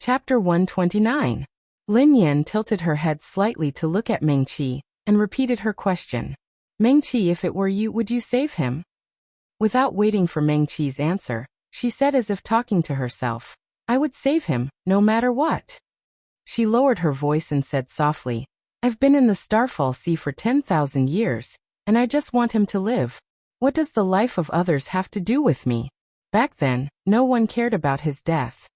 Chapter 129. Lin Yan tilted her head slightly to look at Meng Qi, and repeated her question. Meng Qi, if it were you, would you save him? Without waiting for Meng Qi's answer, she said as if talking to herself, I would save him, no matter what. She lowered her voice and said softly, I've been in the Starfall Sea for 10,000 years, and I just want him to live. What does the life of others have to do with me? Back then, no one cared about his death.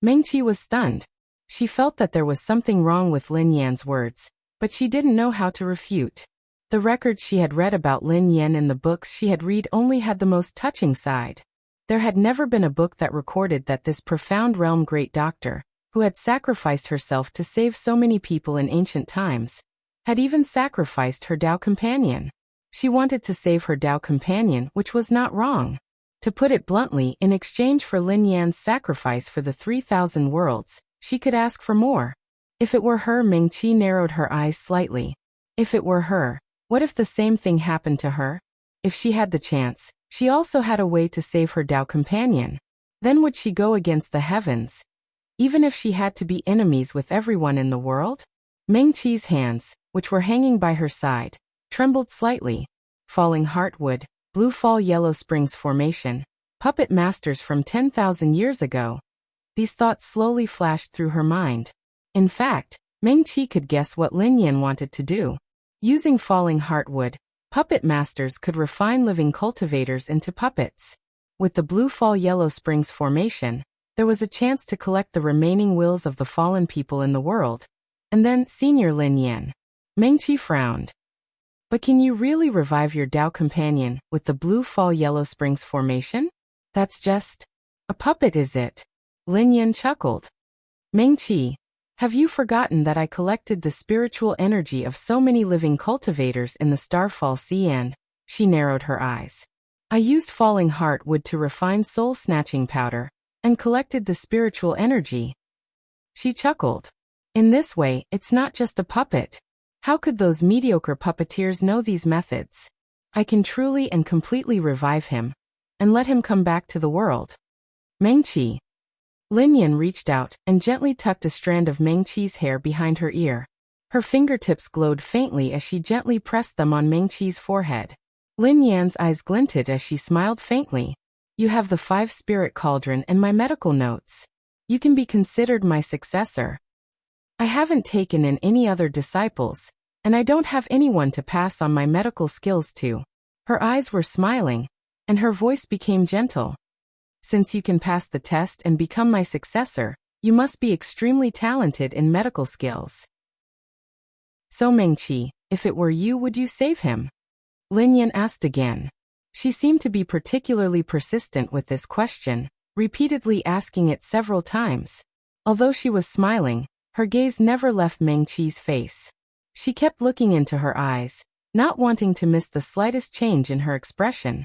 Meng Qi was stunned. She felt that there was something wrong with Lin Yan's words, but she didn't know how to refute. The records she had read about Lin Yan in the books she had read only had the most touching side. There had never been a book that recorded that this profound realm great doctor, who had sacrificed herself to save so many people in ancient times, had even sacrificed her Dao companion. She wanted to save her Dao companion, which was not wrong. To put it bluntly, in exchange for Lin Yan's sacrifice for the 3,000 worlds, she could ask for more. If it were her, Meng Qi narrowed her eyes slightly. If it were her, what if the same thing happened to her? If she had the chance, she also had a way to save her Dao companion. Then would she go against the heavens? Even if she had to be enemies with everyone in the world? Meng Qi's hands, which were hanging by her side, trembled slightly. Falling Heartwood, Blue Fall Yellow Springs Formation, puppet masters from 10,000 years ago. These thoughts slowly flashed through her mind. In fact, Meng Qi could guess what Lin Yan wanted to do. Using Falling Heartwood, puppet masters could refine living cultivators into puppets. With the Blue Fall Yellow Springs Formation, there was a chance to collect the remaining wills of the fallen people in the world. And then, Senior Lin Yan. Meng Qi frowned. But can you really revive your Dao companion with the Blue Fall Yellow Springs Formation? That's just a puppet, is it? Lin Yan chuckled. Meng Qi, have you forgotten that I collected the spiritual energy of so many living cultivators in the Starfall Sea and, she narrowed her eyes. I used Falling Heartwood to refine soul-snatching powder, and collected the spiritual energy. She chuckled. In this way, it's not just a puppet. How could those mediocre puppeteers know these methods? I can truly and completely revive him, and let him come back to the world. Meng Qi. Lin Yan reached out and gently tucked a strand of Meng Qi's hair behind her ear. Her fingertips glowed faintly as she gently pressed them on Meng Qi's forehead. Lin Yan's eyes glinted as she smiled faintly. You have the 5-spirit cauldron and my medical notes. You can be considered my successor. I haven't taken in any other disciples, and I don't have anyone to pass on my medical skills to. Her eyes were smiling, and her voice became gentle. Since you can pass the test and become my successor, you must be extremely talented in medical skills. So Meng Qi, if it were you, would you save him? Lin Yan asked again. She seemed to be particularly persistent with this question, repeatedly asking it several times. Although she was smiling, her gaze never left Meng Qi's face. She kept looking into her eyes, not wanting to miss the slightest change in her expression.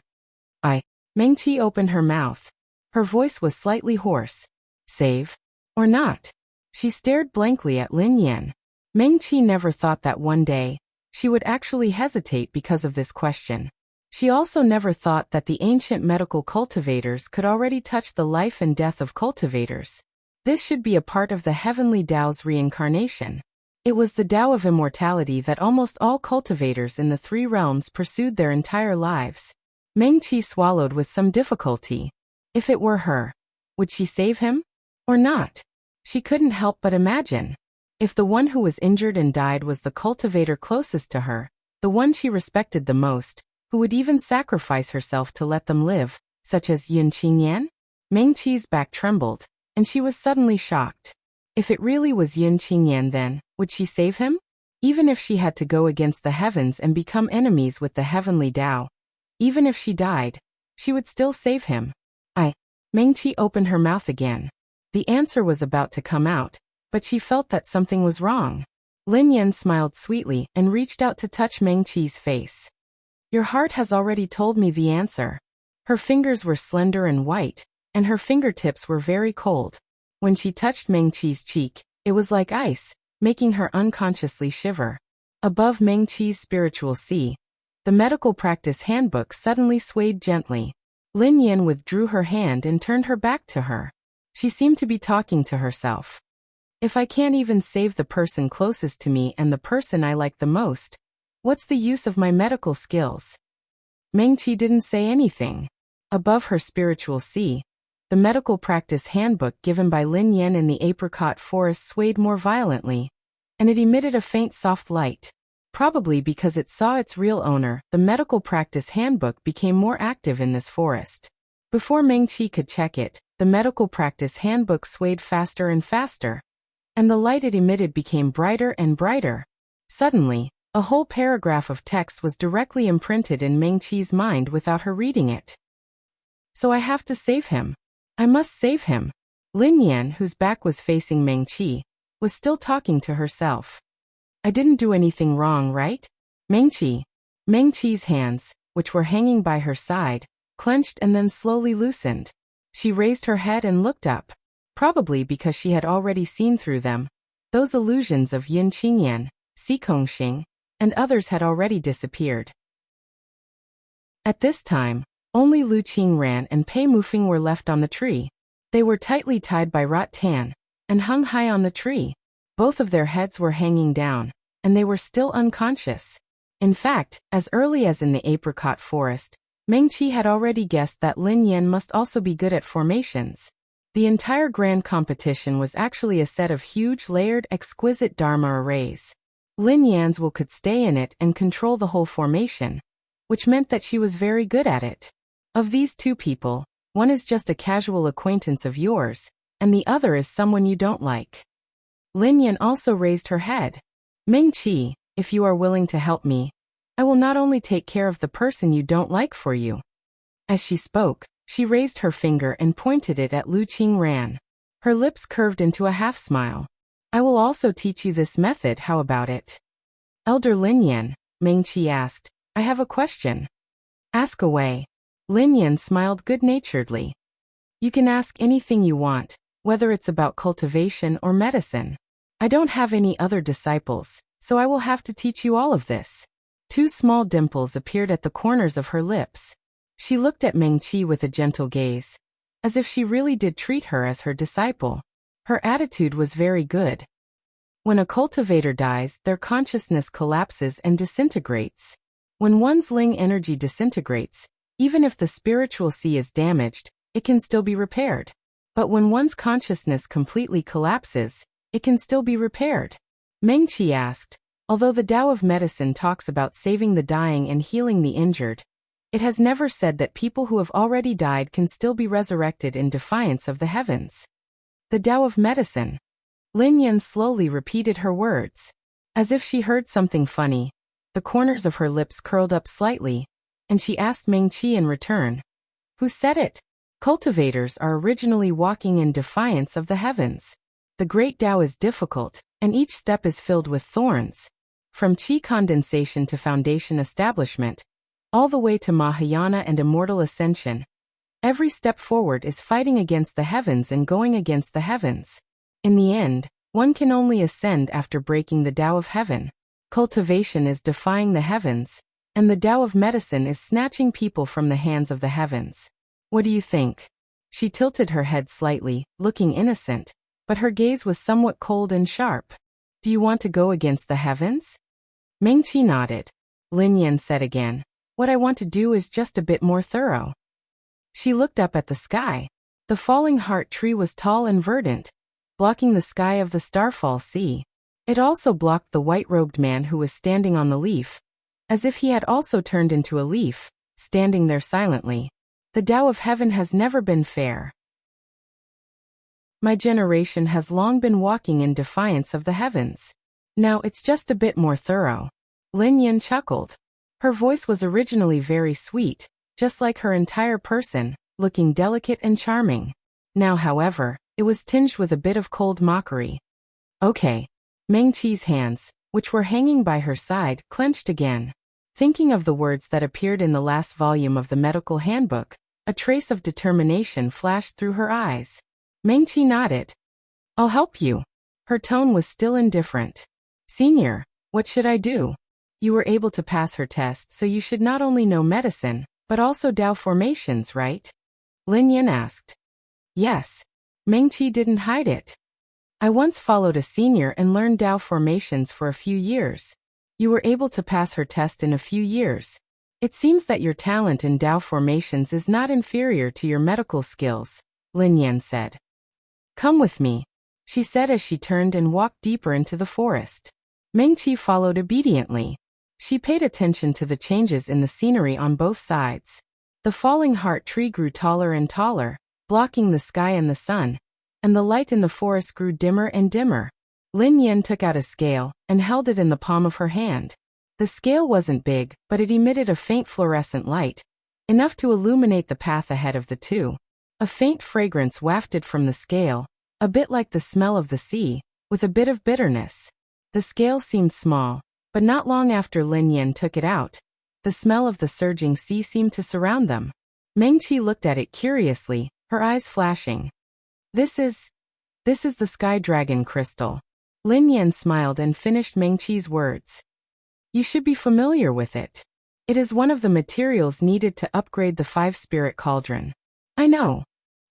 Meng Qi opened her mouth. Her voice was slightly hoarse. Save? Or not? She stared blankly at Lin Yan. Meng Qi never thought that one day, she would actually hesitate because of this question. She also never thought that the ancient medical cultivators could already touch the life and death of cultivators. This should be a part of the heavenly Tao's reincarnation. It was the Tao of immortality that almost all cultivators in the 3 realms pursued their entire lives. Meng Qi swallowed with some difficulty. If it were her, would she save him? Or not? She couldn't help but imagine. If the one who was injured and died was the cultivator closest to her, the one she respected the most, who would even sacrifice herself to let them live, such as Yun Qingyan? Meng Qi's back trembled, and she was suddenly shocked. If it really was Yun Qingyan, then, would she save him? Even if she had to go against the heavens and become enemies with the heavenly Tao, even if she died, she would still save him. Meng Qi opened her mouth again. The answer was about to come out, but she felt that something was wrong. Lin Yan smiled sweetly and reached out to touch Meng Qi's face. Your heart has already told me the answer. Her fingers were slender and white, and her fingertips were very cold. When she touched Meng Qi's cheek, it was like ice, making her unconsciously shiver. Above Meng Qi's spiritual sea, the medical practice handbook suddenly swayed gently. Lin Yan withdrew her hand and turned her back to her. She seemed to be talking to herself. If I can't even save the person closest to me and the person I like the most, what's the use of my medical skills? Mengqi didn't say anything. Above her spiritual sea, the medical practice handbook given by Lin Yan in the apricot forest swayed more violently, and it emitted a faint soft light. Probably because it saw its real owner, the medical practice handbook became more active in this forest. Before Mengqi could check it, the medical practice handbook swayed faster and faster, and the light it emitted became brighter and brighter. Suddenly, a whole paragraph of text was directly imprinted in Mengqi's mind without her reading it. So I have to save him. I must save him. Lin Yan, whose back was facing Mengqi, was still talking to herself. I didn't do anything wrong, right? Mengqi's hands, which were hanging by her side, clenched and then slowly loosened. She raised her head and looked up. Probably because she had already seen through them. Those illusions of Yin Qingyan, Si Kongxing, and others had already disappeared. At this time, only Lu Qingran and Pei Mufeng were left on the tree. They were tightly tied by Rot Tan, and hung high on the tree. Both of their heads were hanging down, and they were still unconscious. In fact, as early as in the apricot forest, Mengqi had already guessed that Lin Yan must also be good at formations. The entire grand competition was actually a set of huge layered exquisite Dharma arrays. Lin Yan's will could stay in it and control the whole formation, which meant that she was very good at it. Of these two people, one is just a casual acquaintance of yours, and the other is someone you don't like. Lin Yan also raised her head. Mengqi, if you are willing to help me, I will not only take care of the person you don't like for you. As she spoke, she raised her finger and pointed it at Lu Qingran. Her lips curved into a half-smile. I will also teach you this method, how about it? Elder Lin Yan, Mengqi asked, I have a question. Ask away. Lin Yan smiled good-naturedly. You can ask anything you want, whether it's about cultivation or medicine. I don't have any other disciples, so I will have to teach you all of this. Two small dimples appeared at the corners of her lips. She looked at Mengqi with a gentle gaze, as if she really did treat her as her disciple. Her attitude was very good. When a cultivator dies, their consciousness collapses and disintegrates. When one's Ling energy disintegrates, even if the spiritual sea is damaged, it can still be repaired. But when one's consciousness completely collapses, it can still be repaired. Mengqi asked, although the Tao of medicine talks about saving the dying and healing the injured, it has never said that people who have already died can still be resurrected in defiance of the heavens. The Tao of medicine. Lin Yan slowly repeated her words. As if she heard something funny, the corners of her lips curled up slightly, and she asked Mengqi in return. Who said it? Cultivators are originally walking in defiance of the heavens. The great Tao is difficult, and each step is filled with thorns. From qi condensation to foundation establishment, all the way to Mahayana and immortal ascension. Every step forward is fighting against the heavens and going against the heavens. In the end, one can only ascend after breaking the Tao of heaven. Cultivation is defying the heavens, and the Tao of medicine is snatching people from the hands of the heavens. What do you think? She tilted her head slightly, looking innocent, but her gaze was somewhat cold and sharp. Do you want to go against the heavens? Mengqi nodded. Lin Yan said again, what I want to do is just a bit more thorough. She looked up at the sky. The falling heart tree was tall and verdant, blocking the sky of the starfall sea. It also blocked the white-robed man who was standing on the leaf, as if he had also turned into a leaf, standing there silently. The Tao of heaven has never been fair. My generation has long been walking in defiance of the heavens. Now it's just a bit more thorough. Lin Yan chuckled. Her voice was originally very sweet, just like her entire person, looking delicate and charming. Now, however, it was tinged with a bit of cold mockery. Okay. Mengqi's hands, which were hanging by her side, clenched again. Thinking of the words that appeared in the last volume of the medical handbook, a trace of determination flashed through her eyes. Mengqi nodded. I'll help you. Her tone was still indifferent. Senior, what should I do? You were able to pass her test, so you should not only know medicine, but also Tao formations, right? Lin Yan asked. Yes. Mengqi didn't hide it. I once followed a senior and learned Dao formations for a few years. You were able to pass her test in a few years. It seems that your talent in Dao formations is not inferior to your medical skills, Lin Yan said. Come with me, she said as she turned and walked deeper into the forest. Mengqi followed obediently. She paid attention to the changes in the scenery on both sides. The falling heart tree grew taller and taller, blocking the sky and the sun, and the light in the forest grew dimmer and dimmer. Lin Yan took out a scale and held it in the palm of her hand. The scale wasn't big, but it emitted a faint fluorescent light, enough to illuminate the path ahead of the two. A faint fragrance wafted from the scale, a bit like the smell of the sea, with a bit of bitterness. The scale seemed small, but not long after Lin Yan took it out, the smell of the surging sea seemed to surround them. Mengqi looked at it curiously, her eyes flashing. This is the Sky Dragon crystal. Lin Yan smiled and finished Mengqi's words. You should be familiar with it. It is one of the materials needed to upgrade the 5-spirit cauldron. I know.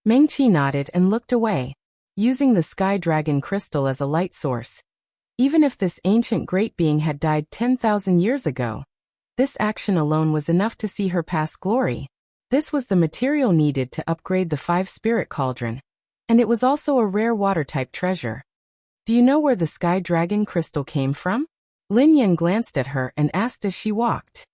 Mengqi nodded and looked away, using the Sky Dragon crystal as a light source. Even if this ancient great being had died 10,000 years ago, this action alone was enough to see her pass glory. This was the material needed to upgrade the 5-spirit cauldron, and it was also a rare water-type treasure. Do you know where the Sky Dragon crystal came from? Lin Yan glanced at her and asked as she walked.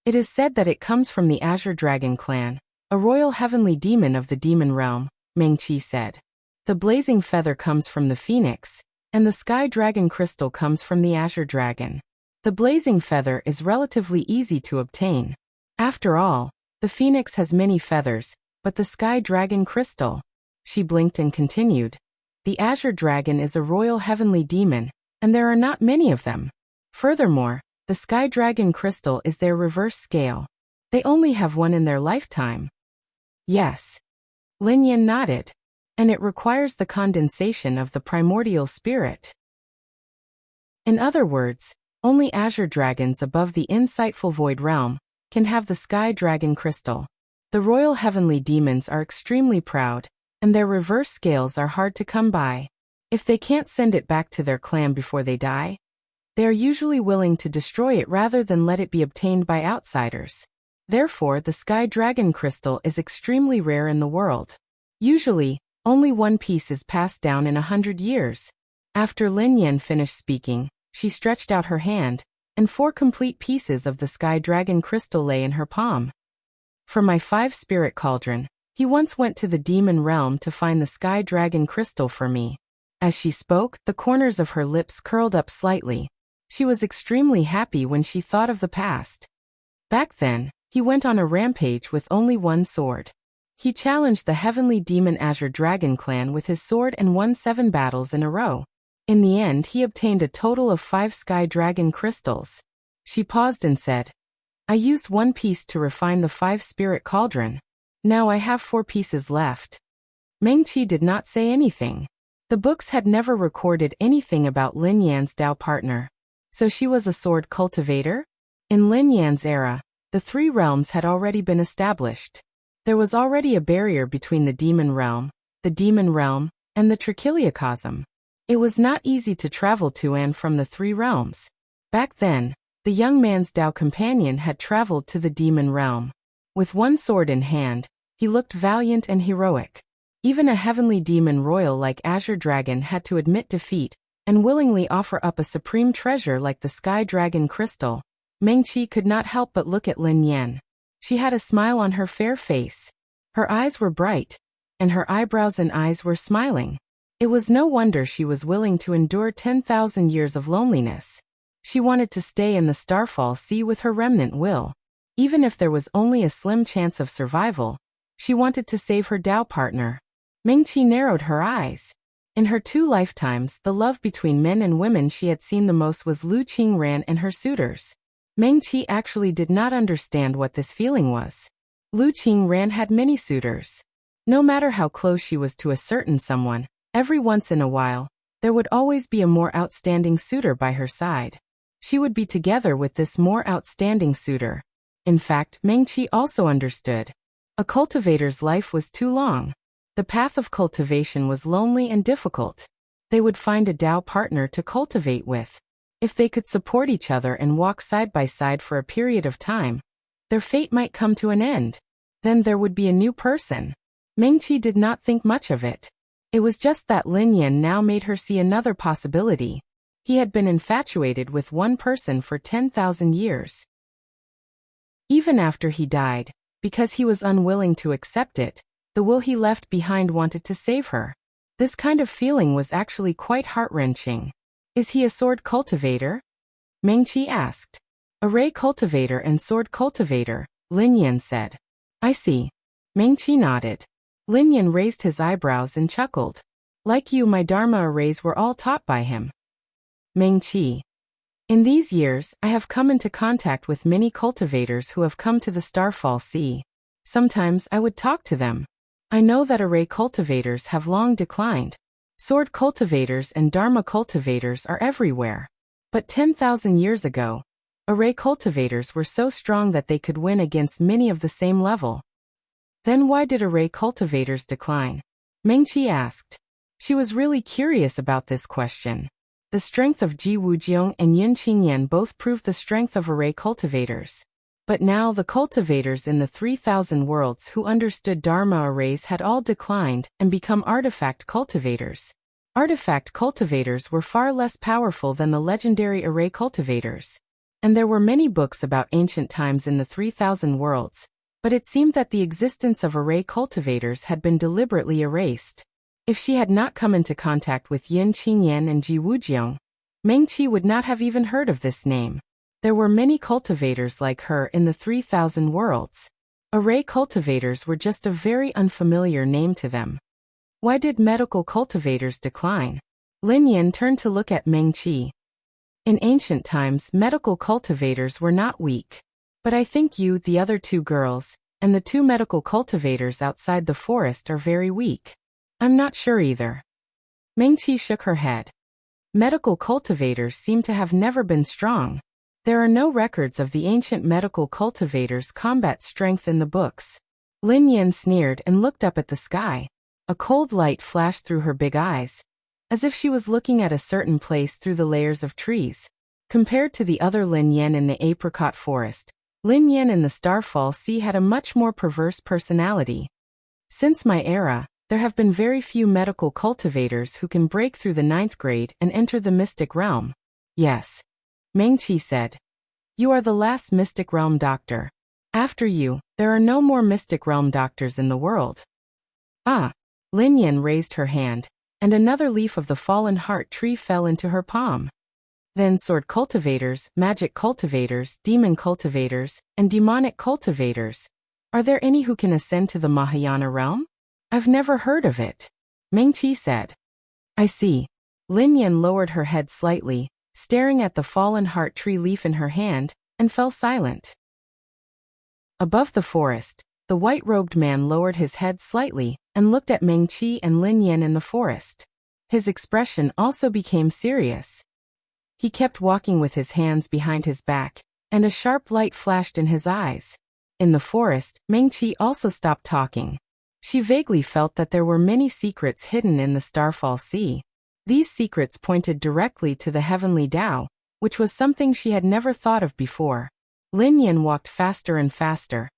It is said that it comes from the Azure Dragon clan, a royal heavenly demon of the demon realm, Mengqi said. The blazing feather comes from the phoenix, and the Sky Dragon crystal comes from the Azure Dragon. The blazing feather is relatively easy to obtain. After all, the phoenix has many feathers, but the Sky Dragon crystal. She blinked and continued. The Azure Dragon is a royal heavenly demon, and there are not many of them. Furthermore, the Sky Dragon crystal is their reverse scale. They only have one in their lifetime. Yes. Lin Yan nodded. And it requires the condensation of the primordial spirit. In other words, only Azure Dragons above the insightful Void Realm can have the Sky Dragon crystal. The royal heavenly demons are extremely proud, and their reverse scales are hard to come by. If they can't send it back to their clan before they die, they are usually willing to destroy it rather than let it be obtained by outsiders. Therefore, the Sky Dragon crystal is extremely rare in the world. Usually, only one piece is passed down in 100 years. After Lin Yan finished speaking, she stretched out her hand, and 4 complete pieces of the Sky Dragon crystal lay in her palm. For my 5-spirit cauldron, he once went to the demon realm to find the Sky Dragon crystal for me. As she spoke, the corners of her lips curled up slightly. She was extremely happy when she thought of the past. Back then, he went on a rampage with only one sword. He challenged the heavenly demon Azure Dragon clan with his sword and won 7 battles in a row. In the end, he obtained a total of 5 Sky Dragon crystals. She paused and said, I used 1 piece to refine the 5-spirit cauldron. Now I have 4 pieces left. Mengqi did not say anything. The books had never recorded anything about Lin Yan's Dao partner. So she was a sword cultivator? In Lin Yan's era, the 3 realms had already been established. There was already a barrier between the demon realm, and the Trichiliocosm. It was not easy to travel to and from the 3 realms. Back then, the young man's Dao companion had traveled to the demon realm. With 1 sword in hand, he looked valiant and heroic. Even a heavenly demon royal like Azure Dragon had to admit defeat and willingly offer up a supreme treasure like the Sky Dragon crystal. Mengqi could not help but look at Lin Yan. She had a smile on her fair face. Her eyes were bright, and her eyebrows and eyes were smiling. It was no wonder she was willing to endure 10,000 years of loneliness. She wanted to stay in the Starfall Sea with her remnant will. Even if there was only a slim chance of survival, she wanted to save her Dao partner. Mengqi narrowed her eyes. In her 2 lifetimes, the love between men and women she had seen the most was Lu Qingran and her suitors. Mengqi actually did not understand what this feeling was. Lu Qingran had many suitors. No matter how close she was to a certain someone, every once in a while, there would always be a more outstanding suitor by her side. She would be together with this more outstanding suitor. In fact, Mengqi also understood. A cultivator's life was too long. The path of cultivation was lonely and difficult. They would find a Tao partner to cultivate with. If they could support each other and walk side by side for a period of time, their fate might come to an end. Then there would be a new person. Mengqi did not think much of it. It was just that Lin Yan now made her see another possibility. He had been infatuated with one person for 10,000 years. Even after he died, because he was unwilling to accept it, the will he left behind wanted to save her. This kind of feeling was actually quite heart-wrenching. Is he a sword cultivator? Mengqi asked. A ray cultivator and sword cultivator, Lin Yan said. I see. Mengqi nodded. Lin Yan raised his eyebrows and chuckled. Like you, my Dharma arrays were all taught by him. Mengqi. In these years, I have come into contact with many cultivators who have come to the Starfall Sea. Sometimes I would talk to them. I know that array cultivators have long declined. Sword cultivators and Dharma cultivators are everywhere. But 10,000 years ago, array cultivators were so strong that they could win against many of the same level. Then why did array cultivators decline? Mengqi asked. She was really curious about this question. The strength of Ji Wujiong and Yin Qingyan both proved the strength of array cultivators. But now the cultivators in the 3,000 worlds who understood Dharma arrays had all declined and become artifact cultivators. Artifact cultivators were far less powerful than the legendary array cultivators. And there were many books about ancient times in the 3,000 worlds, but it seemed that the existence of array cultivators had been deliberately erased. If she had not come into contact with Yin Qingyan and Ji Wujiong, Mengqi would not have even heard of this name. There were many cultivators like her in the 3,000 worlds. Array cultivators were just a very unfamiliar name to them. Why did medical cultivators decline? Lin Yan turned to look at Mengqi. In ancient times, medical cultivators were not weak. But I think you, the other two girls, and the two medical cultivators outside the forest are very weak. I'm not sure either. Mengqi shook her head. Medical cultivators seem to have never been strong. There are no records of the ancient medical cultivators' combat strength in the books. Lin Yan sneered and looked up at the sky. A cold light flashed through her big eyes, as if she was looking at a certain place through the layers of trees. Compared to the other Lin Yan in the apricot forest, Lin Yan in the Starfall Sea had a much more perverse personality. Since my era, there have been very few medical cultivators who can break through the 9th grade and enter the mystic realm. Yes. Mengqi said. You are the last mystic realm doctor. After you, there are no more mystic realm doctors in the world. Ah. Lin Yan raised her hand, and another leaf of the fallen heart tree fell into her palm. Then sword cultivators, magic cultivators, demon cultivators, and demonic cultivators. Are there any who can ascend to the Mahayana realm? I've never heard of it. Mengqi said. I see. Lin Yan lowered her head slightly, staring at the fallen heart tree leaf in her hand, and fell silent. Above the forest, the white-robed man lowered his head slightly and looked at Mengqi and Lin Yan in the forest. His expression also became serious. He kept walking with his hands behind his back, and a sharp light flashed in his eyes. In the forest, Mengqi also stopped talking. She vaguely felt that there were many secrets hidden in the Starfall Sea. These secrets pointed directly to the heavenly Tao, which was something she had never thought of before. Lin Yan walked faster and faster,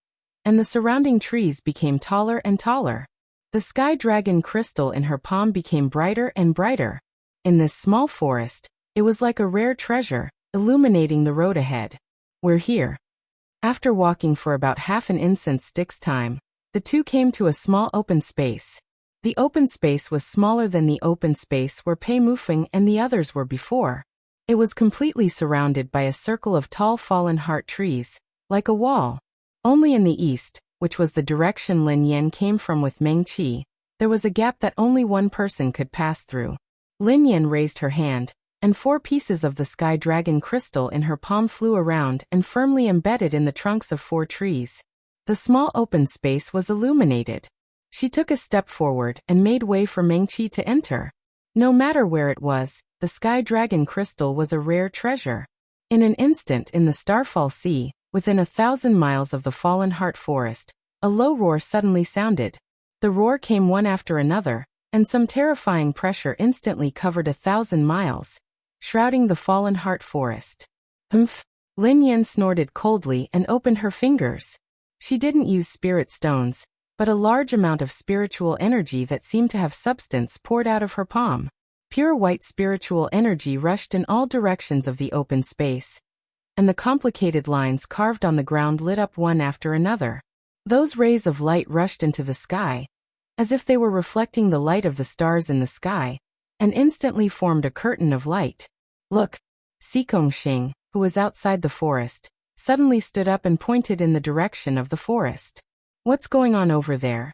and the surrounding trees became taller and taller. The sky dragon crystal in her palm became brighter and brighter. In this small forest, it was like a rare treasure, illuminating the road ahead. We're here. After walking for about half an incense stick's time, the two came to a small open space. The open space was smaller than the open space where Pei Mufeng and the others were before. It was completely surrounded by a circle of tall fallen heart trees, like a wall. Only in the east, which was the direction Lin Yan came from with Mengqi, there was a gap that only one person could pass through. Lin Yan raised her hand, and 4 pieces of the sky dragon crystal in her palm flew around and firmly embedded in the trunks of 4 trees. The small open space was illuminated. She took a step forward and made way for Mengqi to enter. No matter where it was, the sky dragon crystal was a rare treasure. In an instant in the Starfall Sea, within 1,000 miles of the Fallen Heart Forest, a low roar suddenly sounded. The roar came one after another, and some terrifying pressure instantly covered 1,000 miles, shrouding the fallen heart forest. Humph! Lin Yan snorted coldly and opened her fingers. She didn't use spirit stones, but a large amount of spiritual energy that seemed to have substance poured out of her palm. Pure white spiritual energy rushed in all directions of the open space, and the complicated lines carved on the ground lit up one after another. Those rays of light rushed into the sky, as if they were reflecting the light of the stars in the sky, and instantly formed a curtain of light. Look! Xing, who was outside the forest, suddenly stood up and pointed in the direction of the forest. What's going on over there?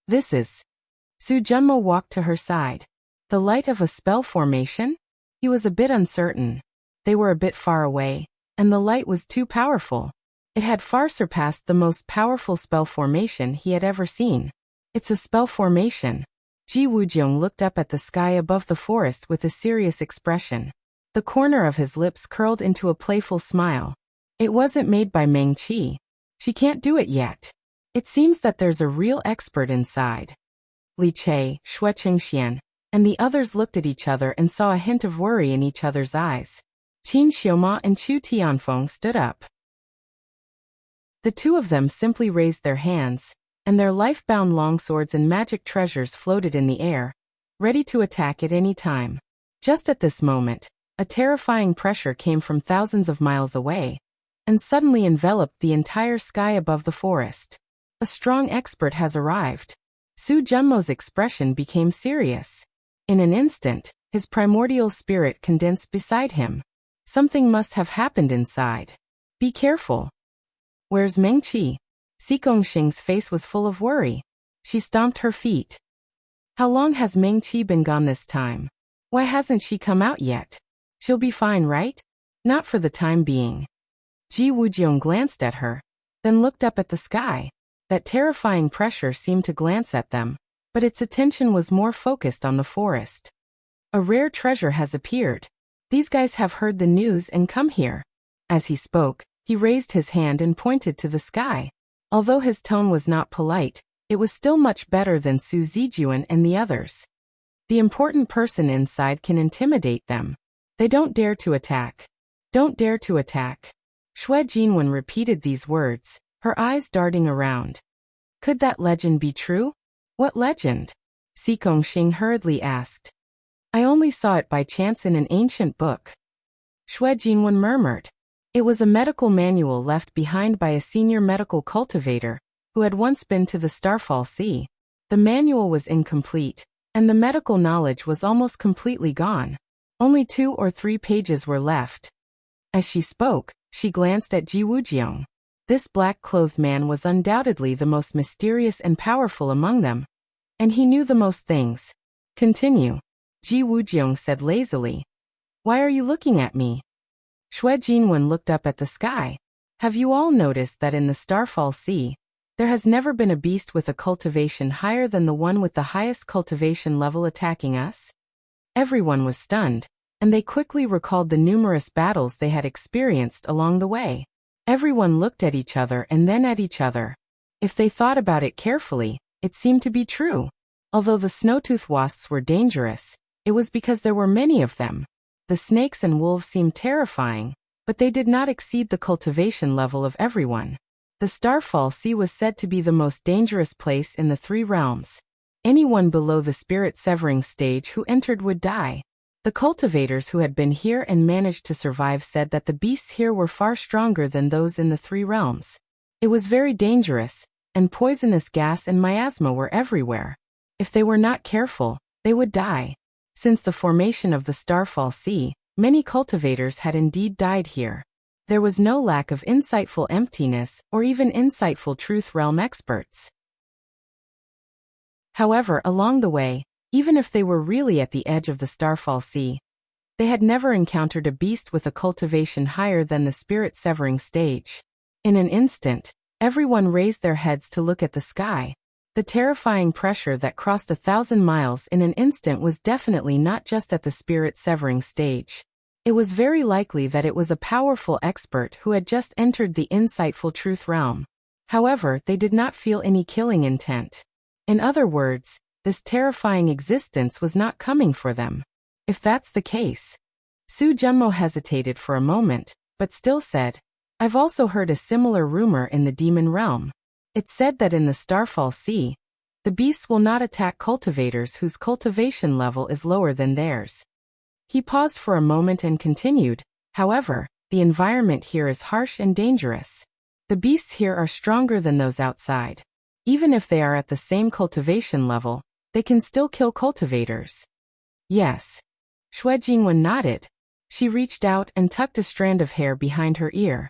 This is... Su Junmo walked to her side. The light of a spell formation? He was a bit uncertain. They were a bit far away, and the light was too powerful. It had far surpassed the most powerful spell formation he had ever seen. It's a spell formation. Ji Wujiang looked up at the sky above the forest with a serious expression. The corner of his lips curled into a playful smile. It wasn't made by Meng Qi. She can't do it yet. It seems that there's a real expert inside. Li Che, Xue Qingxian, and the others looked at each other and saw a hint of worry in each other's eyes. Qin Xiuma and Chu Tianfeng stood up. The two of them simply raised their hands, and their life-bound longswords and magic treasures floated in the air, ready to attack at any time. Just at this moment, a terrifying pressure came from thousands of miles away, and suddenly enveloped the entire sky above the forest. A strong expert has arrived. Su Junmo's expression became serious. In an instant, his primordial spirit condensed beside him. Something must have happened inside. Be careful. Where's Meng Qi? Xing's face was full of worry. She stomped her feet. How long has Meng Qi been gone this time? Why hasn't she come out yet? She'll be fine, right? Not for the time being. Ji Wujiang glanced at her, then looked up at the sky. That terrifying pressure seemed to glance at them, but its attention was more focused on the forest. A rare treasure has appeared. These guys have heard the news and come here. As he spoke, he raised his hand and pointed to the sky. Although his tone was not polite, it was still much better than Su Zijuan and the others. The important person inside can intimidate them. They don't dare to attack. Don't dare to attack. Xue Jinwen repeated these words, her eyes darting around. Could that legend be true? What legend? Xing hurriedly asked. I only saw it by chance in an ancient book. Xue Jinwen murmured. It was a medical manual left behind by a senior medical cultivator, who had once been to the Starfall Sea. The manual was incomplete, and the medical knowledge was almost completely gone. Only 2 or 3 pages were left. As she spoke, she glanced at Ji Wujiang. This black-clothed man was undoubtedly the most mysterious and powerful among them, and he knew the most things. Continue. Ji Wujiang said lazily. Why are you looking at me? Xue Jinwen looked up at the sky. Have you all noticed that in the Starfall Sea, there has never been a beast with a cultivation higher than the one with the highest cultivation level attacking us? Everyone was stunned, and they quickly recalled the numerous battles they had experienced along the way. Everyone looked at each other and then at each other. If they thought about it carefully, it seemed to be true. Although the snowtooth wasps were dangerous, it was because there were many of them. The snakes and wolves seemed terrifying, but they did not exceed the cultivation level of everyone. The Starfall Sea was said to be the most dangerous place in the 3 realms. Anyone below the spirit-severing stage who entered would die. The cultivators who had been here and managed to survive said that the beasts here were far stronger than those in the 3 realms. It was very dangerous, and poisonous gas and miasma were everywhere. If they were not careful, they would die. Since the formation of the Starfall Sea, many cultivators had indeed died here. There was no lack of insightful emptiness or even insightful truth realm experts. However, along the way, even if they were really at the edge of the Starfall Sea, they had never encountered a beast with a cultivation higher than the spirit-severing stage. In an instant, everyone raised their heads to look at the sky. The terrifying pressure that crossed 1,000 miles in an instant was definitely not just at the spirit-severing stage. It was very likely that it was a powerful expert who had just entered the insightful truth realm. However, they did not feel any killing intent. In other words, this terrifying existence was not coming for them. If that's the case. Su Junmo hesitated for a moment, but still said, I've also heard a similar rumor in the demon realm. It's said that in the Starfall Sea, the beasts will not attack cultivators whose cultivation level is lower than theirs. He paused for a moment and continued, however, the environment here is harsh and dangerous. The beasts here are stronger than those outside. Even if they are at the same cultivation level, they can still kill cultivators. Yes. Xue Jingwen nodded. She reached out and tucked a strand of hair behind her ear.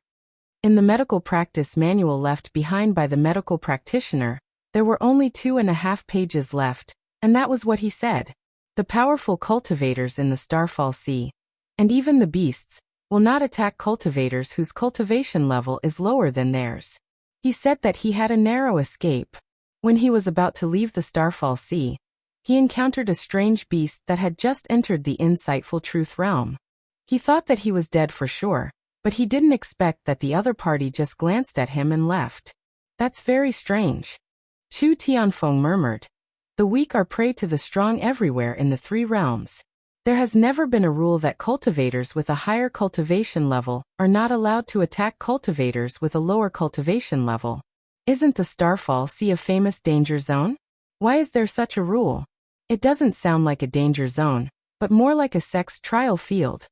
In the medical practice manual left behind by the medical practitioner, there were only 2.5 pages left, and that was what he said. The powerful cultivators in the Starfall Sea, and even the beasts, will not attack cultivators whose cultivation level is lower than theirs. He said that he had a narrow escape. When he was about to leave the Starfall Sea, he encountered a strange beast that had just entered the insightful truth realm. He thought that he was dead for sure, but he didn't expect that the other party just glanced at him and left. That's very strange. Chu Tianfeng murmured. The weak are prey to the strong everywhere in the 3 realms. There has never been a rule that cultivators with a higher cultivation level are not allowed to attack cultivators with a lower cultivation level. Isn't the Starfall Sea a famous danger zone? Why is there such a rule? It doesn't sound like a danger zone, but more like a sex trial field.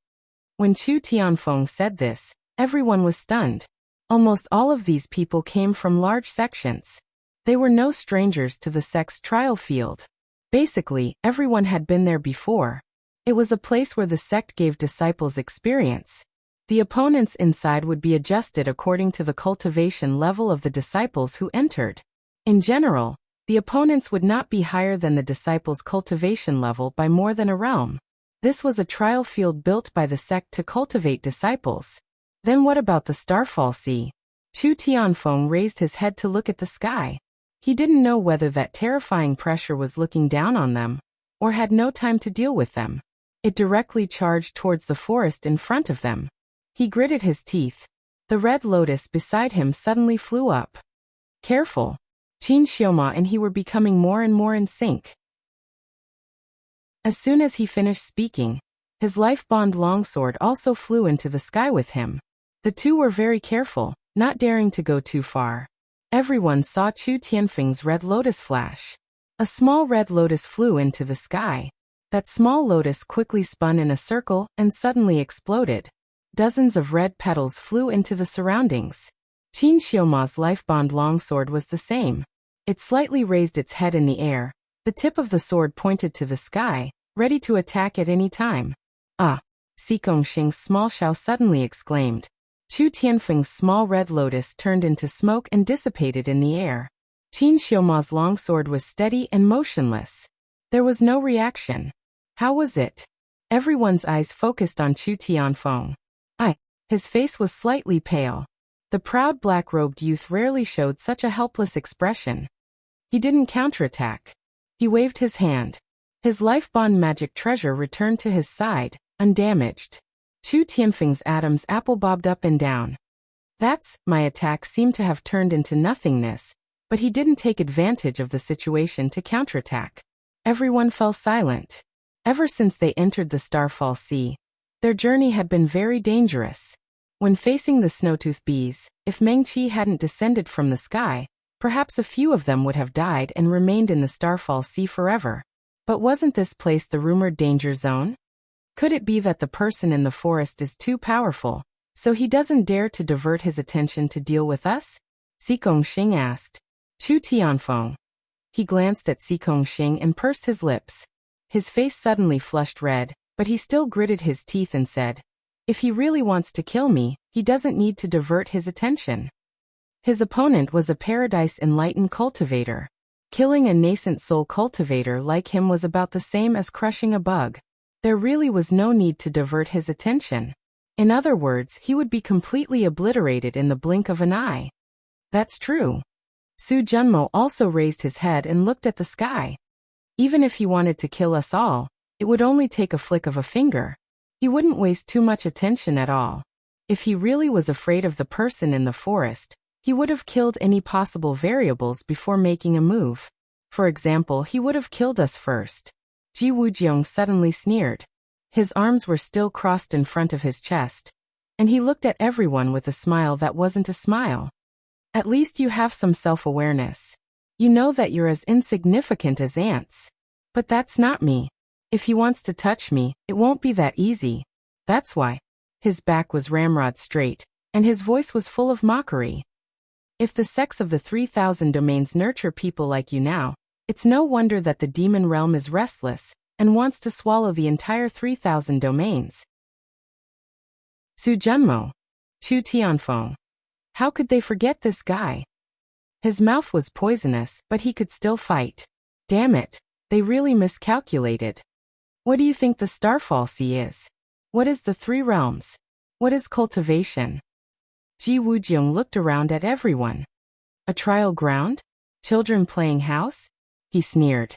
When Chu Tianfeng said this, everyone was stunned. Almost all of these people came from large sections. They were no strangers to the sex trial field. Basically, everyone had been there before. It was a place where the sect gave disciples experience. The opponents inside would be adjusted according to the cultivation level of the disciples who entered. In general, the opponents would not be higher than the disciples' cultivation level by more than a realm. This was a trial field built by the sect to cultivate disciples. Then what about the Starfall Sea? Chu Tianfeng raised his head to look at the sky. He didn't know whether that terrifying pressure was looking down on them, or had no time to deal with them. It directly charged towards the forest in front of them. He gritted his teeth. The red lotus beside him suddenly flew up. Careful. Qin Xioma and he were becoming more and more in sync. As soon as he finished speaking, his life-bond longsword also flew into the sky with him. The two were very careful, not daring to go too far. Everyone saw Chu Tianfeng's red lotus flash. A small red lotus flew into the sky. That small lotus quickly spun in a circle and suddenly exploded. Dozens of red petals flew into the surroundings. Qin Xiuma's life-bond longsword was the same. It slightly raised its head in the air. The tip of the sword pointed to the sky, ready to attack at any time. Ah! Xing's small shao suddenly exclaimed. Chu Tianfeng's small red lotus turned into smoke and dissipated in the air. Qin Xiuma's longsword was steady and motionless. There was no reaction. How was it? Everyone's eyes focused on Chu Tianfeng. His face was slightly pale. The proud black-robed youth rarely showed such a helpless expression. He didn't counterattack. He waved his hand. His life-bond magic treasure returned to his side, undamaged. Chu Tianfeng's Adam's apple bobbed up and down. My attack seemed to have turned into nothingness, but he didn't take advantage of the situation to counterattack. Everyone fell silent. Ever since they entered the Starfall Sea, their journey had been very dangerous. When facing the snowtooth bees, if Mengqi hadn't descended from the sky, perhaps a few of them would have died and remained in the Starfall Sea forever. But wasn't this place the rumored danger zone? Could it be that the person in the forest is too powerful, so he doesn't dare to divert his attention to deal with us? Xing asked. Chu Tianfeng. He glanced at Xing and pursed his lips. His face suddenly flushed red, but he still gritted his teeth and said, if he really wants to kill me, he doesn't need to divert his attention. His opponent was a paradise-enlightened cultivator. Killing a nascent soul cultivator like him was about the same as crushing a bug. There really was no need to divert his attention. In other words, he would be completely obliterated in the blink of an eye. That's true. Su Junmo also raised his head and looked at the sky. Even if he wanted to kill us all, it would only take a flick of a finger. He wouldn't waste too much attention at all. If he really was afraid of the person in the forest, he would have killed any possible variables before making a move. For example, he would have killed us first. Ji Wujiang suddenly sneered. His arms were still crossed in front of his chest, and he looked at everyone with a smile that wasn't a smile. At least you have some self-awareness. You know that you're as insignificant as ants. But that's not me. If he wants to touch me, it won't be that easy. That's why. His back was ramrod straight, and his voice was full of mockery. If the sex of the 3,000 domains nurture people like you now, it's no wonder that the demon realm is restless and wants to swallow the entire 3,000 domains. Su Junmo. Chu Tianfeng. How could they forget this guy? His mouth was poisonous, but he could still fight. Damn it, they really miscalculated. What do you think the Starfall Sea is? What is the Three Realms? What is cultivation? Ji Wujiang looked around at everyone. A trial ground? Children playing house? He sneered.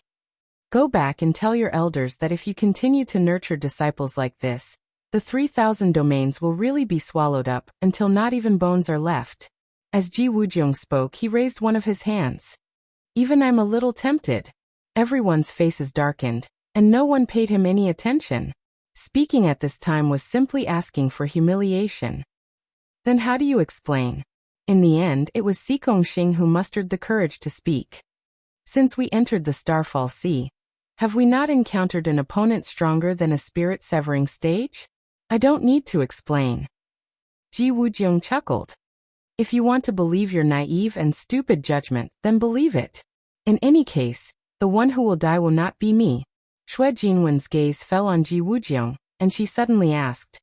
Go back and tell your elders that if you continue to nurture disciples like this, the 3,000 domains will really be swallowed up until not even bones are left. As Ji Wujiang spoke, he raised one of his hands. Even I'm a little tempted. Everyone's faces darkened, and no one paid him any attention. Speaking at this time was simply asking for humiliation. Then how do you explain? In the end, it was Sikong Xing who mustered the courage to speak. Since we entered the Starfall Sea, have we not encountered an opponent stronger than a spirit-severing stage? I don't need to explain. Ji Wujiang chuckled. If you want to believe your naive and stupid judgment, then believe it. In any case, the one who will die will not be me. Xue Jinwen's gaze fell on Ji Wujiang, and she suddenly asked,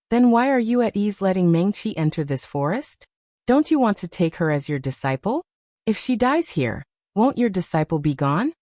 Then why are you at ease letting Mengqi enter this forest? Don't you want to take her as your disciple? If she dies here, won't your disciple be gone?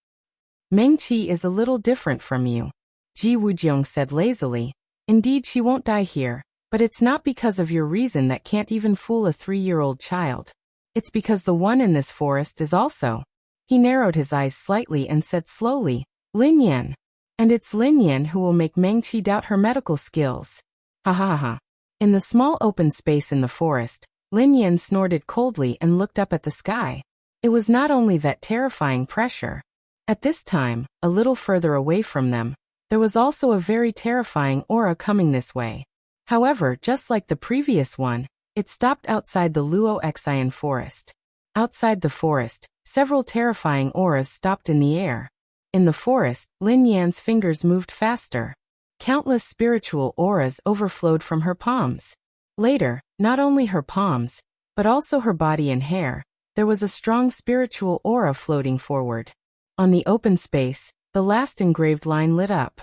Mengqi is a little different from you. Ji Wujiang said lazily. Indeed, she won't die here, but it's not because of your reason that can't even fool a 3-year-old child. It's because the one in this forest is also. He narrowed his eyes slightly and said slowly, Lin Yan. And it's Lin Yan who will make Mengqi doubt her medical skills. Ha ha ha. In the small open space in the forest, Lin Yan snorted coldly and looked up at the sky. It was not only that terrifying pressure. At this time, a little further away from them, there was also a very terrifying aura coming this way. However, just like the previous one, it stopped outside the Luo Xian forest. Outside the forest, several terrifying auras stopped in the air. In the forest, Lin Yan's fingers moved faster. Countless spiritual auras overflowed from her palms. Later, not only her palms, but also her body and hair, there was a strong spiritual aura floating forward. On the open space, the last engraved line lit up.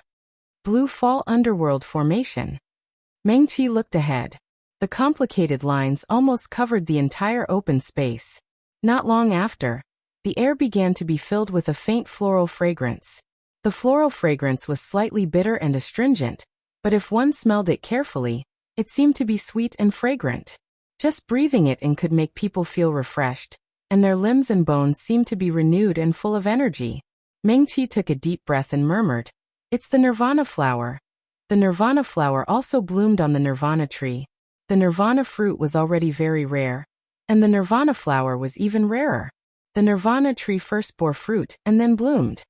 Blue Fall Underworld Formation. Mengqi looked ahead. The complicated lines almost covered the entire open space. Not long after, the air began to be filled with a faint floral fragrance. The floral fragrance was slightly bitter and astringent, but if one smelled it carefully, it seemed to be sweet and fragrant. Just breathing it in could make people feel refreshed, and their limbs and bones seemed to be renewed and full of energy. Mengqi took a deep breath and murmured, It's the Nirvana flower. The Nirvana flower also bloomed on the Nirvana tree. The Nirvana fruit was already very rare, and the Nirvana flower was even rarer. The Nirvana tree first bore fruit and then bloomed.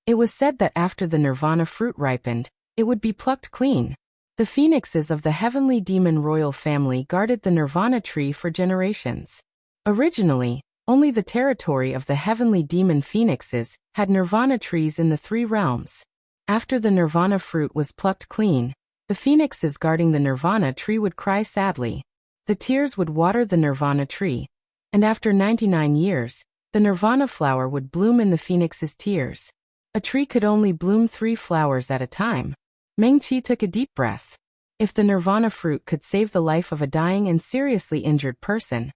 It was said that after the Nirvana fruit ripened, it would be plucked clean. The phoenixes of the heavenly demon royal family guarded the Nirvana tree for generations. Originally, only the territory of the heavenly demon phoenixes had Nirvana trees in the 3 realms. After the Nirvana fruit was plucked clean, the phoenixes guarding the Nirvana tree would cry sadly. The tears would water the Nirvana tree, and after 99 years, the Nirvana flower would bloom in the phoenix's tears. A tree could only bloom 3 flowers at a time. Mengqi took a deep breath. If the Nirvana fruit could save the life of a dying and seriously injured person,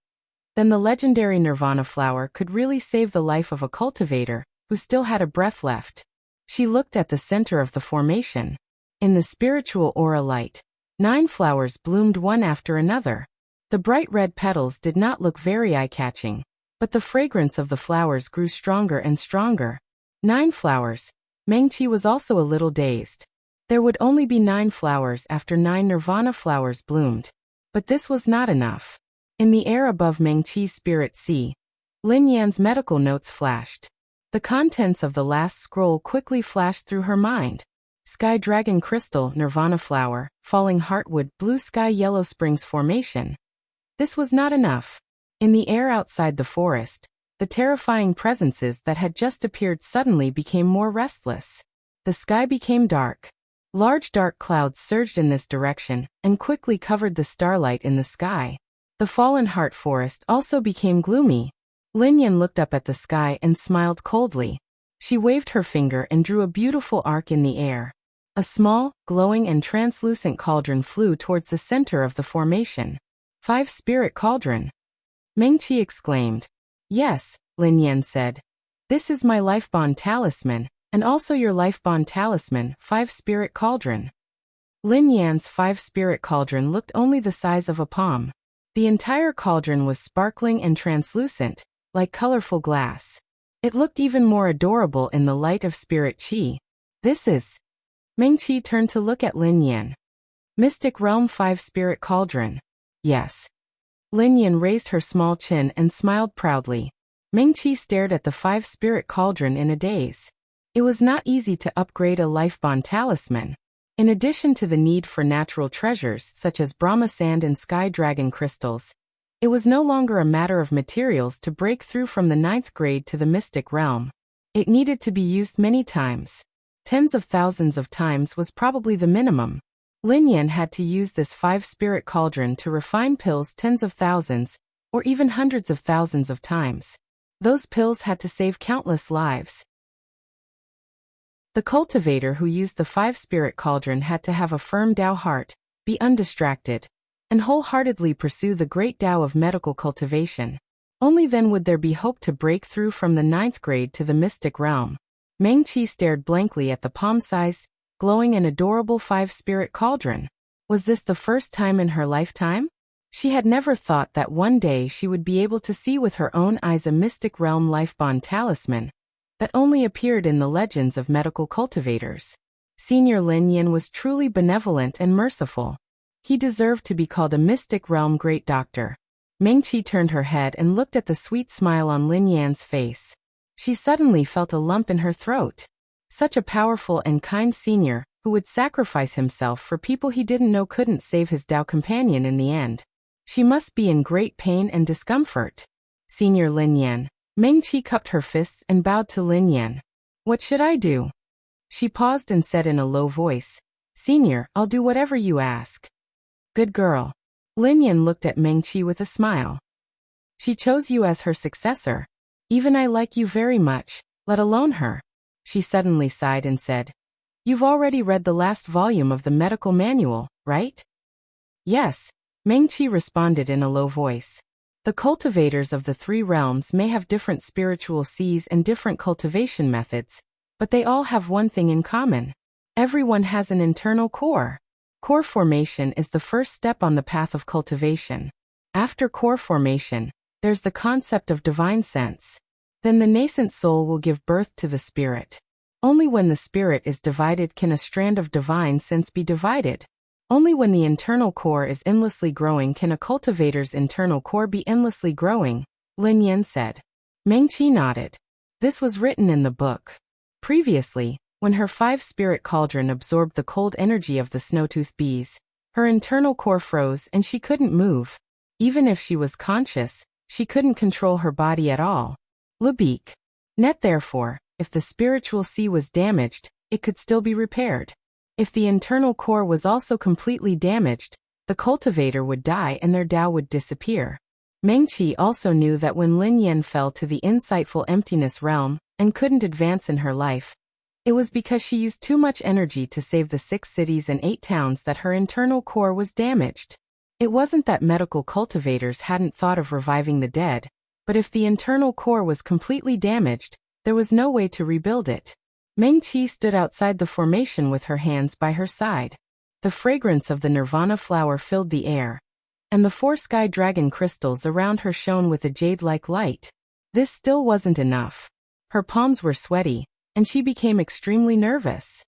then the legendary Nirvana flower could really save the life of a cultivator who still had a breath left. She looked at the center of the formation. In the spiritual aura light, 9 flowers bloomed one after another. The bright red petals did not look very eye-catching, but the fragrance of the flowers grew stronger and stronger. 9 flowers. Mengqi was also a little dazed. There would only be 9 flowers after 9 Nirvana flowers bloomed. But this was not enough. In the air above Mengqi's spirit sea, Lin Yan's medical notes flashed. The contents of the last scroll quickly flashed through her mind. Sky Dragon Crystal, Nirvana Flower, Falling Heartwood, Blue Sky Yellow Springs Formation. This was not enough. In the air outside the forest, the terrifying presences that had just appeared suddenly became more restless. The sky became dark. Large dark clouds surged in this direction and quickly covered the starlight in the sky. The Fallen Heart Forest also became gloomy. Lin Yan looked up at the sky and smiled coldly. She waved her finger and drew a beautiful arc in the air. A small, glowing and translucent cauldron flew towards the center of the formation. 5-spirit cauldron. Mengqi exclaimed. Yes, Lin Yan said. This is my life bond talisman, and also your life bond talisman, 5-spirit cauldron. Lin Yan's 5-spirit cauldron looked only the size of a palm. The entire cauldron was sparkling and translucent, like colorful glass. It looked even more adorable in the light of spirit qi. This is... Mengqi turned to look at Lin Yan. Mystic Realm 5-spirit cauldron. Yes. Lin Yan raised her small chin and smiled proudly. Mengqi stared at the 5-spirit cauldron in a daze. It was not easy to upgrade a life bond talisman. In addition to the need for natural treasures such as Brahma sand and Sky Dragon crystals, it was no longer a matter of materials to break through from the 9th grade to the mystic realm. It needed to be used many times. Tens of thousands of times was probably the minimum. Lin Yan had to use this 5-spirit cauldron to refine pills tens of thousands, or even hundreds of thousands of times. Those pills had to save countless lives. The cultivator who used the 5-spirit cauldron had to have a firm Tao heart, be undistracted, and wholeheartedly pursue the great Tao of medical cultivation. Only then would there be hope to break through from the 9th grade to the mystic realm. Mengqi stared blankly at the palm-sized, glowing and adorable 5-spirit cauldron. Was this the first time in her lifetime? She had never thought that one day she would be able to see with her own eyes a mystic realm life bond talisman that only appeared in the legends of medical cultivators. Senior Lin Yan was truly benevolent and merciful. He deserved to be called a mystic realm great doctor. Mengqi turned her head and looked at the sweet smile on Lin Yan's face. She suddenly felt a lump in her throat. Such a powerful and kind senior, who would sacrifice himself for people he didn't know couldn't save his Tao companion in the end. She must be in great pain and discomfort. Senior Lin Yan. Mengqi cupped her fists and bowed to Lin Yan. What should I do? She paused and said in a low voice. Senior, I'll do whatever you ask. Good girl. Lin Yan looked at Mengqi with a smile. She chose you as her successor. Even I like you very much, let alone her. She suddenly sighed and said. You've already read the last volume of the medical manual, right? Yes, Mengqi responded in a low voice. The cultivators of the 3 realms may have different spiritual seas and different cultivation methods, but they all have one thing in common. Everyone has an internal core. Core formation is the first step on the path of cultivation. After core formation, there's the concept of divine sense. Then the nascent soul will give birth to the spirit. Only when the spirit is divided can a strand of divine sense be divided. Only when the internal core is endlessly growing can a cultivator's internal core be endlessly growing, Lin Yan said. Mengqi nodded. This was written in the book. Previously, when her 5-spirit cauldron absorbed the cold energy of the snowtooth bees, her internal core froze and she couldn't move. Even if she was conscious, she couldn't control her body at all. Lubeek. Net therefore, if the spiritual sea was damaged, it could still be repaired. If the internal core was also completely damaged, the cultivator would die and their Tao would disappear. Mengqi also knew that when Lin Yan fell to the insightful emptiness realm and couldn't advance in her life, it was because she used too much energy to save the 6 cities and 8 towns that her internal core was damaged. It wasn't that medical cultivators hadn't thought of reviving the dead, but if the internal core was completely damaged, there was no way to rebuild it. Mengqi stood outside the formation with her hands by her side. The fragrance of the nirvana flower filled the air, and the 4 sky dragon crystals around her shone with a jade-like light. This still wasn't enough. Her palms were sweaty, and she became extremely nervous.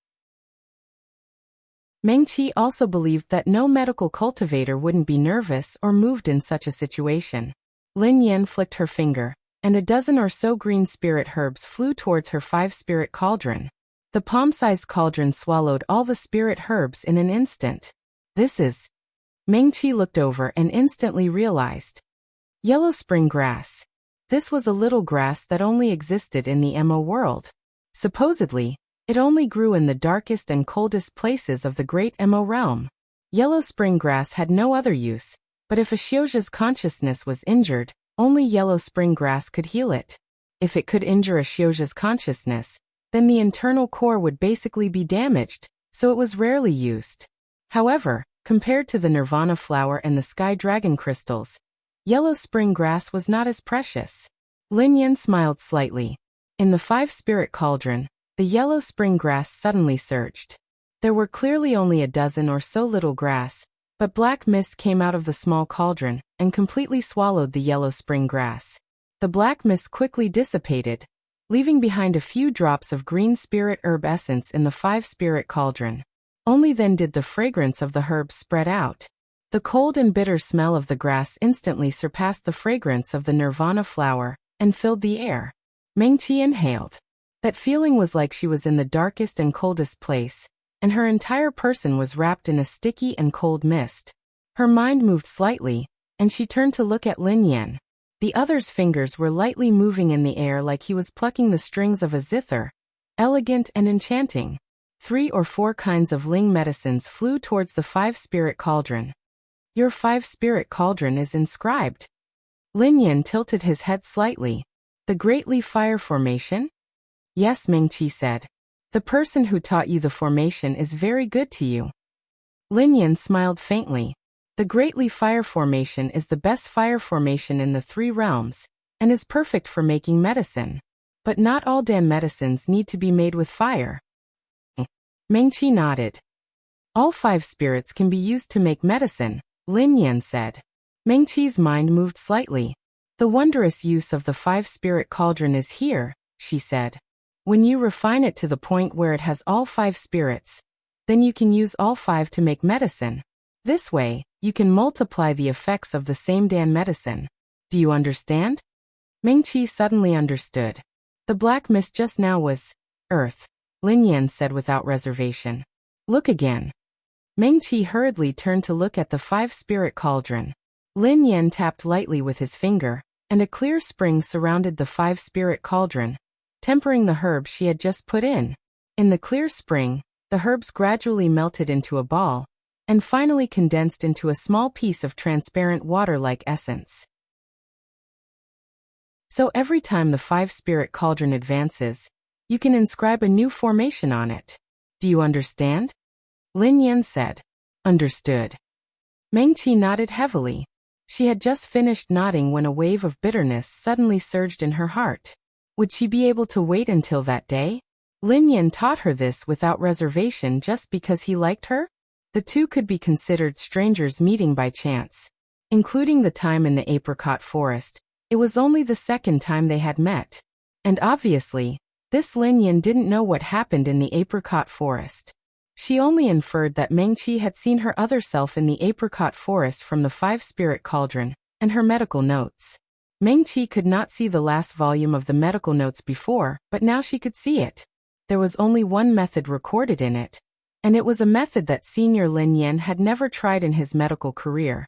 Mengqi also believed that no medical cultivator wouldn't be nervous or moved in such a situation. Lin Yan flicked her finger, and a dozen or so green spirit herbs flew towards her 5-spirit cauldron. The palm-sized cauldron swallowed all the spirit herbs in an instant. This is... Mengqi looked over and instantly realized. Yellow spring grass. This was a little grass that only existed in the Mo world. Supposedly, it only grew in the darkest and coldest places of the great Mo realm. Yellow spring grass had no other use, but if a Xiujia's consciousness was injured, only yellow spring grass could heal it. If it could injure a Xiujia's consciousness, then the internal core would basically be damaged, so it was rarely used. However, compared to the nirvana flower and the sky dragon crystals, yellow spring grass was not as precious. Lin Yan smiled slightly. In the 5-spirit cauldron, the yellow spring grass suddenly surged. There were clearly only a dozen or so little grass, but black mist came out of the small cauldron and completely swallowed the yellow spring grass. The black mist quickly dissipated, leaving behind a few drops of green spirit herb essence in the 5-spirit cauldron. Only then did the fragrance of the herbs spread out. The cold and bitter smell of the grass instantly surpassed the fragrance of the nirvana flower and filled the air. Mengqi inhaled. That feeling was like she was in the darkest and coldest place, and her entire person was wrapped in a sticky and cold mist. Her mind moved slightly, and she turned to look at Lin Yan. The other's fingers were lightly moving in the air like he was plucking the strings of a zither. Elegant and enchanting. 3 or 4 kinds of Ling medicines flew towards the 5-spirit cauldron. Your 5-spirit cauldron is inscribed. Lin Yan tilted his head slightly. The Great Leaf Fire Formation? Yes, Mengqi said. The person who taught you the formation is very good to you. Lin Yan smiled faintly. The Great Leaf Fire Formation is the best fire formation in the 3 realms, and is perfect for making medicine. But not all Dan medicines need to be made with fire. Mengqi nodded. All 5 spirits can be used to make medicine, Lin Yan said. Mengqi's mind moved slightly. The wondrous use of the 5-spirit cauldron is here, she said. When you refine it to the point where it has all 5 spirits, then you can use all 5 to make medicine. This way, you can multiply the effects of the same Dan medicine. Do you understand? Mengqi suddenly understood. The black mist just now was earth, Lin Yan said without reservation. Look again. Mengqi hurriedly turned to look at the 5-spirit cauldron. Lin Yan tapped lightly with his finger, and a clear spring surrounded the 5-spirit cauldron, tempering the herbs she had just put in. In the clear spring, the herbs gradually melted into a ball, and finally condensed into a small piece of transparent water-like essence. So every time the 5-spirit cauldron advances, you can inscribe a new formation on it. Do you understand? Lin Yan said. Understood. Mengqi nodded heavily. She had just finished nodding when a wave of bitterness suddenly surged in her heart. Would she be able to wait until that day? Lin Yan taught her this without reservation just because he liked her? The two could be considered strangers meeting by chance. Including the time in the apricot forest, it was only the second time they had met. And obviously, this Lin Yan didn't know what happened in the apricot forest. She only inferred that Mengqi had seen her other self in the apricot forest from the 5-spirit cauldron, and her medical notes. Mengqi could not see the last volume of the medical notes before, but now she could see it. There was only one method recorded in it, and it was a method that Senior Lin Yan had never tried in his medical career.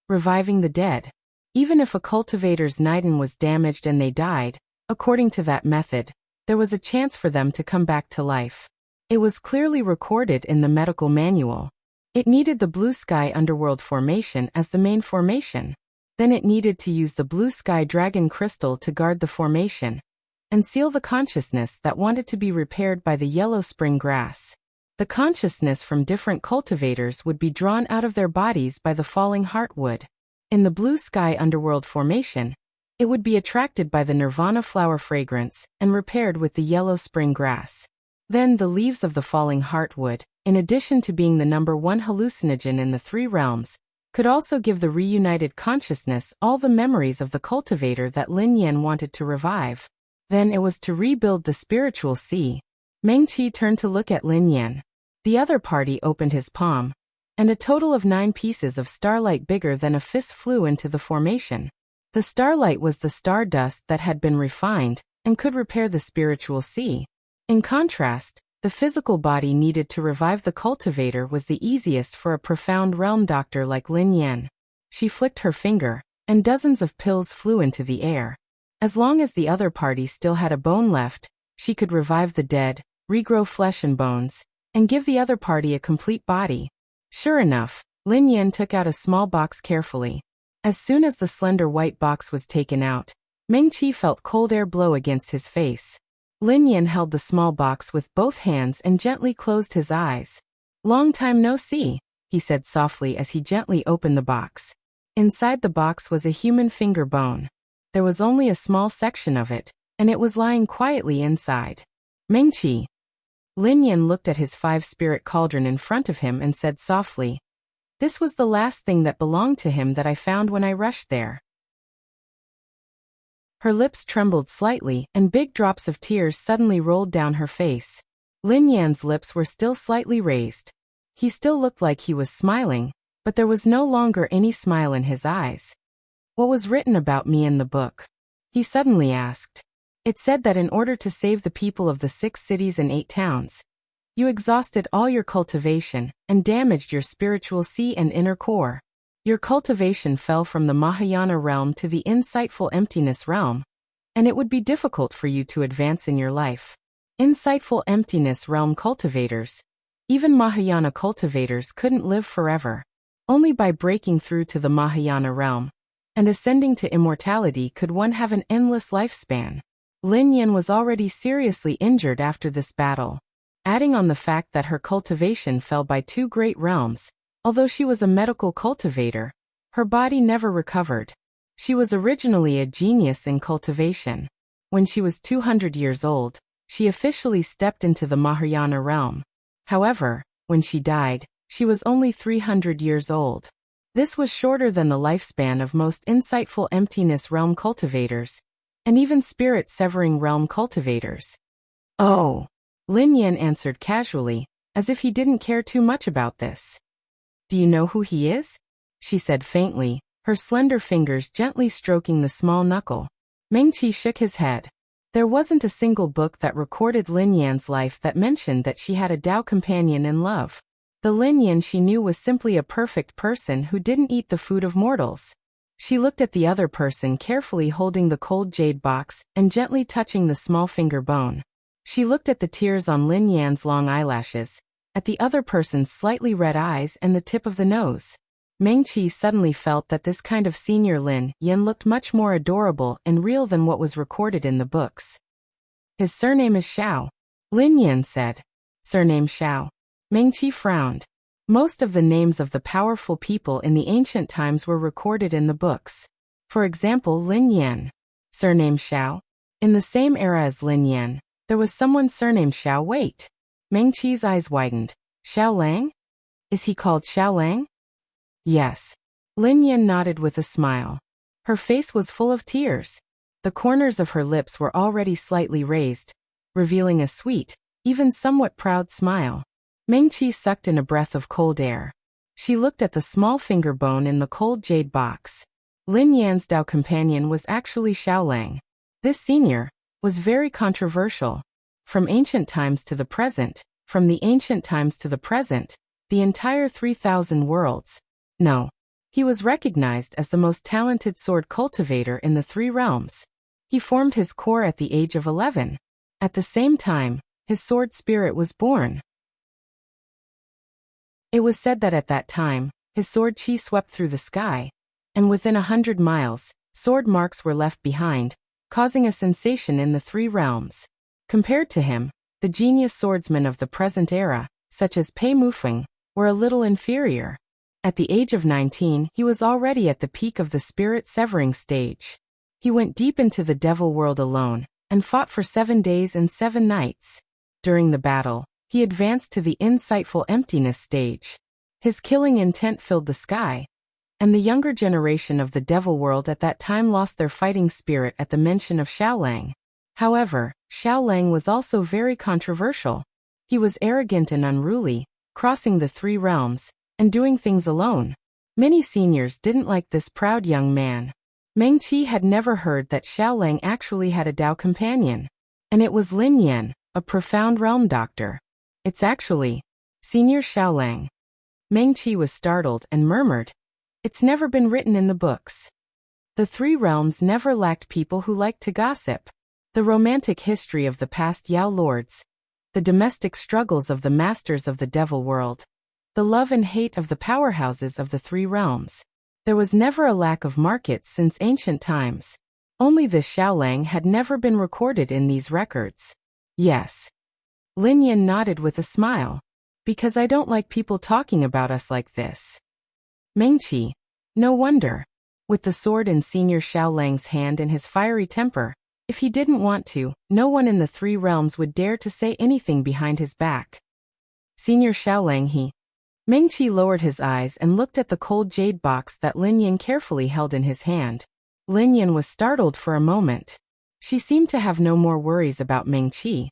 Reviving the dead. Even if a cultivator's Niden was damaged and they died, according to that method, there was a chance for them to come back to life. It was clearly recorded in the medical manual. It needed the blue sky underworld formation as the main formation. Then it needed to use the blue sky dragon crystal to guard the formation and seal the consciousness that wanted to be repaired by the yellow spring grass. The consciousness from different cultivators would be drawn out of their bodies by the falling heartwood. In the blue sky underworld formation, it would be attracted by the nirvana flower fragrance and repaired with the yellow spring grass. Then the leaves of the falling heartwood, in addition to being the number 1 hallucinogen in the 3 realms, could also give the reunited consciousness all the memories of the cultivator that Lin Yan wanted to revive. Then it was to rebuild the spiritual sea. Mengqi turned to look at Lin Yan. The other party opened his palm, and a total of 9 pieces of starlight bigger than a fist flew into the formation. The starlight was the stardust that had been refined and could repair the spiritual sea. In contrast, the physical body needed to revive the cultivator was the easiest for a profound realm doctor like Lin Yan. She flicked her finger, and dozens of pills flew into the air. As long as the other party still had a bone left, she could revive the dead, regrow flesh and bones, and give the other party a complete body. Sure enough, Lin Yan took out a small box carefully. As soon as the slender white box was taken out, Meng Qi felt cold air blow against his face. Lin Yan held the small box with both hands and gently closed his eyes. "Long time no see," he said softly as he gently opened the box. Inside the box was a human finger bone. There was only a small section of it, and it was lying quietly inside. "Meng Qi." Lin Yan looked at his five-spirit cauldron in front of him and said softly, "This was the last thing that belonged to him that I found when I rushed there." Her lips trembled slightly, and big drops of tears suddenly rolled down her face. Lin Yan's lips were still slightly raised. He still looked like he was smiling, but there was no longer any smile in his eyes. "What was written about me in the book?" he suddenly asked. "It said that in order to save the people of the 6 cities and 8 towns, you exhausted all your cultivation and damaged your spiritual sea and inner core. Your cultivation fell from the Mahayana realm to the insightful emptiness realm, and it would be difficult for you to advance in your life. Insightful emptiness realm cultivators, even Mahayana cultivators, couldn't live forever. Only by breaking through to the Mahayana realm and ascending to immortality could one have an endless lifespan." Lin Yan was already seriously injured after this battle. Adding on the fact that her cultivation fell by 2 great realms, although she was a medical cultivator, her body never recovered. She was originally a genius in cultivation. When she was 200 years old, she officially stepped into the Mahayana realm. However, when she died, she was only 300 years old. This was shorter than the lifespan of most insightful emptiness realm cultivators, and even spirit-severing realm cultivators. "Oh," Lin Yan answered casually, as if he didn't care too much about this. "Do you know who he is?" she said faintly, her slender fingers gently stroking the small knuckle. Meng Qi shook his head. There wasn't a single book that recorded Lin Yan's life that mentioned that she had a Tao companion in love. The Lin Yan she knew was simply a perfect person who didn't eat the food of mortals. She looked at the other person carefully holding the cold jade box and gently touching the small finger bone. She looked at the tears on Lin Yan's long eyelashes, at the other person's slightly red eyes and the tip of the nose. Meng Qi suddenly felt that this kind of senior Lin Yan looked much more adorable and real than what was recorded in the books. "His surname is Xiao," Lin Yan said. "Surname Xiao." Meng Qi frowned. Most of the names of the powerful people in the ancient times were recorded in the books. For example, Lin Yan. Surname Xiao. In the same era as Lin Yan, there was someone surnamed Xiao. Wait. Meng Qi's eyes widened. "Xiao Lang? Is he called Xiao Lang?" "Yes." Lin Yan nodded with a smile. Her face was full of tears. The corners of her lips were already slightly raised, revealing a sweet, even somewhat proud smile. Meng Qi sucked in a breath of cold air. She looked at the small finger bone in the cold jade box. Lin Yan's Tao companion was actually Xiao Lang. This senior was very controversial. From ancient times to the present, from the ancient times to the present, the entire 3,000 worlds. No. He was recognized as the most talented sword cultivator in the 3 realms. He formed his core at the age of 11. At the same time, his sword spirit was born. It was said that at that time, his sword chi swept through the sky, and within 100 miles, sword marks were left behind, causing a sensation in the 3 realms. Compared to him, the genius swordsmen of the present era, such as Pei Mufeng, were a little inferior. At the age of 19, he was already at the peak of the spirit-severing stage. He went deep into the devil world alone, and fought for 7 days and 7 nights. During the battle, he advanced to the insightful emptiness stage. His killing intent filled the sky, and the younger generation of the devil world at that time lost their fighting spirit at the mention of Xiao Lang. However, Xiao Lang was also very controversial. He was arrogant and unruly, crossing the 3 realms, and doing things alone. Many seniors didn't like this proud young man. Mengqi had never heard that Xiaolang actually had a Dao companion. And it was Lin Yan, a profound realm doctor. It's actually Senior Xiaolang. Mengqi was startled and murmured, "It's never been written in the books." The three realms never lacked people who liked to gossip. The romantic history of the past Yao lords, the domestic struggles of the masters of the devil world, the love and hate of the powerhouses of the three realms. There was never a lack of markets since ancient times. Only this Xiaolang had never been recorded in these records. Yes. Lin Yan nodded with a smile. Because I don't like people talking about us like this. Mengqi. No wonder. With the sword in Senior Xiaolang's hand and his fiery temper, if he didn't want to, no one in the three realms would dare to say anything behind his back. Senior Xiaolang he. Mengqi lowered his eyes and looked at the cold jade box that Lin Yan carefully held in his hand. Lin Yan was startled for a moment. She seemed to have no more worries about Mengqi.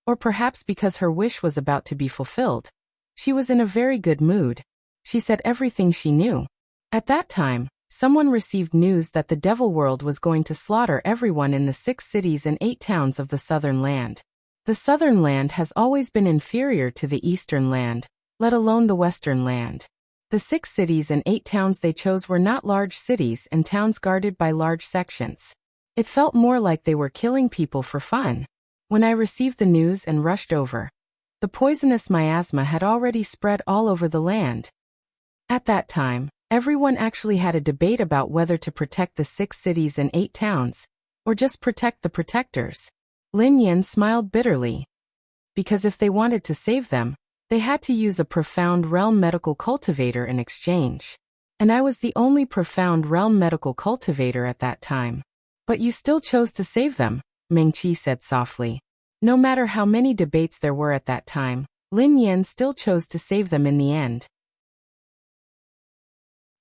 Or perhaps because her wish was about to be fulfilled. She was in a very good mood. She said everything she knew. At that time, someone received news that the devil world was going to slaughter everyone in the 6 cities and 8 towns of the southern land. The southern land has always been inferior to the eastern land, let alone the western land. The 6 cities and 8 towns they chose were not large cities and towns guarded by large sections. It felt more like they were killing people for fun. When I received the news and rushed over, the poisonous miasma had already spread all over the land. At that time, everyone actually had a debate about whether to protect the 6 cities and 8 towns, or just protect the protectors. Lin Yan smiled bitterly. Because if they wanted to save them, they had to use a profound realm medical cultivator in exchange. And I was the only profound realm medical cultivator at that time. But you still chose to save them, Mengqi said softly. No matter how many debates there were at that time, Lin Yan still chose to save them in the end.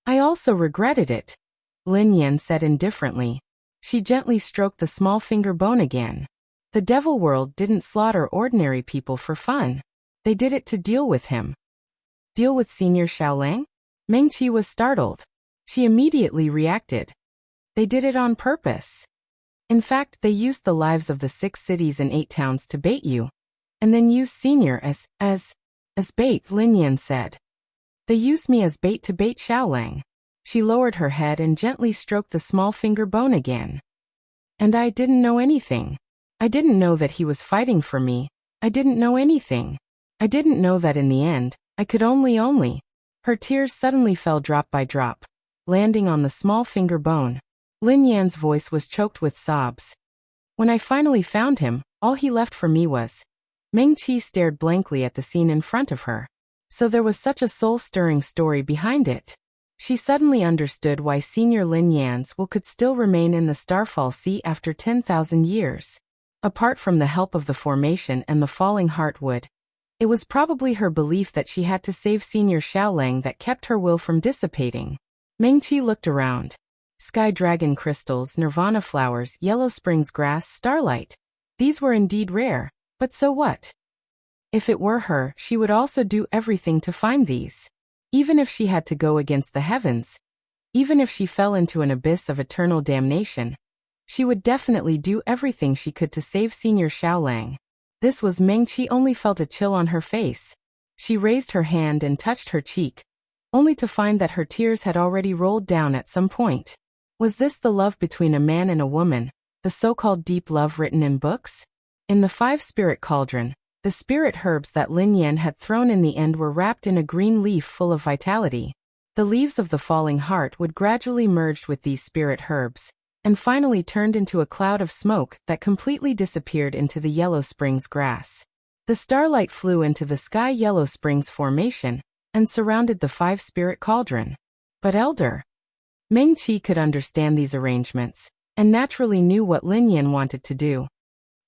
I also regretted it, Lin Yan said indifferently. She gently stroked the small finger bone again. The devil world didn't slaughter ordinary people for fun. They did it to deal with him. Deal with Senior Xiaolang? Mengqi was startled. She immediately reacted. They did it on purpose. In fact, they used the lives of the 6 cities and 8 towns to bait you. And then used Senior as bait, Lin Yan said. They used me as bait to bait Xiaolang. She lowered her head and gently stroked the small finger bone again. And I didn't know anything. I didn't know that he was fighting for me. I didn't know anything. I didn't know that in the end, I could only. Her tears suddenly fell drop by drop, landing on the small finger bone. Lin Yan's voice was choked with sobs. When I finally found him, all he left for me was. Mengqi stared blankly at the scene in front of her. So there was such a soul-stirring story behind it. She suddenly understood why Senior Lin Yan's will could still remain in the Starfall Sea after 10,000 years. Apart from the help of the formation and the falling heartwood, it was probably her belief that she had to save Senior Xiaolang that kept her will from dissipating. Mengqi looked around. Sky dragon crystals, nirvana flowers, yellow springs grass, starlight. These were indeed rare, but so what? If it were her, she would also do everything to find these. Even if she had to go against the heavens, even if she fell into an abyss of eternal damnation, she would definitely do everything she could to save Senior Xiaolang. This was Mengqi only felt a chill on her face. She raised her hand and touched her cheek, only to find that her tears had already rolled down at some point. Was this the love between a man and a woman, the so-called deep love written in books? In the 5-spirit cauldron, the spirit herbs that Lin Yan had thrown in the end were wrapped in a green leaf full of vitality. The leaves of the falling heart would gradually merge with these spirit herbs, and finally turned into a cloud of smoke that completely disappeared into the Yellow Springs grass. The starlight flew into the Sky Yellow Springs formation, and surrounded the 5-spirit cauldron. But Elder Mengqi could understand these arrangements, and naturally knew what Lin Yan wanted to do.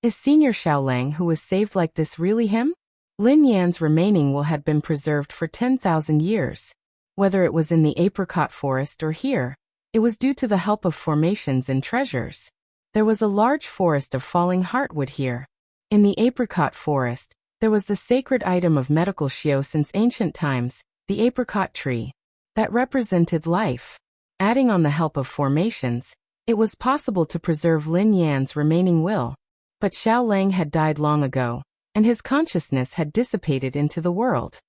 Is Senior Xiaolang who was saved like this really him? Lin Yan's remaining will had been preserved for 10,000 years. Whether it was in the apricot forest or here, it was due to the help of formations and treasures. There was a large forest of falling heartwood here. In the apricot forest, there was the sacred item of medical shio since ancient times, the apricot tree, that represented life. Adding on the help of formations, It was possible to preserve Lin Yan's remaining will, but Xiao Lang had died long ago, and his consciousness had dissipated into the world.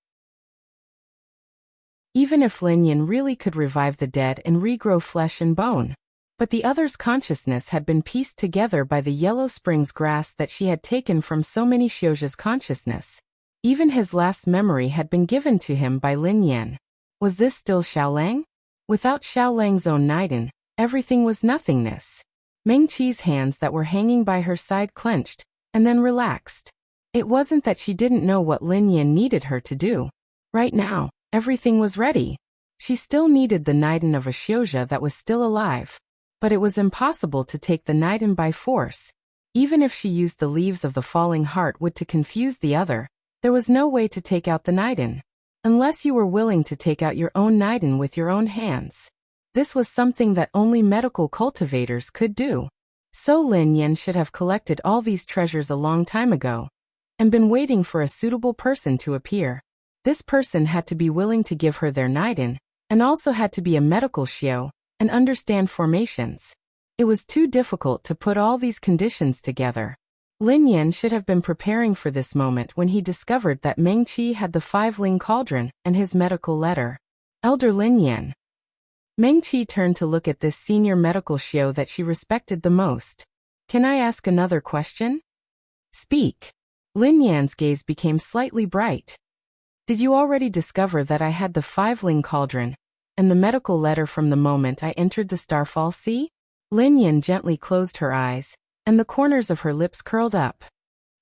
Even if Lin Yan really could revive the dead and regrow flesh and bone, but the other's consciousness had been pieced together by the Yellow Springs grass that she had taken from so many Xiaojia's consciousness. Even his last memory had been given to him by Lin Yan. Was this still Xiao Lang? Without Xiao Lang's own Naiden, everything was nothingness. Meng Qi's hands that were hanging by her side clenched, and then relaxed. It wasn't that she didn't know what Lin Yan needed her to do. Right now, everything was ready. She still needed the Naiden of a Xiaojia that was still alive. But it was impossible to take the Naiden by force. Even if she used the leaves of the falling heart wood to confuse the other, there was no way to take out the Naiden. Unless you were willing to take out your own Naiden with your own hands. This was something that only medical cultivators could do. So Lin Yan should have collected all these treasures a long time ago, and been waiting for a suitable person to appear. This person had to be willing to give her their Naiden, and also had to be a medical Xiao, and understand formations. It was too difficult to put all these conditions together. Lin Yan should have been preparing for this moment when he discovered that Meng Qi had the 5-ling cauldron and his medical letter. Elder Lin Yan. Meng Qi turned to look at this senior medical Xiao that she respected the most. Can I ask another question? Speak. Lin Yan's gaze became slightly bright. Did you already discover that I had the 5-ling cauldron and the medical letter from the moment I entered the Starfall Sea? Lin Yan gently closed her eyes, and the corners of her lips curled up.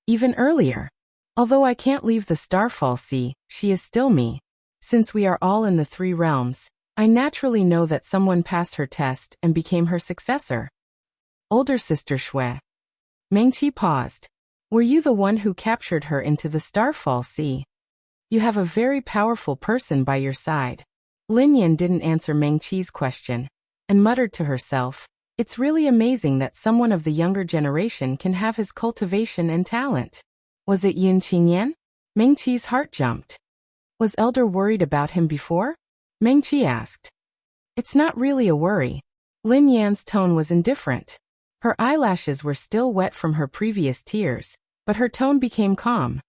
Even earlier. Although I can't leave the Starfall Sea, she is still me. Since we are all in the 3 realms, I naturally know that someone passed her test and became her successor. Older sister Shui. Meng Qi paused. Were you the one who captured her into the Starfall Sea? You have a very powerful person by your side. Lin Yan didn't answer Meng Qi's question, and muttered to herself, it's really amazing that someone of the younger generation can have his cultivation and talent. Was it Yun Qingyan? Meng Qi's heart jumped. Was Elder worried about him before? Meng Qi asked. It's not really a worry. Lin Yan's tone was indifferent. Her eyelashes were still wet from her previous tears, but her tone became calm.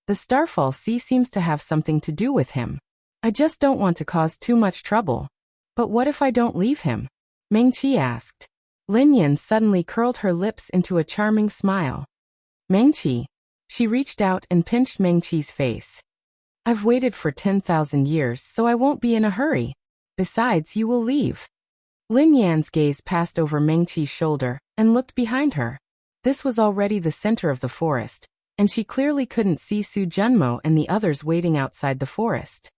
The Starfall Sea seems to have something to do with him. I just don't want to cause too much trouble. But what if I don't leave him? Meng Qi asked. Lin Yan suddenly curled her lips into a charming smile. Meng Qi. She reached out and pinched Meng Qi's face. I've waited for 10,000 years, so I won't be in a hurry. Besides, you will leave. Lin Yan's gaze passed over Meng Qi's shoulder and looked behind her. This was already the center of the forest, and she clearly couldn't see Su Junmo and the others waiting outside the forest.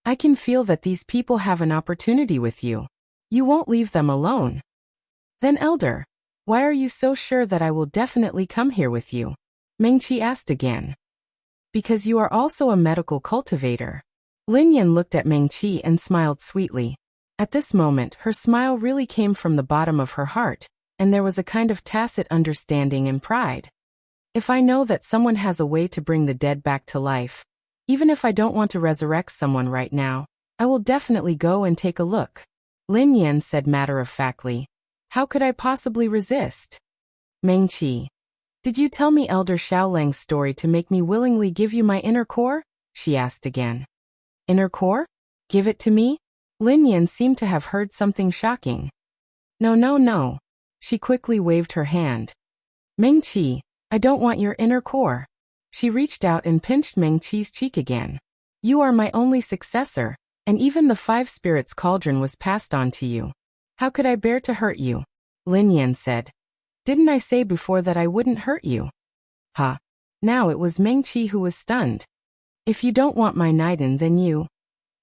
I can feel that these people have an opportunity with you. You won't leave them alone. Then Elder, why are you so sure that I will definitely come here with you? Meng Qi asked again. Because you are also a medical cultivator. Lin Yan looked at Meng Qi and smiled sweetly. At this moment, her smile really came from the bottom of her heart, and there was a kind of tacit understanding and pride. If I know that someone has a way to bring the dead back to life, even if I don't want to resurrect someone right now, I will definitely go and take a look. Lin Yan said matter-of-factly. How could I possibly resist? Meng Qi. Did you tell me Elder Xiaolang's story to make me willingly give you my inner core? She asked again. Inner core? Give it to me? Lin Yan seemed to have heard something shocking. No. She quickly waved her hand. Meng Qi, I don't want your inner core. She reached out and pinched Meng Qi's cheek again. You are my only successor, and even the 5 spirits cauldron was passed on to you. How could I bear to hurt you? Lin Yan said. Didn't I say before that I wouldn't hurt you? Ha. Now it was Meng Qi who was stunned. If you don't want my Naiden, then you.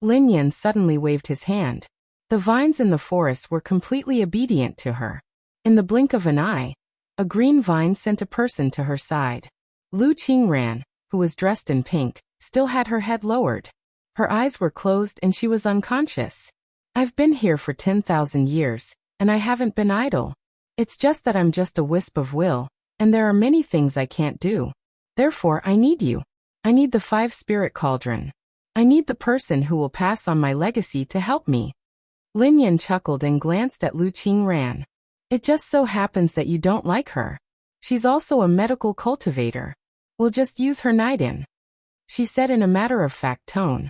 Lin Yan suddenly waved his hand. The vines in the forest were completely obedient to her. In the blink of an eye, a green vine sent a person to her side. Lu Qingran, who was dressed in pink, still had her head lowered. Her eyes were closed and she was unconscious. I've been here for 10,000 years, and I haven't been idle. It's just that I'm just a wisp of will, and there are many things I can't do. Therefore, I need you. I need the 5 spirit cauldron. I need the person who will pass on my legacy to help me. Lin Yan chuckled and glanced at Lu Qingran. It just so happens that you don't like her. She's also a medical cultivator. We'll just use her night in, she said in a matter-of-fact tone.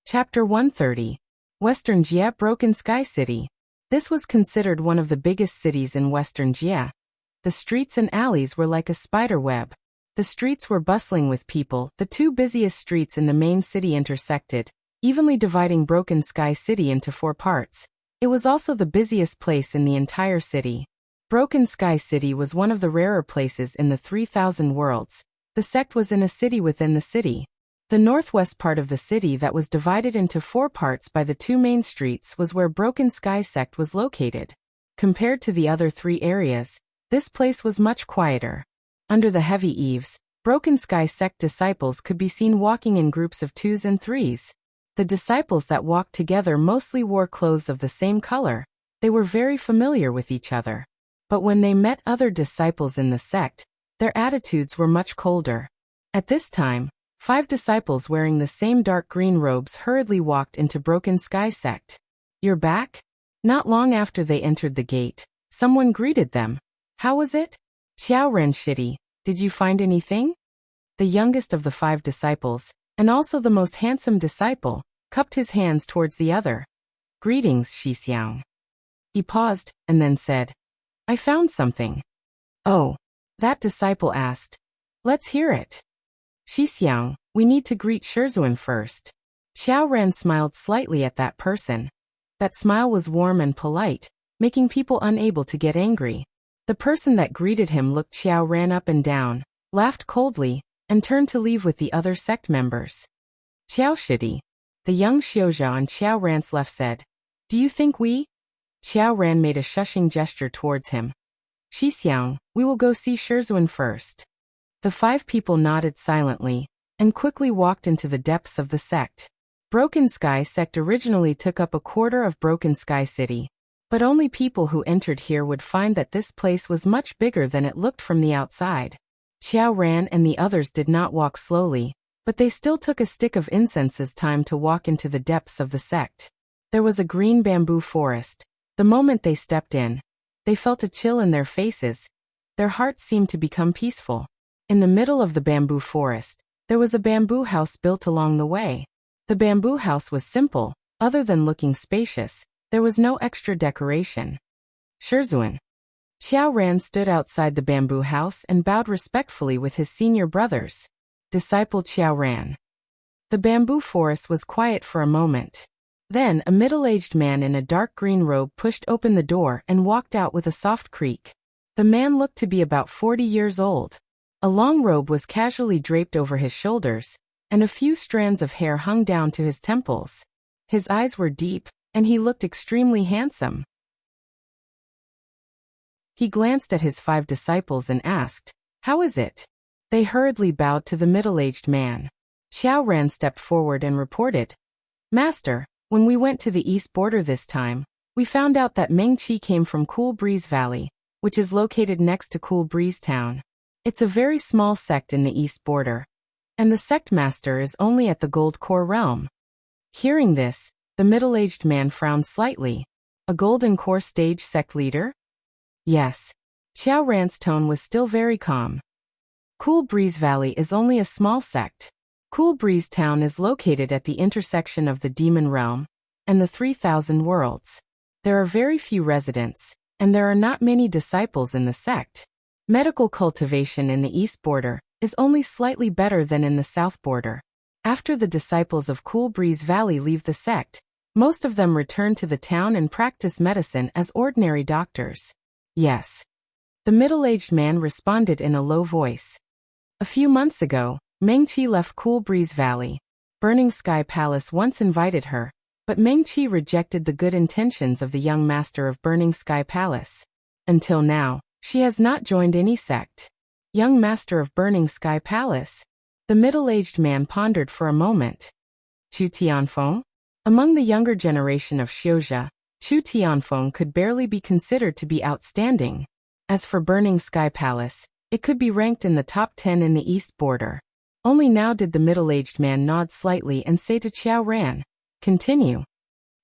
Chapter 130. Western Jie, Broken Sky City. This was considered one of the biggest cities in Western Jie. The streets and alleys were like a spider web. The streets were bustling with people. The two busiest streets in the main city intersected, evenly dividing Broken Sky City into 4 parts. It was also the busiest place in the entire city. Broken Sky City was one of the rarer places in the 3,000 worlds. The sect was in a city within the city. The northwest part of the city that was divided into 4 parts by the 2 main streets was where Broken Sky Sect was located. Compared to the other 3 areas, this place was much quieter. Under the heavy eaves, Broken Sky Sect disciples could be seen walking in groups of 2s and 3s. The disciples that walked together mostly wore clothes of the same color. They were very familiar with each other. But when they met other disciples in the sect, their attitudes were much colder. At this time, 5 disciples wearing the same dark green robes hurriedly walked into Broken Sky Sect. "You're back?" Not long after they entered the gate, someone greeted them. "How was it?" "Xiao Ren shitty. Did you find anything?" The youngest of the 5 disciples, and also the most handsome disciple, cupped his hands towards the other. "Greetings, Xixiang." He paused, and then said, "I found something." "Oh," that disciple asked. "Let's hear it." "Xixiang, we need to greet Swordsman first." Xiao Ren smiled slightly at that person. That smile was warm and polite, making people unable to get angry. The person that greeted him looked Xiao Ren up and down, laughed coldly, and turned to leave with the other sect members. "Xiao Shidi." The young Xiaozha on Xiao Ran's left said, "Do you think we?" Xiao Ran made a shushing gesture towards him. "Xixiang, we will go see Swordsman first." The 5 people nodded silently, and quickly walked into the depths of the sect. Broken Sky Sect originally took up a quarter of Broken Sky City, but only people who entered here would find that this place was much bigger than it looked from the outside. Xiao Ran and the others did not walk slowly, but they still took a stick of incense's time to walk into the depths of the sect. There was a green bamboo forest. The moment they stepped in, they felt a chill in their faces. Their hearts seemed to become peaceful. In the middle of the bamboo forest, there was a bamboo house built along the way. The bamboo house was simple. Other than looking spacious, there was no extra decoration. "Swordsman." Xiao Ran stood outside the bamboo house and bowed respectfully with his senior brothers. Disciple Xiao Ran. The bamboo forest was quiet for a moment. Then a middle-aged man in a dark green robe pushed open the door and walked out with a soft creak. The man looked to be about 40 years old. A long robe was casually draped over his shoulders, and a few strands of hair hung down to his temples. His eyes were deep, and he looked extremely handsome. He glanced at his 5 disciples and asked, "How is it?" They hurriedly bowed to the middle-aged man. Xiao Ran stepped forward and reported, "Master, when we went to the east border this time, we found out that Meng Qi came from Cool Breeze Valley, which is located next to Cool Breeze Town. It's a very small sect in the east border, and the sect master is only at the Gold Core realm." Hearing this, the middle-aged man frowned slightly. "A Golden Core stage sect leader?" "Yes." Xiao Ran's tone was still very calm. "Cool Breeze Valley is only a small sect. Cool Breeze Town is located at the intersection of the Demon Realm and the 3,000 worlds. There are very few residents, and there are not many disciples in the sect. Medical cultivation in the east border is only slightly better than in the south border. After the disciples of Cool Breeze Valley leave the sect, most of them return to the town and practice medicine as ordinary doctors." "Yes." The middle-aged man responded in a low voice. "A few months ago, Meng Qi left Cool Breeze Valley. Burning Sky Palace once invited her, but Meng Qi rejected the good intentions of the young master of Burning Sky Palace. Until now, she has not joined any sect." "Young master of Burning Sky Palace?" The middle-aged man pondered for a moment. "Chu Tianfeng?" Among the younger generation of Xiaozha, Chu Tianfeng could barely be considered to be outstanding. As for Burning Sky Palace, it could be ranked in the top 10 in the east border. Only now did the middle-aged man nod slightly and say to Xiao Ran, "Continue."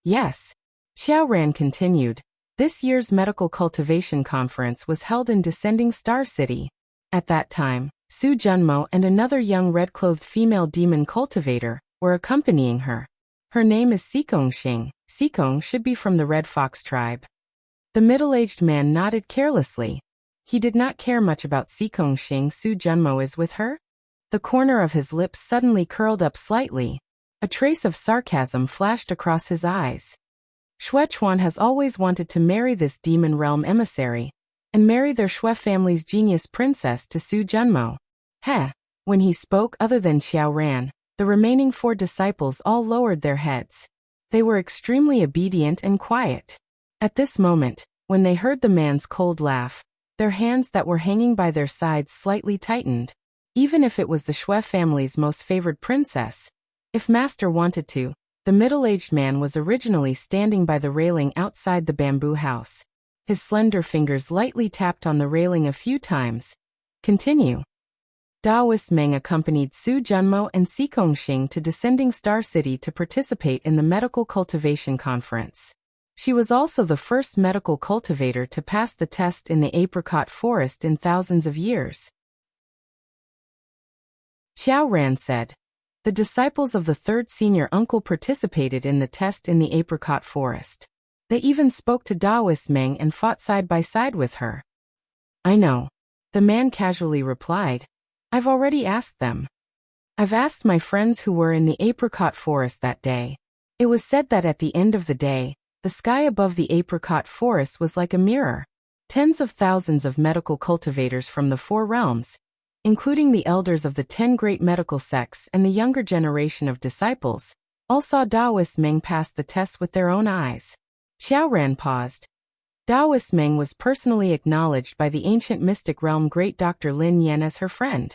"Yes." Xiao Ran continued. This year's medical cultivation conference was held in Descending Star City. At that time, Su Junmo and another young red-clothed female demon cultivator were accompanying her. Her name is Sikong Xing. Sikong should be from the Red Fox tribe. The middle-aged man nodded carelessly. He did not care much about Sikong Xing. Su Junmo is with her? The corner of his lips suddenly curled up slightly. A trace of sarcasm flashed across his eyes. Xue Chuan has always wanted to marry this demon realm emissary, and marry their Xue family's genius princess to Su Junmo. Heh. When he spoke other than Xiao Ran, the remaining 4 disciples all lowered their heads. They were extremely obedient and quiet. At this moment, when they heard the man's cold laugh, their hands that were hanging by their sides slightly tightened. Even if it was the Xue family's most favored princess, if Master wanted to, the middle-aged man was originally standing by the railing outside the bamboo house. His slender fingers lightly tapped on the railing a few times. Continue. Daoist Meng accompanied Su Junmo and Sikong Xing to Descending Star City to participate in the medical cultivation conference. She was also the first medical cultivator to pass the test in the apricot forest in thousands of years. Xiao Ran said. The disciples of the 3rd senior uncle participated in the test in the apricot forest. They even spoke to Daoist Meng and fought side by side with her. I know. The man casually replied. I've already asked them. I've asked my friends who were in the apricot forest that day. It was said that at the end of the day, the sky above the apricot forest was like a mirror. Tens of thousands of medical cultivators from the 4 realms, including the elders of the 10 great medical sects and the younger generation of disciples, all saw Daoist Meng pass the test with their own eyes. Xiao Ran paused. Daoist Meng was personally acknowledged by the ancient mystic realm great Dr. Lin Yan as her friend.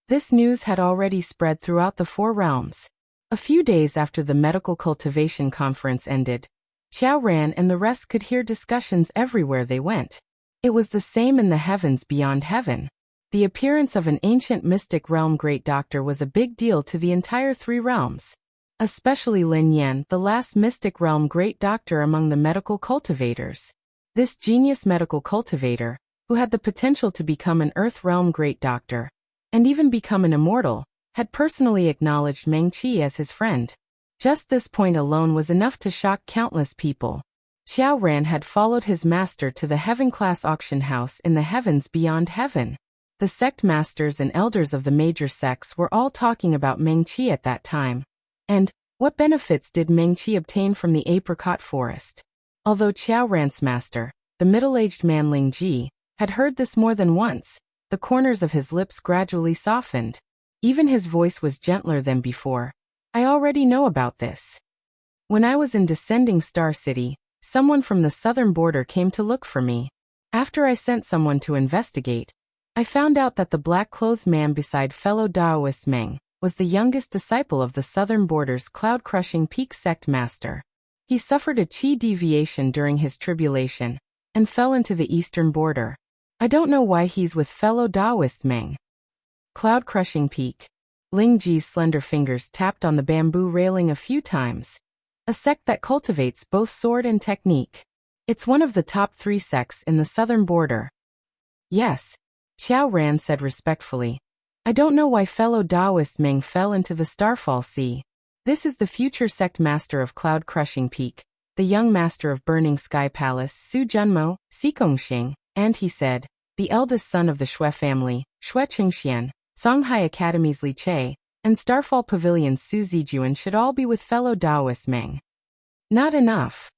This news had already spread throughout the 4 realms. A few days after the medical cultivation conference ended, Xiao Ran and the rest could hear discussions everywhere they went. It was the same in the heavens beyond heaven. The appearance of an ancient mystic realm great doctor was a big deal to the entire 3 realms. Especially Lin Yan, the last mystic realm great doctor among the medical cultivators. This genius medical cultivator, who had the potential to become an earth realm great doctor, and even become an immortal, had personally acknowledged Meng Qi as his friend. Just this point alone was enough to shock countless people. Xiao Ran had followed his master to the heaven-class auction house in the heavens beyond heaven. The sect masters and elders of the major sects were all talking about Meng Qi at that time. And what benefits did Meng Qi obtain from the apricot forest? Although Xiao Ran's master, the middle-aged man Ling Ji, had heard this more than once, the corners of his lips gradually softened. Even his voice was gentler than before. I already know about this. When I was in Descending Star City, someone from the southern border came to look for me. After I sent someone to investigate, I found out that the black-clothed man beside fellow Daoist Meng was the youngest disciple of the southern border's cloud-crushing peak sect master. He suffered a qi deviation during his tribulation and fell into the eastern border. I don't know why he's with fellow Daoist Meng. Cloud-crushing peak. Ling Ji's slender fingers tapped on the bamboo railing a few times. A sect that cultivates both sword and technique. It's one of the top 3 sects in the southern border. Yes, Xiao Ran said respectfully. I don't know why fellow Daoist Meng fell into the Starfall Sea. This is the future sect master of Cloud-Crushing Peak, the young master of Burning Sky Palace, Su Junmo, Sikong Xing, and he said, the eldest son of the Xue family, Xue Qingxian, Songhai Academy's Li Che, and Starfall Pavilion's Su Zijuan should all be with fellow Daoist Meng. Not enough.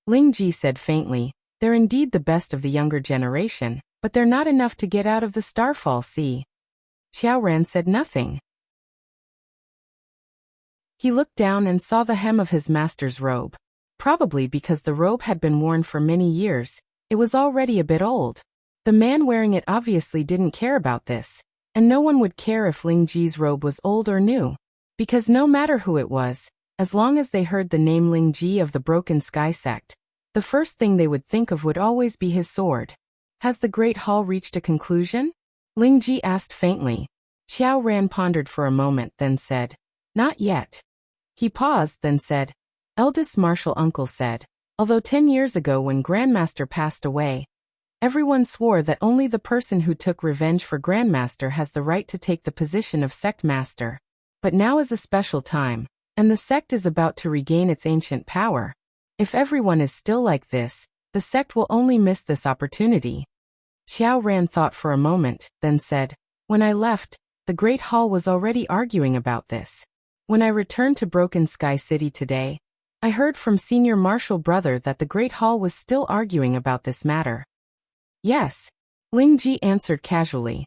Ling Ji said faintly, they're indeed the best of the younger generation, but they're not enough to get out of the Starfall Sea. Xiao Ran said nothing. He looked down and saw the hem of his master's robe. Probably because the robe had been worn for many years, it was already a bit old. The man wearing it obviously didn't care about this, and no one would care if Ling Ji's robe was old or new. Because no matter who it was, as long as they heard the name Ling Ji of the Broken Sky sect, the first thing they would think of would always be his sword. Has the Great Hall reached a conclusion? Ling Ji asked faintly. Xiao Ran pondered for a moment, then said, "Not yet." He paused, then said, "Eldest martial uncle said, although 10 years ago when Grandmaster passed away, everyone swore that only the person who took revenge for Grandmaster has the right to take the position of sect master. But now is a special time, and the sect is about to regain its ancient power. If everyone is still like this, the sect will only miss this opportunity." Xiao Ran thought for a moment, then said, "When I left, the Great Hall was already arguing about this. When I returned to Broken Sky City today, I heard from Senior Marshal Brother that the Great Hall was still arguing about this matter." "Yes," Ling Ji answered casually.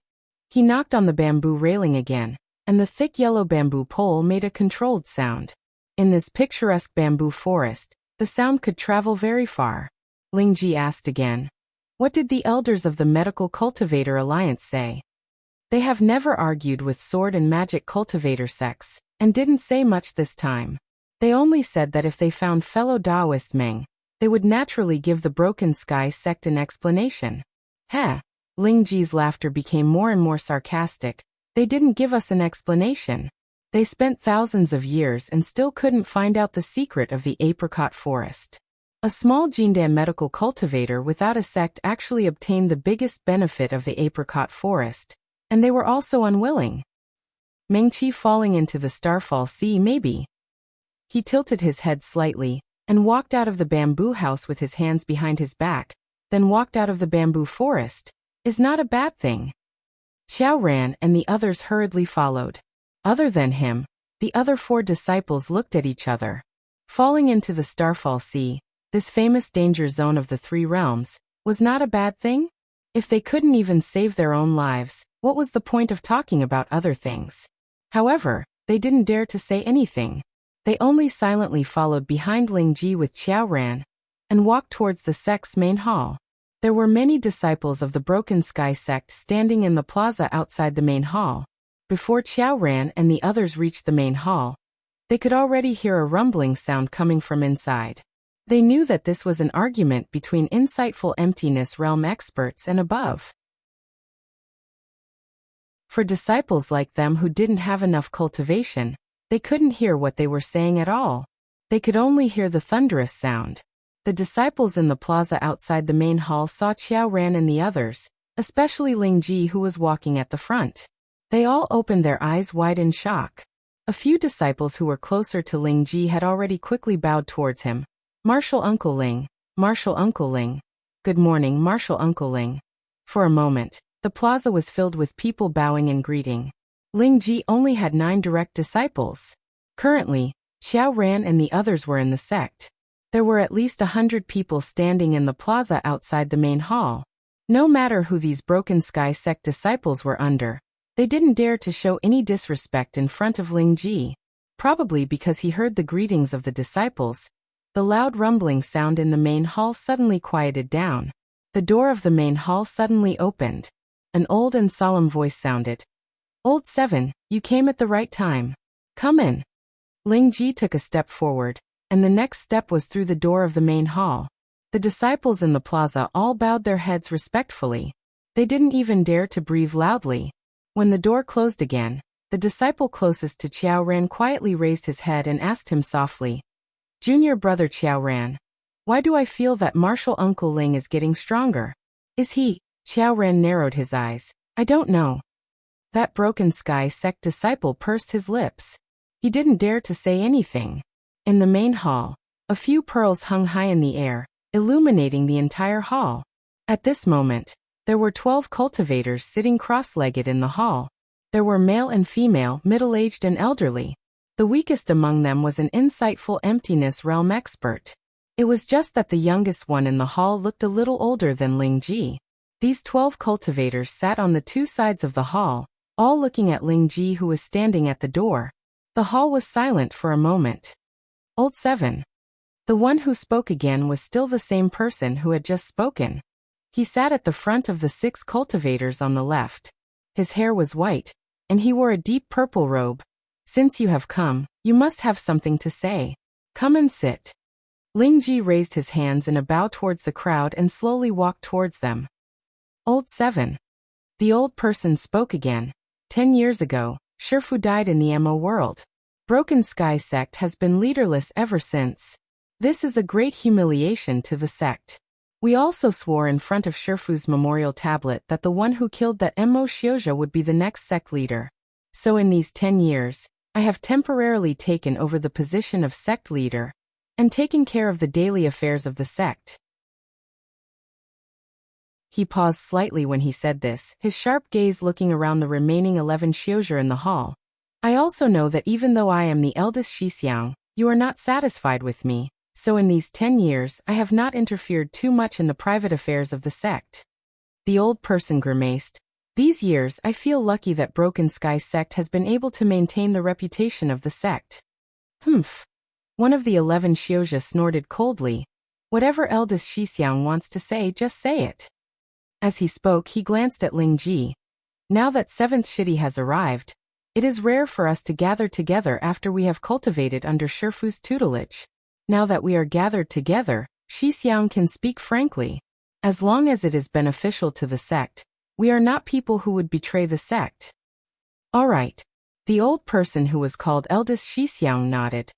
He knocked on the bamboo railing again, and the thick yellow bamboo pole made a controlled sound. In this picturesque bamboo forest, the sound could travel very far. Ling Ji asked again, "What did the elders of the Medical Cultivator Alliance say?" "They have never argued with sword and magic cultivator sects, and didn't say much this time. They only said that if they found fellow Taoist Meng, they would naturally give the Broken Sky sect an explanation." "Heh." Ling Ji's laughter became more and more sarcastic. "They didn't give us an explanation. They spent thousands of years and still couldn't find out the secret of the apricot forest. A small Jindan medical cultivator without a sect actually obtained the biggest benefit of the apricot forest, and they were also unwilling. Mengqi falling into the Starfall Sea maybe." He tilted his head slightly, and walked out of the bamboo house with his hands behind his back, then walked out of the bamboo forest. "Is not a bad thing." Xiao Ran and the others hurriedly followed. Other than him, the other 4 disciples looked at each other. Falling into the Starfall Sea, this famous danger zone of the 3 realms, was not a bad thing? If they couldn't even save their own lives, what was the point of talking about other things? However, they didn't dare to say anything. They only silently followed behind Ling Ji with Xiao Ran, and walked towards the sect's main hall. There were many disciples of the Broken Sky sect standing in the plaza outside the main hall. Before Xiao Ran and the others reached the main hall, they could already hear a rumbling sound coming from inside. They knew that this was an argument between insightful emptiness realm experts and above. For disciples like them who didn't have enough cultivation, they couldn't hear what they were saying at all. They could only hear the thunderous sound. The disciples in the plaza outside the main hall saw Xiao Ran and the others, especially Ling Ji who was walking at the front. They all opened their eyes wide in shock. A few disciples who were closer to Ling Ji had already quickly bowed towards him. "Martial Uncle Ling, Martial Uncle Ling. Good morning, Martial Uncle Ling." For a moment, the plaza was filled with people bowing and greeting. Ling Ji only had 9 direct disciples. Currently, Xiao Ran and the others were in the sect. There were at least 100 people standing in the plaza outside the main hall. No matter who these Broken Sky sect disciples were under, they didn't dare to show any disrespect in front of Ling Ji. Probably because he heard the greetings of the disciples, the loud rumbling sound in the main hall suddenly quieted down. The door of the main hall suddenly opened. An old and solemn voice sounded. "Old 7, you came at the right time. Come in." Ling Ji took a step forward, and the next step was through the door of the main hall. The disciples in the plaza all bowed their heads respectfully. They didn't even dare to breathe loudly. When the door closed again, the disciple closest to Xiao Ran quietly raised his head and asked him softly, "Junior brother Xiao Ran, why do I feel that Martial Uncle Ling is getting stronger? Is he?" Xiao Ran narrowed his eyes. "I don't know." That Broken Sky sect disciple pursed his lips. He didn't dare to say anything. In the main hall, a few pearls hung high in the air, illuminating the entire hall. At this moment, there were 12 cultivators sitting cross-legged in the hall. There were male and female, middle-aged and elderly. The weakest among them was an insightful emptiness realm expert. It was just that the youngest one in the hall looked a little older than Ling Ji. These 12 cultivators sat on the 2 sides of the hall, all looking at Ling Ji who was standing at the door. The hall was silent for a moment. "Old 7. The one who spoke again was still the same person who had just spoken. He sat at the front of the 6 cultivators on the left. His hair was white, and he wore a deep purple robe. "Since you have come, you must have something to say. Come and sit." Ling Ji raised his hands in a bow towards the crowd and slowly walked towards them. "Old 7. The old person spoke again. 10 years ago, Shifu died in the Mo world. Broken Sky sect has been leaderless ever since. This is a great humiliation to the sect. We also swore in front of Shifu's memorial tablet that the one who killed that Mo Shioja would be the next sect leader. So in these 10 years, I have temporarily taken over the position of sect leader and taken care of the daily affairs of the sect. He paused slightly when he said this, his sharp gaze looking around the remaining 11 Shioja in the hall. I also know that even though I am the eldest Shixiang, you are not satisfied with me. So in these 10 years, I have not interfered too much in the private affairs of the sect. The old person grimaced. These years, I feel lucky that Broken Sky sect has been able to maintain the reputation of the sect. Humph. One of the 11 Shioja snorted coldly. Whatever eldest Shixiang wants to say, just say it. As he spoke, he glanced at Ling Ji. Now that 7th Shidi has arrived, it is rare for us to gather together after we have cultivated under Shifu's tutelage. Now that we are gathered together, Shixiang can speak frankly. As long as it is beneficial to the sect, we are not people who would betray the sect. All right. The old person who was called eldest Shixiang nodded.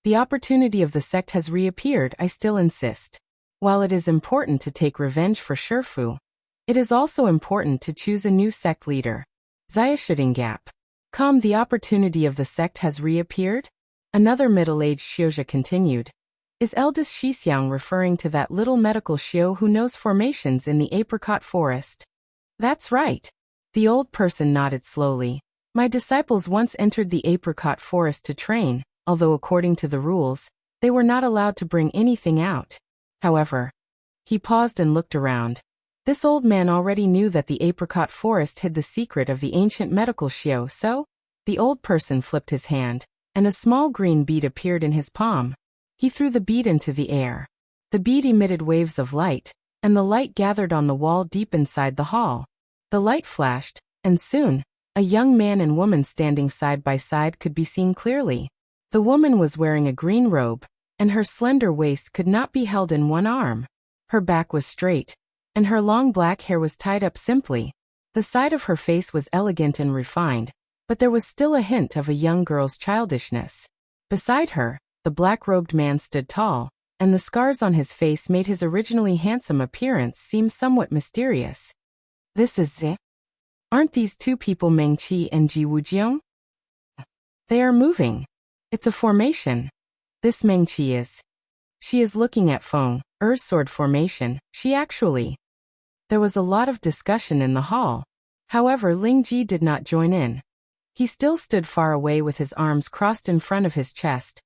The opportunity of the sect has reappeared, I still insist. While it is important to take revenge for Shifu, it is also important to choose a new sect leader. Zaya Gap. The opportunity of the sect has reappeared? Another middle-aged Shioja continued. Is eldest Shixiang referring to that little medical Shio who knows formations in the apricot forest? That's right. The old person nodded slowly. My disciples once entered the apricot forest to train, although according to the rules, they were not allowed to bring anything out. However, he paused and looked around. This old man already knew that the apricot forest hid the secret of the ancient medical Shio, so? The old person flipped his hand, and a small green bead appeared in his palm. He threw the bead into the air. The bead emitted waves of light, and the light gathered on the wall deep inside the hall. The light flashed, and soon, a young man and woman standing side by side could be seen clearly. The woman was wearing a green robe, and her slender waist could not be held in one arm. Her back was straight, and her long black hair was tied up simply. The side of her face was elegant and refined, but there was still a hint of a young girl's childishness. Beside her, the black-robed man stood tall, and the scars on his face made his originally handsome appearance seem somewhat mysterious. This is Zi. Aren't these two people Meng Qi and Ji Wujiang? They are moving. It's a formation. This Meng Qi is. She is looking at Feng Er's sword formation. She actually. There was a lot of discussion in the hall. However, Ling Ji did not join in. He still stood far away with his arms crossed in front of his chest,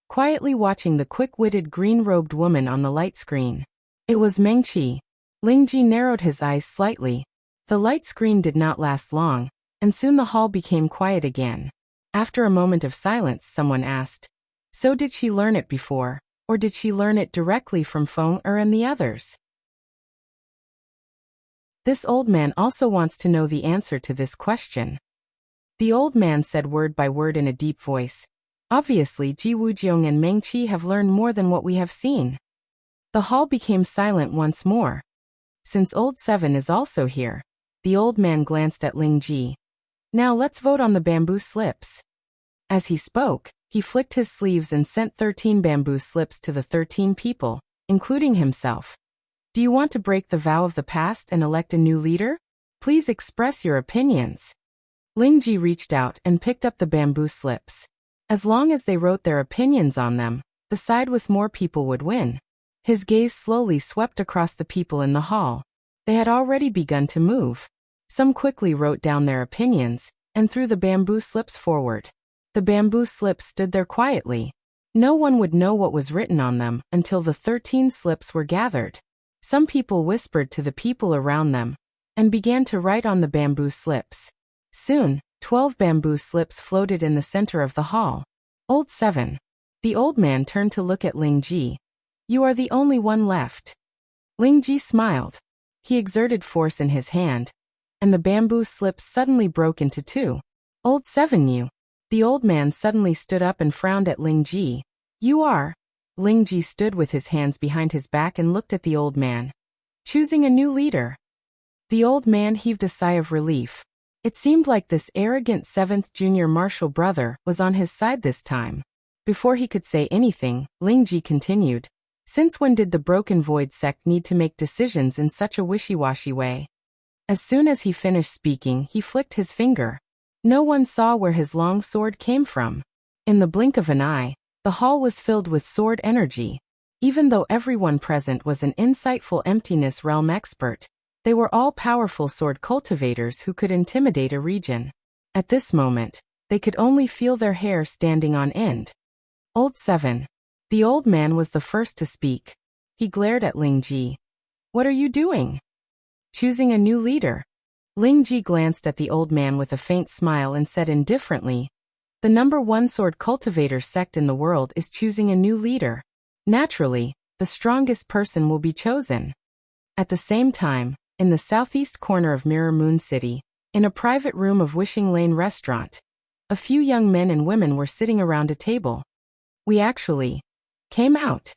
quietly watching the quick-witted green-robed woman on the light screen. It was Meng Qi. Ling Ji narrowed his eyes slightly. The light screen did not last long, and soon the hall became quiet again. After a moment of silence, someone asked, so did she learn it before, or did she learn it directly from Feng Er and the others? This old man also wants to know the answer to this question. The old man said word by word in a deep voice. Obviously, Ji Wujiang and Meng Qi have learned more than what we have seen. The hall became silent once more. Since Old Seven is also here, the old man glanced at Ling Ji. Now let's vote on the bamboo slips. As he spoke, he flicked his sleeves and sent 13 bamboo slips to the 13 people, including himself. Do you want to break the vow of the past and elect a new leader? Please express your opinions. Ling Ji reached out and picked up the bamboo slips. As long as they wrote their opinions on them, the side with more people would win. His gaze slowly swept across the people in the hall. They had already begun to move. Some quickly wrote down their opinions, and threw the bamboo slips forward. The bamboo slips stood there quietly. No one would know what was written on them until the 13 slips were gathered. Some people whispered to the people around them, and began to write on the bamboo slips. Soon, 12 bamboo slips floated in the center of the hall. Old Seven. The old man turned to look at Ling Ji. You are the only one left. Ling Ji smiled. He exerted force in his hand, and the bamboo slips suddenly broke into two. Old Seven, you. The old man suddenly stood up and frowned at Ling Ji. You are. Ling Ji stood with his hands behind his back and looked at the old man. Choosing a new leader. The old man heaved a sigh of relief. It seemed like this arrogant 7th junior marshal brother was on his side this time. Before he could say anything, Lingji continued. Since when did the Broken Void sect need to make decisions in such a wishy-washy way? As soon as he finished speaking, he flicked his finger. No one saw where his long sword came from. In the blink of an eye, the hall was filled with sword energy. Even though everyone present was an insightful emptiness realm expert, they were all powerful sword cultivators who could intimidate a region. At this moment, they could only feel their hair standing on end. Old 7. The old man was the first to speak. He glared at Lingji. What are you doing? Choosing a new leader. Lingji glanced at the old man with a faint smile and said indifferently, the #1 sword cultivator sect in the world is choosing a new leader. Naturally, the strongest person will be chosen. At the same time, in the southeast corner of Mirror Moon City, in a private room of Wishing Lane restaurant, a few young men and women were sitting around a table. We actually came out.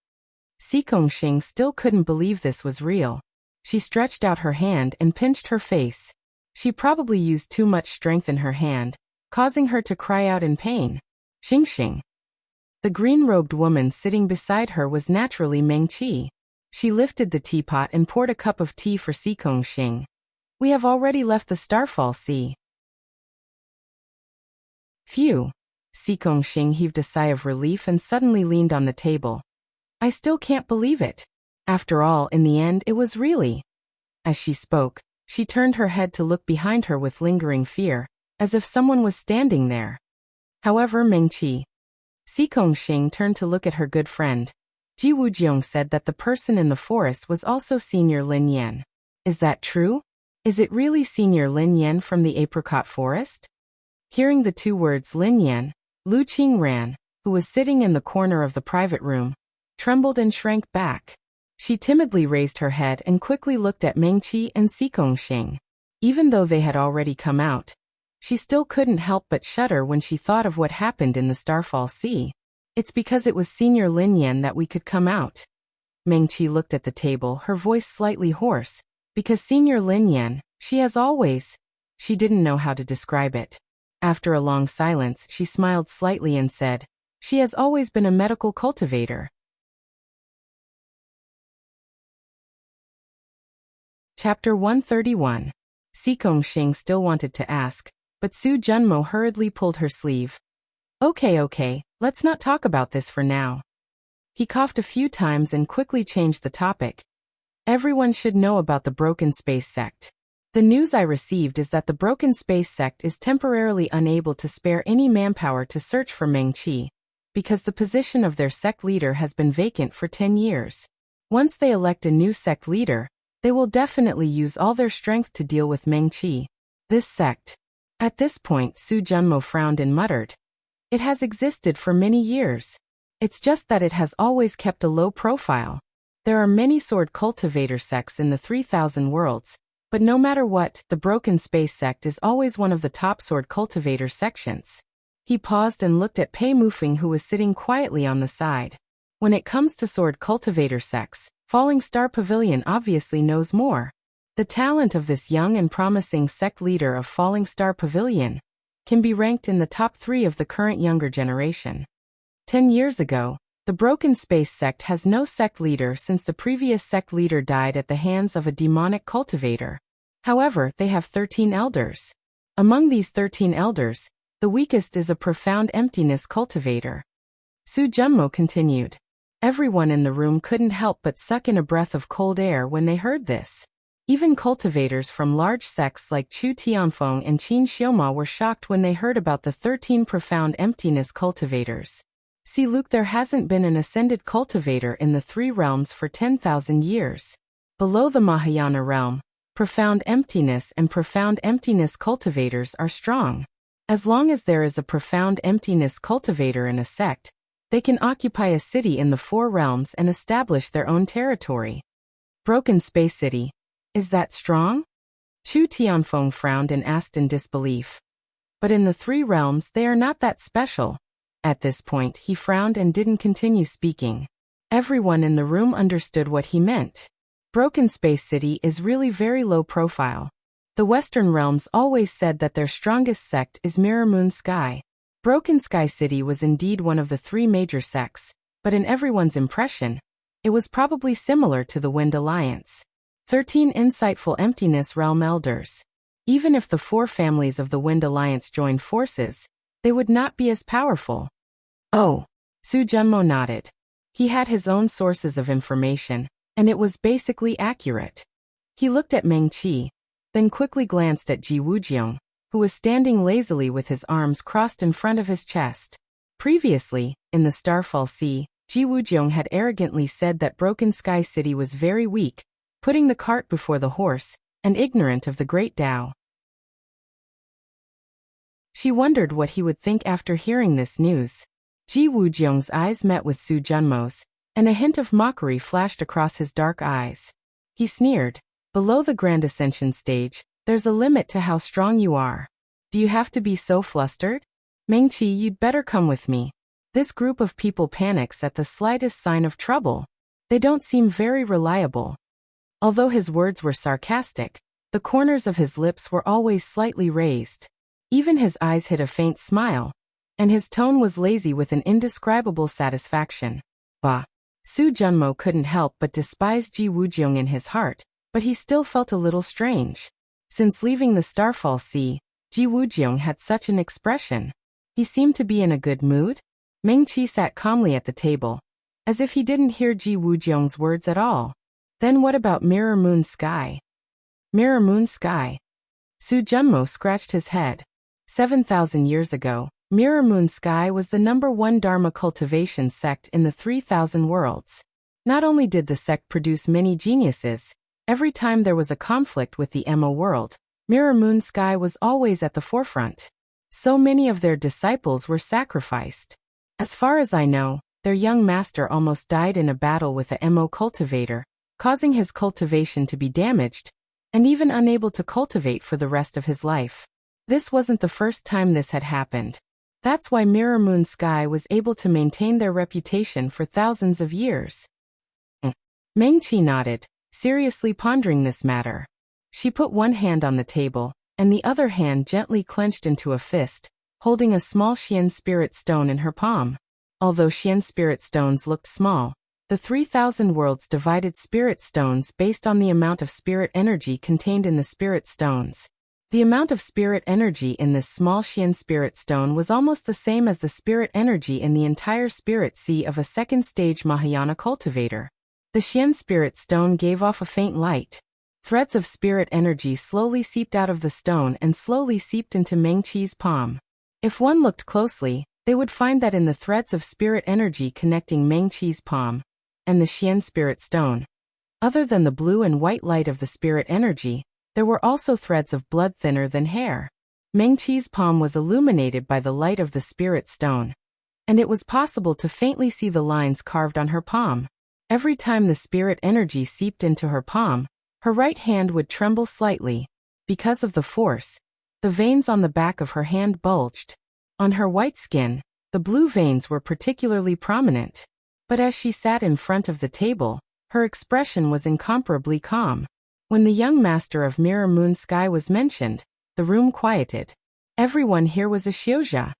Xing still couldn't believe this was real. She stretched out her hand and pinched her face. She probably used too much strength in her hand, causing her to cry out in pain. Xing. The green-robed woman sitting beside her was naturally Mengqi. She lifted the teapot and poured a cup of tea for Xing. We have already left the Starfall Sea. Phew. Xing heaved a sigh of relief and suddenly leaned on the table. I still can't believe it. After all, in the end, it was really. As she spoke, she turned her head to look behind her with lingering fear, as if someone was standing there. However, Mengqi. Xing turned to look at her good friend. Ji Wujiong said that the person in the forest was also Senior Lin Yan. Is that true? Is it really Senior Lin Yan from the Apricot Forest? Hearing the two words Lin Yan, Lu Qingran, who was sitting in the corner of the private room, trembled and shrank back. She timidly raised her head and quickly looked at Mengqi and Xing. Even though they had already come out, she still couldn't help but shudder when she thought of what happened in the Starfall Sea. It's because it was Senior Lin Yan that we could come out. Mengqi looked at the table, her voice slightly hoarse. Because Senior Lin Yan, she has always. She didn't know how to describe it. After a long silence, she smiled slightly and said, she has always been a medical cultivator. Chapter 131. Xing still wanted to ask, but Su Junmo hurriedly pulled her sleeve. Okay, let's not talk about this for now. He coughed a few times and quickly changed the topic. Everyone should know about the Broken Space Sect. The news I received is that the Broken Space Sect is temporarily unable to spare any manpower to search for Mengqi, because the position of their sect leader has been vacant for 10 years. Once they elect a new sect leader, they will definitely use all their strength to deal with Mengqi. This sect. At this point, Su Junmo frowned and muttered. It has existed for many years. It's just that it has always kept a low profile. There are many sword cultivator sects in the 3000 worlds, but no matter what, the Broken Space Sect is always one of the top sword cultivator sections. He paused and looked at Pei Mufeng, who was sitting quietly on the side. When it comes to sword cultivator sects, Falling Star Pavilion obviously knows more. The talent of this young and promising sect leader of Falling Star Pavilion can be ranked in the top 3 of the current younger generation. 10 years ago, the Broken Space Sect has no sect leader since the previous sect leader died at the hands of a demonic cultivator. However, they have 13 elders. Among these 13 elders, the weakest is a profound emptiness cultivator. Su Junmo continued. Everyone in the room couldn't help but suck in a breath of cold air when they heard this. Even cultivators from large sects like Chu Tianfeng and Qin Xioma were shocked when they heard about the 13 profound emptiness cultivators. See, Luke, there hasn't been an ascended cultivator in the 3 realms for 10,000 years. Below the Mahayana realm, profound emptiness and profound emptiness cultivators are strong. As long as there is a profound emptiness cultivator in a sect, they can occupy a city in the 4 realms and establish their own territory. Broken Space City. Is that strong? Chu Tianfeng frowned and asked in disbelief. But in the 3 realms, they are not that special. At this point, he frowned and didn't continue speaking. Everyone in the room understood what he meant. Broken Space City is really very low profile. The Western realms always said that their strongest sect is Mirror Moon Sky. Broken Sky City was indeed one of the 3 major sects, but in everyone's impression, it was probably similar to the Wind Alliance. 13 insightful Emptiness Realm Elders. Even if the 4 families of the Wind Alliance joined forces, they would not be as powerful. Oh. Su Junmo nodded. He had his own sources of information, and it was basically accurate. He looked at Meng Qi, then quickly glanced at Ji Wujiang, who was standing lazily with his arms crossed in front of his chest. Previously, in the Starfall Sea, Ji Wujiang had arrogantly said that Broken Sky City was very weak, putting the cart before the horse, and ignorant of the Great Tao. She wondered what he would think after hearing this news. Ji Wujiang's eyes met with Su Junmo's, and a hint of mockery flashed across his dark eyes. He sneered, "Below the Grand Ascension stage, there's a limit to how strong you are. Do you have to be so flustered? Meng Qi, you'd better come with me. This group of people panics at the slightest sign of trouble. They don't seem very reliable." Although his words were sarcastic, the corners of his lips were always slightly raised. Even his eyes hid a faint smile, and his tone was lazy with an indescribable satisfaction. Bah! Su Junmo couldn't help but despise Ji Wujiang in his heart, but he still felt a little strange. Since leaving the Starfall Sea, Ji Wujiang had such an expression. He seemed to be in a good mood. Meng Qi sat calmly at the table, as if he didn't hear Ji Wujiang's words at all. Then what about Mirror Moon Sky? Mirror Moon Sky? Su Junmo scratched his head. 7,000 years ago, Mirror Moon Sky was the #1 Dharma cultivation sect in the 3,000 worlds. Not only did the sect produce many geniuses, every time there was a conflict with the Mo world, Mirror Moon Sky was always at the forefront. So many of their disciples were sacrificed. As far as I know, their young master almost died in a battle with a Mo cultivator, causing his cultivation to be damaged, and even unable to cultivate for the rest of his life. This wasn't the first time this had happened. That's why Mirror Moon Sky was able to maintain their reputation for thousands of years. Meng Qi nodded, seriously pondering this matter. She put one hand on the table, and the other hand gently clenched into a fist, holding a small Xian spirit stone in her palm. Although Xian spirit stones looked small, the 3,000 worlds divided spirit stones based on the amount of spirit energy contained in the spirit stones. The amount of spirit energy in this small Xian spirit stone was almost the same as the spirit energy in the entire spirit sea of a second-stage Mahayana cultivator. The Xian spirit stone gave off a faint light. Threads of spirit energy slowly seeped out of the stone and slowly seeped into Meng Qi's palm. If one looked closely, they would find that in the threads of spirit energy connecting Meng Qi's palm and the Xian spirit stone, other than the blue and white light of the spirit energy, there were also threads of blood thinner than hair. Meng Qi's palm was illuminated by the light of the spirit stone, and it was possible to faintly see the lines carved on her palm. Every time the spirit energy seeped into her palm, her right hand would tremble slightly. Because of the force, the veins on the back of her hand bulged. On her white skin, the blue veins were particularly prominent. But as she sat in front of the table, her expression was incomparably calm. When the young master of Mirror Moon Sky was mentioned, the room quieted. Everyone here was a Xiuzha.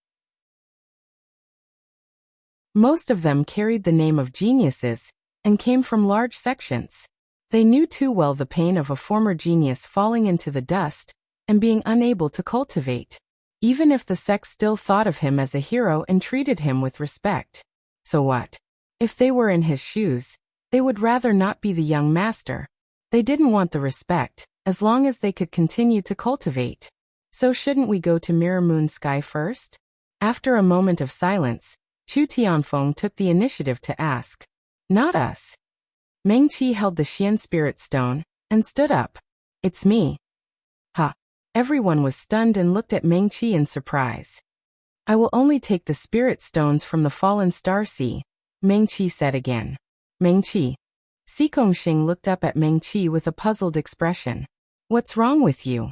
Most of them carried the name of geniuses, and came from large sections. They knew too well the pain of a former genius falling into the dust, and being unable to cultivate. Even if the sect still thought of him as a hero and treated him with respect. So what? If they were in his shoes, they would rather not be the young master. They didn't want the respect, as long as they could continue to cultivate. So shouldn't we go to Mirror Moon Sky first? After a moment of silence, Chu Tianfeng took the initiative to ask. Not us. Meng Qi held the Xian spirit stone, and stood up. It's me. Ha! Everyone was stunned and looked at Meng Qi in surprise. I will only take the spirit stones from the fallen star sea, Meng Qi said again. Meng Qi. Si Kongxing looked up at Meng Qi with a puzzled expression. What's wrong with you?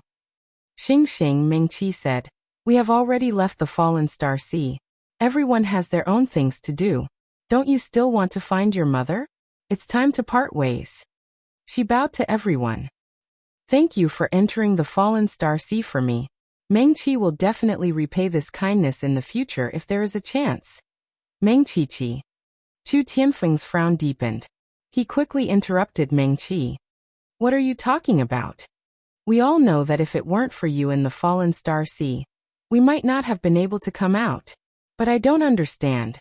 Xing, Meng Qi said. We have already left the fallen star sea. Everyone has their own things to do. Don't you still want to find your mother? It's time to part ways. She bowed to everyone. Thank you for entering the Fallen Star Sea for me. Mengqi will definitely repay this kindness in the future if there is a chance. Mengqi. Chu Tianfeng's frown deepened. He quickly interrupted Mengqi. What are you talking about? We all know that if it weren't for you in the Fallen Star Sea, we might not have been able to come out. But I don't understand.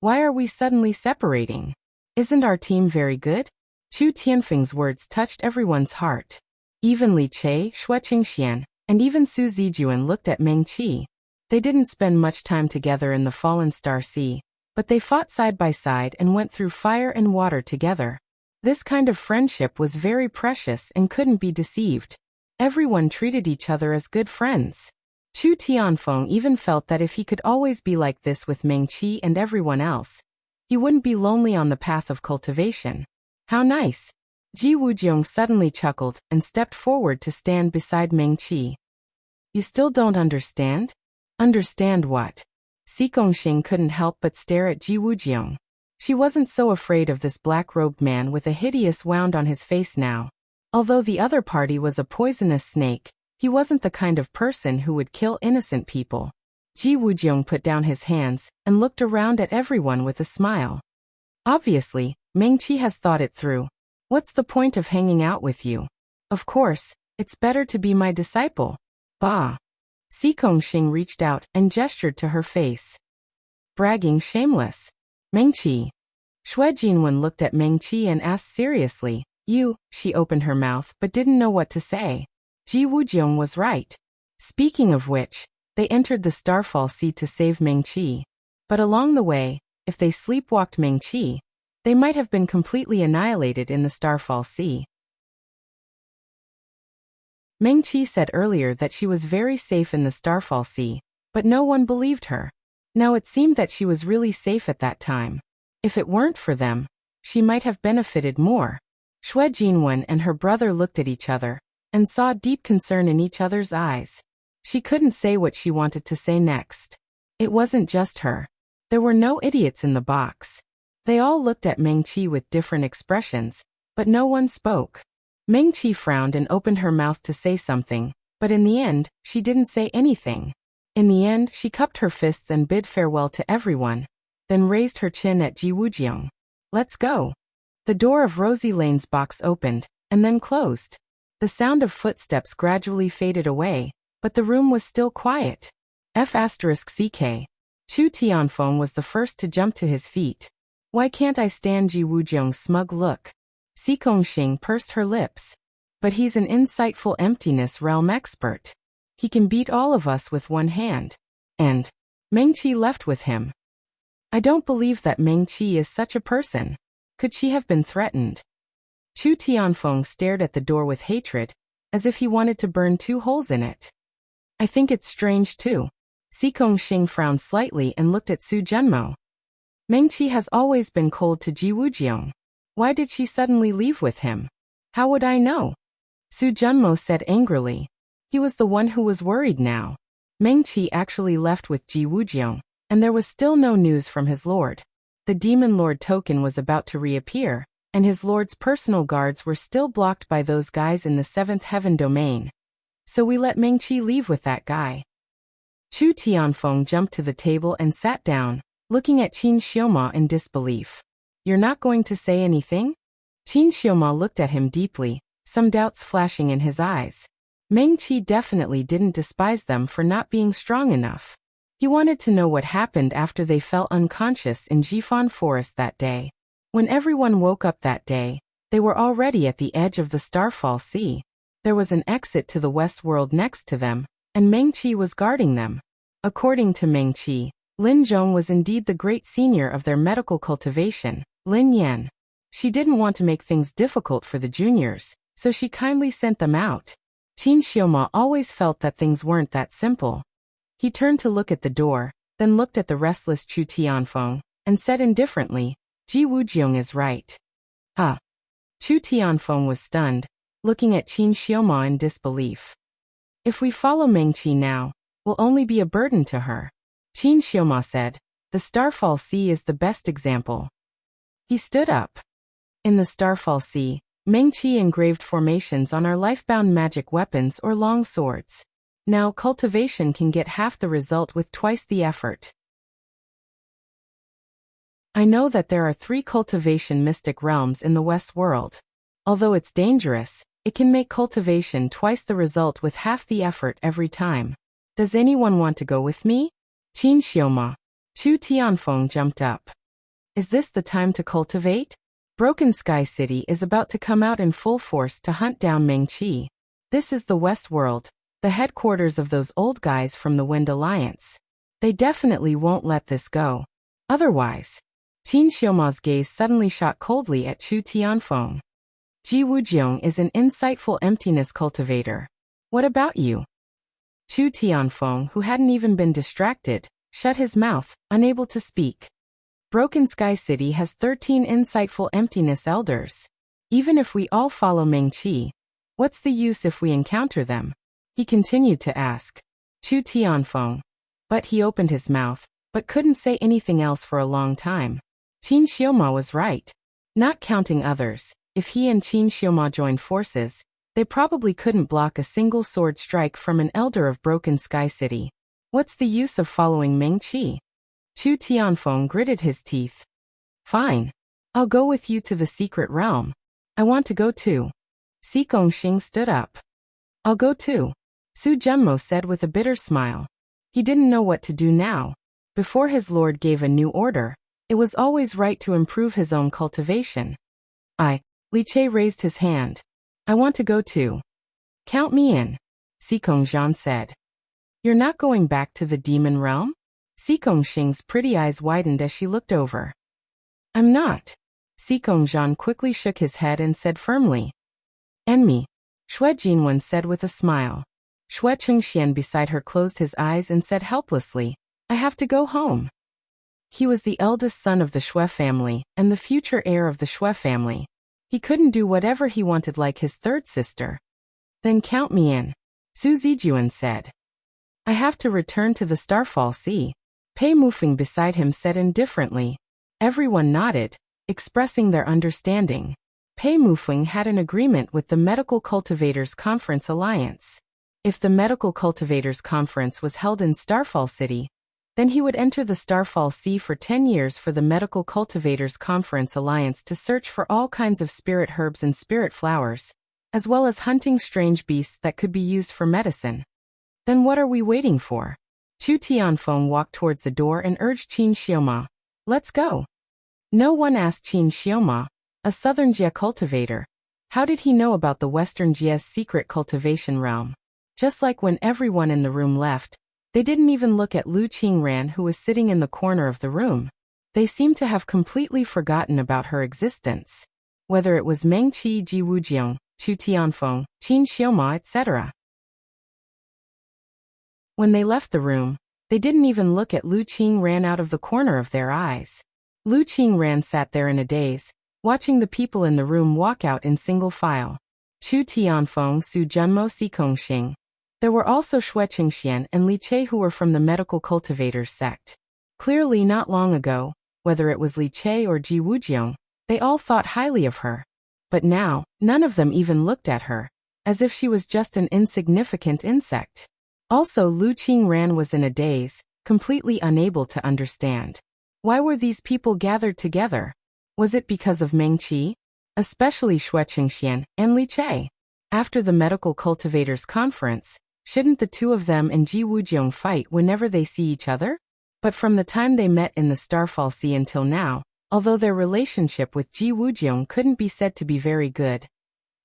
Why are we suddenly separating? Isn't our team very good? Chu Tianfeng's words touched everyone's heart. Even Li Che, Xue Qingxian, and even Su Zijuan looked at Mengqi. They didn't spend much time together in the Fallen Star Sea, but they fought side by side and went through fire and water together. This kind of friendship was very precious and couldn't be deceived. Everyone treated each other as good friends. Chu Tianfeng even felt that if he could always be like this with Mengqi and everyone else, he wouldn't be lonely on the path of cultivation. How nice! Ji Wujiang suddenly chuckled and stepped forward to stand beside Mengqi. You still don't understand? Understand what? Si Gongxing couldn't help but stare at Ji Wujiang. She wasn't so afraid of this black-robed man with a hideous wound on his face now. Although the other party was a poisonous snake, he wasn't the kind of person who would kill innocent people. Ji Wujiang put down his hands and looked around at everyone with a smile. Obviously, Mengqi has thought it through. What's the point of hanging out with you? Of course, it's better to be my disciple. Bah! Si Gongxing reached out and gestured to her face. Bragging shameless. Mengqi. Xue Jinwen looked at Mengqi and asked seriously, You? She opened her mouth but didn't know what to say. Ji Wujiang was right. Speaking of which, they entered the Starfall Sea to save Mengqi. But along the way, if they sleepwalked Mengqi, they might have been completely annihilated in the Starfall Sea. Mengqi said earlier that she was very safe in the Starfall Sea, but no one believed her. Now it seemed that she was really safe at that time. If it weren't for them, she might have benefited more. Xue Jinwen and her brother looked at each other and saw deep concern in each other's eyes. She couldn't say what she wanted to say next. It wasn't just her. There were no idiots in the box. They all looked at Mengqi with different expressions, but no one spoke. Mengqi frowned and opened her mouth to say something, but in the end, she didn't say anything. In the end, she cupped her fists and bid farewell to everyone, then raised her chin at Ji Wujiang. Let's go. The door of Rosie Lane's box opened, and then closed. The sound of footsteps gradually faded away, but the room was still quiet. F*CK. Chu Tianfeng was the first to jump to his feet. Why can't I stand Ji Wujiang's smug look? Si Gongxing pursed her lips. But he's an insightful emptiness realm expert. He can beat all of us with one hand. And Mengqi left with him. I don't believe that Mengqi is such a person. Could she have been threatened? Chu Tianfeng stared at the door with hatred, as if he wanted to burn 2 holes in it. I think it's strange too. Si Gongxing frowned slightly and looked at Su Zhenmo. Mengqi has always been cold to Ji Wujiang. Why did she suddenly leave with him? How would I know? Su Zhenmo said angrily. He was the one who was worried now. Mengqi actually left with Ji Wujiang, and there was still no news from his lord. The Demon Lord token was about to reappear, and his lord's personal guards were still blocked by those guys in the 7th Heaven domain. So we let Mengqi leave with that guy. Chu Tianfeng jumped to the table and sat down, looking at Qin Xiuma in disbelief. You're not going to say anything? Qin Xiuma looked at him deeply, some doubts flashing in his eyes. Mengqi definitely didn't despise them for not being strong enough. He wanted to know what happened after they fell unconscious in Jifan Forest that day. When everyone woke up that day, they were already at the edge of the Starfall Sea. There was an exit to the West World next to them, and Mengqi was guarding them. According to Mengqi, Lin Zhong was indeed the great senior of their medical cultivation, Lin Yan. She didn't want to make things difficult for the juniors, so she kindly sent them out. Qin Xiuma always felt that things weren't that simple. He turned to look at the door, then looked at the restless Chu Tianfeng, and said indifferently, Ji Wujiang is right. Huh. Chu Tianfeng was stunned, looking at Qin Xiuma in disbelief. If we follow Mengqi now, we'll only be a burden to her. Qin Xiuma said, the Starfall Sea is the best example. He stood up. In the Starfall Sea, Meng Qi engraved formations on our lifebound magic weapons or long swords. Now cultivation can get half the result with twice the effort. I know that there are 3 cultivation mystic realms in the West world. Although it's dangerous, it can make cultivation twice the result with half the effort every time. Does anyone want to go with me? Qin Xioma. Chu Tianfeng jumped up. Is this the time to cultivate? Broken Sky City is about to come out in full force to hunt down Meng Qi. This is the West world, the headquarters of those old guys from the Wind Alliance. They definitely won't let this go. Otherwise. Qin Xiuma's gaze suddenly shot coldly at Chu Tianfeng. Ji Wujiang is an insightful emptiness cultivator. What about you? Chu Tianfeng, who hadn't even been distracted, shut his mouth, unable to speak. Broken Sky City has 13 insightful emptiness elders. Even if we all follow Meng Qi, what's the use if we encounter them? He continued to ask. Chu Tianfeng. But he opened his mouth, but couldn't say anything else for a long time. Qin Xioma was right. Not counting others, if he and Qin Xioma joined forces, they probably couldn't block a single sword strike from an elder of Broken Sky City. What's the use of following Meng Qi? Chu Tianfeng gritted his teeth. Fine. I'll go with you to the secret realm. I want to go too. Si Gongxing stood up. I'll go too, Su Zhenmo said with a bitter smile. He didn't know what to do now. Before his lord gave a new order, it was always right to improve his own cultivation. Li Che raised his hand. I want to go too. Count me in, Si Gongxiang said. You're not going back to the demon realm? Si Gongxing's pretty eyes widened as she looked over. I'm not. Si Gongxiang quickly shook his head and said firmly. And me, Xue Jinwen said with a smile. Xue Chengxian beside her closed his eyes and said helplessly, I have to go home. He was the eldest son of the Xue family and the future heir of the Xue family. He couldn't do whatever he wanted like his third sister. Then count me in, Su Zijuan said. I have to return to the Starfall Sea. Pei Mufeng beside him said indifferently. Everyone nodded, expressing their understanding. Pei Mufeng had an agreement with the Medical Cultivators Conference Alliance. If the Medical Cultivators Conference was held in Starfall City, then he would enter the Starfall Sea for 10 years for the Medical Cultivators Conference Alliance to search for all kinds of spirit herbs and spirit flowers, as well as hunting strange beasts that could be used for medicine. Then what are we waiting for? Chu Tianfeng walked towards the door and urged Qin Xioma. Let's go. No one asked Qin Xioma, a southern Jia cultivator. How did he know about the western Jia's secret cultivation realm? Just like when everyone in the room left, they didn't even look at Lu Qingran who was sitting in the corner of the room. They seemed to have completely forgotten about her existence. Whether it was Meng Qi, Ji Wujiang, Chu Tianfeng, Qin Xioma, etc. When they left the room, they didn't even look at Lu Qingran out of the corner of their eyes. Lu Qingran sat there in a daze, watching the people in the room walk out in single file. Chu Tianfeng, Su Zhenmo, Si Gongxing. There were also Xue Chengxian and Li Che who were from the Medical Cultivators sect. Clearly not long ago, whether it was Li Che or Ji Wujiang, they all thought highly of her. But now, none of them even looked at her, as if she was just an insignificant insect. Also Lu Qingran was in a daze, completely unable to understand. Why were these people gathered together? Was it because of Meng Qi? Especially Xue Chengxian and Li Che. After the Medical Cultivators Conference, shouldn't the two of them and Ji Wujiang fight whenever they see each other? But from the time they met in the Starfall Sea until now, although their relationship with Ji Wujiang couldn't be said to be very good,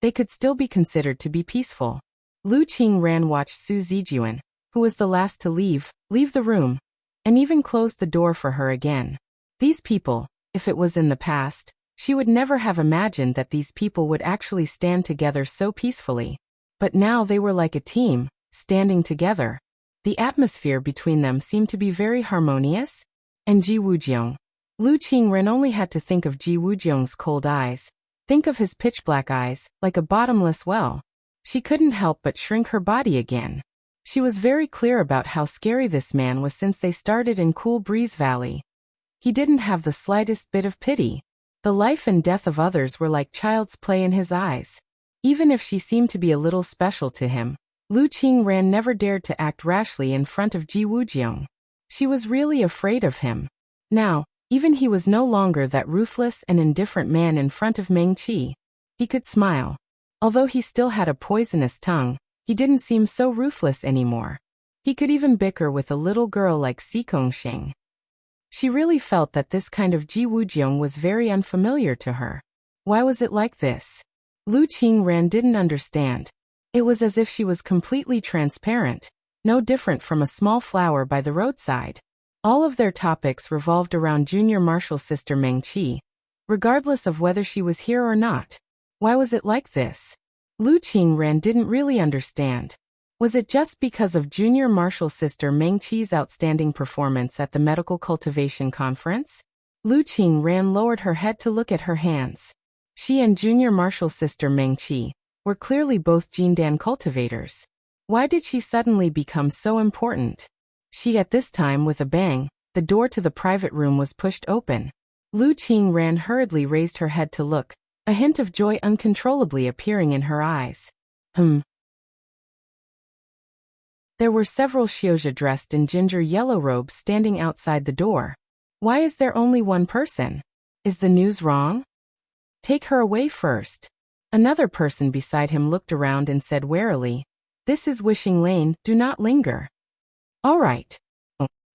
they could still be considered to be peaceful. Lu Qingran watched Su Zijuan, who was the last to leave the room, and even closed the door for her again. These people, if it was in the past, she would never have imagined that these people would actually stand together so peacefully. But now they were like a team, standing together. The atmosphere between them seemed to be very harmonious. And Ji Wujiang. Lu Qingren only had to think of Ji Wujiang's cold eyes. Think of his pitch-black eyes, like a bottomless well. She couldn't help but shrink her body again. She was very clear about how scary this man was since they started in Cool Breeze Valley. He didn't have the slightest bit of pity. The life and death of others were like child's play in his eyes. Even if she seemed to be a little special to him, Lu Qingran never dared to act rashly in front of Ji Wujiang. She was really afraid of him. Now, even he was no longer that ruthless and indifferent man in front of Meng Qi. He could smile. Although he still had a poisonous tongue, he didn't seem so ruthless anymore. He could even bicker with a little girl like Si Kongsheng. She really felt that this kind of Ji Wujiang was very unfamiliar to her. Why was it like this? Lu Qingran didn't understand. It was as if she was completely transparent, no different from a small flower by the roadside. All of their topics revolved around junior marshal sister Meng Qi, regardless of whether she was here or not. Why was it like this? Lu Qingran didn't really understand. Was it just because of junior marshal sister Meng Qi's outstanding performance at the medical cultivation conference? Lu Qingran lowered her head to look at her hands. She and junior marshal sister Meng Qi were clearly both Jindan cultivators. Why did she suddenly become so important? At this time with a bang, the door to the private room was pushed open. Lu Qingran hurriedly raised her head to look, a hint of joy uncontrollably appearing in her eyes. There were several Xiozha dressed in ginger yellow robes standing outside the door. Why is there only one person? Is the news wrong? Take her away first. Another person beside him looked around and said warily, "This is Wishing Lane, do not linger." All right.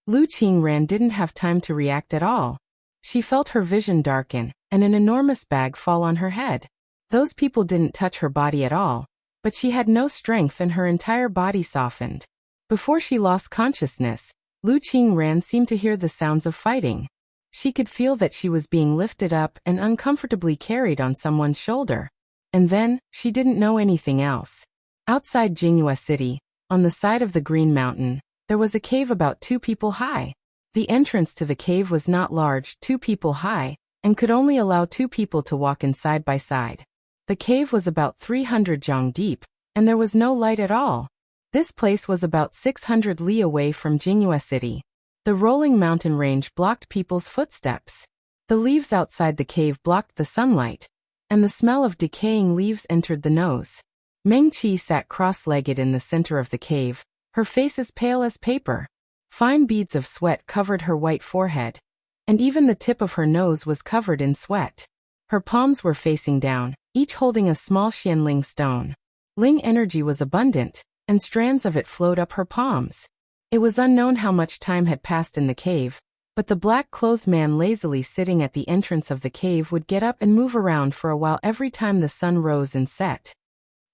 Lu Qingran didn't have time to react at all. She felt her vision darken, and an enormous bag fall on her head. Those people didn't touch her body at all, but she had no strength and her entire body softened. Before she lost consciousness, Lu Qingran seemed to hear the sounds of fighting. She could feel that she was being lifted up and uncomfortably carried on someone's shoulder. And then, she didn't know anything else. Outside Jinghua City, on the side of the Green Mountain, there was a cave about 2 people high. The entrance to the cave was not large, 2 people high, and could only allow 2 people to walk in side by side. The cave was about 300 zhang deep, and there was no light at all. This place was about 600 li away from Jinghua City. The rolling mountain range blocked people's footsteps. The leaves outside the cave blocked the sunlight, and the smell of decaying leaves entered the nose. Meng Qi sat cross-legged in the center of the cave, her face as pale as paper. Fine beads of sweat covered her white forehead, and even the tip of her nose was covered in sweat. Her palms were facing down, each holding a small Xianling stone. Ling energy was abundant, and strands of it flowed up her palms. It was unknown how much time had passed in the cave, but the black-clothed man lazily sitting at the entrance of the cave would get up and move around for a while every time the sun rose and set.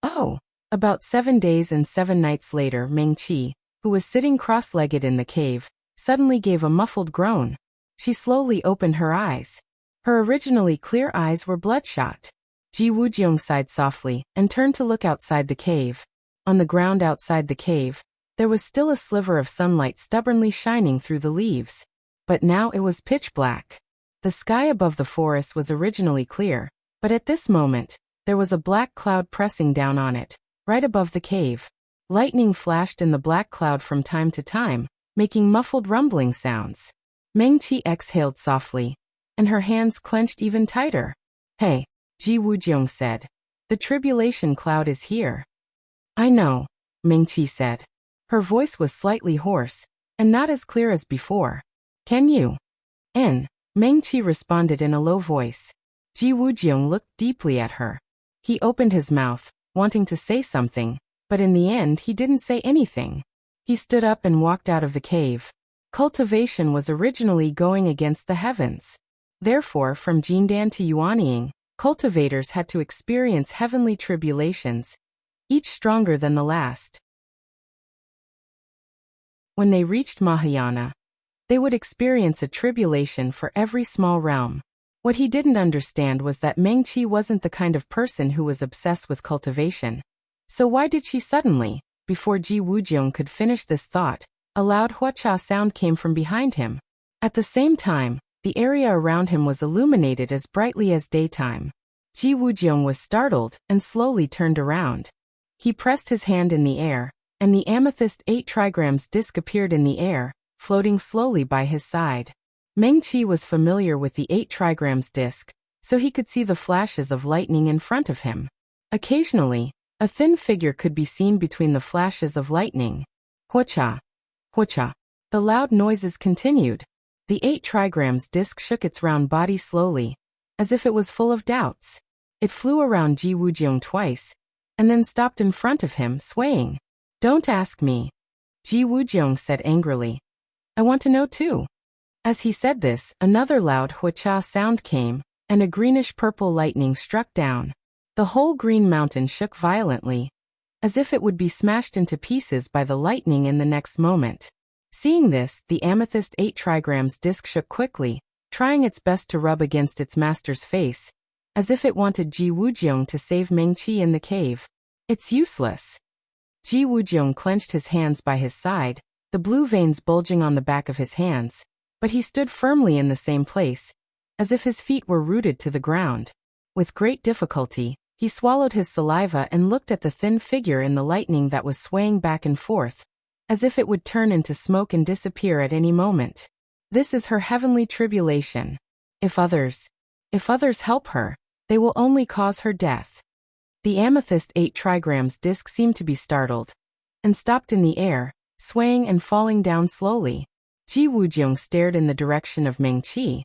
Oh! About 7 days and 7 nights later, Meng Qi, who was sitting cross-legged in the cave, suddenly gave a muffled groan. She slowly opened her eyes. Her originally clear eyes were bloodshot. Ji Wujiang sighed softly and turned to look outside the cave. On the ground outside the cave, there was still a sliver of sunlight stubbornly shining through the leaves. But now it was pitch black. The sky above the forest was originally clear, but at this moment, there was a black cloud pressing down on it, right above the cave. Lightning flashed in the black cloud from time to time, making muffled rumbling sounds. Meng Qi exhaled softly, and her hands clenched even tighter. "Hey," Ji Wujiang said. "The tribulation cloud is here." "I know," Meng Qi said. Her voice was slightly hoarse, and not as clear as before. "Can you?" Meng Qi responded in a low voice. Ji Wujiang looked deeply at her. He opened his mouth, wanting to say something, but in the end he didn't say anything. He stood up and walked out of the cave. Cultivation was originally going against the heavens. Therefore, from Jindan to Yuanying, cultivators had to experience heavenly tribulations, each stronger than the last. When they reached Mahayana, they would experience a tribulation for every small realm. What he didn't understand was that Meng Qi wasn't the kind of person who was obsessed with cultivation. So why did she suddenly, before Ji Wujiang could finish this thought, a loud huacha sound came from behind him. At the same time, the area around him was illuminated as brightly as daytime. Ji Wujiang was startled and slowly turned around. He pressed his hand in the air, and the amethyst 8 trigrams disc appeared in the air, floating slowly by his side. Meng Qi was familiar with the 8 trigrams disc, so he could see the flashes of lightning in front of him. Occasionally, a thin figure could be seen between the flashes of lightning. Wuxia, Wuxia. The loud noises continued. The 8 trigrams disc shook its round body slowly, as if it was full of doubts. It flew around Ji Wujiang twice, and then stopped in front of him, swaying. Don't ask me, Ji Wujiang said angrily. I want to know too. As he said this, another loud Wuxia sound came, and a greenish-purple lightning struck down. The whole green mountain shook violently, as if it would be smashed into pieces by the lightning in the next moment. Seeing this, the amethyst 8 trigrams disc shook quickly, trying its best to rub against its master's face, as if it wanted Ji Wujiang to save Mengqi in the cave. It's useless. Ji Wujiang clenched his hands by his side, the blue veins bulging on the back of his hands, but he stood firmly in the same place, as if his feet were rooted to the ground. With great difficulty, he swallowed his saliva and looked at the thin figure in the lightning that was swaying back and forth, as if it would turn into smoke and disappear at any moment. This is her heavenly tribulation. If others help her, they will only cause her death. The amethyst 8 trigrams disc seemed to be startled, and stopped in the air, swaying and falling down slowly. Ji Wujiang stared in the direction of Mengqi,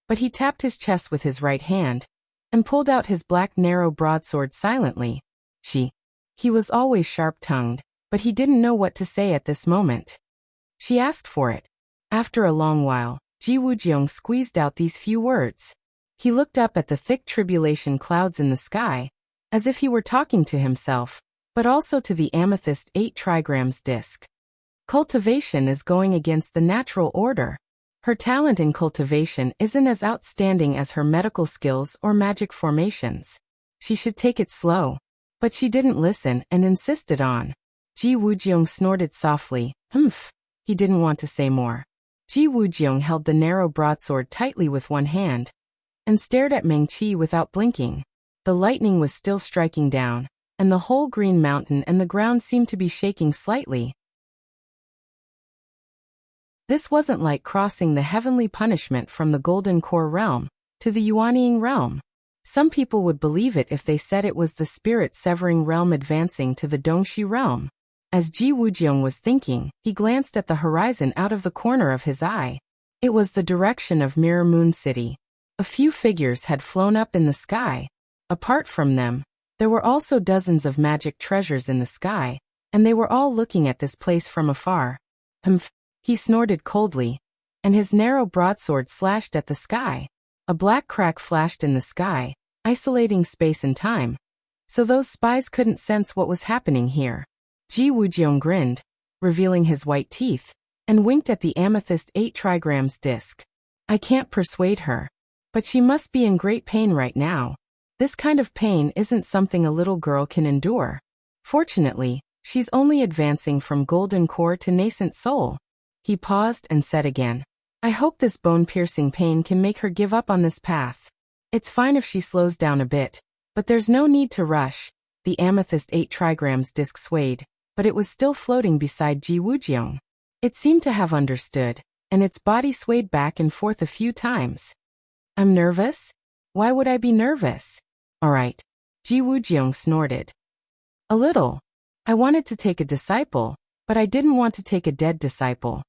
but he tapped his chest with his right hand, and pulled out his black narrow broadsword silently. He was always sharp-tongued, but he didn't know what to say at this moment. She asked for it. After a long while, Ji Wujiang squeezed out these few words. He looked up at the thick tribulation clouds in the sky, as if he were talking to himself, but also to the amethyst 8 trigrams disc. Cultivation is going against the natural order. Her talent in cultivation isn't as outstanding as her medical skills or magic formations. She should take it slow. But she didn't listen and insisted on. Ji Wujiang snorted softly. Humph. He didn't want to say more. Ji Wujiang held the narrow broadsword tightly with one hand, and stared at Mengqi without blinking. The lightning was still striking down, and the whole green mountain and the ground seemed to be shaking slightly. This wasn't like crossing the heavenly punishment from the Golden Core realm to the Yuanying realm. Some people would believe it if they said it was the spirit-severing realm advancing to the Dongxi realm. As Ji Wujiang was thinking, he glanced at the horizon out of the corner of his eye. It was the direction of Mirror Moon City. A few figures had flown up in the sky. Apart from them, there were also dozens of magic treasures in the sky, and they were all looking at this place from afar. Humph. He snorted coldly, and his narrow broadsword slashed at the sky. A black crack flashed in the sky, isolating space and time, so those spies couldn't sense what was happening here. Ji Wujiang grinned, revealing his white teeth, and winked at the amethyst 8 trigrams disc. I can't persuade her, but she must be in great pain right now. This kind of pain isn't something a little girl can endure. Fortunately, she's only advancing from golden core to nascent soul. He paused and said again, I hope this bone-piercing pain can make her give up on this path. It's fine if she slows down a bit, but there's no need to rush. The amethyst 8 trigrams disc swayed, but it was still floating beside Ji Wujiang. It seemed to have understood, and its body swayed back and forth a few times. I'm nervous? Why would I be nervous? All right. Ji Wujiang snorted. A little. I wanted to take a disciple, but I didn't want to take a dead disciple.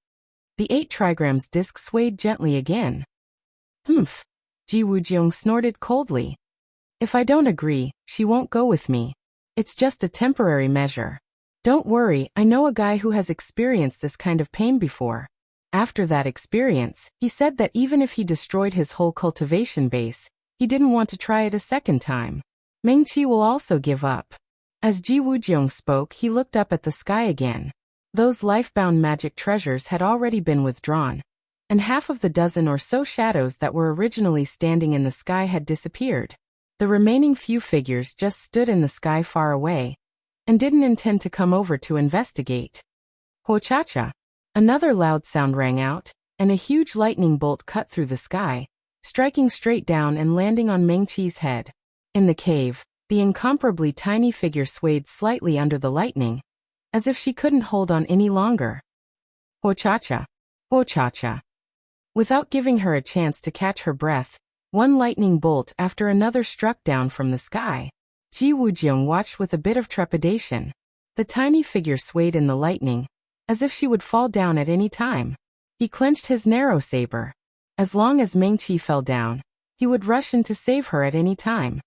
The 8 trigrams disc swayed gently again. Humph. Ji Wujiang snorted coldly. If I don't agree, she won't go with me. It's just a temporary measure. Don't worry, I know a guy who has experienced this kind of pain before. After that experience, he said that even if he destroyed his whole cultivation base, he didn't want to try it a second time. Mengqi will also give up. As Ji Wujiang spoke, he looked up at the sky again. Those life-bound magic treasures had already been withdrawn, and half of the dozen or so shadows that were originally standing in the sky had disappeared. The remaining few figures just stood in the sky far away, and didn't intend to come over to investigate. Ho-cha-cha! Another loud sound rang out, and a huge lightning bolt cut through the sky, striking straight down and landing on Mengqi's head. In the cave, the incomparably tiny figure swayed slightly under the lightning, as if she couldn't hold on any longer. Ho-cha-cha! Ho-cha-cha! Without giving her a chance to catch her breath, One lightning bolt after another struck down from the sky. Ji Wujiang watched with a bit of trepidation. The tiny figure swayed in the lightning, as if she would fall down at any time. He clenched his narrow saber. As long as Mengqi fell down, he would rush in to save her at any time.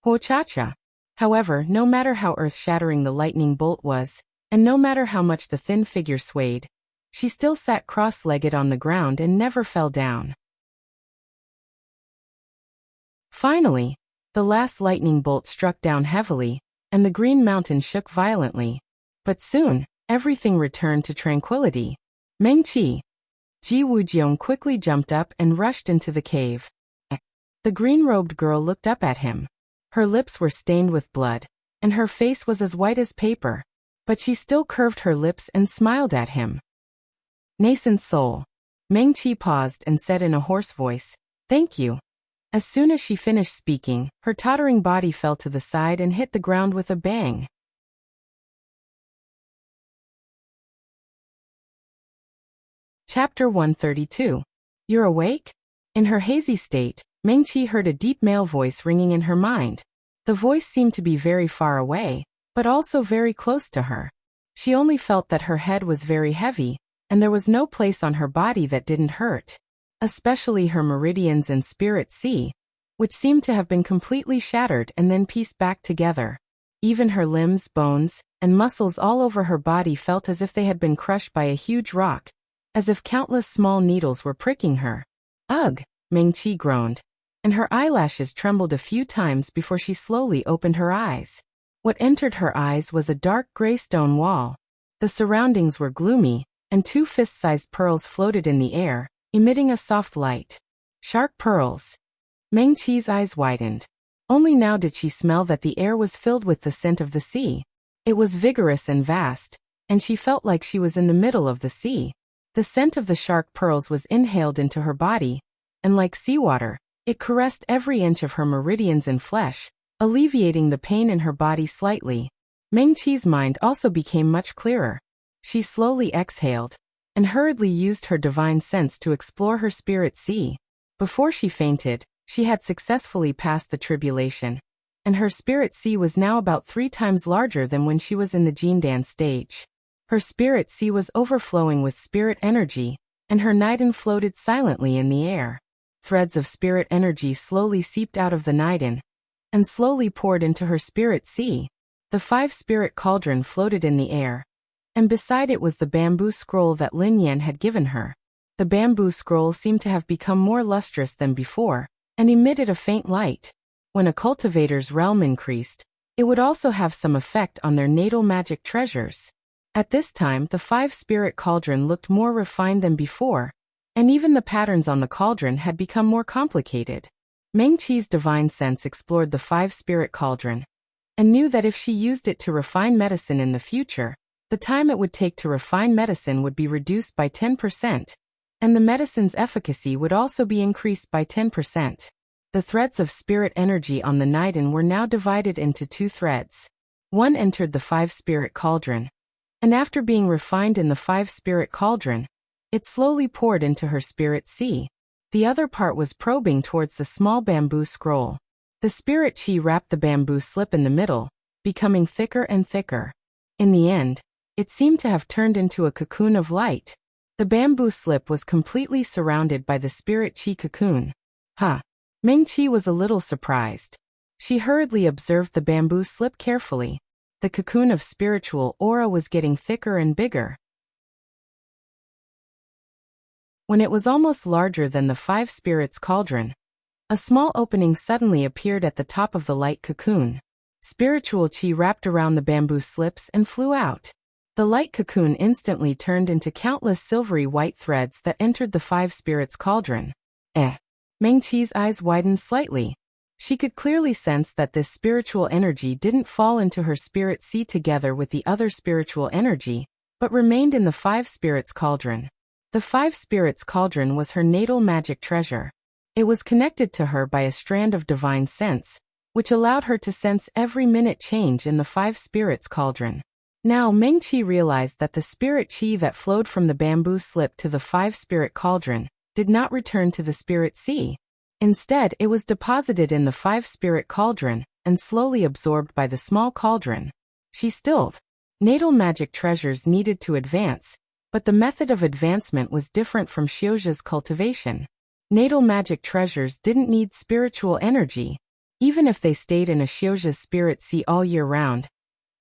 Ho-cha-cha. However, no matter how earth-shattering the lightning bolt was, and no matter how much the thin figure swayed, she still sat cross-legged on the ground and never fell down. Finally, the last lightning bolt struck down heavily, and the green mountain shook violently. But soon, everything returned to tranquility. Mengqi. Ji Wujiang quickly jumped up and rushed into the cave. The green-robed girl looked up at him. Her lips were stained with blood, and her face was as white as paper. But she still curved her lips and smiled at him. Nascent soul. Mengqi paused and said in a hoarse voice, "Thank you." As soon as she finished speaking, her tottering body fell to the side and hit the ground with a bang. Chapter 132. You're awake? In her hazy state, Mengqi heard a deep male voice ringing in her mind. The voice seemed to be very far away, but also very close to her. She only felt that her head was very heavy, and there was no place on her body that didn't hurt. Especially her meridians and spirit sea, which seemed to have been completely shattered and then pieced back together. Even her limbs, bones, and muscles all over her body felt as if they had been crushed by a huge rock, as if countless small needles were pricking her. Ugh, Mengqi groaned, and her eyelashes trembled a few times before she slowly opened her eyes. What entered her eyes was a dark gray stone wall. The surroundings were gloomy, and two fist-sized pearls floated in the air, emitting a soft light. Shark pearls. Mengqi's eyes widened. Only now did she smell that the air was filled with the scent of the sea. It was vigorous and vast, and she felt like she was in the middle of the sea. The scent of the shark pearls was inhaled into her body, and like seawater, it caressed every inch of her meridians and flesh, alleviating the pain in her body slightly. Mengqi's mind also became much clearer. She slowly exhaled, and hurriedly used her divine sense to explore her spirit sea. Before she fainted, she had successfully passed the tribulation, and her spirit sea was now about 3 times larger than when she was in the Jindan stage. Her spirit sea was overflowing with spirit energy, and her Niden floated silently in the air. Threads of spirit energy slowly seeped out of the Niden, and slowly poured into her spirit sea. The 5 spirit cauldron floated in the air, and beside it was the bamboo scroll that Lin Yan had given her. The bamboo scroll seemed to have become more lustrous than before, and emitted a faint light. When a cultivator's realm increased, it would also have some effect on their natal magic treasures. At this time, the 5 spirit cauldron looked more refined than before, and even the patterns on the cauldron had become more complicated. Mengqi's divine sense explored the 5 spirit cauldron, and knew that if she used it to refine medicine in the future, the time it would take to refine medicine would be reduced by 10%, and the medicine's efficacy would also be increased by 10%. The threads of spirit energy on the Niden were now divided into 2 threads. One entered the 5 spirit cauldron, and after being refined in the 5 spirit cauldron, it slowly poured into her spirit sea. The other part was probing towards the small bamboo scroll. The spirit chi wrapped the bamboo slip in the middle, becoming thicker and thicker. In the end, it seemed to have turned into a cocoon of light. The bamboo slip was completely surrounded by the spirit chi cocoon. Mengqi was a little surprised. She hurriedly observed the bamboo slip carefully. The cocoon of spiritual aura was getting thicker and bigger. When it was almost larger than the 5 spirits cauldron, a small opening suddenly appeared at the top of the light cocoon. Spiritual chi wrapped around the bamboo slips and flew out. The light cocoon instantly turned into countless silvery white threads that entered the 5 spirits cauldron. Mengqi's eyes widened slightly. She could clearly sense that this spiritual energy didn't fall into her spirit sea together with the other spiritual energy, but remained in the 5 spirits cauldron. The 5 spirits cauldron was her natal magic treasure. It was connected to her by a strand of divine sense, which allowed her to sense every minute change in the 5 spirits cauldron. Now Mengqi realized that the spirit chi that flowed from the bamboo slip to the 5 spirit cauldron did not return to the spirit sea. Instead, it was deposited in the five-spirit cauldron and slowly absorbed by the small cauldron. She stilled. Natal magic treasures needed to advance, but the method of advancement was different from Xiuxia's cultivation. Natal magic treasures didn't need spiritual energy. Even if they stayed in a Xiuxia's spirit sea all year round,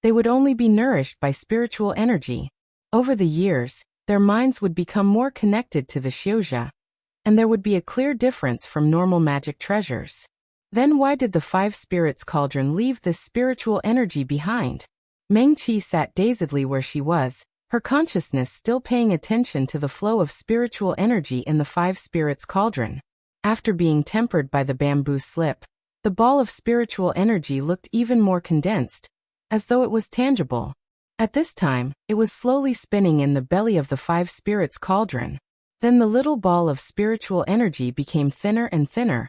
they would only be nourished by spiritual energy. Over the years, their minds would become more connected to the Xiuxia, and there would be a clear difference from normal magic treasures. Then why did the five spirits cauldron leave this spiritual energy behind? Mengqi sat dazedly where she was, her consciousness still paying attention to the flow of spiritual energy in the five spirits cauldron. After being tempered by the bamboo slip, the ball of spiritual energy looked even more condensed, as though it was tangible. At this time, it was slowly spinning in the belly of the five spirits cauldron. Then the little ball of spiritual energy became thinner and thinner,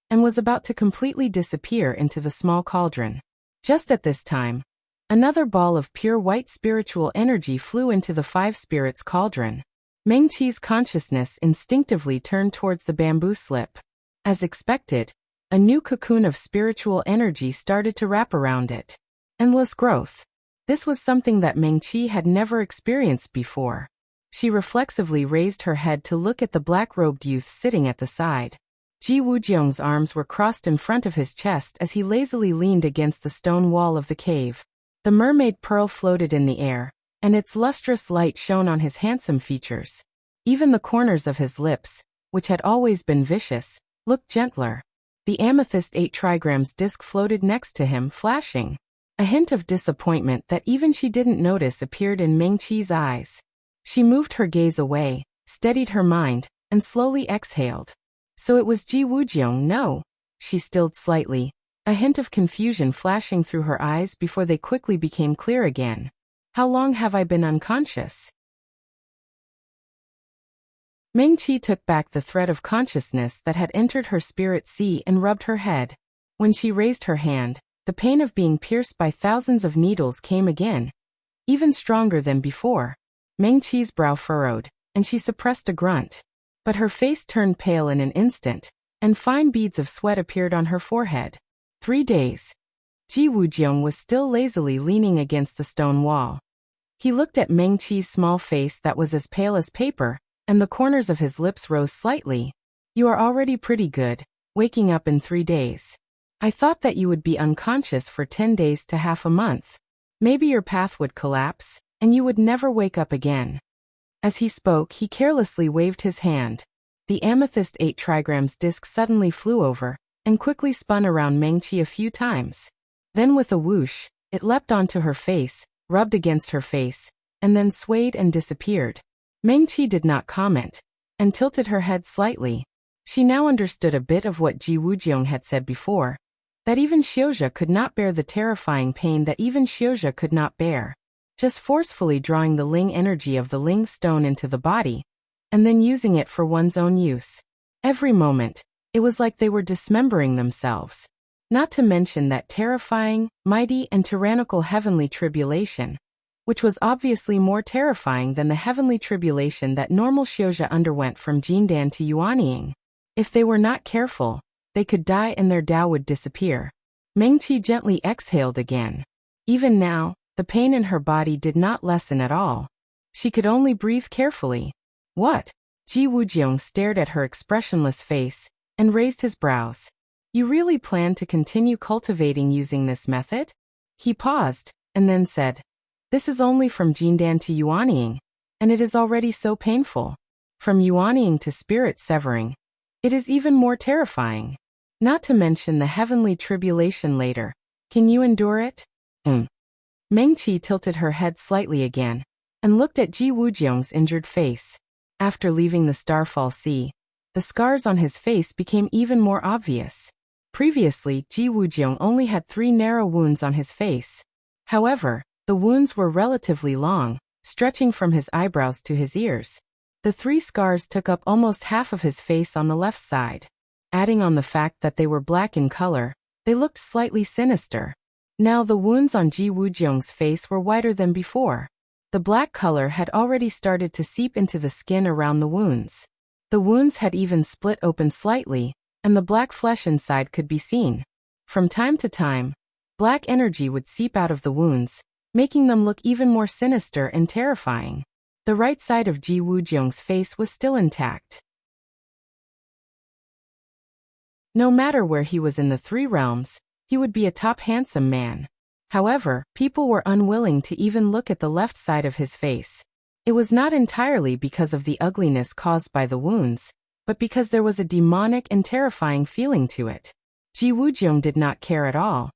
and was about to completely disappear into the small cauldron. Just at this time, another ball of pure white spiritual energy flew into the five spirits cauldron. Mengqi's consciousness instinctively turned towards the bamboo slip. As expected, a new cocoon of spiritual energy started to wrap around it. Endless growth. This was something that Mengqi had never experienced before. She reflexively raised her head to look at the black-robed youth sitting at the side. Ji Wujiang's arms were crossed in front of his chest as he lazily leaned against the stone wall of the cave. The mermaid pearl floated in the air, and its lustrous light shone on his handsome features. Even the corners of his lips, which had always been vicious, looked gentler. The amethyst 8 trigrams disc floated next to him, flashing. A hint of disappointment that even she didn't notice appeared in Mengqi's eyes. She moved her gaze away, steadied her mind, and slowly exhaled. So it was Ji Wujiang, no. She stilled slightly, a hint of confusion flashing through her eyes before they quickly became clear again. How long have I been unconscious? Mengqi took back the thread of consciousness that had entered her spirit sea and rubbed her head. When she raised her hand, the pain of being pierced by thousands of needles came again, even stronger than before. Mengqi's brow furrowed, and she suppressed a grunt. But her face turned pale in an instant, and fine beads of sweat appeared on her forehead. 3 days. Ji Wujiang was still lazily leaning against the stone wall. He looked at Mengqi's small face that was as pale as paper, and the corners of his lips rose slightly. You are already pretty good, waking up in 3 days. I thought that you would be unconscious for 10 days to half a month. Maybe your path would collapse, and you would never wake up again. As he spoke, he carelessly waved his hand. The amethyst 8 trigrams disc suddenly flew over, and quickly spun around Mengqi a few times. Then with a whoosh, it leapt onto her face, rubbed against her face, and then swayed and disappeared. Mengqi did not comment, and tilted her head slightly. She now understood a bit of what Ji Wujiang had said before, that even Xiuxia could not bear the terrifying pain that even Xiuxia could not bear. Just forcefully drawing the Ling energy of the Ling stone into the body, and then using it for one's own use. Every moment, it was like they were dismembering themselves. Not to mention that terrifying, mighty and tyrannical heavenly tribulation, which was obviously more terrifying than the heavenly tribulation that normal Xiuxia underwent from Jindan to Yuanying. If they were not careful, they could die and their Tao would disappear. Mengqi gently exhaled again. Even now, the pain in her body did not lessen at all. She could only breathe carefully. What? Ji Wujiang stared at her expressionless face, and raised his brows. You really plan to continue cultivating using this method? He paused, and then said, This is only from Jindan to Yuanying, and it is already so painful. From Yuanying to spirit severing, it is even more terrifying. Not to mention the heavenly tribulation later. Can you endure it? Mengqi tilted her head slightly again, and looked at Ji Wujiang's injured face. After leaving the Starfall Sea, the scars on his face became even more obvious. Previously, Ji Wujiang only had 3 narrow wounds on his face. However, the wounds were relatively long, stretching from his eyebrows to his ears. The 3 scars took up almost half of his face on the left side. Adding on the fact that they were black in color, they looked slightly sinister. Now the wounds on Ji Wujiang's face were whiter than before. The black color had already started to seep into the skin around the wounds. The wounds had even split open slightly, and the black flesh inside could be seen. From time to time, black energy would seep out of the wounds, making them look even more sinister and terrifying. The right side of Ji Wujiang's face was still intact. No matter where he was in the three realms, he would be a top handsome man. However, people were unwilling to even look at the left side of his face. It was not entirely because of the ugliness caused by the wounds, but because there was a demonic and terrifying feeling to it. Ji Wujiang did not care at all,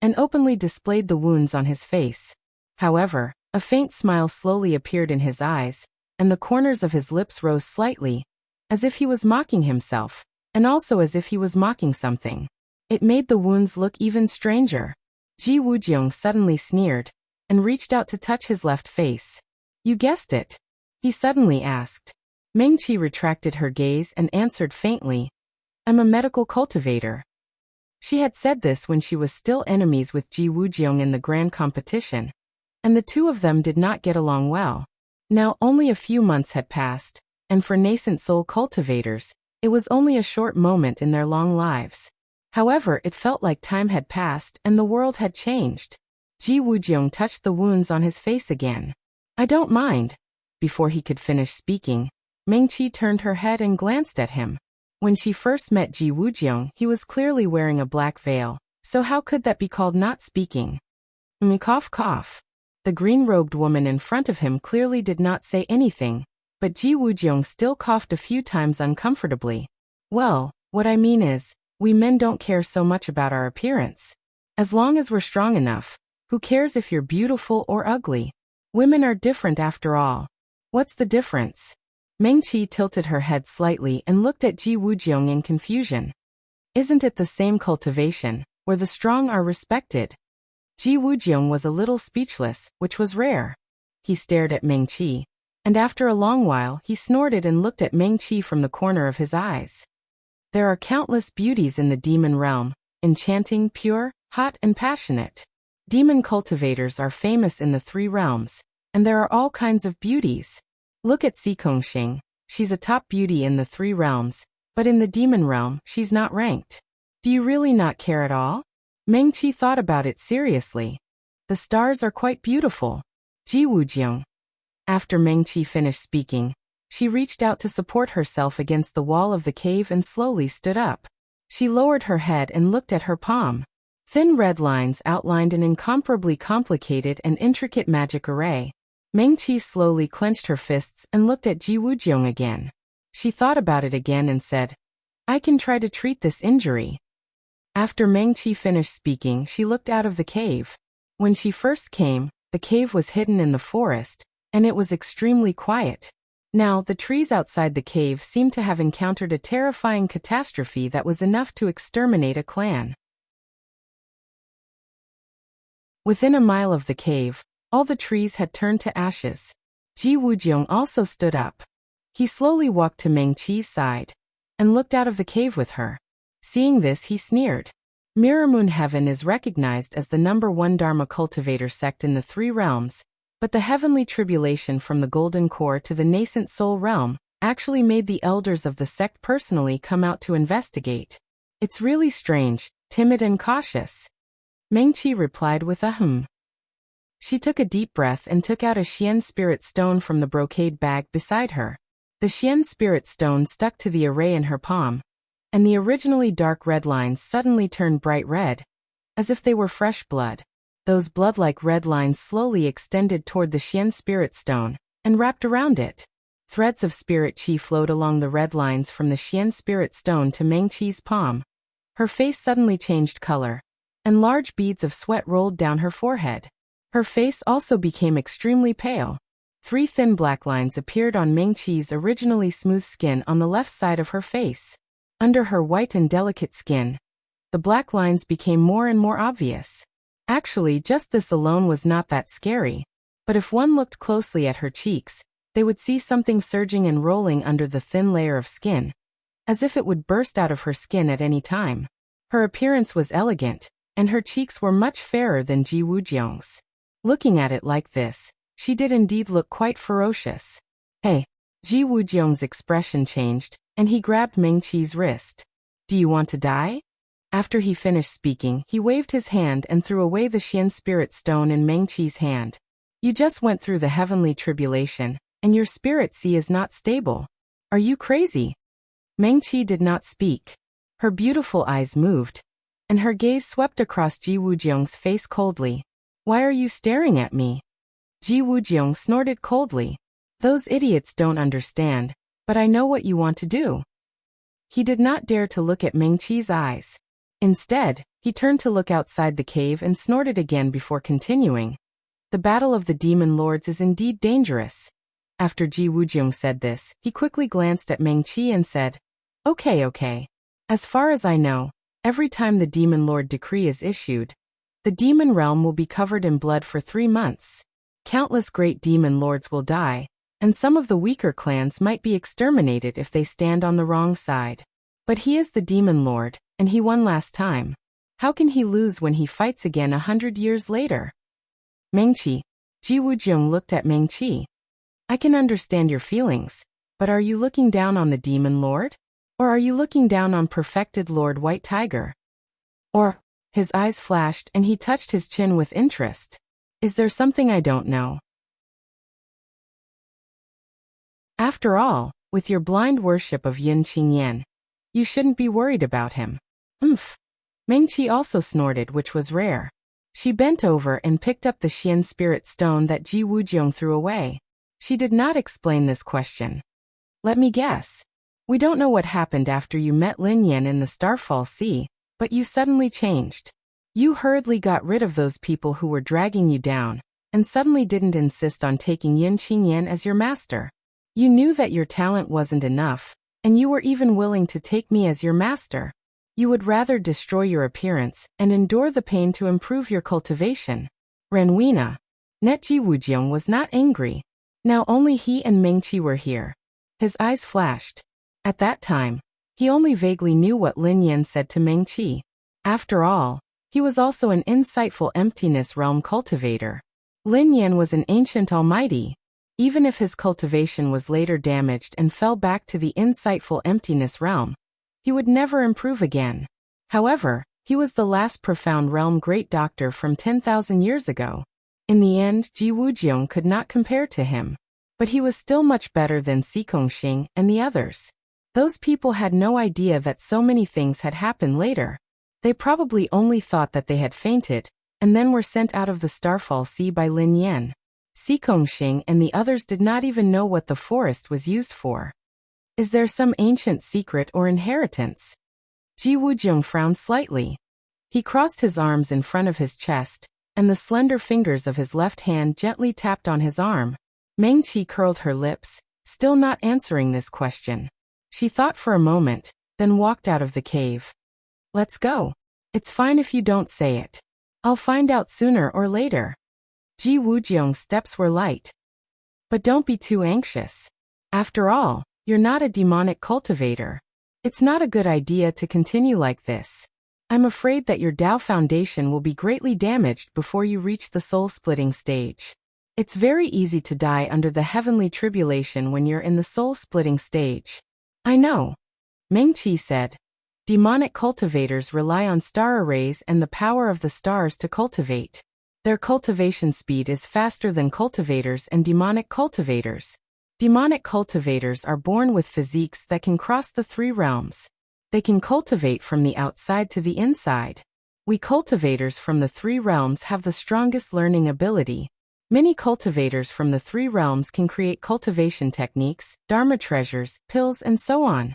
and openly displayed the wounds on his face. However, a faint smile slowly appeared in his eyes, and the corners of his lips rose slightly, as if he was mocking himself, and also as if he was mocking something. It made the wounds look even stranger. Ji Wujiang suddenly sneered, and reached out to touch his left face. "You guessed it?" he suddenly asked. Mengqi retracted her gaze and answered faintly, "I'm a medical cultivator." She had said this when she was still enemies with Ji Wujiang in the grand competition, and the two of them did not get along well. Now only a few months had passed, and for nascent soul cultivators, it was only a short moment in their long lives. However, it felt like time had passed and the world had changed. Ji Wujiang touched the wounds on his face again. "I don't mind." Before he could finish speaking, Mengqi turned her head and glanced at him. When she first met Ji Wujiang, he was clearly wearing a black veil, so how could that be called not speaking? Cough cough. The green-robed woman in front of him clearly did not say anything, but Ji Wujiang still coughed a few times uncomfortably. "Well, what I mean is, we men don't care so much about our appearance. As long as we're strong enough, who cares if you're beautiful or ugly? Women are different after all." "What's the difference?" Mengqi tilted her head slightly and looked at Ji Wujiang in confusion. "Isn't it the same cultivation, where the strong are respected?" Ji Wujiang was a little speechless, which was rare. He stared at Mengqi, and after a long while he snorted and looked at Mengqi from the corner of his eyes. "There are countless beauties in the demon realm, enchanting, pure, hot and passionate. Demon cultivators are famous in the three realms, and there are all kinds of beauties. Look at Xikongxing, she's a top beauty in the three realms, but in the demon realm, she's not ranked. Do you really not care at all?" Mengqi thought about it seriously. "The stars are quite beautiful." Ji Wujiang. After Mengqi finished speaking, she reached out to support herself against the wall of the cave and slowly stood up. She lowered her head and looked at her palm. Thin red lines outlined an incomparably complicated and intricate magic array. Mengqi slowly clenched her fists and looked at Ji Wujiang again. She thought about it again and said, "I can try to treat this injury." After Mengqi finished speaking, she looked out of the cave. When she first came, the cave was hidden in the forest, and it was extremely quiet. Now, the trees outside the cave seemed to have encountered a terrifying catastrophe that was enough to exterminate a clan. Within a mile of the cave, all the trees had turned to ashes. Ji Wujiang also stood up. He slowly walked to Mengqi's side, and looked out of the cave with her. Seeing this, he sneered. Mirror Moon Heaven is recognized as the #1 Dharma cultivator sect in the three realms, but the heavenly tribulation from the Golden Core to the nascent soul realm actually made the elders of the sect personally come out to investigate. It's really strange, timid and cautious. Mengqi replied with a "hmm." She took a deep breath and took out a Xian spirit stone from the brocade bag beside her. The Xian spirit stone stuck to the array in her palm, and the originally dark red lines suddenly turned bright red, as if they were fresh blood. Those blood-like red lines slowly extended toward the Xian spirit stone, and wrapped around it. Threads of spirit chi flowed along the red lines from the Xian spirit stone to Mengqi's palm. Her face suddenly changed color, and large beads of sweat rolled down her forehead. Her face also became extremely pale. 3 thin black lines appeared on Mengqi's originally smooth skin on the left side of her face. Under her white and delicate skin, the black lines became more and more obvious. Actually, just this alone was not that scary, but if one looked closely at her cheeks, they would see something surging and rolling under the thin layer of skin, as if it would burst out of her skin at any time. Her appearance was elegant, and her cheeks were much fairer than Ji Wujiang's. Looking at it like this, she did indeed look quite ferocious. "Hey!" Ji Wujiang's expression changed, and he grabbed Mengqi's wrist. Do you want to die? After he finished speaking, he waved his hand and threw away the Xian spirit stone in Meng Qi's hand. You just went through the heavenly tribulation, and your spirit sea is not stable. Are you crazy? Meng Qi did not speak. Her beautiful eyes moved, and her gaze swept across Ji Wujiang's face coldly. Why are you staring at me? Ji Wujiang snorted coldly. Those idiots don't understand, but I know what you want to do. He did not dare to look at Meng Qi's eyes. Instead, he turned to look outside the cave and snorted again before continuing. The battle of the demon lords is indeed dangerous. After Ji Wujiang said this, he quickly glanced at Meng Qi and said, Okay. As far as I know, every time the demon lord decree is issued, the demon realm will be covered in blood for 3 months. Countless great demon lords will die, and some of the weaker clans might be exterminated if they stand on the wrong side. But he is the demon lord, and he won last time. How can he lose when he fights again 100 years later? Meng Qi. Ji Wujiang looked at Meng Qi. I can understand your feelings, but are you looking down on the demon lord? Or are you looking down on perfected Lord White Tiger? Or, his eyes flashed and he touched his chin with interest. Is there something I don't know? After all, with your blind worship of Yin Qingyan, you shouldn't be worried about him. Umph. Meng Qi also snorted, which was rare. She bent over and picked up the Xian spirit stone that Ji Wujiang threw away. She did not explain this question. Let me guess. We don't know what happened after you met Lin Yan in the Starfall Sea, but you suddenly changed. You hurriedly got rid of those people who were dragging you down, and suddenly didn't insist on taking Yin Qingyan as your master. You knew that your talent wasn't enough, and you were even willing to take me as your master. You would rather destroy your appearance and endure the pain to improve your cultivation. Renwina. Net Ji Wujiang was not angry. Now only he and Meng Qi were here. His eyes flashed. At that time, he only vaguely knew what Lin Yan said to Meng Qi. After all, he was also an insightful emptiness realm cultivator. Lin Yan was an ancient almighty. Even if his cultivation was later damaged and fell back to the insightful emptiness realm, he would never improve again. However, he was the last profound realm great doctor from 10,000 years ago. In the end, Ji Wujiang could not compare to him. But he was still much better than Xing and the others. Those people had no idea that so many things had happened later. They probably only thought that they had fainted, and then were sent out of the Starfall Sea by Lin Yan. Xing and the others did not even know what the forest was used for. Is there some ancient secret or inheritance? Ji Wujiang frowned slightly. He crossed his arms in front of his chest, and the slender fingers of his left hand gently tapped on his arm. Meng Qi curled her lips, still not answering this question. She thought for a moment, then walked out of the cave. Let's go. It's fine if you don't say it. I'll find out sooner or later. Ji Wujiang's steps were light. But don't be too anxious. After all, you're not a demonic cultivator. It's not a good idea to continue like this. I'm afraid that your Dao foundation will be greatly damaged before you reach the soul-splitting stage. It's very easy to die under the heavenly tribulation when you're in the soul-splitting stage. I know. Meng Qi said. Demonic cultivators rely on star arrays and the power of the stars to cultivate. Their cultivation speed is faster than cultivators and demonic cultivators. Demonic cultivators are born with physiques that can cross the 3 realms. They can cultivate from the outside to the inside. We cultivators from the 3 realms have the strongest learning ability. Many cultivators from the 3 realms can create cultivation techniques, dharma treasures, pills, and so on.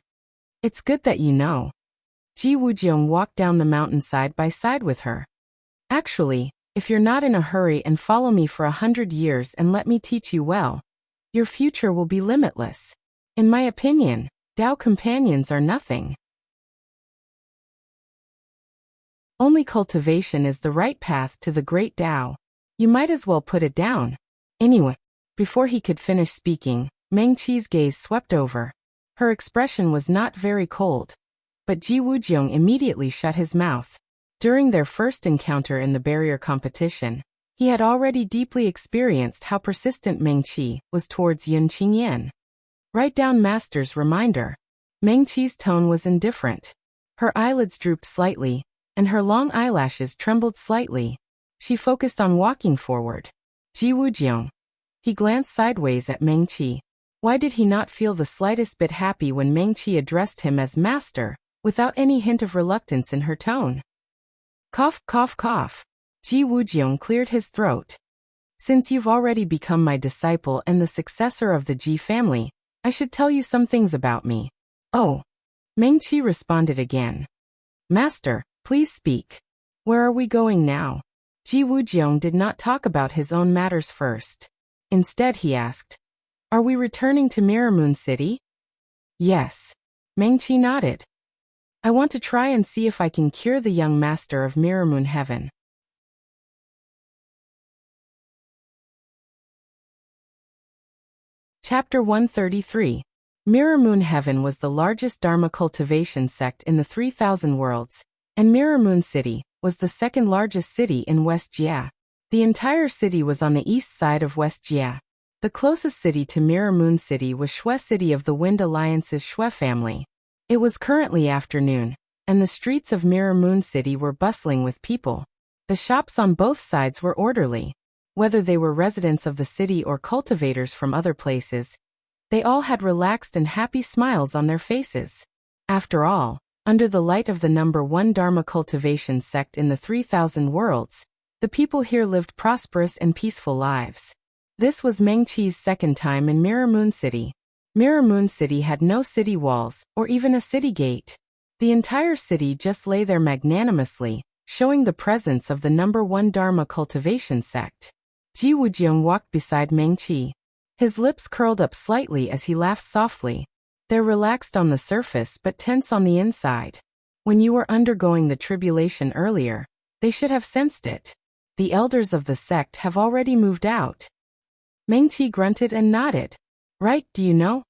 It's good that you know. Ji Wujiang walked down the mountain side by side with her. Actually, if you're not in a hurry and follow me for 100 years and let me teach you well, your future will be limitless. In my opinion, Dao companions are nothing. Only cultivation is the right path to the great Dao. You might as well put it down. Anyway, before he could finish speaking, Meng Qi's gaze swept over. Her expression was not very cold. But Ji Wujiang immediately shut his mouth. During their first encounter in the barrier competition, he had already deeply experienced how persistent Meng Qi was towards Yin Qingyan. Write down Master's reminder. Meng Qi's tone was indifferent. Her eyelids drooped slightly, and her long eyelashes trembled slightly. She focused on walking forward. Ji Wujiang. He glanced sideways at Meng Qi. Why did he not feel the slightest bit happy when Meng Qi addressed him as master, without any hint of reluctance in her tone? Cough, cough, cough. Ji Wujiang cleared his throat. Since you've already become my disciple and the successor of the Ji family, I should tell you some things about me. Oh. Meng Qi responded again. Master, please speak. Where are we going now? Ji Wujiang did not talk about his own matters first. Instead he asked, are we returning to Mirror Moon City? Yes. Meng Qi nodded. I want to try and see if I can cure the young master of Mirror Moon Heaven. Chapter 133. Mirror Moon Heaven was the largest Dharma cultivation sect in the 3,000 worlds, and Mirror Moon City was the second largest city in West Jia. The entire city was on the east side of West Jia. The closest city to Mirror Moon City was Shui City of the Wind Alliance's Shui family. It was currently afternoon, and the streets of Mirror Moon City were bustling with people. The shops on both sides were orderly. Whether they were residents of the city or cultivators from other places, they all had relaxed and happy smiles on their faces. After all, under the light of the number one Dharma cultivation sect in the 3,000 worlds, the people here lived prosperous and peaceful lives. This was Meng Qi's second time in Mirror Moon City. Mirror Moon City had no city walls, or even a city gate. The entire city just lay there magnanimously, showing the presence of the number one Dharma cultivation sect. Ji Wujiang walked beside Meng Qi. His lips curled up slightly as he laughed softly. They're relaxed on the surface but tense on the inside. When you were undergoing the tribulation earlier, they should have sensed it. The elders of the sect have already moved out. Meng Qi grunted and nodded. Right, do you know?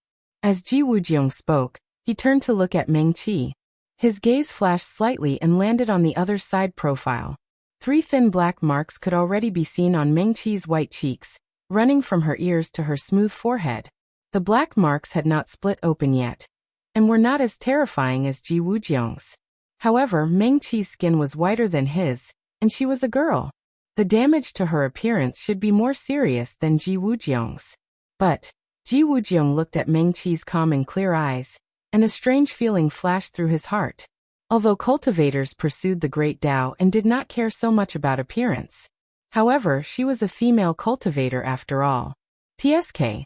As Ji Wujiang spoke, he turned to look at Meng Qi. His gaze flashed slightly and landed on the other side profile. 3 thin black marks could already be seen on Meng Qi's white cheeks, running from her ears to her smooth forehead. The black marks had not split open yet, and were not as terrifying as Ji Wujiang's. However, Meng Qi's skin was whiter than his, and she was a girl. The damage to her appearance should be more serious than Ji Wujiang's. But Ji Wujiang looked at Meng Qi's calm and clear eyes, and a strange feeling flashed through his heart. Although cultivators pursued the Great Tao and did not care so much about appearance. However, she was a female cultivator after all. TSK.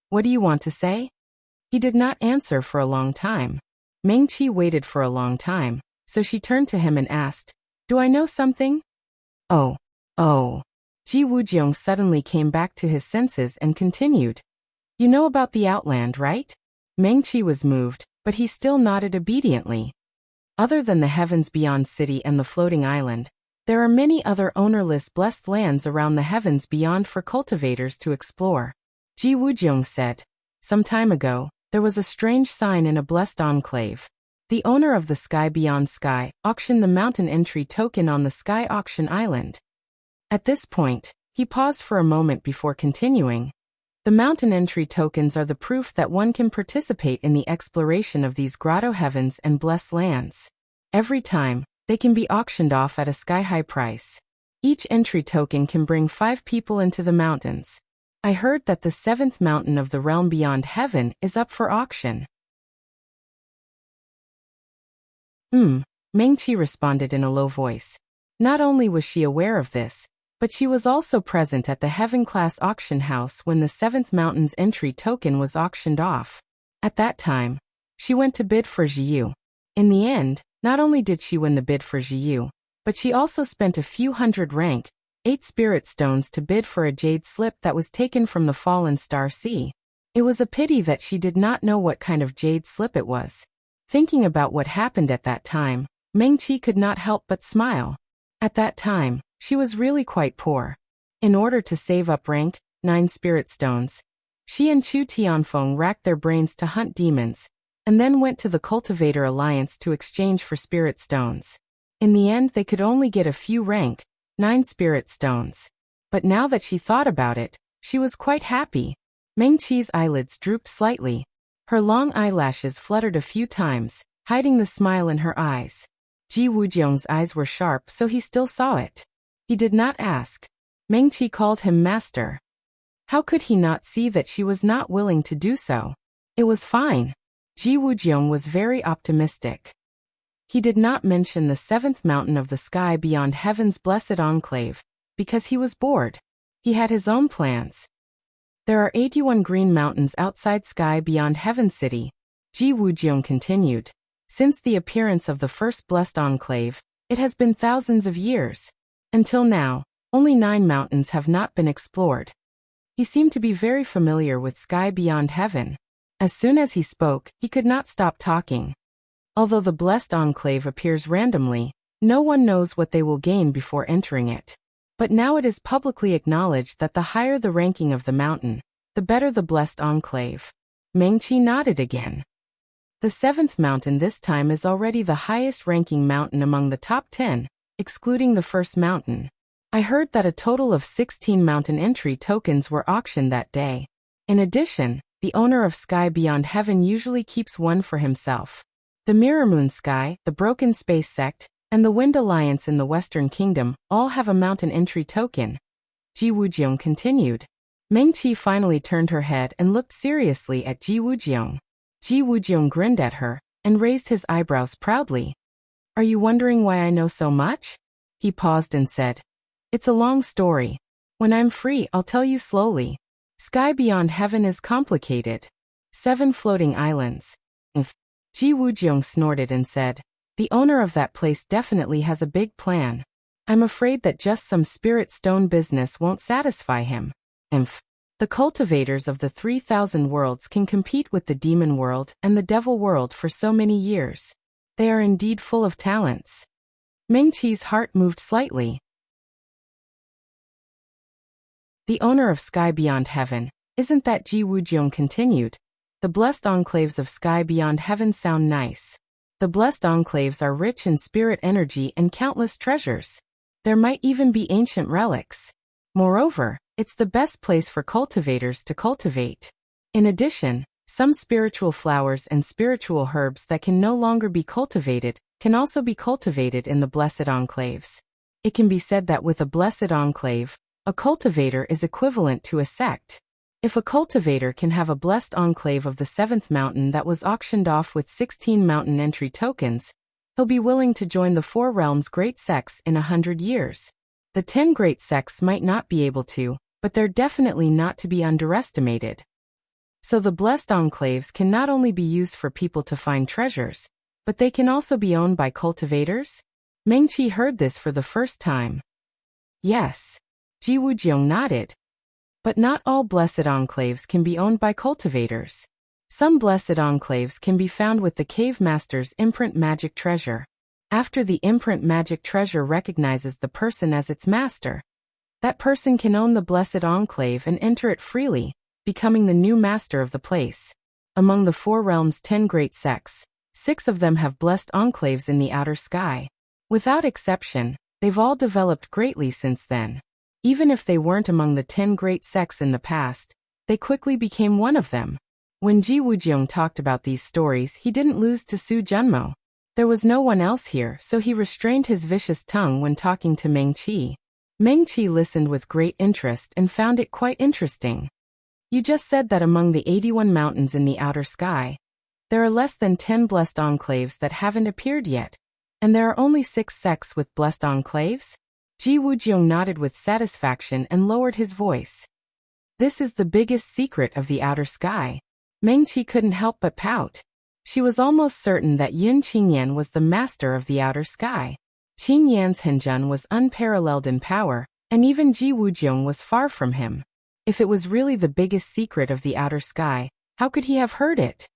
What do you want to say? He did not answer for a long time. Meng Qi waited for a long time, so she turned to him and asked, do I know something? Oh. Ji Wujiang suddenly came back to his senses and continued. You know about the Outland, right? Meng Qi was moved, but he still nodded obediently. Other than the Heavens Beyond City and the Floating Island, there are many other ownerless blessed lands around the Heavens Beyond for cultivators to explore. Ji Wujiang said. Some time ago, there was a strange sign in a blessed enclave. The owner of the Sky Beyond Sky auctioned the mountain entry token on the Sky Auction Island. At this point, he paused for a moment before continuing. The mountain entry tokens are the proof that one can participate in the exploration of these grotto heavens and blessed lands. Every time, they can be auctioned off at a sky-high price. Each entry token can bring 5 people into the mountains. I heard that the 7th mountain of the realm beyond heaven is up for auction. Meng Qi responded in a low voice. Not only was she aware of this, but she was also present at the Heaven-class auction house when the 7th mountain's entry token was auctioned off. At that time, she went to bid for Jiyu. In the end, not only did she win the bid for Jiyu, but she also spent a few hundred rank, 8 spirit stones to bid for a jade slip that was taken from the fallen star sea. It was a pity that she did not know what kind of jade slip it was. Thinking about what happened at that time, Meng Qi could not help but smile. At that time, she was really quite poor. In order to save up rank, 9 spirit stones, she and Chu Tianfeng racked their brains to hunt demons, and then went to the Cultivator Alliance to exchange for spirit stones. In the end, they could only get a few rank, 9 spirit stones. But now that she thought about it, she was quite happy. Meng Qi's eyelids drooped slightly. Her long eyelashes fluttered a few times, hiding the smile in her eyes. Ji Wujiang's eyes were sharp, so he still saw it. He did not ask. Mengqi called him master. How could he not see that she was not willing to do so? It was fine. Ji Wujiang was very optimistic. He did not mention the seventh mountain of the sky beyond heaven's blessed enclave, because he was bored. He had his own plans. There are 81 green mountains outside sky beyond heaven city, Ji Wujiang continued. Since the appearance of the first blessed enclave, it has been thousands of years. Until now, only 9 mountains have not been explored. He seemed to be very familiar with sky beyond heaven. As soon as he spoke, he could not stop talking. Although the blessed enclave appears randomly, no one knows what they will gain before entering it. But now it is publicly acknowledged that the higher the ranking of the mountain, the better the blessed enclave. Mengqi nodded again. The 7th mountain this time is already the highest ranking mountain among the top 10, excluding the first mountain. I heard that a total of 16 mountain entry tokens were auctioned that day. In addition, the owner of Sky Beyond Heaven usually keeps one for himself. The Mirror Moon Sky, the Broken Space Sect, and the Wind Alliance in the Western Kingdom all have a mountain entry token. Ji Wujiang continued. Mengqi finally turned her head and looked seriously at Ji Wujiang. Ji Wujiang grinned at her and raised his eyebrows proudly. Are you wondering why I know so much? He paused and said. It's a long story. When I'm free, I'll tell you slowly. Sky Beyond Heaven is complicated. 7 floating islands. Ji Wujiang snorted and said, the owner of that place definitely has a big plan. I'm afraid that just some spirit stone business won't satisfy him. The cultivators of the 3,000 worlds can compete with the demon world and the devil world for so many years. They are indeed full of talents. Mengqi's heart moved slightly. The owner of Sky Beyond Heaven, isn't that Ji Wujiang continued? The blessed enclaves of Sky Beyond Heaven sound nice. The blessed enclaves are rich in spirit energy and countless treasures. There might even be ancient relics. Moreover, it's the best place for cultivators to cultivate. In addition, some spiritual flowers and spiritual herbs that can no longer be cultivated can also be cultivated in the blessed enclaves. It can be said that with a blessed enclave, a cultivator is equivalent to a sect. If a cultivator can have a blessed enclave of the 7th mountain that was auctioned off with 16 mountain entry tokens, he'll be willing to join the 4 realms' great sects in 100 years. The 10 great sects might not be able to, but they're definitely not to be underestimated. So the blessed enclaves can not only be used for people to find treasures, but they can also be owned by cultivators? Mengqi heard this for the first time. Yes. Ji Wujiang nodded. But not all blessed enclaves can be owned by cultivators. Some blessed enclaves can be found with the cave master's imprint magic treasure. After the imprint magic treasure recognizes the person as its master, that person can own the blessed enclave and enter it freely, becoming the new master of the place. Among the 4 realms' 10 great sects, 6 of them have blessed enclaves in the outer sky. Without exception, they've all developed greatly since then. Even if they weren't among the 10 great sects in the past, they quickly became one of them. When Ji Wujiang talked about these stories, he didn't lose to Su Junmo. There was no one else here, so he restrained his vicious tongue when talking to Mengqi. Mengqi listened with great interest and found it quite interesting. You just said that among the 81 mountains in the outer sky, there are less than 10 blessed enclaves that haven't appeared yet, and there are only 6 sects with blessed enclaves? Ji Wujiang nodded with satisfaction and lowered his voice. This is the biggest secret of the outer sky. Mengqi couldn't help but pout. She was almost certain that Yun Qingyan was the master of the outer sky. Qingyan's Henjun was unparalleled in power, and even Ji Wujiang was far from him. If it was really the biggest secret of the outer sky, how could he have heard it?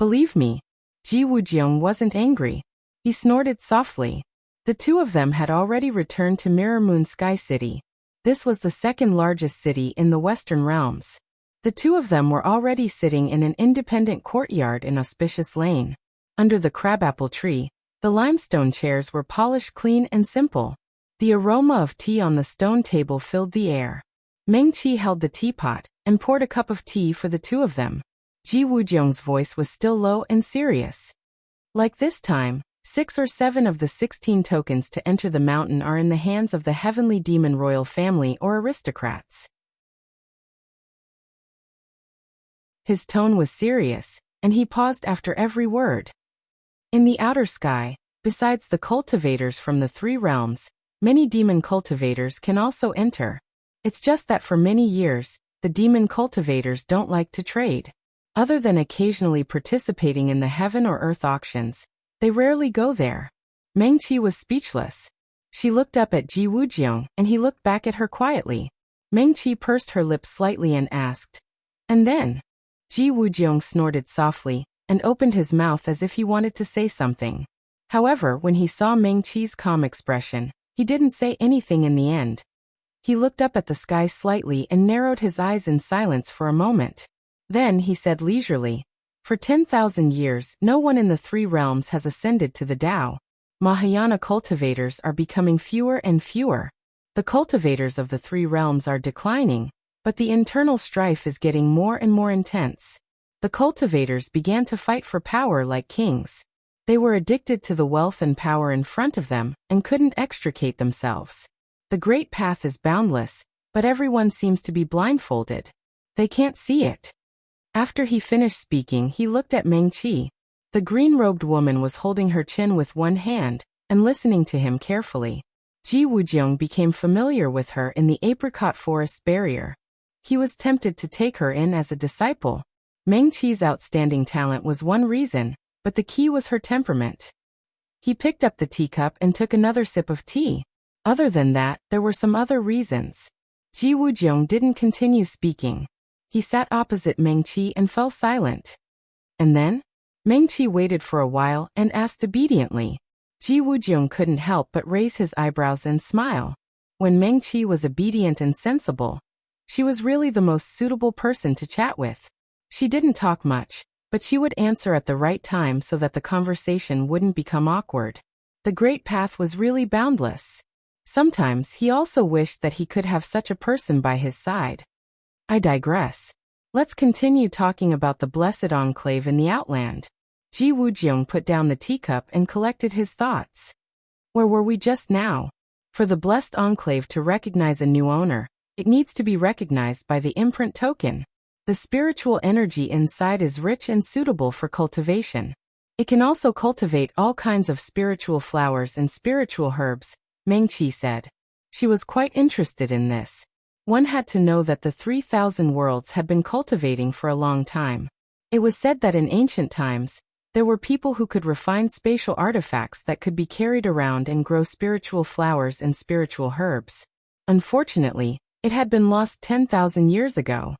Believe me, Ji Wujiang wasn't angry. He snorted softly. The 2 of them had already returned to Mirror Moon Sky City. This was the 2nd largest city in the Western realms. The 2 of them were already sitting in an independent courtyard in Auspicious Lane. Under the crabapple tree, the limestone chairs were polished clean and simple. The aroma of tea on the stone table filled the air. Mengqi held the teapot and poured a cup of tea for the 2 of them. Ji Wujiang's voice was still low and serious. Like this time, 6 or 7 of the 16 tokens to enter the mountain are in the hands of the heavenly demon royal family or aristocrats. His tone was serious, and he paused after every word. In the outer sky, besides the cultivators from the 3 realms, many demon cultivators can also enter. It's just that for many years, the demon cultivators don't like to trade. Other than occasionally participating in the heaven or earth auctions, they rarely go there. Mengqi was speechless. She looked up at Ji Wujiang, and he looked back at her quietly. Mengqi pursed her lips slightly and asked, "And then?" Ji Wujiang snorted softly, and opened his mouth as if he wanted to say something. However, when he saw Mengqi's calm expression, he didn't say anything in the end. He looked up at the sky slightly and narrowed his eyes in silence for a moment. Then he said leisurely, "For 10,000 years, no one in the 3 realms has ascended to the Tao. Mahayana cultivators are becoming fewer and fewer. The cultivators of the 3 realms are declining, but the internal strife is getting more and more intense. The cultivators began to fight for power like kings. They were addicted to the wealth and power in front of them and couldn't extricate themselves. The great path is boundless, but everyone seems to be blindfolded. They can't see it." After he finished speaking, he looked at Mengqi. The green-robed woman was holding her chin with one hand and listening to him carefully. Ji Wujiang became familiar with her in the apricot forest barrier. He was tempted to take her in as a disciple. Mengqi's outstanding talent was one reason, but the key was her temperament. He picked up the teacup and took another sip of tea. Other than that, there were some other reasons. Ji Wujiang didn't continue speaking. He sat opposite Mengqi and fell silent. And then? Mengqi waited for a while and asked obediently. Ji Wujiang couldn't help but raise his eyebrows and smile. When Mengqi was obedient and sensible, she was really the most suitable person to chat with. She didn't talk much, but she would answer at the right time so that the conversation wouldn't become awkward. The great path was really boundless. Sometimes he also wished that he could have such a person by his side. I digress. Let's continue talking about the blessed enclave in the outland. Ji Wujiang put down the teacup and collected his thoughts. Where were we just now? For the blessed enclave to recognize a new owner, it needs to be recognized by the imprint token. The spiritual energy inside is rich and suitable for cultivation. It can also cultivate all kinds of spiritual flowers and spiritual herbs, Mengqi said. She was quite interested in this. One had to know that the 3,000 worlds had been cultivating for a long time. It was said that in ancient times, there were people who could refine spatial artifacts that could be carried around and grow spiritual flowers and spiritual herbs. Unfortunately, it had been lost 10,000 years ago.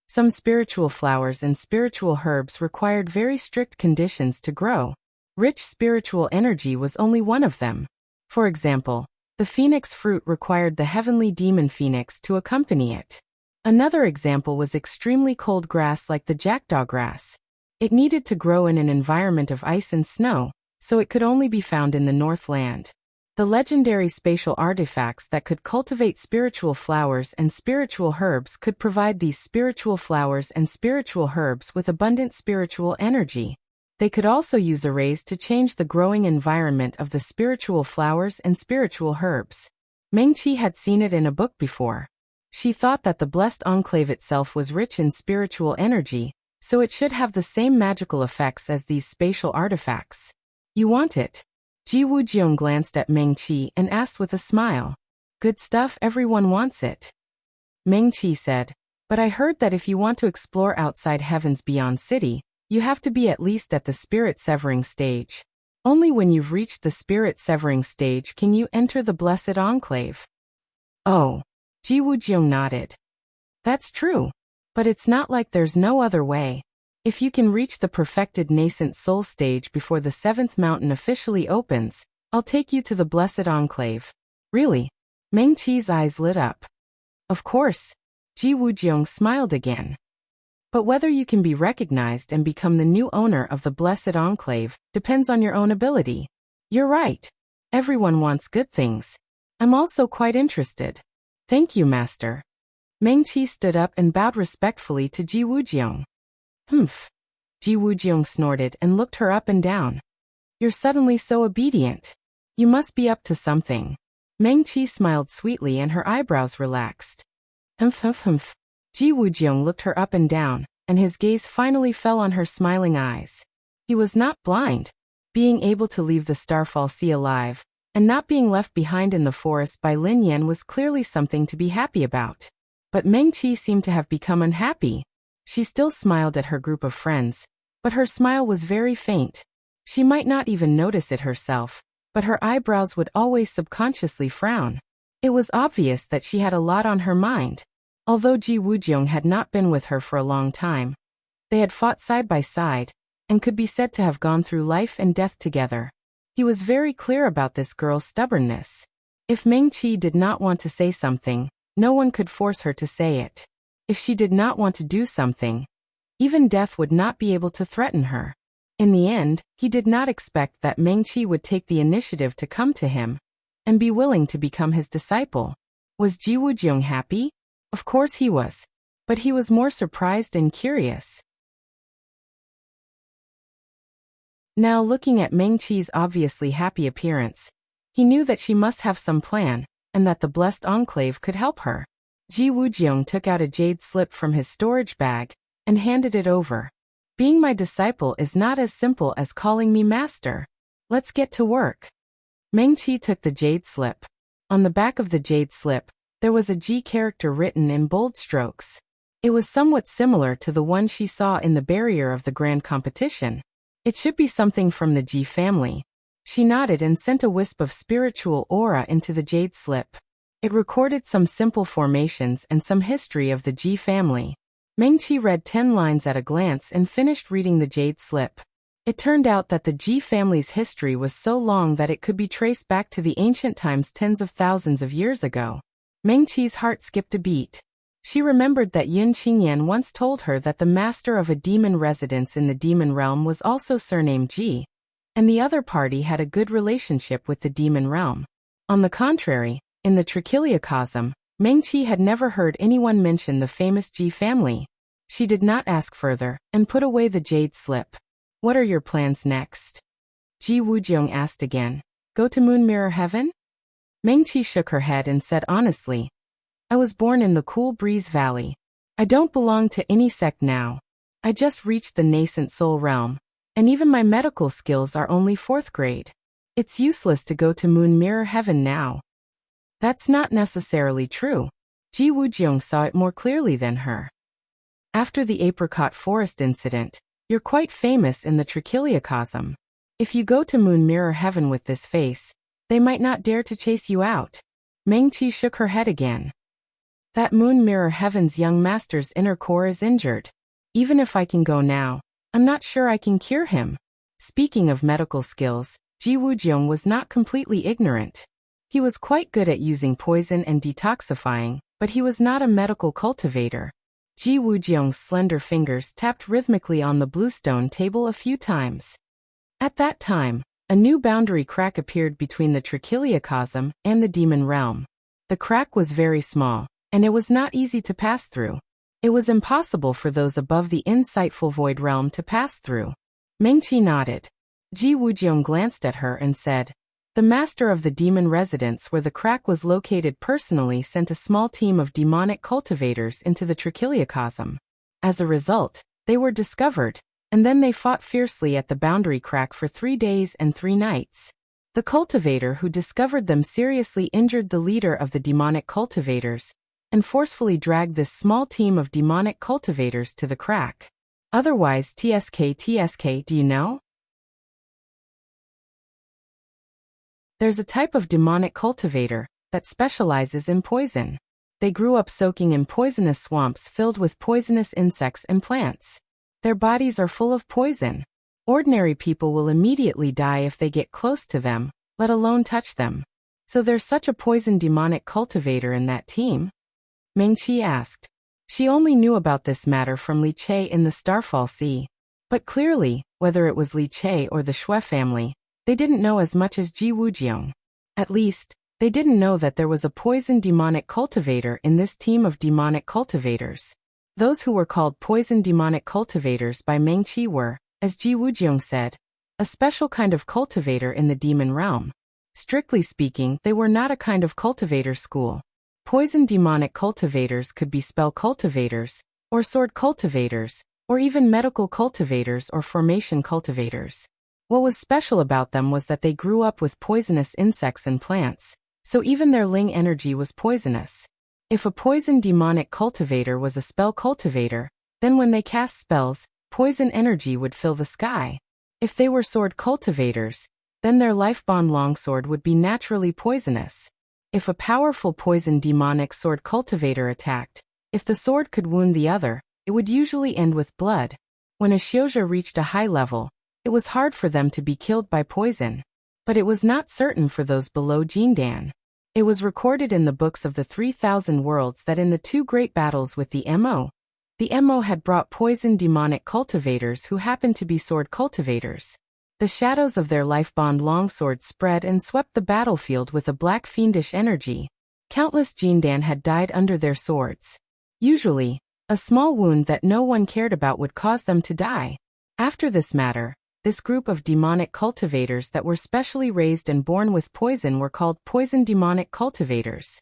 Some spiritual flowers and spiritual herbs required very strict conditions to grow. Rich spiritual energy was only one of them. For example, the phoenix fruit required the heavenly demon phoenix to accompany it. Another example was extremely cold grass like the jackdaw grass. It needed to grow in an environment of ice and snow, so it could only be found in the Northland. The legendary spatial artifacts that could cultivate spiritual flowers and spiritual herbs could provide these spiritual flowers and spiritual herbs with abundant spiritual energy. They could also use arrays to change the growing environment of the spiritual flowers and spiritual herbs. Mengqi had seen it in a book before. She thought that the blessed enclave itself was rich in spiritual energy, so it should have the same magical effects as these spatial artifacts. You want it? Ji Wujiang glanced at Mengqi and asked with a smile. Good stuff, everyone wants it. Mengqi said, but I heard that if you want to explore outside Heaven's Beyond City, you have to be at least at the spirit severing stage. Only when you've reached the spirit severing stage can you enter the blessed enclave. Oh. Ji Wujiang nodded. That's true. But it's not like there's no other way. If you can reach the perfected nascent soul stage before the 7th mountain officially opens, I'll take you to the blessed enclave. Really? Mengqi's eyes lit up. Of course. Ji Wujiang smiled again. But whether you can be recognized and become the new owner of the blessed enclave depends on your own ability. You're right. Everyone wants good things. I'm also quite interested. Thank you, Master. Mengqi stood up and bowed respectfully to Ji Wujiang. Ji Ji Wujiong snorted and looked her up and down. You're suddenly so obedient. You must be up to something. Meng Qi smiled sweetly and her eyebrows relaxed. Humph. Ji Wujiong looked her up and down, and his gaze finally fell on her smiling eyes. He was not blind. Being able to leave the Starfall Sea alive, and not being left behind in the forest by Lin Yan was clearly something to be happy about. But Meng Qi seemed to have become unhappy. She still smiled at her group of friends, but her smile was very faint. She might not even notice it herself, but her eyebrows would always subconsciously frown. It was obvious that she had a lot on her mind. Although Ji Wujiong had not been with her for a long time, they had fought side by side, and could be said to have gone through life and death together. He was very clear about this girl's stubbornness. If Meng Qi did not want to say something, no one could force her to say it. If she did not want to do something, even death would not be able to threaten her. In the end, he did not expect that Meng Qi would take the initiative to come to him and be willing to become his disciple. Was Ji Wujiong happy? Of course he was. But he was more surprised and curious. Now looking at Meng Qi's obviously happy appearance, he knew that she must have some plan, and that the Blessed Enclave could help her. Ji Wujiong took out a jade slip from his storage bag and handed it over. Being my disciple is not as simple as calling me master. Let's get to work. Meng Qi took the jade slip. On the back of the jade slip, there was a Ji character written in bold strokes. It was somewhat similar to the one she saw in the barrier of the grand competition. It should be something from the Ji family. She nodded and sent a wisp of spiritual aura into the jade slip. It recorded some simple formations and some history of the Ji family. Meng Qi read 10 lines at a glance and finished reading the jade slip. It turned out that the Ji family's history was so long that it could be traced back to the ancient times tens of thousands of years ago. Meng Qi's heart skipped a beat. She remembered that Yun Qingyan once told her that the master of a demon residence in the demon realm was also surnamed Ji, and the other party had a good relationship with the demon realm. On the contrary, in the Trichiliocosm, Meng Qi had never heard anyone mention the famous Ji family. She did not ask further, and put away the jade slip. What are your plans next? Ji Wujiong asked again. Go to Moon Mirror Heaven? Meng Qi shook her head and said honestly, I was born in the Cool Breeze Valley. I don't belong to any sect now. I just reached the nascent soul realm, and even my medical skills are only 4th grade. It's useless to go to Moon Mirror Heaven now. That's not necessarily true. Ji Wujiong saw it more clearly than her. After the apricot forest incident, you're quite famous in the Trichiliocosm. If you go to Moon Mirror Heaven with this face, they might not dare to chase you out. Meng Qi shook her head again. That Moon Mirror Heaven's young master's inner core is injured. Even if I can go now, I'm not sure I can cure him. Speaking of medical skills, Ji Wujiong was not completely ignorant. He was quite good at using poison and detoxifying, but he was not a medical cultivator. Ji Wujiong's slender fingers tapped rhythmically on the bluestone table a few times. At that time, a new boundary crack appeared between the Trichiliocosm and the demon realm. The crack was very small, and it was not easy to pass through. It was impossible for those above the insightful void realm to pass through. Meng Qi nodded. Ji Wujiong glanced at her and said, the master of the demon residence where the crack was located personally sent a small team of demonic cultivators into the Trichiliocosm. As a result, they were discovered, and then they fought fiercely at the boundary crack for 3 days and 3 nights. The cultivator who discovered them seriously injured the leader of the demonic cultivators, and forcefully dragged this small team of demonic cultivators to the crack. Otherwise TSK, do you know? There's a type of demonic cultivator that specializes in poison. They grew up soaking in poisonous swamps filled with poisonous insects and plants. Their bodies are full of poison. Ordinary people will immediately die if they get close to them, let alone touch them. So there's such a poison demonic cultivator in that team? Meng Qi asked. She only knew about this matter from Li Che in the Starfall Sea. But clearly, whether it was Li Che or the Shui family, they didn't know as much as Ji Wujiong. At least, they didn't know that there was a poison demonic cultivator in this team of demonic cultivators. Those who were called poison demonic cultivators by Mengqi were, as Ji Wujiong said, a special kind of cultivator in the demon realm. Strictly speaking, they were not a kind of cultivator school. Poison demonic cultivators could be spell cultivators, or sword cultivators, or even medical cultivators or formation cultivators. What was special about them was that they grew up with poisonous insects and plants, so even their Ling energy was poisonous. If a poison demonic cultivator was a spell cultivator, then when they cast spells, poison energy would fill the sky. If they were sword cultivators, then their life-bond longsword would be naturally poisonous. If a powerful poison demonic sword cultivator attacked, if the sword could wound the other, it would usually end with blood. When a Xiuzha reached a high level, it was hard for them to be killed by poison. But it was not certain for those below Jindan. It was recorded in the books of the 3,000 worlds that in the two great battles with the Mo had brought poison demonic cultivators who happened to be sword cultivators. The shadows of their life-bond longswords spread and swept the battlefield with a black fiendish energy. Countless Jindan had died under their swords. Usually, a small wound that no one cared about would cause them to die. After this matter, this group of demonic cultivators that were specially raised and born with poison were called poison demonic cultivators.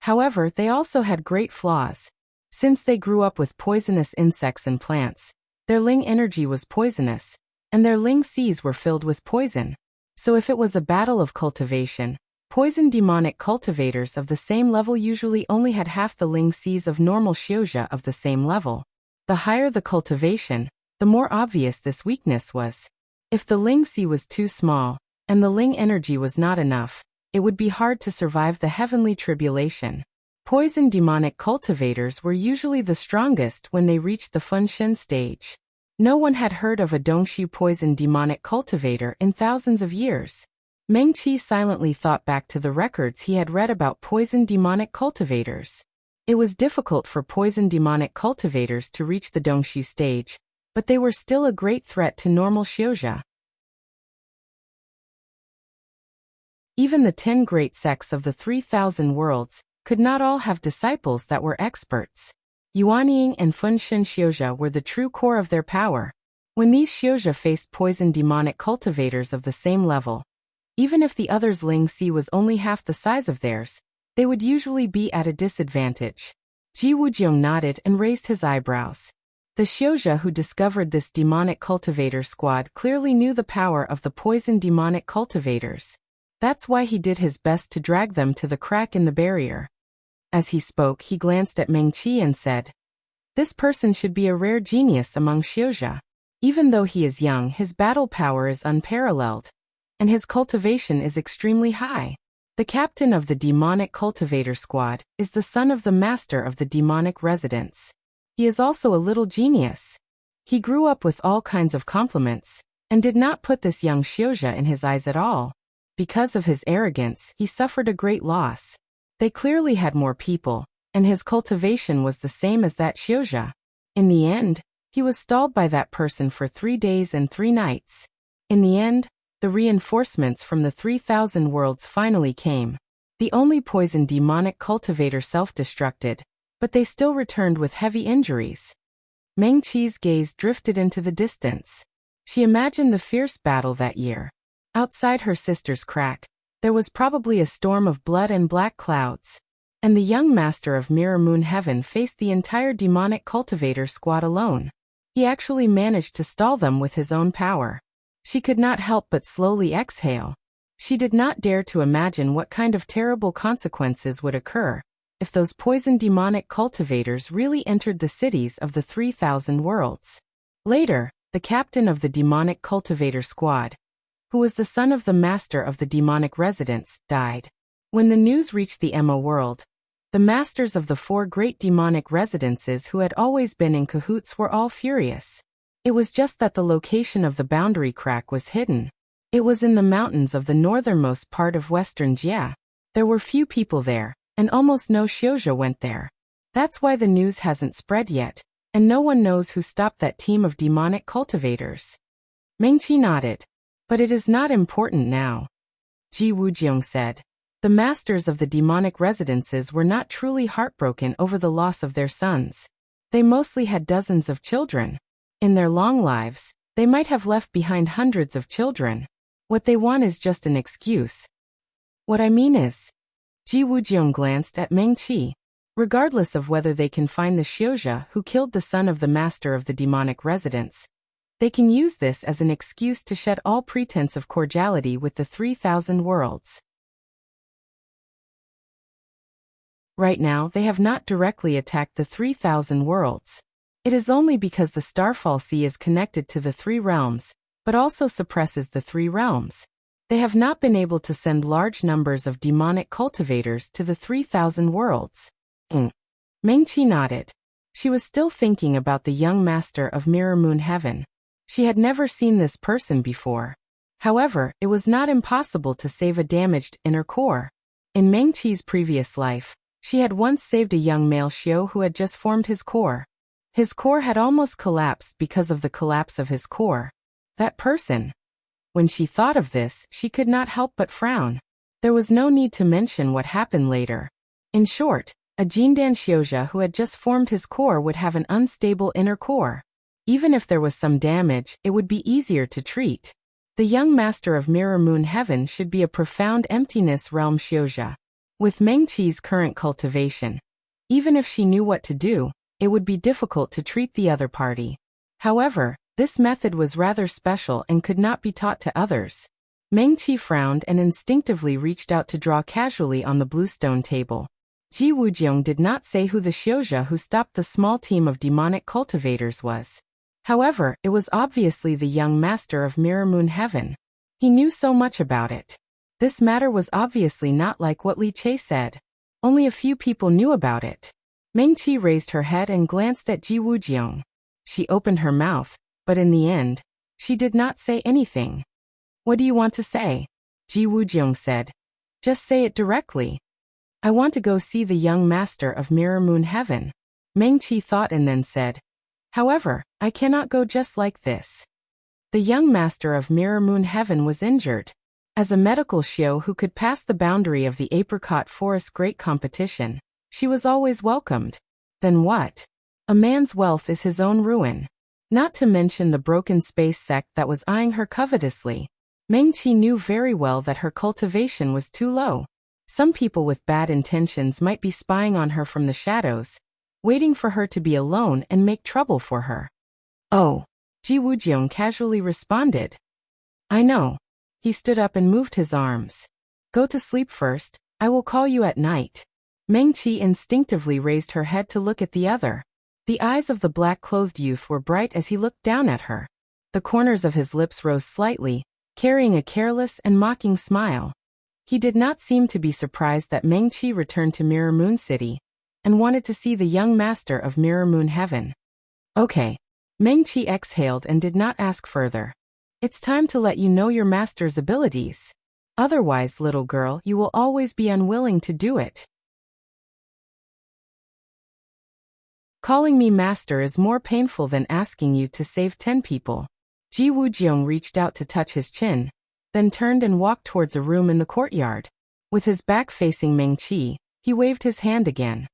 However, they also had great flaws. Since they grew up with poisonous insects and plants, their Ling energy was poisonous, and their Ling seas were filled with poison. So if it was a battle of cultivation, poison demonic cultivators of the same level usually only had half the Ling seas of normal Xiuzha of the same level. The higher the cultivation, the more obvious this weakness was. If the Ling sea was too small, and the Ling energy was not enough, it would be hard to survive the heavenly tribulation. Poison demonic cultivators were usually the strongest when they reached the Funshen stage. No one had heard of a Dongshu poison demonic cultivator in thousands of years. Mengqi silently thought back to the records he had read about poison demonic cultivators. It was difficult for poison demonic cultivators to reach the Dongshu stage, but they were still a great threat to normal Xiuzha. Even the 10 great sects of the 3,000 worlds could not all have disciples that were experts. Yuanying and Funshen Xiuzha were the true core of their power. When these Xiuzha faced poison demonic cultivators of the same level, even if the others' Ling Si was only half the size of theirs, they would usually be at a disadvantage. Ji Wujiong nodded and raised his eyebrows. The Xiuzha who discovered this demonic cultivator squad clearly knew the power of the poison demonic cultivators. That's why he did his best to drag them to the crack in the barrier. As he spoke, he glanced at Mengqi and said, "This person should be a rare genius among Xiuzha. Even though he is young, his battle power is unparalleled, and his cultivation is extremely high. The captain of the demonic cultivator squad is the son of the master of the demonic residence. He is also a little genius. He grew up with all kinds of compliments, and did not put this young Xiuzha in his eyes at all. Because of his arrogance, he suffered a great loss. They clearly had more people, and his cultivation was the same as that Xiuzha. In the end, he was stalled by that person for 3 days and 3 nights. In the end, the reinforcements from the 3,000 worlds finally came. The only poison demonic cultivator self-destructed, but they still returned with heavy injuries." Mengqi's gaze drifted into the distance. She imagined the fierce battle that year. Outside her sister's crack, there was probably a storm of blood and black clouds. And the young master of Mirror Moon Heaven faced the entire demonic cultivator squad alone. He actually managed to stall them with his own power. She could not help but slowly exhale. She did not dare to imagine what kind of terrible consequences would occur if those poison demonic cultivators really entered the cities of the 3,000 worlds. Later, the captain of the demonic cultivator squad, who was the son of the master of the demonic residence, died. When the news reached the Mo world, the masters of the 4 great demonic residences who had always been in cahoots were all furious. It was just that the location of the boundary crack was hidden. It was in the mountains of the northernmost part of western Jia. There were few people there, and almost no Xiuzha went there. That's why the news hasn't spread yet, and no one knows who stopped that team of demonic cultivators. Mengqi nodded. "But it is not important now," Ji Wujiong said. The masters of the demonic residences were not truly heartbroken over the loss of their sons. They mostly had dozens of children. In their long lives, they might have left behind hundreds of children. What they want is just an excuse. What I mean is, Ji Wujiong glanced at Meng Qi. Regardless of whether they can find the Xiuzha who killed the son of the master of the demonic residence, they can use this as an excuse to shed all pretense of cordiality with the 3,000 worlds. Right now, they have not directly attacked the 3,000 worlds. It is only because the Starfall Sea is connected to the 3 realms, but also suppresses the 3 realms. They have not been able to send large numbers of demonic cultivators to the 3,000 worlds. Meng Qi nodded. She was still thinking about the young master of Mirror Moon Heaven. She had never seen this person before. However, it was not impossible to save a damaged inner core. In Meng Qi's previous life, she had once saved a young male Xiu who had just formed his core. His core had almost collapsed because of the collapse of his core. That person. When she thought of this, she could not help but frown. There was no need to mention what happened later. In short, a Jindan Xiuzha who had just formed his core would have an unstable inner core. Even if there was some damage, it would be easier to treat. The young master of Mirror Moon Heaven should be a profound emptiness realm Xiuzha. With Meng Qi's current cultivation, even if she knew what to do, it would be difficult to treat the other party. However, this method was rather special and could not be taught to others. Meng Qi frowned and instinctively reached out to draw casually on the bluestone table. Ji Wujiong did not say who the Xiuzha who stopped the small team of demonic cultivators was. However, it was obviously the young master of Mirror Moon Heaven. He knew so much about it. This matter was obviously not like what Li Che said. Only a few people knew about it. Meng Qi raised her head and glanced at Ji Wujiong. She opened her mouth, but in the end, she did not say anything. What do you want to say? Ji Wujiong said. Just say it directly. I want to go see the young master of Mirror Moon Heaven. Meng Qi thought and then said. However, I cannot go just like this. The young master of Mirror Moon Heaven was injured. As a medical Xiu who could pass the boundary of the Apricot Forest Great Competition, she was always welcomed. Then what? A man's wealth is his own ruin. Not to mention the broken space sect that was eyeing her covetously. Meng Qi knew very well that her cultivation was too low. Some people with bad intentions might be spying on her from the shadows, waiting for her to be alone and make trouble for her. Oh, Ji Wujiong casually responded. I know. He stood up and moved his arms. Go to sleep first, I will call you at night. Meng Qi instinctively raised her head to look at the other. The eyes of the black-clothed youth were bright as he looked down at her. The corners of his lips rose slightly, carrying a careless and mocking smile. He did not seem to be surprised that Meng Qi returned to Mirror Moon City, and wanted to see the young master of Mirror Moon Heaven. Okay. Meng Qi exhaled and did not ask further. It's time to let you know your master's abilities. Otherwise, little girl, you will always be unwilling to do it. Calling me master is more painful than asking you to save 10 people. Ji Wujiong reached out to touch his chin, then turned and walked towards a room in the courtyard. With his back facing Meng Qi, he waved his hand again.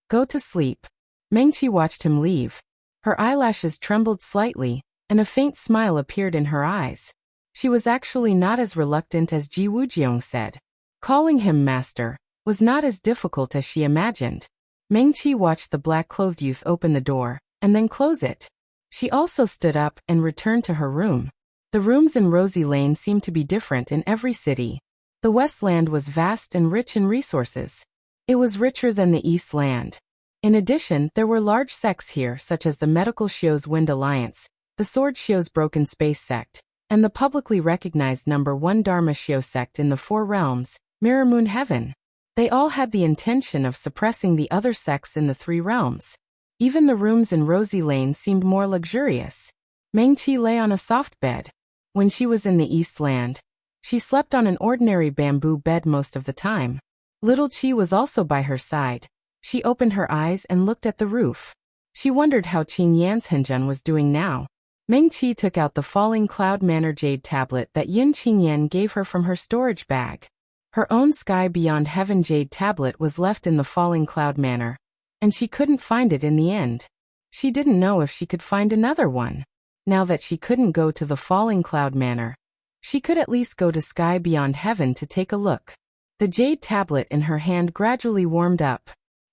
Go to sleep. Meng Qi watched him leave. Her eyelashes trembled slightly, and a faint smile appeared in her eyes. She was actually not as reluctant as Ji Wujiong said. Calling him master was not as difficult as she imagined. Meng Qi watched the black-clothed youth open the door, and then close it. She also stood up and returned to her room. The rooms in Rosy Lane seemed to be different in every city. The West Land was vast and rich in resources. It was richer than the East Land. In addition, there were large sects here such as the Medical Xiu's Wind Alliance, the Sword Xiu's Broken Space Sect, and the publicly recognized number 1 Dharma Xiu sect in the 4 realms, Mirror Moon Heaven. They all had the intention of suppressing the other sects in the 3 realms. Even the rooms in Rosy Lane seemed more luxurious. Meng Qi lay on a soft bed. When she was in the East Land, she slept on an ordinary bamboo bed most of the time. Little Qi was also by her side. She opened her eyes and looked at the roof. She wondered how Qin Yan's Henjun was doing now. Meng Qi took out the Falling Cloud Manor jade tablet that Yin Qinyan gave her from her storage bag. Her own Sky Beyond Heaven jade tablet was left in the Falling Cloud Manor, and she couldn't find it in the end. She didn't know if she could find another one. Now that she couldn't go to the Falling Cloud Manor, she could at least go to Sky Beyond Heaven to take a look. The jade tablet in her hand gradually warmed up.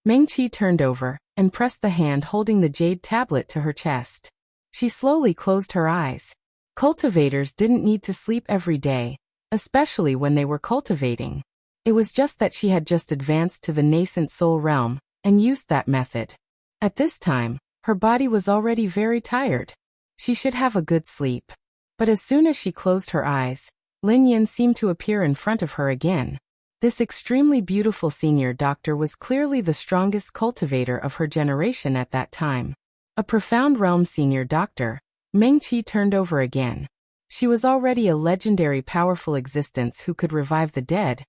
Mengqi turned over and pressed the hand holding the jade tablet to her chest. She slowly closed her eyes. Cultivators didn't need to sleep every day, especially when they were cultivating. It was just that she had just advanced to the nascent soul realm and used that method. At this time, her body was already very tired. She should have a good sleep. But as soon as she closed her eyes, Lin Yan seemed to appear in front of her again. This extremely beautiful senior doctor was clearly the strongest cultivator of her generation at that time. A profound realm senior doctor, Mengqi turned over again. She was already a legendary powerful existence who could revive the dead,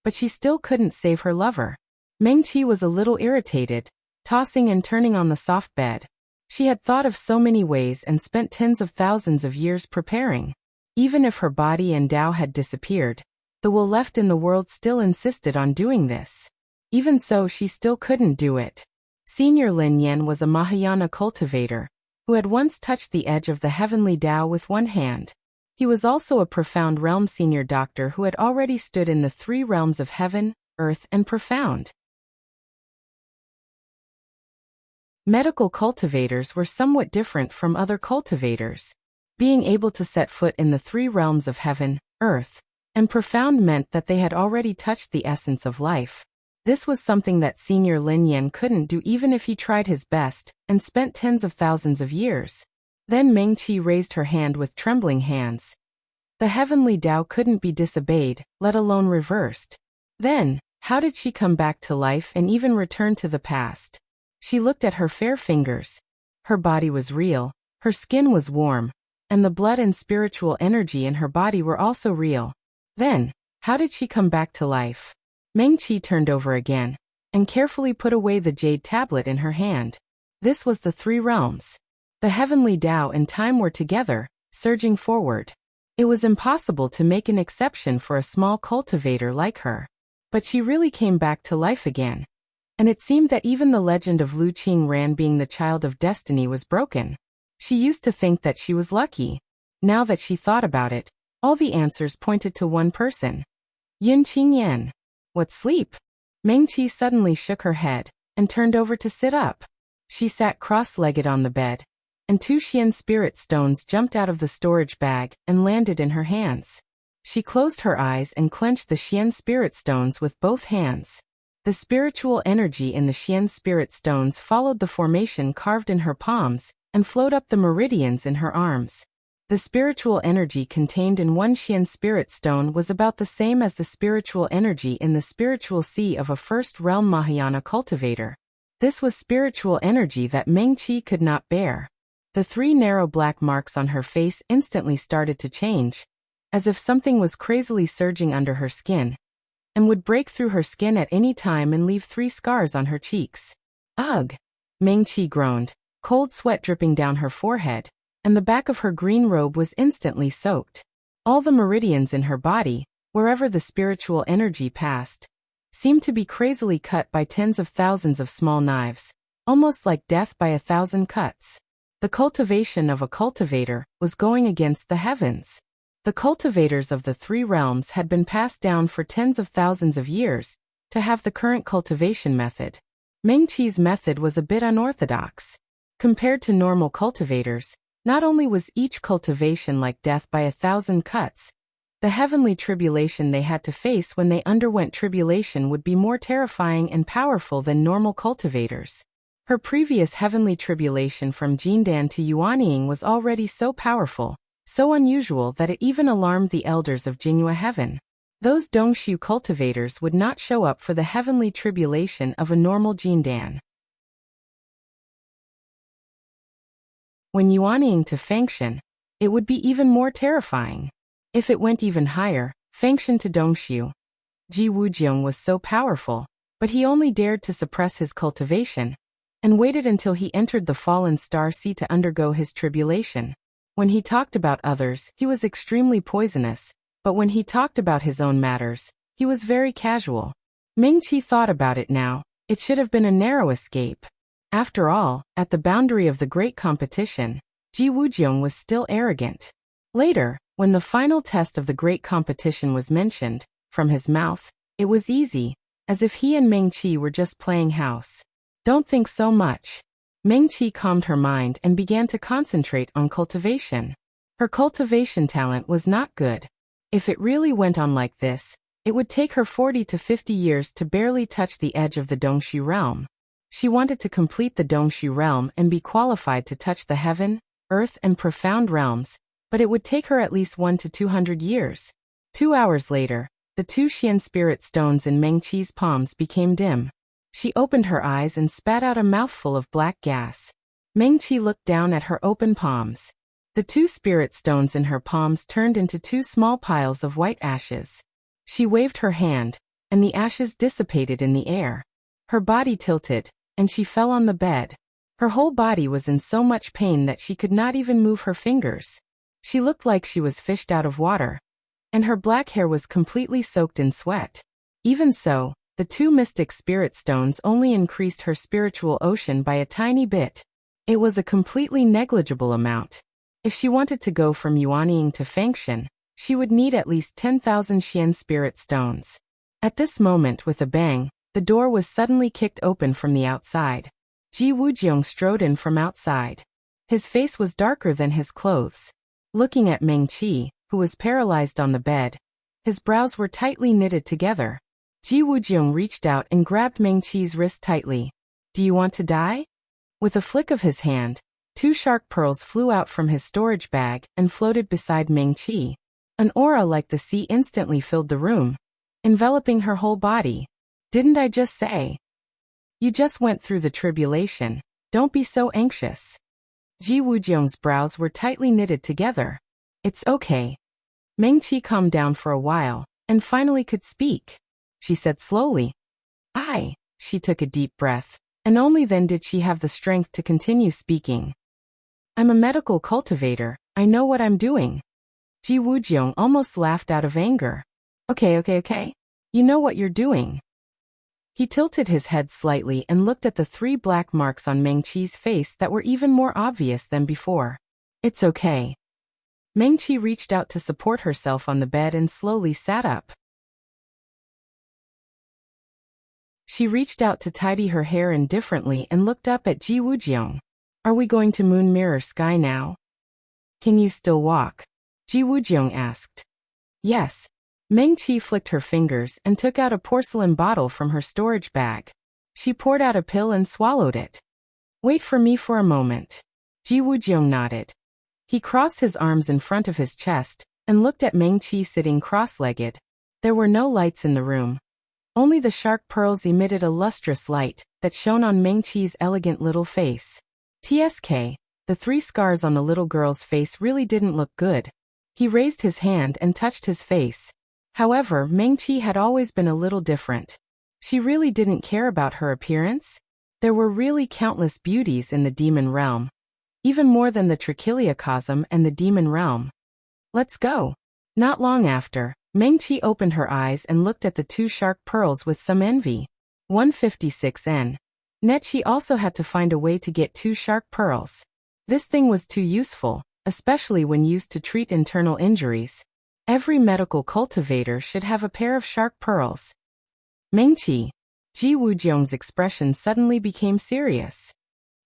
but she still couldn't save her lover. Mengqi was a little irritated, tossing and turning on the soft bed. She had thought of so many ways and spent tens of thousands of years preparing. Even if her body and Tao had disappeared, the will left in the world still insisted on doing this. Even so, she still couldn't do it. Senior Lin Yan was a Mahayana cultivator, who had once touched the edge of the heavenly Tao with one hand. He was also a profound realm senior doctor who had already stood in the three realms of heaven, earth, and profound. Medical cultivators were somewhat different from other cultivators. Being able to set foot in the three realms of heaven, earth, and profound meant that they had already touched the essence of life. This was something that Senior Lin Yan couldn't do even if he tried his best and spent tens of thousands of years. Then Mengqi raised her hand with trembling hands. The heavenly Tao couldn't be disobeyed, let alone reversed. Then, how did she come back to life and even return to the past? She looked at her fair fingers. Her body was real, her skin was warm, and the blood and spiritual energy in her body were also real. Then, how did she come back to life? Mengqi turned over again and carefully put away the jade tablet in her hand. This was the three realms. The heavenly Tao and time were together, surging forward. It was impossible to make an exception for a small cultivator like her. But she really came back to life again. And it seemed that even the legend of Lu Qingran being the child of destiny was broken. She used to think that she was lucky. Now that she thought about it, all the answers pointed to one person. Yin Qingyan. What, sleep? Mengqi suddenly shook her head and turned over to sit up. She sat cross-legged on the bed, and two Xian spirit stones jumped out of the storage bag and landed in her hands. She closed her eyes and clenched the Xian spirit stones with both hands. The spiritual energy in the Xian spirit stones followed the formation carved in her palms and flowed up the meridians in her arms. The spiritual energy contained in one Xian spirit stone was about the same as the spiritual energy in the spiritual sea of a first realm Mahayana cultivator. This was spiritual energy that Mengqi could not bear. The three narrow black marks on her face instantly started to change, as if something was crazily surging under her skin, and would break through her skin at any time and leave 3 scars on her cheeks. Ugh! Mengqi groaned, cold sweat dripping down her forehead, and the back of her green robe was instantly soaked. All the meridians in her body, wherever the spiritual energy passed, seemed to be crazily cut by tens of thousands of small knives, almost like death by 1,000 cuts. The cultivation of a cultivator was going against the heavens. The cultivators of the 3 realms had been passed down for tens of thousands of years to have the current cultivation method. Mengqi's method was a bit unorthodox. Compared to normal cultivators, not only was each cultivation like death by 1,000 cuts, the heavenly tribulation they had to face when they underwent tribulation would be more terrifying and powerful than normal cultivators. Her previous heavenly tribulation from Jindan to Yuanying was already so powerful, so unusual that it even alarmed the elders of Jinghua Heaven. Those Dongshu cultivators would not show up for the heavenly tribulation of a normal Jindan. When Yuanying to Fengshan, it would be even more terrifying. If it went even higher, Fengshan to Dongshu. Ji Wujiang was so powerful, but he only dared to suppress his cultivation, and waited until he entered the fallen star sea to undergo his tribulation. When he talked about others, he was extremely poisonous, but when he talked about his own matters, he was very casual. Mengqi thought about it now, it should have been a narrow escape. After all, at the boundary of the great competition, Ji Wujiang was still arrogant. Later, when the final test of the great competition was mentioned, from his mouth, it was easy, as if he and Meng Qi were just playing house. Don't think so much. Meng Qi calmed her mind and began to concentrate on cultivation. Her cultivation talent was not good. If it really went on like this, it would take her 40 to 50 years to barely touch the edge of the Dongxu realm. She wanted to complete the Dongxu realm and be qualified to touch the heaven, earth and profound realms, but it would take her at least 1 to 200 years. 2 hours later, the 2 Xian spirit stones in Meng Qi's palms became dim. She opened her eyes and spat out a mouthful of black gas. Meng Qi looked down at her open palms. The 2 spirit stones in her palms turned into 2 small piles of white ashes. She waved her hand, and the ashes dissipated in the air. Her body tilted, and she fell on the bed. Her whole body was in so much pain that she could not even move her fingers. She looked like she was fished out of water, and her black hair was completely soaked in sweat. Even so, the 2 mystic spirit stones only increased her spiritual ocean by a tiny bit. It was a completely negligible amount. If she wanted to go from Yuanying to Fengshan, she would need at least 10,000 Xian spirit stones. At this moment, with a bang, the door was suddenly kicked open from the outside. Ji Wujiang strode in from outside. His face was darker than his clothes. Looking at Meng Qi, who was paralyzed on the bed, his brows were tightly knitted together. Ji Wujiang reached out and grabbed Meng Qi's wrist tightly. Do you want to die? With a flick of his hand, 2 shark pearls flew out from his storage bag and floated beside Meng Qi. An aura like the sea instantly filled the room, enveloping her whole body. Didn't I just say? You just went through the tribulation. Don't be so anxious. Ji Wujiang's brows were tightly knitted together. It's okay. Meng Qi calmed down for a while, and finally could speak. She said slowly. She took a deep breath, and only then did she have the strength to continue speaking. I'm a medical cultivator, I know what I'm doing. Ji Wujiang almost laughed out of anger. Okay. You know what you're doing. He tilted his head slightly and looked at the 3 black marks on Meng Qi's face that were even more obvious than before. It's okay. Meng Qi reached out to support herself on the bed and slowly sat up. She reached out to tidy her hair indifferently and looked up at Ji Wujiang. Are we going to Moon Mirror Sky now? Can you still walk? Ji Wujiang asked. Yes. Meng Qi flicked her fingers and took out a porcelain bottle from her storage bag. She poured out a pill and swallowed it. Wait for me for a moment. Ji Wujiang nodded. He crossed his arms in front of his chest and looked at Meng Qi sitting cross-legged. There were no lights in the room. Only the shark pearls emitted a lustrous light that shone on Meng Qi's elegant little face. TSK, the 3 scars on the little girl's face really didn't look good. He raised his hand and touched his face. However, Meng Qi had always been a little different. She really didn't care about her appearance. There were really countless beauties in the demon realm. Even more than the Trichiliocosm and the demon realm. Let's go. Not long after, Meng Qi opened her eyes and looked at the 2 shark pearls with some envy. 156N. Net she also had to find a way to get 2 shark pearls. This thing was too useful, especially when used to treat internal injuries. Every medical cultivator should have a pair of shark pearls. Meng Qi. Ji Wujiang's expression suddenly became serious.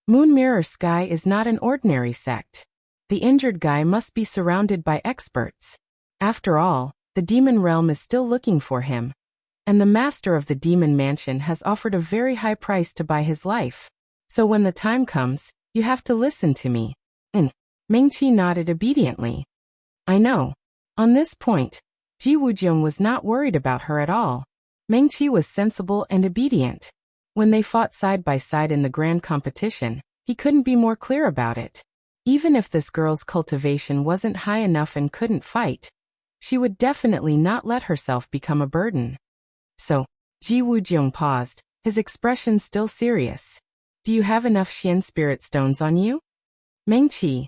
Moon Mirror Sky is not an ordinary sect. The injured guy must be surrounded by experts. After all, the demon realm is still looking for him. And the master of the demon mansion has offered a very high price to buy his life. So when the time comes, you have to listen to me. And Meng Qi nodded obediently. I know. On this point, Ji Wujiang was not worried about her at all. Meng Qi was sensible and obedient. When they fought side by side in the grand competition, he couldn't be more clear about it. Even if this girl's cultivation wasn't high enough and couldn't fight, she would definitely not let herself become a burden. So, Ji Wujiang paused, his expression still serious. Do you have enough Xian spirit stones on you? Meng Qi.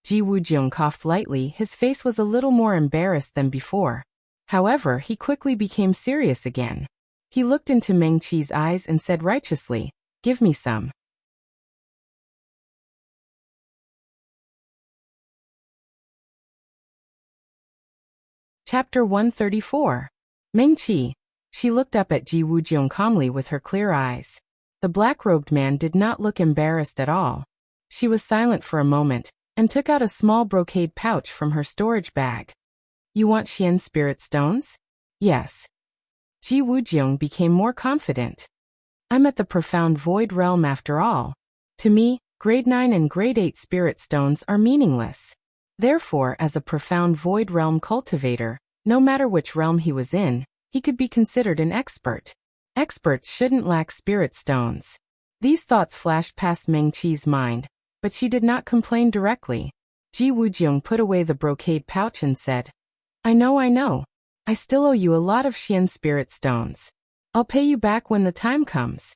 Ji Wujiang coughed lightly, his face was a little more embarrassed than before. However, he quickly became serious again. He looked into Meng Qi's eyes and said righteously, give me some. Chapter 134. Mengqi. She looked up at Ji Wujiong calmly with her clear eyes. The black-robed man did not look embarrassed at all. She was silent for a moment, and took out a small brocade pouch from her storage bag. You want Xian spirit stones? Yes. Ji Wujiong became more confident. I'm at the profound void realm after all. To me, grade 9 and grade 8 spirit stones are meaningless. Therefore, as a profound void realm cultivator, no matter which realm he was in, he could be considered an expert. Experts shouldn't lack spirit stones. These thoughts flashed past Mengqi's mind, but she did not complain directly. Ji Wujiong put away the brocade pouch and said, I know. I still owe you a lot of Xian spirit stones. I'll pay you back when the time comes.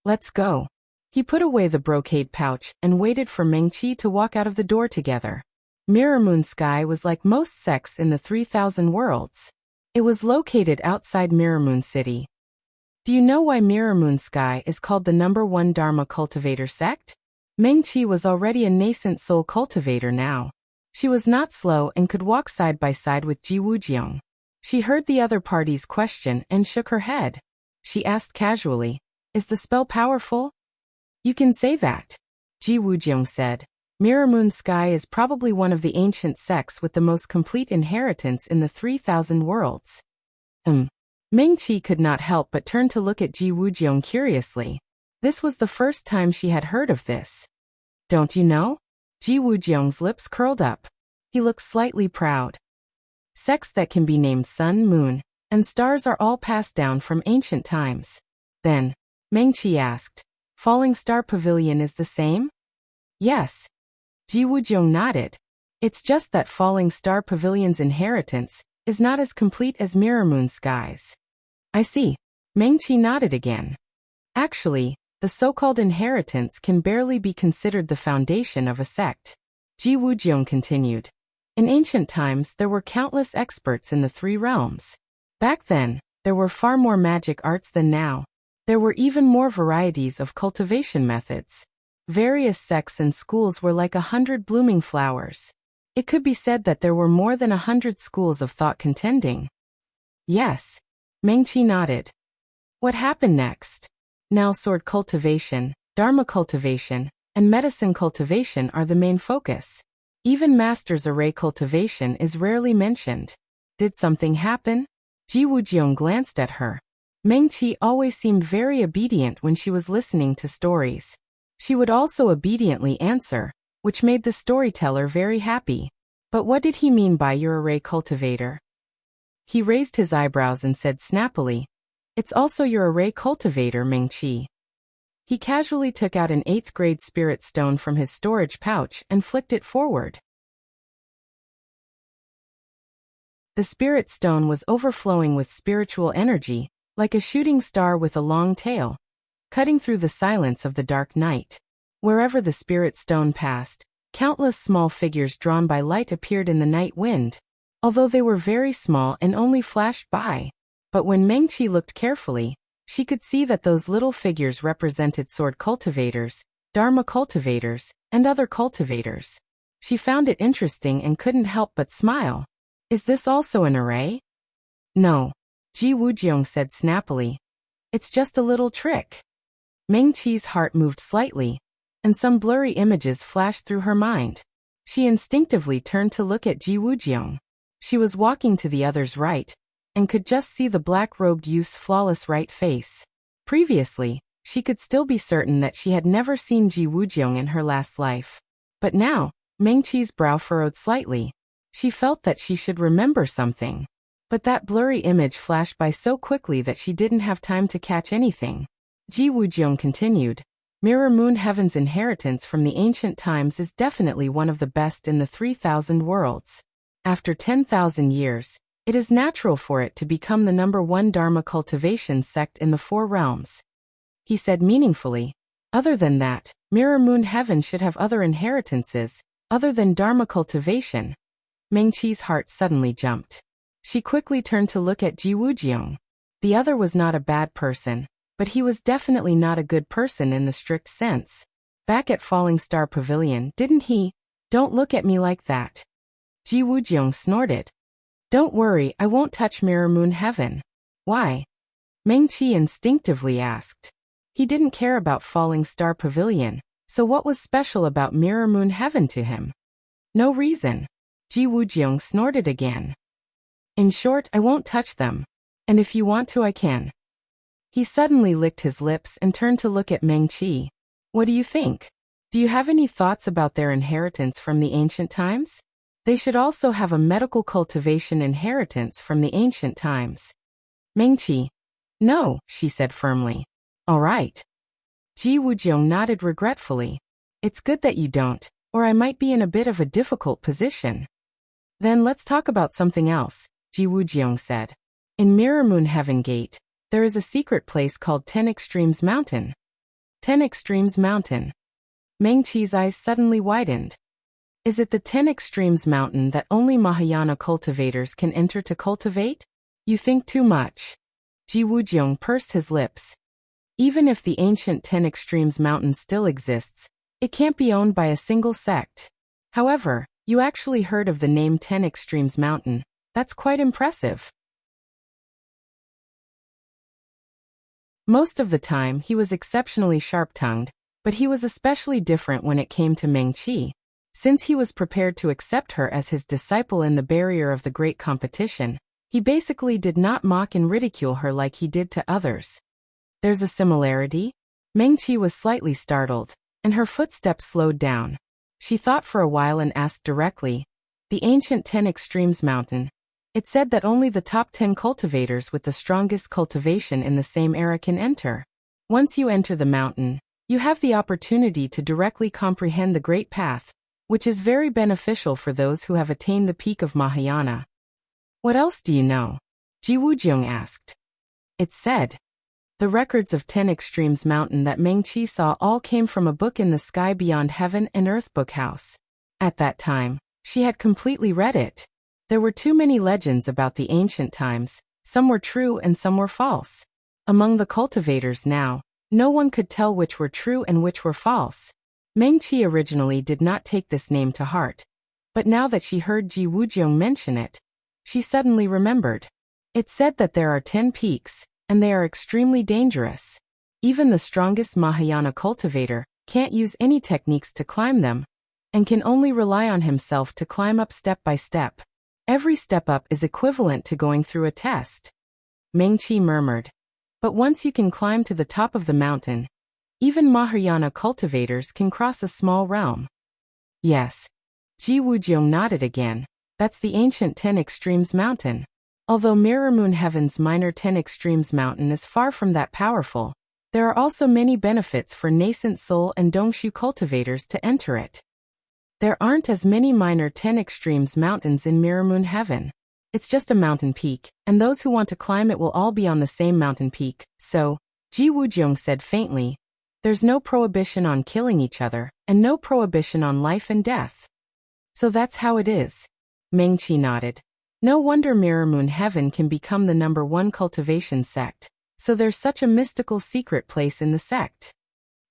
Let's go. He put away the brocade pouch and waited for Mengqi to walk out of the door together. Mirror Moon Sky was like most sects in the 3,000 worlds. It was located outside Mirror Moon City. Do you know why Mirror Moon Sky is called the #1 Dharma cultivator sect? Mengqi was already a nascent soul cultivator now. She was not slow and could walk side by side with Ji Wujiong. She heard the other party's question and shook her head. She asked casually, Is the spell powerful? You can say that. Ji Wujiong said. Mirror Moon Sky is probably one of the ancient sects with the most complete inheritance in the 3,000 worlds. Mengqi could not help but turn to look at Ji Wujiong curiously. This was the first time she had heard of this. Don't you know? Ji Wujiong's lips curled up. He looked slightly proud. Sects that can be named sun, moon, and stars are all passed down from ancient times. Then, Mengqi asked, Falling Star Pavilion is the same? Yes. Ji Wujiong nodded. It's just that Falling Star Pavilion's inheritance is not as complete as Mirror Moon Sky's. I see. Mengqi nodded again. Actually, the so-called inheritance can barely be considered the foundation of a sect. Ji Wujiong continued. In ancient times there were countless experts in the 3 realms. Back then, there were far more magic arts than now. There were even more varieties of cultivation methods. Various sects and schools were like 100 blooming flowers. It could be said that there were more than 100 schools of thought contending. Yes. Mengqi nodded. What happened next? Now sword cultivation, dharma cultivation, and medicine cultivation are the main focus. Even master's array cultivation is rarely mentioned. Did something happen? Ji Wujiong glanced at her. Mengqi always seemed very obedient when she was listening to stories. She would also obediently answer, which made the storyteller very happy. But what did he mean by your array cultivator? He raised his eyebrows and said snappily, It's also your array cultivator, Mengqi. He casually took out an 8th grade spirit stone from his storage pouch and flicked it forward. The spirit stone was overflowing with spiritual energy, like a shooting star with a long tail, cutting through the silence of the dark night. Wherever the spirit stone passed, countless small figures drawn by light appeared in the night wind, although they were very small and only flashed by. But when Mengqi looked carefully, she could see that those little figures represented sword cultivators, dharma cultivators, and other cultivators. She found it interesting and couldn't help but smile. Is this also an array? No. Ji Wujiong said snappily. It's just a little trick. Mengqi's heart moved slightly, and some blurry images flashed through her mind. She instinctively turned to look at Ji Wujiong. She was walking to the other's right, and could just see the black-robed youth's flawless right face. Previously, she could still be certain that she had never seen Ji Wujiong in her last life. But now, Mengqi's brow furrowed slightly. She felt that she should remember something. But that blurry image flashed by so quickly that she didn't have time to catch anything. Ji Wujiong continued, Mirror Moon Heaven's inheritance from the ancient times is definitely one of the best in the 3,000 worlds. After 10,000 years, it is natural for it to become the #1 Dharma cultivation sect in the 4 realms. He said meaningfully. Other than that, Mirror Moon Heaven should have other inheritances, other than Dharma cultivation. Mengqi's heart suddenly jumped. She quickly turned to look at Ji Wujiong. The other was not a bad person, but he was definitely not a good person in the strict sense. Back at Falling Star Pavilion, didn't he? Don't look at me like that. Ji Wujiong snorted. Don't worry, I won't touch Mirror Moon Heaven. Why? Meng-Chi instinctively asked. He didn't care about Falling Star Pavilion, so what was special about Mirror Moon Heaven to him? No reason. Ji Wujiang snorted again. In short, I won't touch them. And if you want to, I can. He suddenly licked his lips and turned to look at Meng-Chi. What do you think? Do you have any thoughts about their inheritance from the ancient times? They should also have a medical cultivation inheritance from the ancient times. Meng-Chi. No, she said firmly. All right. Ji Wujiang nodded regretfully. It's good that you don't, or I might be in a bit of a difficult position. Then let's talk about something else, Ji Wujiang said. In Mirror Moon Heaven Gate, there is a secret place called 10 Extremes Mountain. 10 Extremes Mountain. Meng-Chi's eyes suddenly widened. Is it the 10 Extremes Mountain that only Mahayana cultivators can enter to cultivate? You think too much. Ji Wujiang pursed his lips. Even if the ancient 10 Extremes Mountain still exists, it can't be owned by a single sect. However, you actually heard of the name 10 Extremes Mountain. That's quite impressive. Most of the time he was exceptionally sharp-tongued, but he was especially different when it came to Meng-Chi. Since he was prepared to accept her as his disciple in the barrier of the great competition, he basically did not mock and ridicule her like he did to others. There's a similarity? Meng-Chi was slightly startled, and her footsteps slowed down. She thought for a while and asked directly, the ancient 10 Extremes Mountain. It said that only the top 10 cultivators with the strongest cultivation in the same era can enter. Once you enter the mountain, you have the opportunity to directly comprehend the Great Path, which is very beneficial for those who have attained the peak of Mahayana. What else do you know? Ji Wujiang asked. It said. The records of 10 Extremes Mountain that Meng-Chi saw all came from a book in the Sky Beyond Heaven and Earth book house. At that time, she had completely read it. There were too many legends about the ancient times, some were true and some were false. Among the cultivators now, no one could tell which were true and which were false. Meng-Chi originally did not take this name to heart, but now that she heard Ji Wujiang mention it, she suddenly remembered. It said that there are 10 peaks, and they are extremely dangerous. Even the strongest Mahayana cultivator can't use any techniques to climb them, and can only rely on himself to climb up step by step. Every step up is equivalent to going through a test. Meng-Chi murmured. But once you can climb to the top of the mountain, even Mahayana cultivators can cross a small realm. Yes. Ji Wujiang nodded again. That's the ancient 10 Extremes Mountain. Although Mirror Moon Heaven's minor 10 Extremes Mountain is far from that powerful, there are also many benefits for nascent soul and Dongshu cultivators to enter it. There aren't as many minor 10 Extremes Mountains in Mirror Moon Heaven. It's just a mountain peak, and those who want to climb it will all be on the same mountain peak, so, Ji Wujiang said faintly, there's no prohibition on killing each other, and no prohibition on life and death. So that's how it is. Meng-Chi nodded. No wonder Mirror Moon Heaven can become the #1 cultivation sect, so there's such a mystical secret place in the sect.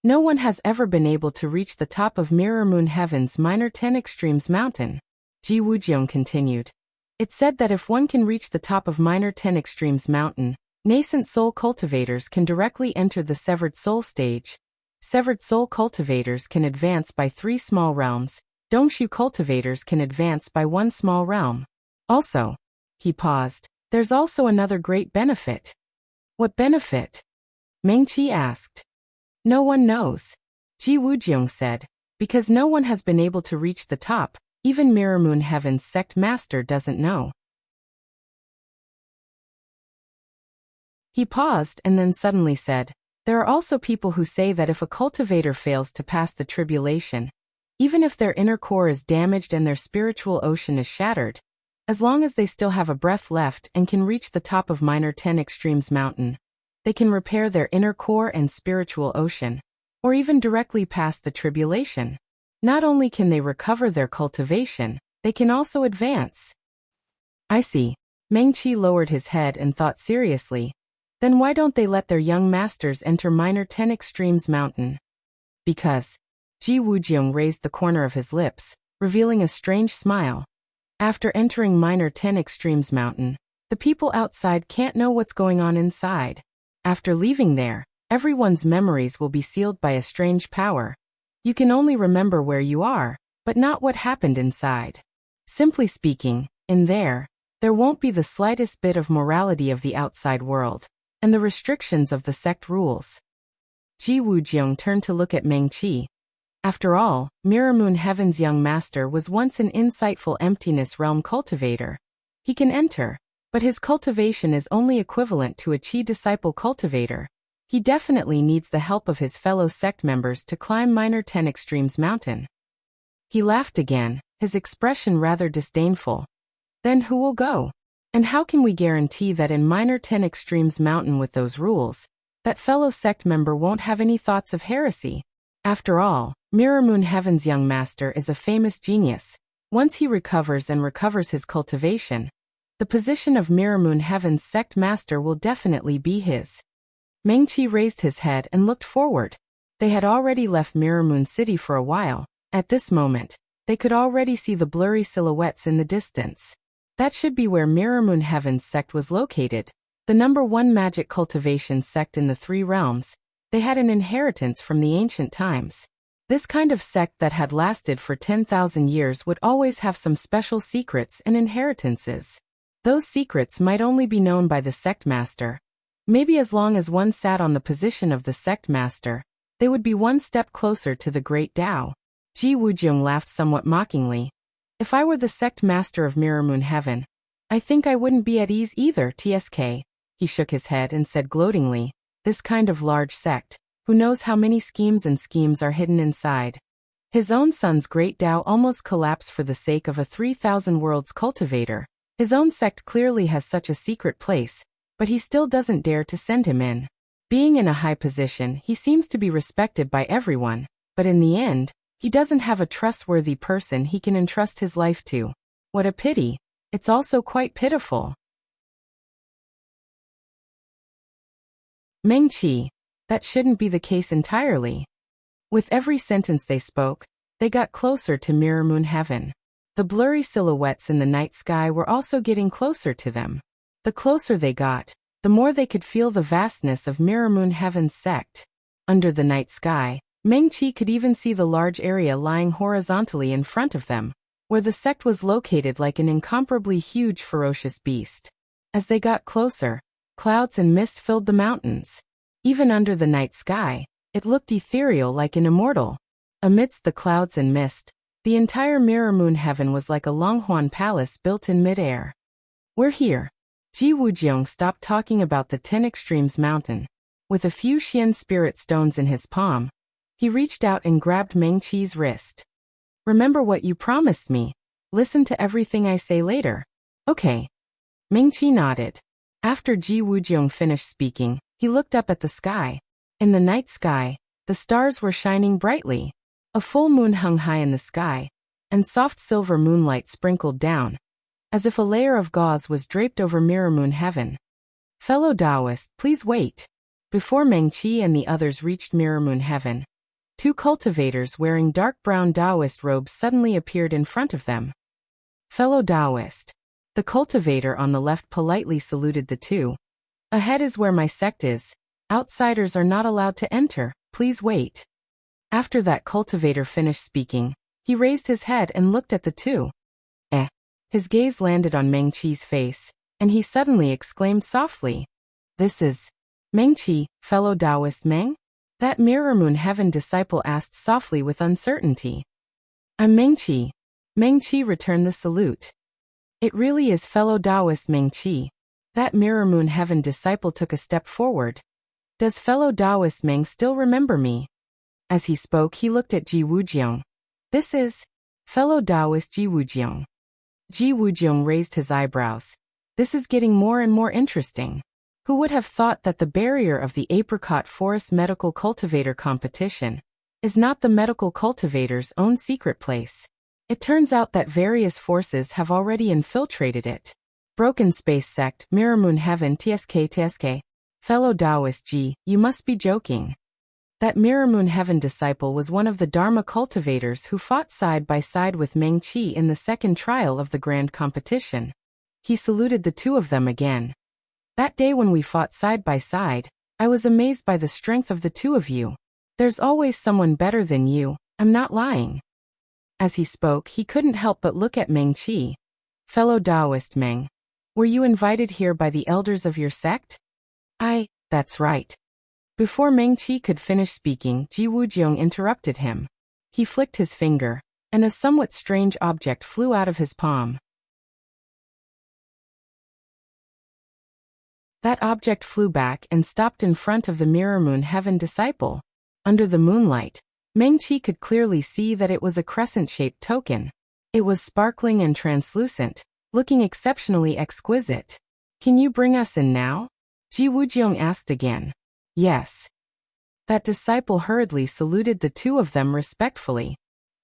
No one has ever been able to reach the top of Mirror Moon Heaven's minor 10 Extremes Mountain. Ji Wujiang continued. It said that if one can reach the top of minor 10 Extremes Mountain, nascent soul cultivators can directly enter the severed soul stage. Severed soul cultivators can advance by 3 small realms. Dongshu cultivators can advance by 1 small realm. Also, he paused, there's also another great benefit. What benefit? Meng-Chi asked. No one knows. Ji Wujiang said, because no one has been able to reach the top, even Mirror Moon Heaven's sect master doesn't know. He paused and then suddenly said, there are also people who say that if a cultivator fails to pass the tribulation, even if their inner core is damaged and their spiritual ocean is shattered, as long as they still have a breath left and can reach the top of minor 10 Extremes Mountain, they can repair their inner core and spiritual ocean, or even directly pass the tribulation. Not only can they recover their cultivation, they can also advance. I see. Meng-Chi lowered his head and thought seriously. Then why don't they let their young masters enter minor 10 Extremes Mountain? Because. Ji Wujiang raised the corner of his lips, revealing a strange smile. After entering Minor 10 Extremes Mountain, the people outside can't know what's going on inside. After leaving there, everyone's memories will be sealed by a strange power. You can only remember where you are, but not what happened inside. Simply speaking, in there won't be the slightest bit of morality of the outside world, and the restrictions of the sect rules. Ji Wujiang turned to look at Meng-Chi. After all, Mirror Moon Heaven's young master was once an insightful emptiness realm cultivator. He can enter, but his cultivation is only equivalent to a Chi disciple cultivator. He definitely needs the help of his fellow sect members to climb Minor 10 Extremes Mountain. He laughed again, his expression rather disdainful. Then who will go? And how can we guarantee that in Minor 10 Extremes Mountain with those rules, that fellow sect member won't have any thoughts of heresy? After all, Mirror Moon Heaven's young master is a famous genius. Once he recovers his cultivation, the position of Mirror Moon Heaven's sect master will definitely be his. Meng-Chi raised his head and looked forward. They had already left Mirror Moon City for a while. At this moment, they could already see the blurry silhouettes in the distance. That should be where Mirror Moon Heaven's sect was located, the #1 magic cultivation sect in the 3 realms. They had an inheritance from the ancient times. This kind of sect that had lasted for 10,000 years would always have some special secrets and inheritances. Those secrets might only be known by the sect master. Maybe as long as one sat on the position of the sect master, they would be one step closer to the great Tao. Ji Wujiang laughed somewhat mockingly. If I were the sect master of Mirror Moon Heaven, I think I wouldn't be at ease either, TSK. He shook his head and said gloatingly, this kind of large sect, who knows how many schemes are hidden inside. His own son's great Tao almost collapsed for the sake of a 3,000 worlds cultivator. His own sect clearly has such a secret place, but he still doesn't dare to send him in. Being in a high position, he seems to be respected by everyone, but in the end, he doesn't have a trustworthy person he can entrust his life to. What a pity. It's also quite pitiful. Meng-Chi, that shouldn't be the case entirely. With every sentence they spoke, they got closer to Mirror Moon Heaven. The blurry silhouettes in the night sky were also getting closer to them. The closer they got, the more they could feel the vastness of Mirror Moon Heaven's sect. Under the night sky, Meng-Chi could even see the large area lying horizontally in front of them, where the sect was located like an incomparably huge ferocious beast. As they got closer, clouds and mist filled the mountains. Even under the night sky, it looked ethereal like an immortal. Amidst the clouds and mist, the entire Mirror Moon Heaven was like a Longhuan palace built in midair. We're here. Ji Wujiang stopped talking about the 10 Extremes Mountain. With a few Xian spirit stones in his palm, he reached out and grabbed Meng-Chi's wrist. Remember what you promised me. Listen to everything I say later. Okay. Meng-Chi nodded. After Ji Wujiang finished speaking, he looked up at the sky. In the night sky, the stars were shining brightly. A full moon hung high in the sky, and soft silver moonlight sprinkled down, as if a layer of gauze was draped over Mirror Moon Heaven. Fellow Taoist, please wait. Before Meng-Chi and the others reached Mirror Moon Heaven, 2 cultivators wearing dark brown Taoist robes suddenly appeared in front of them. Fellow Taoist. The cultivator on the left politely saluted the 2. Ahead is where my sect is. Outsiders are not allowed to enter, please wait. After that cultivator finished speaking, he raised his head and looked at the 2. His gaze landed on Meng-Chi's face, and he suddenly exclaimed softly. This is Meng-Chi, fellow Taoist Meng? That Mirror Moon Heaven disciple asked softly with uncertainty. I'm Meng-Chi. Meng-Chi returned the salute. It really is fellow Taoist Meng-Chi. That Mirror Moon Heaven disciple took a step forward. Does fellow Taoist Meng still remember me? As he spoke, he looked at Ji Wujiang. This is fellow Taoist Ji Wujiang. Ji Wujiang raised his eyebrows. This is getting more and more interesting. Who would have thought that the barrier of the Apricot Forest Medical Cultivator Competition is not the medical cultivator's own secret place? It turns out that various forces have already infiltrated it. Broken Space Sect, Mirror Moon Heaven, TSK. Fellow Taoist Ji, you must be joking. That Mirror Moon Heaven disciple was one of the Dharma cultivators who fought side by side with Meng Qi in the second trial of the grand competition. He saluted the two of them again. That day when we fought side by side, I was amazed by the strength of the two of you. There's always someone better than you, I'm not lying. As he spoke, he couldn't help but look at Meng Qi. Fellow Taoist Meng, were you invited here by the elders of your sect? That's right. Before Meng Qi could finish speaking, Ji Wujiang interrupted him. He flicked his finger, and a somewhat strange object flew out of his palm. That object flew back and stopped in front of the Mirror Moon Heaven disciple. Under the moonlight, Meng Qi could clearly see that it was a crescent-shaped token. It was sparkling and translucent, looking exceptionally exquisite. Can you bring us in now? Ji Wujiang asked again. Yes. That disciple hurriedly saluted the two of them respectfully.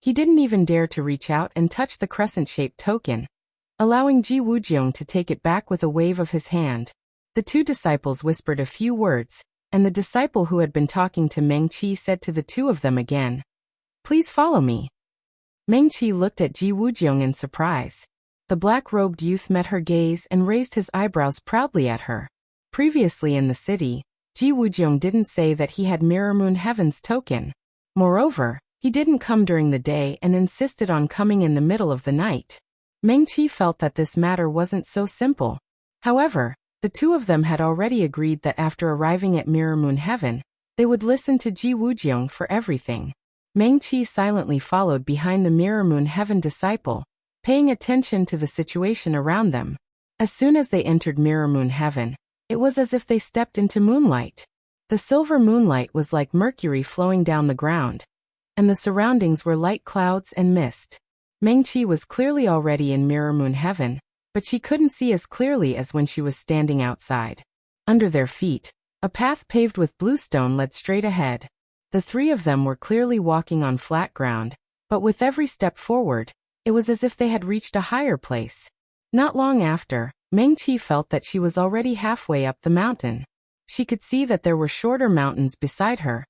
He didn't even dare to reach out and touch the crescent-shaped token, allowing Ji Wujiang to take it back with a wave of his hand. The two disciples whispered a few words, and the disciple who had been talking to Meng Qi said to the two of them again, "Please follow me." Meng Qi looked at Ji Wujiang in surprise. The black-robed youth met her gaze and raised his eyebrows proudly at her. Previously in the city, Ji Wujiang didn't say that he had Mirror Moon Heaven's token. Moreover, he didn't come during the day and insisted on coming in the middle of the night. Meng Qi felt that this matter wasn't so simple. However, the two of them had already agreed that after arriving at Mirror Moon Heaven, they would listen to Ji Wujiang for everything. Meng Qi silently followed behind the Mirror Moon Heaven disciple, paying attention to the situation around them. As soon as they entered Mirror Moon Heaven, it was as if they stepped into moonlight. The silver moonlight was like mercury flowing down the ground, and the surroundings were light clouds and mist. Meng Qi was clearly already in Mirror Moon Heaven, but she couldn't see as clearly as when she was standing outside. Under their feet, a path paved with bluestone led straight ahead. The three of them were clearly walking on flat ground, but with every step forward, it was as if they had reached a higher place. Not long after, Meng Qi felt that she was already halfway up the mountain. She could see that there were shorter mountains beside her,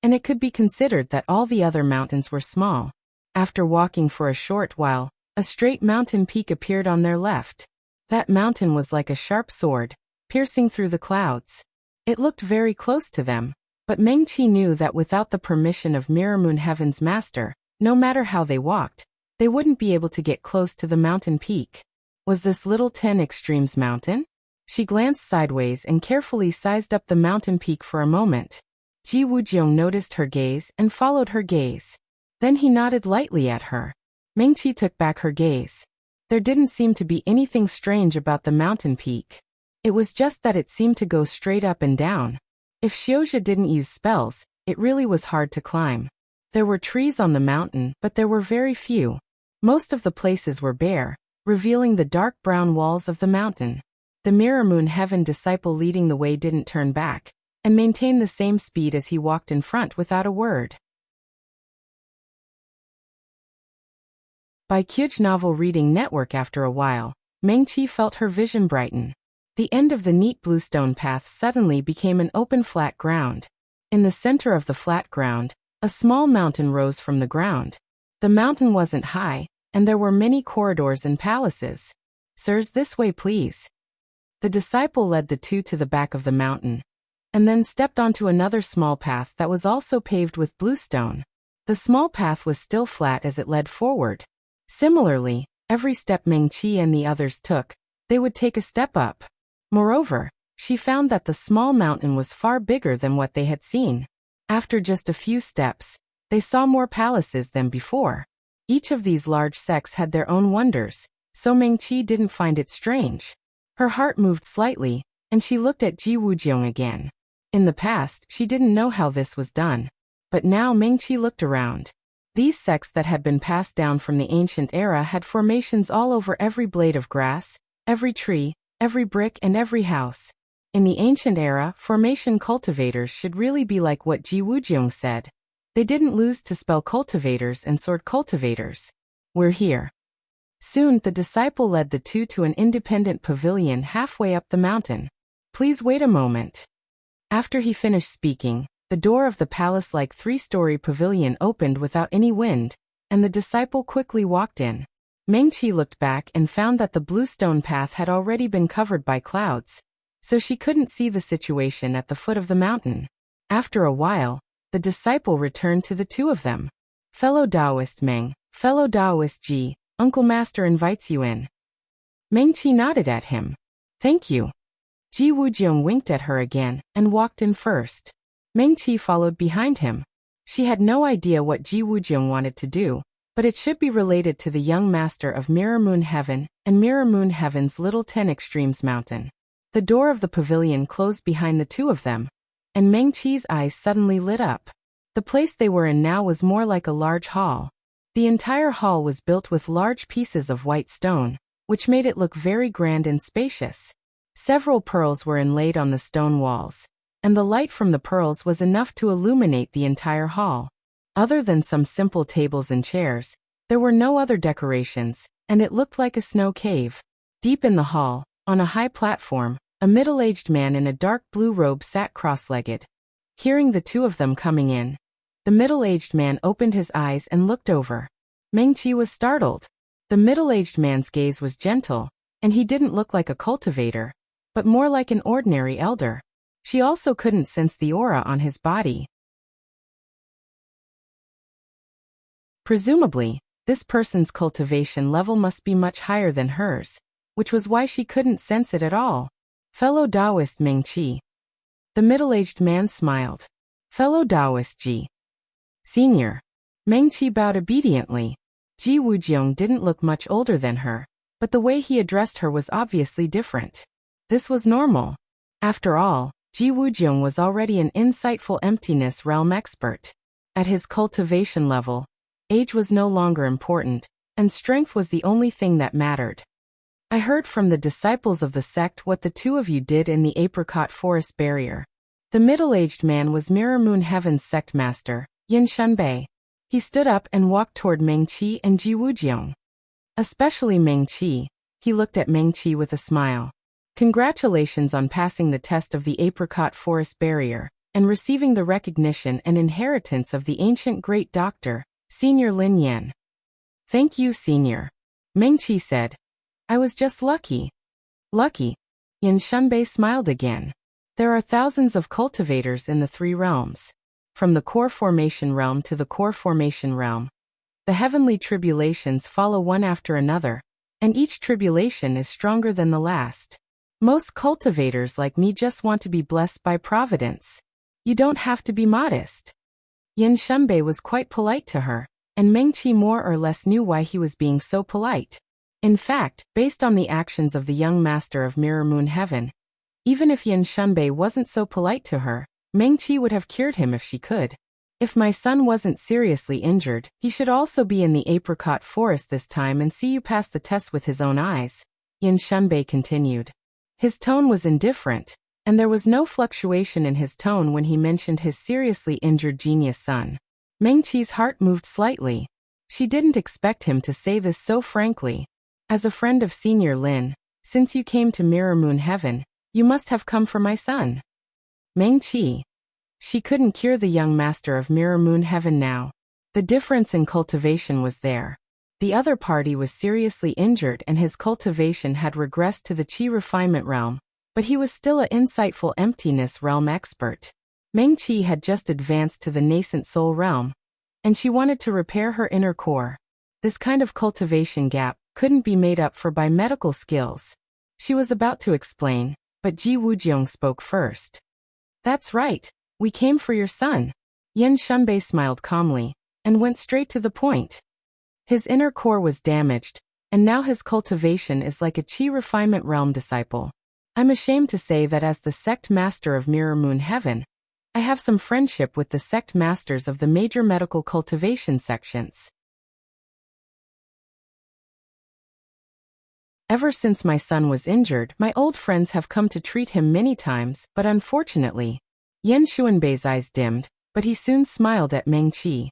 and it could be considered that all the other mountains were small. After walking for a short while, a straight mountain peak appeared on their left. That mountain was like a sharp sword, piercing through the clouds. It looked very close to them, but Meng Qi knew that without the permission of Mirror Moon Heaven's master, no matter how they walked, they wouldn't be able to get close to the mountain peak. Was this Little 10 Extremes mountain? She glanced sideways and carefully sized up the mountain peak for a moment. Ji Wujiang noticed her gaze and followed her gaze. Then he nodded lightly at her. Meng Qi took back her gaze. There didn't seem to be anything strange about the mountain peak. It was just that it seemed to go straight up and down. If Xiozha didn't use spells, it really was hard to climb. There were trees on the mountain, but there were very few. Most of the places were bare, revealing the dark brown walls of the mountain. The Mirror Moon Heaven disciple leading the way didn't turn back, and maintained the same speed as he walked in front without a word. By Kyuj Novel Reading Network. After a while, Meng Qi felt her vision brighten. The end of the neat bluestone path suddenly became an open flat ground. In the center of the flat ground, a small mountain rose from the ground. The mountain wasn't high, and there were many corridors and palaces. "Sirs, this way please." The disciple led the two to the back of the mountain, and then stepped onto another small path that was also paved with bluestone. The small path was still flat as it led forward. Similarly, every step Meng Qi and the others took, they would take a step up. Moreover, she found that the small mountain was far bigger than what they had seen. After just a few steps, they saw more palaces than before. Each of these large sects had their own wonders, so Meng Qi didn't find it strange. Her heart moved slightly, and she looked at Ji Wujiang again. In the past, she didn't know how this was done. But now Meng Qi looked around. These sects that had been passed down from the ancient era had formations all over every blade of grass, every tree, every brick and every house. In the ancient era, formation cultivators should really be like what Ji Wujiang said. They didn't lose to spell cultivators and sword cultivators. "We're here." Soon, the disciple led the two to an independent pavilion halfway up the mountain. "Please wait a moment." After he finished speaking, The door of the palace-like three-story pavilion opened without any wind, and the disciple quickly walked in. Mengqi looked back and found that the blue stone path had already been covered by clouds, so she couldn't see the situation at the foot of the mountain. After a while, the disciple returned to the two of them. "Fellow Taoist Meng, fellow Taoist Ji, Uncle Master invites you in." Mengqi nodded at him. "Thank you." Ji Wujiang winked at her again and walked in first. Mengqi followed behind him. She had no idea what Ji Wujiang wanted to do, but it should be related to the young master of Mirror Moon Heaven and Mirror Moon Heaven's Little 10 Extremes Mountain. The door of the pavilion closed behind the two of them, and Mengqi's eyes suddenly lit up. The place they were in now was more like a large hall. The entire hall was built with large pieces of white stone, which made it look very grand and spacious. Several pearls were inlaid on the stone walls, and the light from the pearls was enough to illuminate the entire hall. Other than some simple tables and chairs, there were no other decorations, and it looked like a snow cave. Deep in the hall, on a high platform, a middle-aged man in a dark blue robe sat cross-legged. Hearing the two of them coming in, the middle-aged man opened his eyes and looked over. Mengqi was startled. The middle-aged man's gaze was gentle, and he didn't look like a cultivator, but more like an ordinary elder. She also couldn't sense the aura on his body. Presumably, this person's cultivation level must be much higher than hers, which was why she couldn't sense it at all. "Fellow Taoist Mengqi." The middle-aged man smiled. "Fellow Taoist Ji." "Senior." Mengqi bowed obediently. Ji Wujiang didn't look much older than her, but the way he addressed her was obviously different. This was normal. After all, Ji Wujiang was already an insightful emptiness realm expert. At his cultivation level, age was no longer important, and strength was the only thing that mattered. "I heard from the disciples of the sect what the two of you did in the apricot forest barrier." The middle-aged man was Mirror Moon Heaven's sect master, Yin Shunbei. He stood up and walked toward Mengqi and Ji Wujiang. Especially Mengqi, he looked at Mengqi with a smile. "Congratulations on passing the test of the apricot forest barrier, and receiving the recognition and inheritance of the ancient great doctor, Senior Lin Yan." "Thank you, Senior," Mengqi said. "I was just lucky." "Lucky?" Yin Shunbei smiled again. "There are thousands of cultivators in the three realms. From the core formation realm to the core formation realm. The heavenly tribulations follow one after another, and each tribulation is stronger than the last. Most cultivators like me just want to be blessed by providence. You don't have to be modest." Yin Shunbei was quite polite to her, and Mengqi more or less knew why he was being so polite. In fact, based on the actions of the young master of Mirror Moon Heaven, even if Yin Shunbei wasn't so polite to her, Mengqi would have cured him if she could. "If my son wasn't seriously injured, he should also be in the apricot forest this time and see you pass the test with his own eyes," Yin Shunbei continued. His tone was indifferent, and there was no fluctuation in his tone when he mentioned his seriously injured genius son. Mengqi's heart moved slightly. She didn't expect him to say this so frankly. "As a friend of Senior Lin, since you came to Mirror Moon Heaven, you must have come for my son." Mengqi. She couldn't cure the young master of Mirror Moon Heaven now. The difference in cultivation was there. The other party was seriously injured and his cultivation had regressed to the Qi refinement realm, but he was still an insightful emptiness realm expert. Mengqi had just advanced to the nascent soul realm, and she wanted to repair her inner core. This kind of cultivation gap couldn't be made up for by medical skills. She was about to explain, but Ji Wujiang spoke first. "That's right, we came for your son." Yin Shunbei smiled calmly, and went straight to the point. His inner core was damaged, and now his cultivation is like a Qi refinement realm disciple. I'm ashamed to say that as the sect master of Mirror Moon Heaven, I have some friendship with the sect masters of the major medical cultivation sections. Ever since my son was injured, my old friends have come to treat him many times, but unfortunately, Yin Xuanbei's eyes dimmed, but he soon smiled at Mengqi.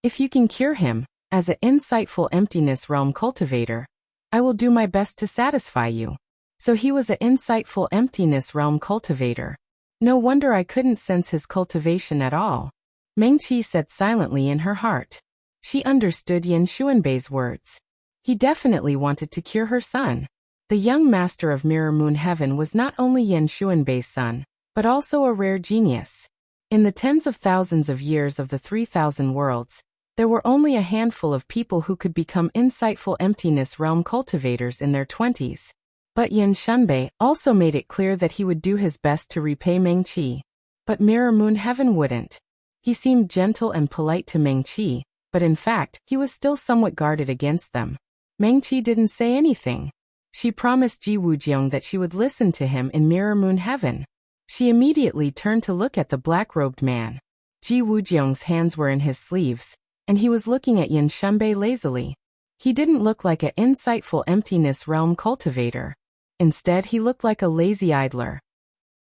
"If you can cure him, as an insightful emptiness realm cultivator, I will do my best to satisfy you." So he was an insightful emptiness realm cultivator. No wonder I couldn't sense his cultivation at all, Mengqi said silently in her heart. She understood Yan Xuanbei's words. He definitely wanted to cure her son. The young master of Mirror Moon Heaven was not only Yan Xuanbei's son, but also a rare genius. In the tens of thousands of years of the 3,000 worlds, there were only a handful of people who could become insightful emptiness realm cultivators in their 20s. But Yan Xuanbei also made it clear that he would do his best to repay Mengqi. But Mirror Moon Heaven wouldn't. He seemed gentle and polite to Mengqi, but in fact, he was still somewhat guarded against them. Mengqi didn't say anything. She promised Ji Wujiang that she would listen to him in Mirror Moon Heaven. She immediately turned to look at the black-robed man. Ji Wujiang's hands were in his sleeves, and he was looking at Yan Xuanbei lazily. He didn't look like an insightful emptiness realm cultivator. Instead, he looked like a lazy idler.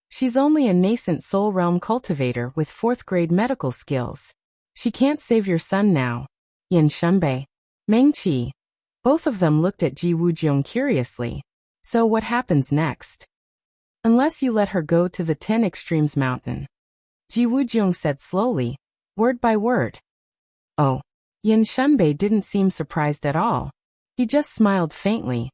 She's only a nascent soul realm cultivator with 4th grade medical skills. She can't save your son now. Yan Xuanbei. Mengqi. Both of them looked at Ji Wujiang curiously. So what happens next? Unless you let her go to the 10 Extremes Mountain. Ji Wujiang said slowly, word by word. Oh. Yan Xuanbei didn't seem surprised at all. He just smiled faintly.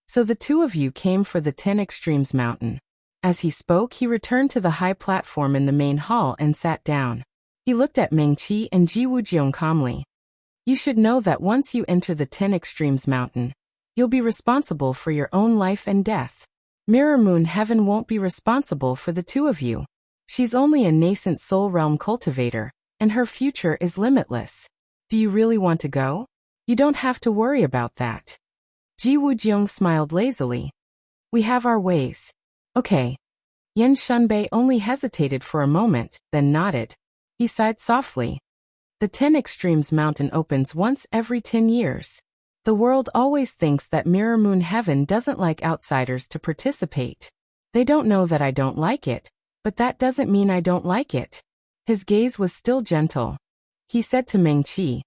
So the two of you came for the 10 Extremes Mountain. As he spoke, he returned to the high platform in the main hall and sat down. He looked at Mengqi and Ji Wujiang calmly. You should know that once you enter the 10 Extremes Mountain, you'll be responsible for your own life and death. Mirror Moon Heaven won't be responsible for the two of you. She's only a nascent soul realm cultivator, and her future is limitless. Do you really want to go? You don't have to worry about that. Ji Wujiang smiled lazily. We have our ways. Okay. Yan Xuanbei only hesitated for a moment, then nodded. He sighed softly. The 10 Extremes Mountain opens once every 10 years. The world always thinks that Mirror Moon Heaven doesn't like outsiders to participate. They don't know that I don't like it, but that doesn't mean I don't like it. His gaze was still gentle. He said to Mengqi,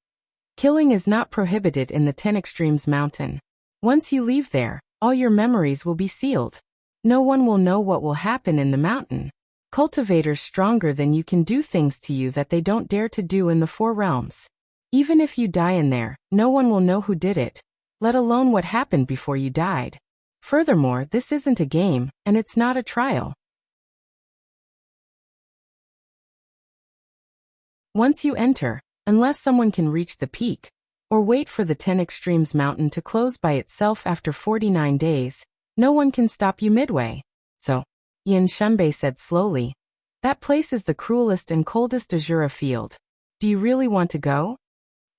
killing is not prohibited in the 10 Extremes Mountain. Once you leave there, all your memories will be sealed. No one will know what will happen in the mountain. Cultivators stronger than you can do things to you that they don't dare to do in the 4 realms. Even if you die in there, no one will know who did it, let alone what happened before you died. Furthermore, this isn't a game, and it's not a trial. Once you enter, unless someone can reach the peak, or wait for the 10 Extremes Mountain to close by itself after 49 days, no one can stop you midway. So, Yan Xuanbei said slowly, that place is the cruelest and coldest Azura field. Do you really want to go?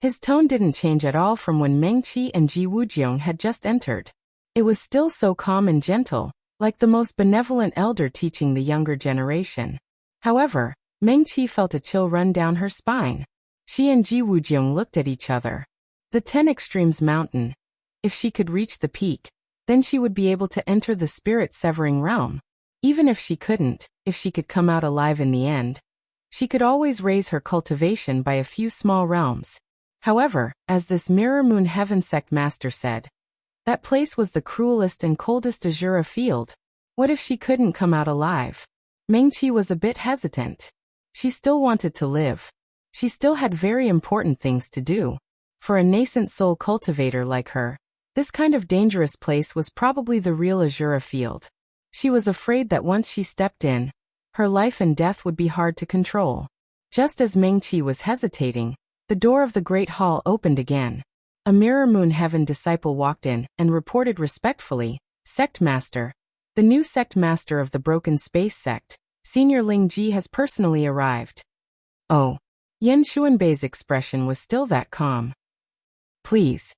His tone didn't change at all from when Mengqi and Ji Wujiang had just entered. It was still so calm and gentle, like the most benevolent elder teaching the younger generation. However, Mengqi felt a chill run down her spine. She and Ji Wujiang looked at each other. The 10 Extremes Mountain. If she could reach the peak, then she would be able to enter the spirit-severing realm. Even if she couldn't, if she could come out alive in the end, she could always raise her cultivation by a few small realms. However, as this Mirror Moon Heaven sect master said, that place was the cruelest and coldest Azura field. What if she couldn't come out alive? Mengqi was a bit hesitant. She still wanted to live. She still had very important things to do. For a nascent soul cultivator like her, this kind of dangerous place was probably the real Azura field. She was afraid that once she stepped in, her life and death would be hard to control. Just as Mengqi was hesitating, the door of the Great Hall opened again. A Mirror Moon Heaven disciple walked in and reported respectfully, Sect Master, the new Sect Master of the Broken Space Sect, Senior Ling Ji has personally arrived. Oh. Yan Xuanbei's expression was still that calm. Please.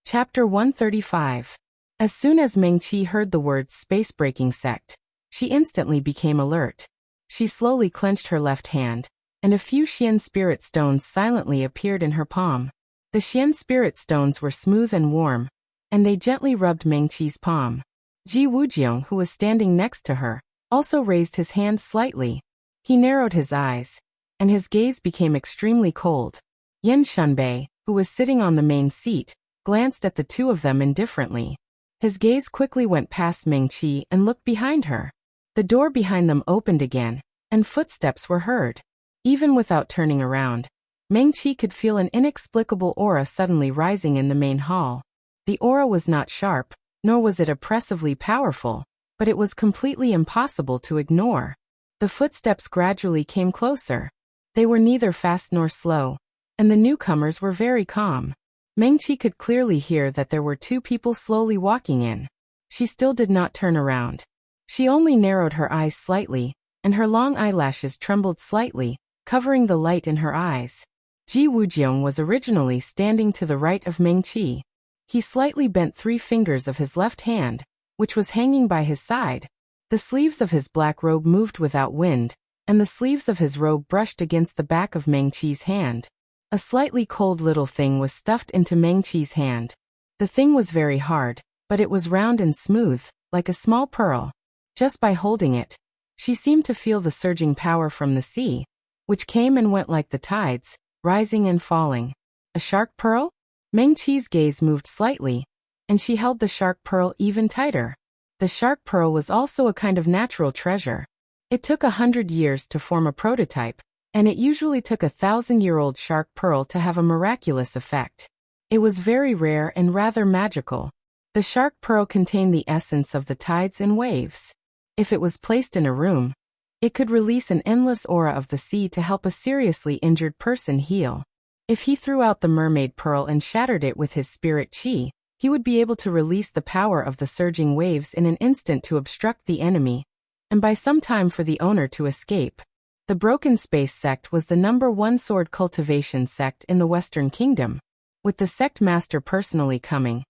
Chapter 135. As soon as Mengqi heard the words space-breaking sect, she instantly became alert. She slowly clenched her left hand, and a few Xian spirit stones silently appeared in her palm. The Xian spirit stones were smooth and warm, and they gently rubbed Mengqi's palm. Ji Wujiang, who was standing next to her, also raised his hand slightly. He narrowed his eyes, and his gaze became extremely cold. Yan Xuanbei, who was sitting on the main seat, glanced at the two of them indifferently. His gaze quickly went past Mengqi and looked behind her. The door behind them opened again, and footsteps were heard. Even without turning around, Mengqi could feel an inexplicable aura suddenly rising in the main hall. The aura was not sharp, nor was it oppressively powerful, but it was completely impossible to ignore. The footsteps gradually came closer. They were neither fast nor slow, and the newcomers were very calm. Mengqi could clearly hear that there were two people slowly walking in. She still did not turn around. She only narrowed her eyes slightly, and her long eyelashes trembled slightly, covering the light in her eyes. Ji Wujiang was originally standing to the right of Mengqi. He slightly bent 3 fingers of his left hand, which was hanging by his side. The sleeves of his black robe moved without wind, and the sleeves of his robe brushed against the back of Mengqi's hand. A slightly cold little thing was stuffed into Mengqi's hand. The thing was very hard, but it was round and smooth, like a small pearl. Just by holding it, she seemed to feel the surging power from the sea, which came and went like the tides, rising and falling. A shark pearl? Mengqi's gaze moved slightly, and she held the shark pearl even tighter. The shark pearl was also a kind of natural treasure. It took 100 years to form a prototype, and it usually took a 1,000-year-old shark pearl to have a miraculous effect. It was very rare and rather magical. The shark pearl contained the essence of the tides and waves. If it was placed in a room, it could release an endless aura of the sea to help a seriously injured person heal. If he threw out the mermaid pearl and shattered it with his spirit chi, he would be able to release the power of the surging waves in an instant to obstruct the enemy, and buy some time for the owner to escape. The Broken Space sect was the #1 sword cultivation sect in the Western Kingdom, with the sect master personally coming.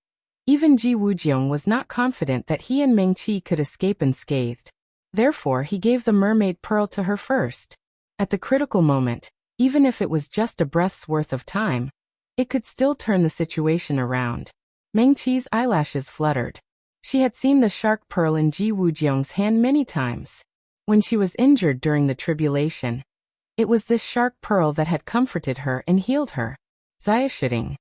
Even Ji Wujiang was not confident that he and Mengqi could escape unscathed. Therefore he gave the mermaid pearl to her first. At the critical moment, even if it was just a breath's worth of time, it could still turn the situation around. Mengqi's eyelashes fluttered. She had seen the shark pearl in Ji Wujiang's hand many times. When she was injured during the tribulation, it was this shark pearl that had comforted her and healed her. Xiaoshiding.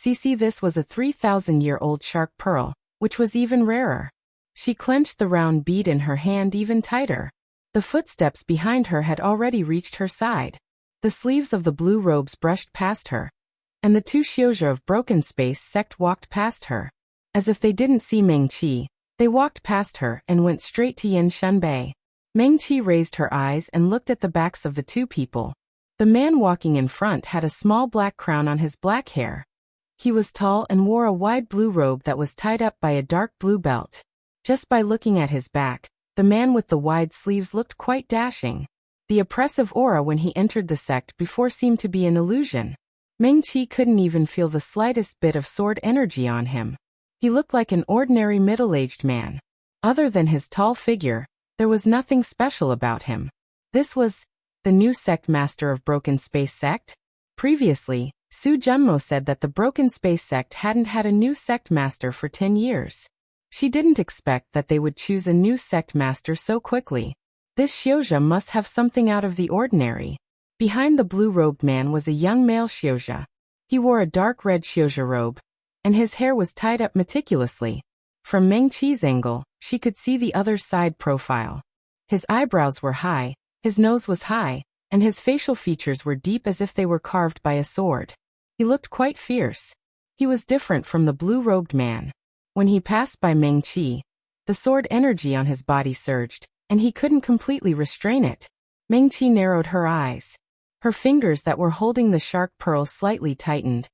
This was a 3,000-year-old shark pearl, which was even rarer. She clenched the round bead in her hand even tighter. The footsteps behind her had already reached her side. The sleeves of the blue robes brushed past her, and the 2 Xiozha of Broken Space sect walked past her. As if they didn't see Mengqi, they walked past her and went straight to Yin Shunbei. Mengqi raised her eyes and looked at the backs of the 2 people. The man walking in front had a small black crown on his black hair. He was tall and wore a wide blue robe that was tied up by a dark blue belt. Just by looking at his back, the man with the wide sleeves looked quite dashing. The oppressive aura when he entered the sect before seemed to be an illusion. Mengqi couldn't even feel the slightest bit of sword energy on him. He looked like an ordinary middle-aged man. Other than his tall figure, there was nothing special about him. This was the new sect master of Broken Space sect? Previously, Su Junmo said that the Broken Space sect hadn't had a new sect master for 10 years. She didn't expect that they would choose a new sect master so quickly. This Xiozha must have something out of the ordinary. Behind the blue-robed man was a young male Xiozha. He wore a dark red Xiozha robe, and his hair was tied up meticulously. From Mengqi's angle, she could see the other side profile. His eyebrows were high, his nose was high, and his facial features were deep as if they were carved by a sword. He looked quite fierce. He was different from the blue-robed man. When he passed by Mengqi, the sword energy on his body surged, and he couldn't completely restrain it. Mengqi narrowed her eyes. Her fingers that were holding the shark pearl slightly tightened,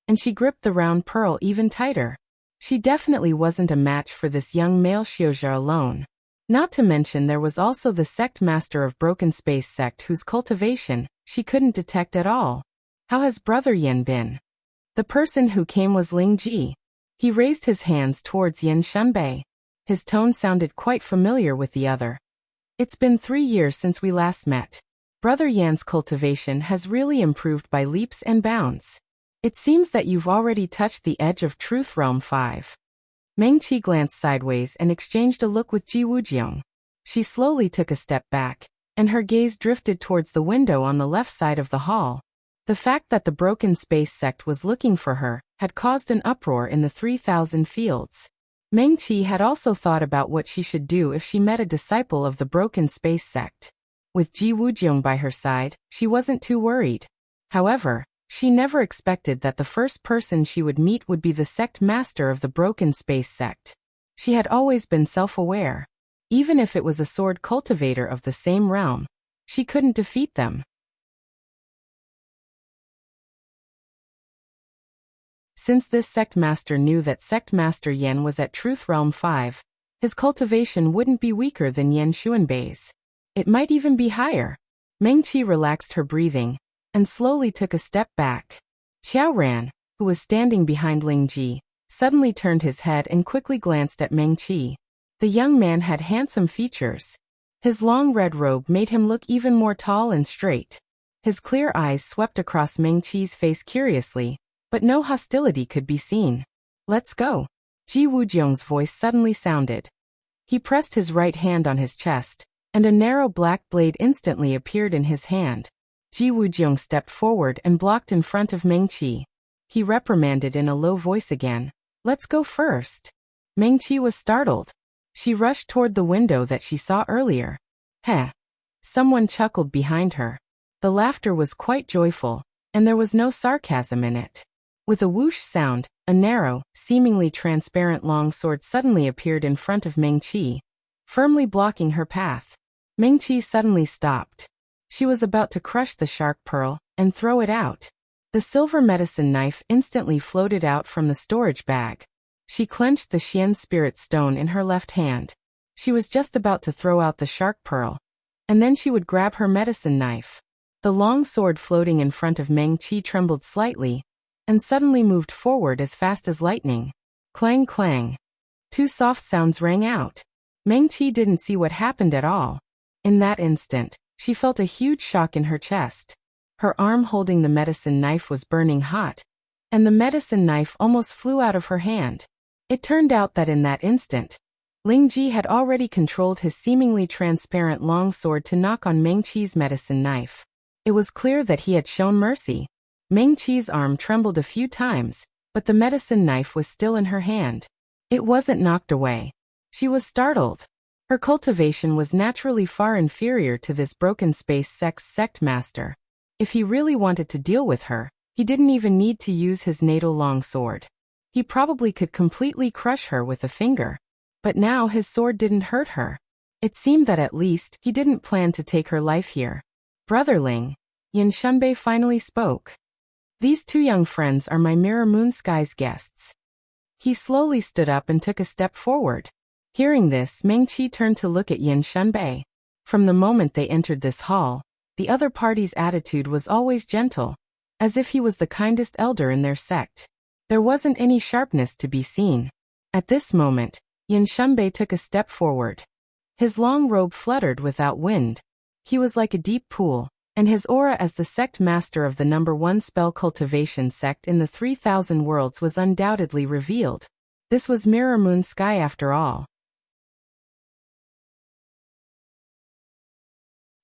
and she gripped the round pearl even tighter. She definitely wasn't a match for this young male Xiozha alone. Not to mention there was also the sect master of Broken Space sect whose cultivation she couldn't detect at all. How has Brother Yin been? The person who came was Ling Ji. He raised his hands towards Yin Shunbei. His tone sounded quite familiar with the other. It's been 3 years since we last met. Brother Yan's cultivation has really improved by leaps and bounds. It seems that you've already touched the edge of Truth Realm 5. Mengqi glanced sideways and exchanged a look with Ji Wujiang. She slowly took a step back, and her gaze drifted towards the window on the left side of the hall. The fact that the Broken Space sect was looking for her had caused an uproar in the 3,000 fields. Mengqi had also thought about what she should do if she met a disciple of the Broken Space sect. With Ji Wujiang by her side, she wasn't too worried. However, she never expected that the first person she would meet would be the sect master of the Broken Space sect. She had always been self-aware. Even if it was a sword cultivator of the same realm, she couldn't defeat them. Since this sect master knew that sect master Yan was at Truth Realm 5, his cultivation wouldn't be weaker than Yan Xuanbei's. It might even be higher. Mengqi relaxed her breathing and slowly took a step back. Xiaoran, who was standing behind Lingji, suddenly turned his head and quickly glanced at Mengqi. The young man had handsome features. His long red robe made him look even more tall and straight. His clear eyes swept across Mengqi's face curiously, but no hostility could be seen. "Let's go." Ji Wujiang's voice suddenly sounded. He pressed his right hand on his chest, and a narrow black blade instantly appeared in his hand. Ji Wujiang stepped forward and blocked in front of Mengqi. He reprimanded in a low voice again. "Let's go first." Mengqi was startled. She rushed toward the window that she saw earlier. Heh. Someone chuckled behind her. The laughter was quite joyful, and there was no sarcasm in it. With a whoosh sound, a narrow, seemingly transparent long sword suddenly appeared in front of Mengqi, firmly blocking her path. Mengqi suddenly stopped. She was about to crush the shark pearl and throw it out. The silver medicine knife instantly floated out from the storage bag. She clenched the Xian spirit stone in her left hand. She was just about to throw out the shark pearl, and then she would grab her medicine knife. The long sword floating in front of Mengqi trembled slightly, and suddenly moved forward as fast as lightning. Clang clang. Two soft sounds rang out. Mengqi didn't see what happened at all. In that instant, she felt a huge shock in her chest. Her arm holding the medicine knife was burning hot, and the medicine knife almost flew out of her hand. It turned out that in that instant, Lingji had already controlled his seemingly transparent long sword to knock on Mengqi's medicine knife. It was clear that he had shown mercy. Mengqi's arm trembled a few times, but the medicine knife was still in her hand. It wasn't knocked away. She was startled. Her cultivation was naturally far inferior to this Broken Space sect's sect master. If he really wanted to deal with her, he didn't even need to use his natal long sword. He probably could completely crush her with a finger. But now his sword didn't hurt her. It seemed that at least he didn't plan to take her life here. "Brotherling," Yan Shunbei finally spoke. "These two young friends are my Mirror Moon Sky's guests." He slowly stood up and took a step forward. Hearing this, Mengqi turned to look at Yan Shunbei. From the moment they entered this hall, the other party's attitude was always gentle, as if he was the kindest elder in their sect. There wasn't any sharpness to be seen. At this moment, Yan Shunbei took a step forward. His long robe fluttered without wind. He was like a deep pool, and his aura as the sect master of the #1 spell cultivation sect in the 3,000 worlds was undoubtedly revealed. This was Mirror Moon Sky after all.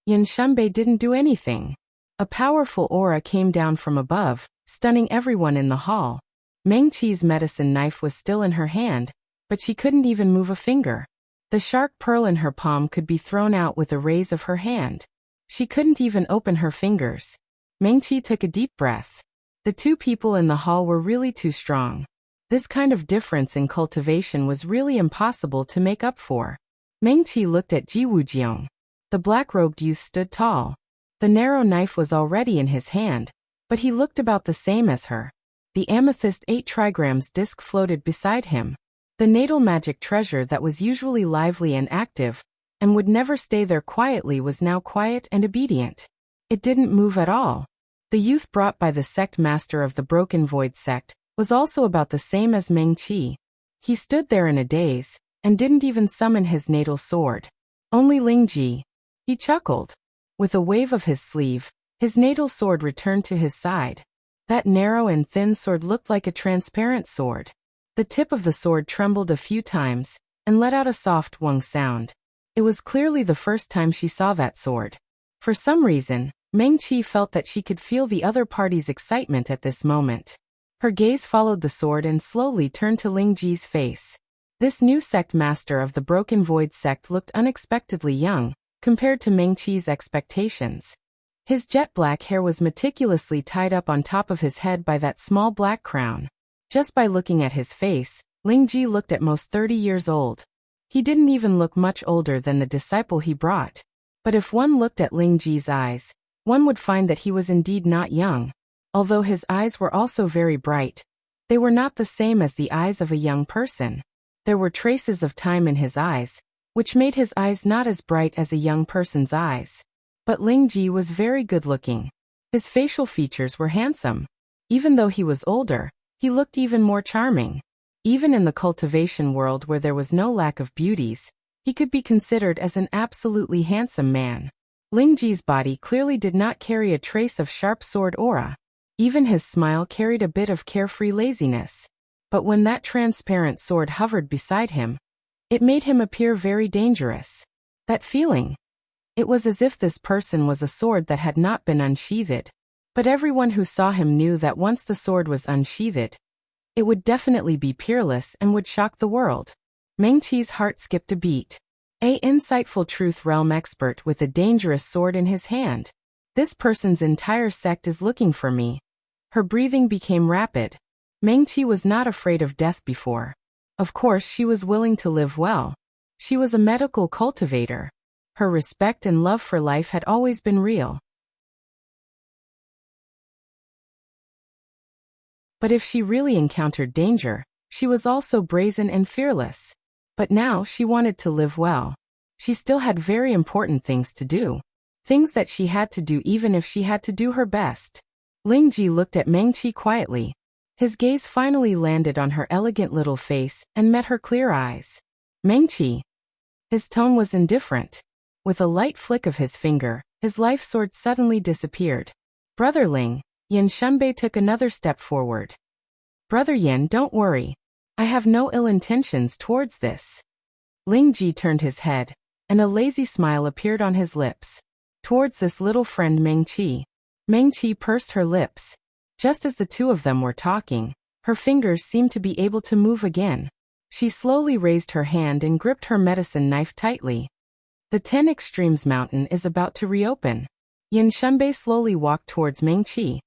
Yan Shunbei didn't do anything. A powerful aura came down from above, stunning everyone in the hall. Mengqi's medicine knife was still in her hand, but she couldn't even move a finger. The shark pearl in her palm could be thrown out with a raise of her hand. She couldn't even open her fingers. Mengqi took a deep breath. The two people in the hall were really too strong. This kind of difference in cultivation was really impossible to make up for. Mengqi looked at Ji Wujiang. The black-robed youth stood tall. The narrow knife was already in his hand, but he looked about the same as her. The amethyst 8 trigrams disc floated beside him. The natal magic treasure that was usually lively and active, and would never stay there quietly, was now quiet and obedient. It didn't move at all. The youth brought by the sect master of the Broken Void sect was also about the same as Mengqi. He stood there in a daze, and didn't even summon his natal sword. Only Lingji. He chuckled. With a wave of his sleeve, his natal sword returned to his side. That narrow and thin sword looked like a transparent sword. The tip of the sword trembled a few times, and let out a soft wong sound. It was clearly the first time she saw that sword. For some reason, Meng-Chi felt that she could feel the other party's excitement at this moment. Her gaze followed the sword and slowly turned to Ling-Ji's face. This new sect master of the Broken Void sect looked unexpectedly young, compared to Meng-Chi's expectations. His jet black hair was meticulously tied up on top of his head by that small black crown. Just by looking at his face, Ling-Ji looked at most 30 years old. He didn't even look much older than the disciple he brought. But if one looked at Ling-Ji's eyes, one would find that he was indeed not young. Although his eyes were also very bright, they were not the same as the eyes of a young person. There were traces of time in his eyes, which made his eyes not as bright as a young person's eyes. But Ling-Ji was very good-looking. His facial features were handsome. Even though he was older, he looked even more charming. Even in the cultivation world where there was no lack of beauties, he could be considered as an absolutely handsome man. Ling-Ji's body clearly did not carry a trace of sharp sword aura. Even his smile carried a bit of carefree laziness. But when that transparent sword hovered beside him, it made him appear very dangerous. That feeling. It was as if this person was a sword that had not been unsheathed. But everyone who saw him knew that once the sword was unsheathed, it would definitely be peerless and would shock the world. Meng-Chi's heart skipped a beat. An insightful truth realm expert with a dangerous sword in his hand. This person's entire sect is looking for me. Her breathing became rapid. Meng-Chi was not afraid of death before. Of course she was willing to live well. She was a medical cultivator. Her respect and love for life had always been real. But if she really encountered danger, she was also brazen and fearless. But now she wanted to live well. She still had very important things to do. Things that she had to do even if she had to do her best. Ling-Ji looked at Meng-Chi quietly. His gaze finally landed on her elegant little face and met her clear eyes. Meng-Chi. His tone was indifferent. With a light flick of his finger, his life sword suddenly disappeared. Brother Ling, Yin Shunbei took another step forward. Brother Yin, don't worry. I have no ill intentions towards this. Ling-Ji turned his head, and a lazy smile appeared on his lips. Towards this little friend Meng-Chi. Meng-Chi pursed her lips. Just as the two of them were talking, her fingers seemed to be able to move again. She slowly raised her hand and gripped her medicine knife tightly. The 10 Extremes Mountain is about to reopen. Yin Shunbei slowly walked towards Meng-Chi.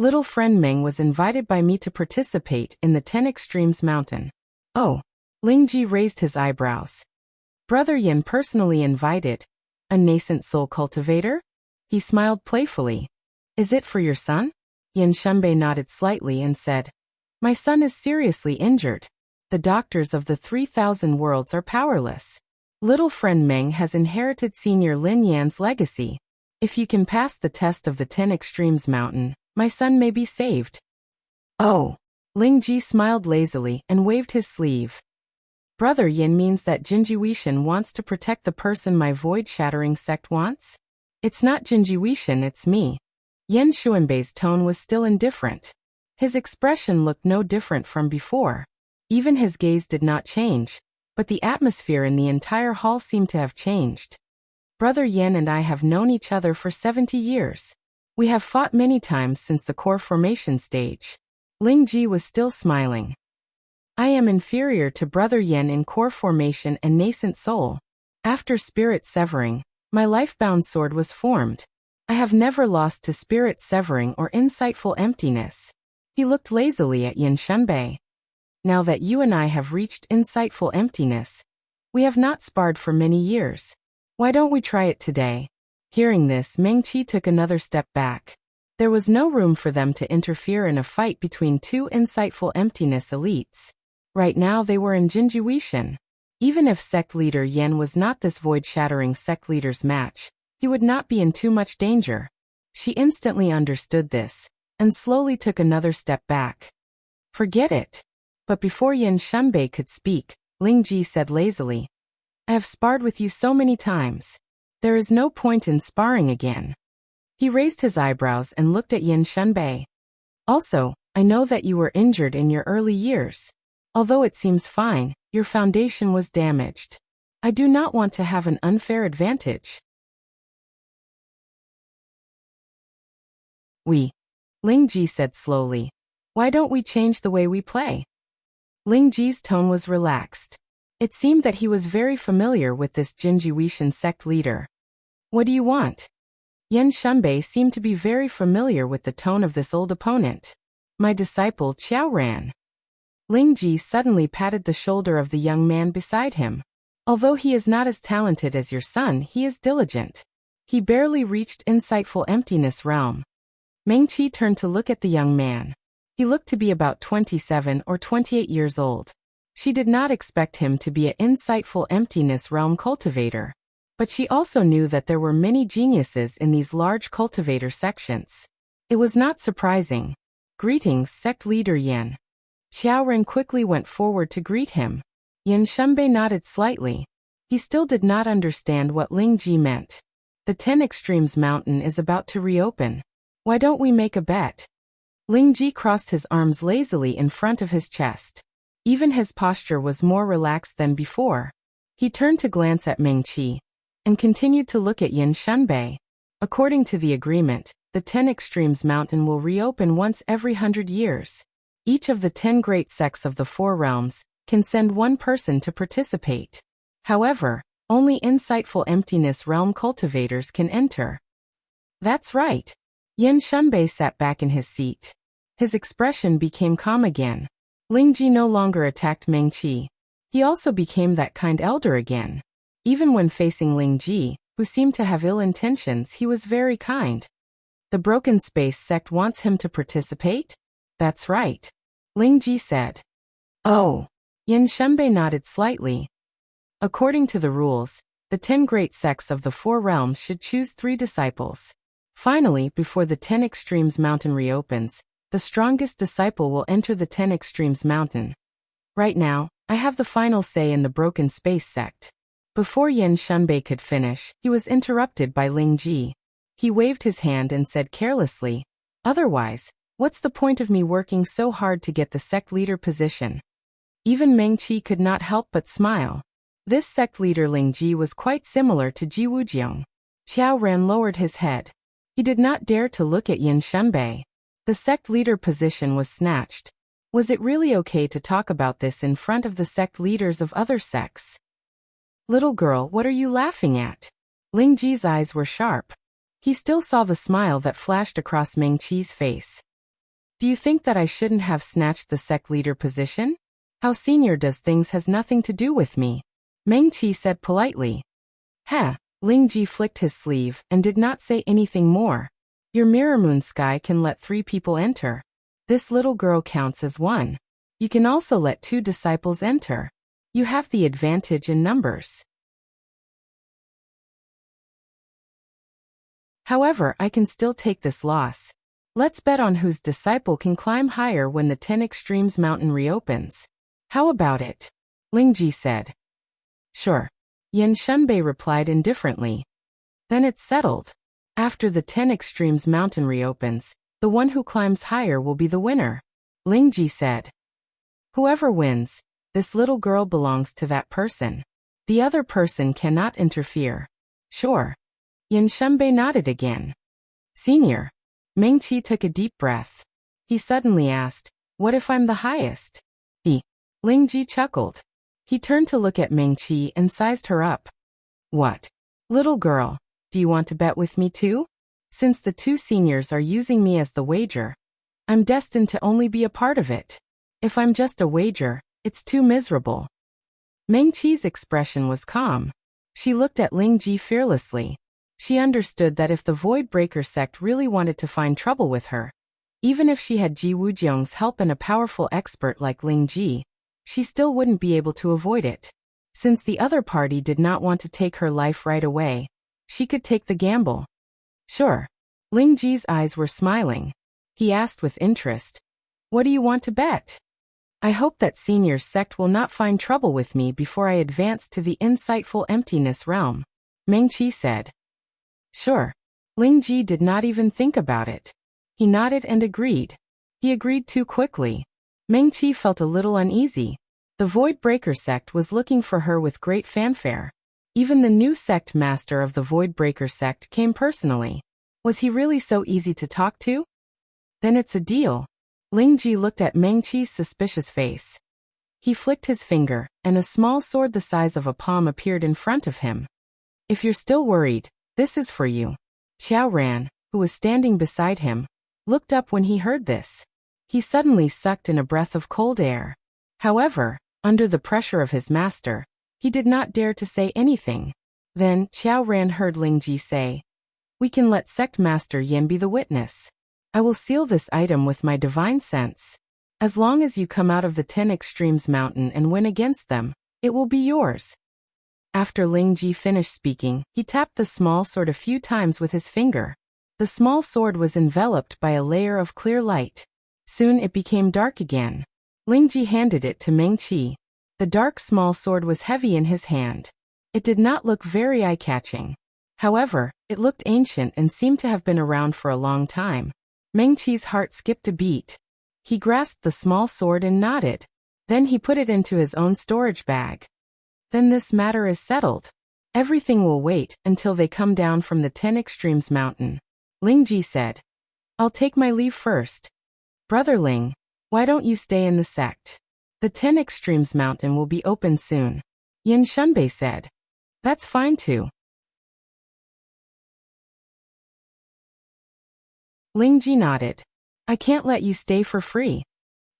Little friend Meng was invited by me to participate in the 10 Extremes Mountain. Oh. Ling-Ji raised his eyebrows. Brother Yin personally invited. A nascent soul cultivator? He smiled playfully. Is it for your son? Yin Shunbei nodded slightly and said, My son is seriously injured. The doctors of the 3,000 worlds are powerless. Little friend Meng has inherited Senior Lin Yan's legacy. If you can pass the test of the 10 Extremes Mountain, my son may be saved. Oh. Ling-Ji smiled lazily and waved his sleeve. Brother Yin means that Jinjiwishan wants to protect the person my void-shattering sect wants? It's not Jinjiwishan, it's me. Yin Xuanbei's tone was still indifferent. His expression looked no different from before. Even his gaze did not change, but the atmosphere in the entire hall seemed to have changed. Brother Yin and I have known each other for 70 years. We have fought many times since the core formation stage. Ling-Ji was still smiling. I am inferior to Brother Yin in core formation and nascent soul. After spirit severing, my life-bound sword was formed. I have never lost to spirit severing or insightful emptiness. He looked lazily at Yin Shunbei. Now that you and I have reached insightful emptiness, we have not sparred for many years. Why don't we try it today? Hearing this, Meng-Chi took another step back. There was no room for them to interfere in a fight between two insightful emptiness elites. Right now they were in Jinjiwishan. Even if sect leader Yen was not this void-shattering sect leader's match, he would not be in too much danger. She instantly understood this, and slowly took another step back. Forget it. But before Yin Shunbei could speak, Ling-Ji said lazily, I have sparred with you so many times. There is no point in sparring again. He raised his eyebrows and looked at Yin Shunbei. Also, I know that you were injured in your early years. Although it seems fine, your foundation was damaged. I do not want to have an unfair advantage. Ling Ji said slowly. Why don't we change the way we play? Ling Ji's tone was relaxed. It seemed that he was very familiar with this Jinjiwishan sect leader. What do you want? Yan Shenbei seemed to be very familiar with the tone of this old opponent. My disciple Qiao Ran. Ling Ji suddenly patted the shoulder of the young man beside him. Although he is not as talented as your son, he is diligent. He barely reached insightful emptiness realm. Mengqi turned to look at the young man. He looked to be about 27 or 28 years old. She did not expect him to be an insightful emptiness realm cultivator. But she also knew that there were many geniuses in these large cultivator sections. It was not surprising. Greetings, sect leader Yan. Qiao Ren quickly went forward to greet him. Yan Shenbei nodded slightly. He still did not understand what Ling Ji meant. The 10 Extremes Mountain is about to reopen. Why don't we make a bet? Ling Ji crossed his arms lazily in front of his chest. Even his posture was more relaxed than before. He turned to glance at Mengqi and continued to look at Yan Shenbei. According to the agreement, the 10 Extremes Mountain will reopen once every 100 years. Each of the 10 great sects of the 4 realms can send one person to participate. However, only insightful emptiness realm cultivators can enter. That's right. Yan Shenbei sat back in his seat. His expression became calm again. Ling Ji no longer attacked Mengqi. He also became that kind elder again. Even when facing Ling Ji, who seemed to have ill intentions, he was very kind. The Broken Space sect wants him to participate? That's right. Ling Ji said. Oh. Yan Shenbei nodded slightly. According to the rules, the 10 great sects of the 4 realms should choose 3 disciples. Finally, before the 10 Extremes Mountain reopens, the strongest disciple will enter the 10 Extremes Mountain. Right now, I have the final say in the Broken Space sect. Before Yan Shenbei could finish, he was interrupted by Ling Ji. He waved his hand and said carelessly, otherwise, what's the point of me working so hard to get the sect leader position? Even Mengqi could not help but smile. This sect leader Ling Ji was quite similar to Ji Wujiang. Qiao Ran lowered his head. He did not dare to look at Yan Shenbei. The sect leader position was snatched. Was it really okay to talk about this in front of the sect leaders of other sects? Little girl, what are you laughing at? Ling Ji's eyes were sharp. He still saw the smile that flashed across Mengqi's face. Do you think that I shouldn't have snatched the sect leader position? How senior does things has nothing to do with me. Mengqi said politely. Ling Ji flicked his sleeve and did not say anything more. Your Mirror Moon Sky can let 3 people enter. This little girl counts as 1. You can also let 2 disciples enter. You have the advantage in numbers. However, I can still take this loss. Let's bet on whose disciple can climb higher when the 10 Extremes Mountain reopens. How about it? Ling Ji said. Sure. Yan Shenbei replied indifferently. Then it's settled. After the 10 Extremes Mountain reopens, the one who climbs higher will be the winner. Ling Ji said. Whoever wins, this little girl belongs to that person. The other person cannot interfere. Sure. Yan Shenbei nodded again. Senior. Mengqi took a deep breath. He suddenly asked, what if I'm the highest? Ling Ji chuckled. He turned to look at Mengqi and sized her up. What? Little girl, do you want to bet with me too? Since the 2 seniors are using me as the wager, I'm destined to only be a part of it. If I'm just a wager, it's too miserable. Mengqi's expression was calm. She looked at Ling Ji fearlessly. She understood that if the Void Breaker sect really wanted to find trouble with her, even if she had Ji Wujiang's help and a powerful expert like Ling Ji, she still wouldn't be able to avoid it. Since the other party did not want to take her life right away, she could take the gamble. Sure. Ling Ji's eyes were smiling. He asked with interest. What do you want to bet? I hope that Senior's sect will not find trouble with me before I advance to the insightful emptiness realm. Mengqi said. Sure. Ling Ji did not even think about it. He nodded and agreed. He agreed too quickly. Mengqi felt a little uneasy. The Void Breaker sect was looking for her with great fanfare. Even the new sect master of the Void Breaker sect came personally. Was he really so easy to talk to? Then it's a deal. Lingji looked at Mengqi's suspicious face. He flicked his finger, and a small sword the size of a palm appeared in front of him. If you're still worried, this is for you. Qiao Ran, who was standing beside him, looked up when he heard this. He suddenly sucked in a breath of cold air. However, under the pressure of his master, he did not dare to say anything. Then Qiao Ran heard Lingji say, "We can let Sect Master Yin be the witness. I will seal this item with my divine sense. As long as you come out of the 10 Extremes Mountain and win against them, it will be yours." After Lingji finished speaking, he tapped the small sword a few times with his finger. The small sword was enveloped by a layer of clear light. Soon it became dark again. Lingji handed it to Mengqi. The dark small sword was heavy in his hand. It did not look very eye-catching. However, it looked ancient and seemed to have been around for a long time. Mengqi's heart skipped a beat. He grasped the small sword and nodded. Then he put it into his own storage bag. Then this matter is settled. Everything will wait until they come down from the 10 Extremes Mountain. Lingji said, "I'll take my leave first. Brother Ling, why don't you stay in the sect? The 10 Extremes Mountain will be open soon." Yin Shunbei said, "That's fine too." Lingji nodded. "I can't let you stay for free."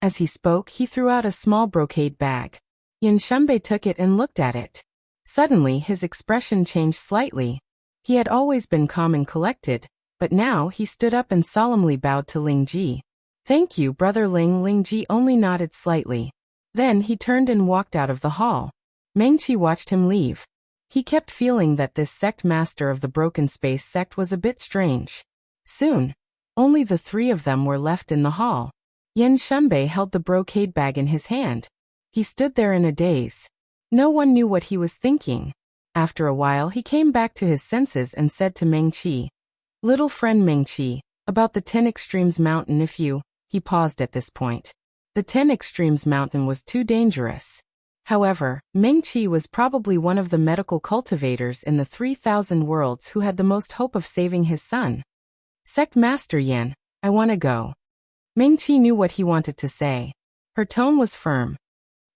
As he spoke, he threw out a small brocade bag. Yin Shunbei took it and looked at it. Suddenly his expression changed slightly. He had always been calm and collected, but now he stood up and solemnly bowed to Lingji. "Thank you, Brother Ling." Lingji only nodded slightly. Then he turned and walked out of the hall. Mengqi watched him leave. He kept feeling that this sect master of the Broken Space sect was a bit strange. Soon, only the three of them were left in the hall. Yin Shunbei held the brocade bag in his hand. He stood there in a daze. No one knew what he was thinking. After a while he came back to his senses and said to Mengqi, "Little friend Mengqi, about the 10 Extremes Mountain if you..." He paused at this point. The 10 Extremes Mountain was too dangerous. However, Mengqi was probably one of the medical cultivators in the 3,000 worlds who had the most hope of saving his son. "Sect Master Yin, I want to go." Mengqi knew what he wanted to say. Her tone was firm.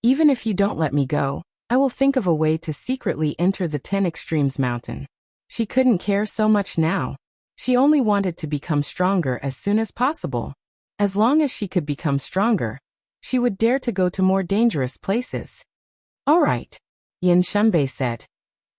"Even if you don't let me go, I will think of a way to secretly enter the 10 Extremes Mountain." She couldn't care so much now. She only wanted to become stronger as soon as possible. As long as she could become stronger, she would dare to go to more dangerous places. "All right," Yin Shunbei said.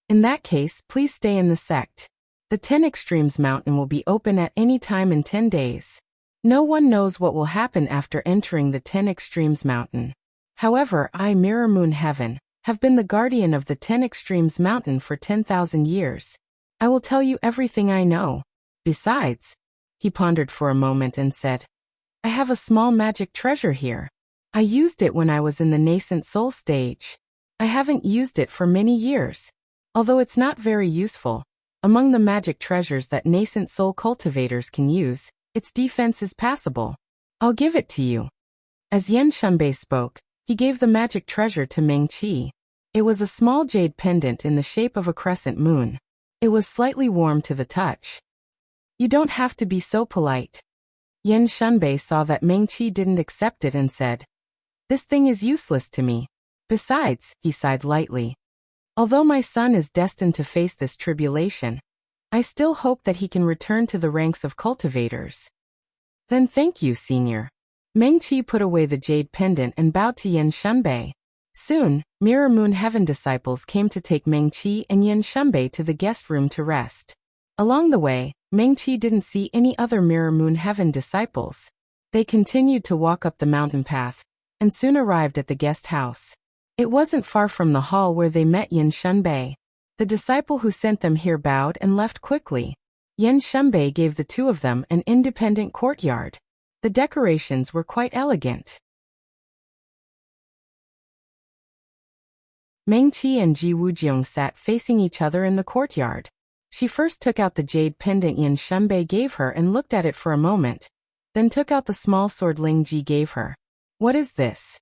"In that case, please stay in the sect. The 10 Extremes Mountain will be open at any time in 10 days. No one knows what will happen after entering the 10 Extremes Mountain. However, I, Mirror Moon Heaven, have been the guardian of the 10 Extremes Mountain for 10,000 years. I will tell you everything I know. Besides," he pondered for a moment and said, "I have a small magic treasure here. I used it when I was in the nascent soul stage. I haven't used it for many years. Although it's not very useful, among the magic treasures that nascent soul cultivators can use, its defense is passable. I'll give it to you." As Yin Shunbei spoke, he gave the magic treasure to Mengqi. It was a small jade pendant in the shape of a crescent moon. It was slightly warm to the touch. "You don't have to be so polite." Yin Shunbei saw that Mengqi didn't accept it and said, "This thing is useless to me. Besides," he sighed lightly, "although my son is destined to face this tribulation, I still hope that he can return to the ranks of cultivators." "Then thank you, Senior." Mengqi put away the jade pendant and bowed to Yin Shunbei. Soon, Mirror Moon Heaven disciples came to take Mengqi and Yin Shunbei to the guest room to rest. Along the way, Mengqi didn't see any other Mirror Moon Heaven disciples. They continued to walk up the mountain path, and soon arrived at the guest house. It wasn't far from the hall where they met Yin Shunbei. The disciple who sent them here bowed and left quickly. Yin Shunbei gave the two of them an independent courtyard. The decorations were quite elegant. Mengqi and Ji Wujiang sat facing each other in the courtyard. She first took out the jade pendant Yin Shunbei gave her and looked at it for a moment, then took out the small sword Lingji gave her. "What is this?"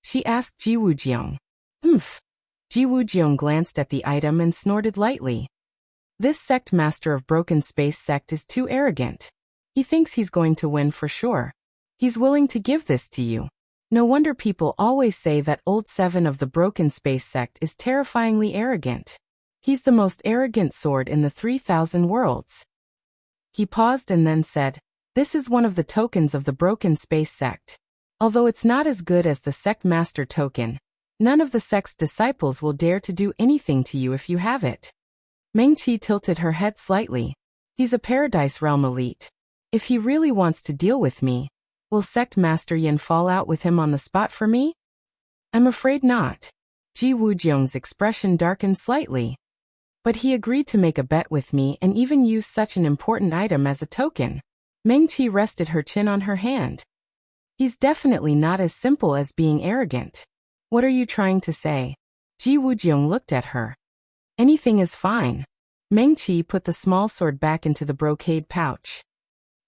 she asked Ji Wujiang. "Humph." Ji Wujiang glanced at the item and snorted lightly. "This sect master of Broken Space sect is too arrogant. He thinks he's going to win for sure. He's willing to give this to you. No wonder people always say that old Seven of the Broken Space sect is terrifyingly arrogant. He's the most arrogant sword in the 3,000 worlds. He paused and then said, "This is one of the tokens of the Broken Space sect. Although it's not as good as the sect master token, none of the sect's disciples will dare to do anything to you if you have it." Mengqi tilted her head slightly. He's a Paradise Realm elite. If he really wants to deal with me, will Sect Master Yin fall out with him on the spot for me? I'm afraid not. Ji Wujiang's expression darkened slightly. But he agreed to make a bet with me and even use such an important item as a token. Mengqi rested her chin on her hand. He's definitely not as simple as being arrogant. What are you trying to say? Ji Wujiang looked at her. Anything is fine. Mengqi put the small sword back into the brocade pouch.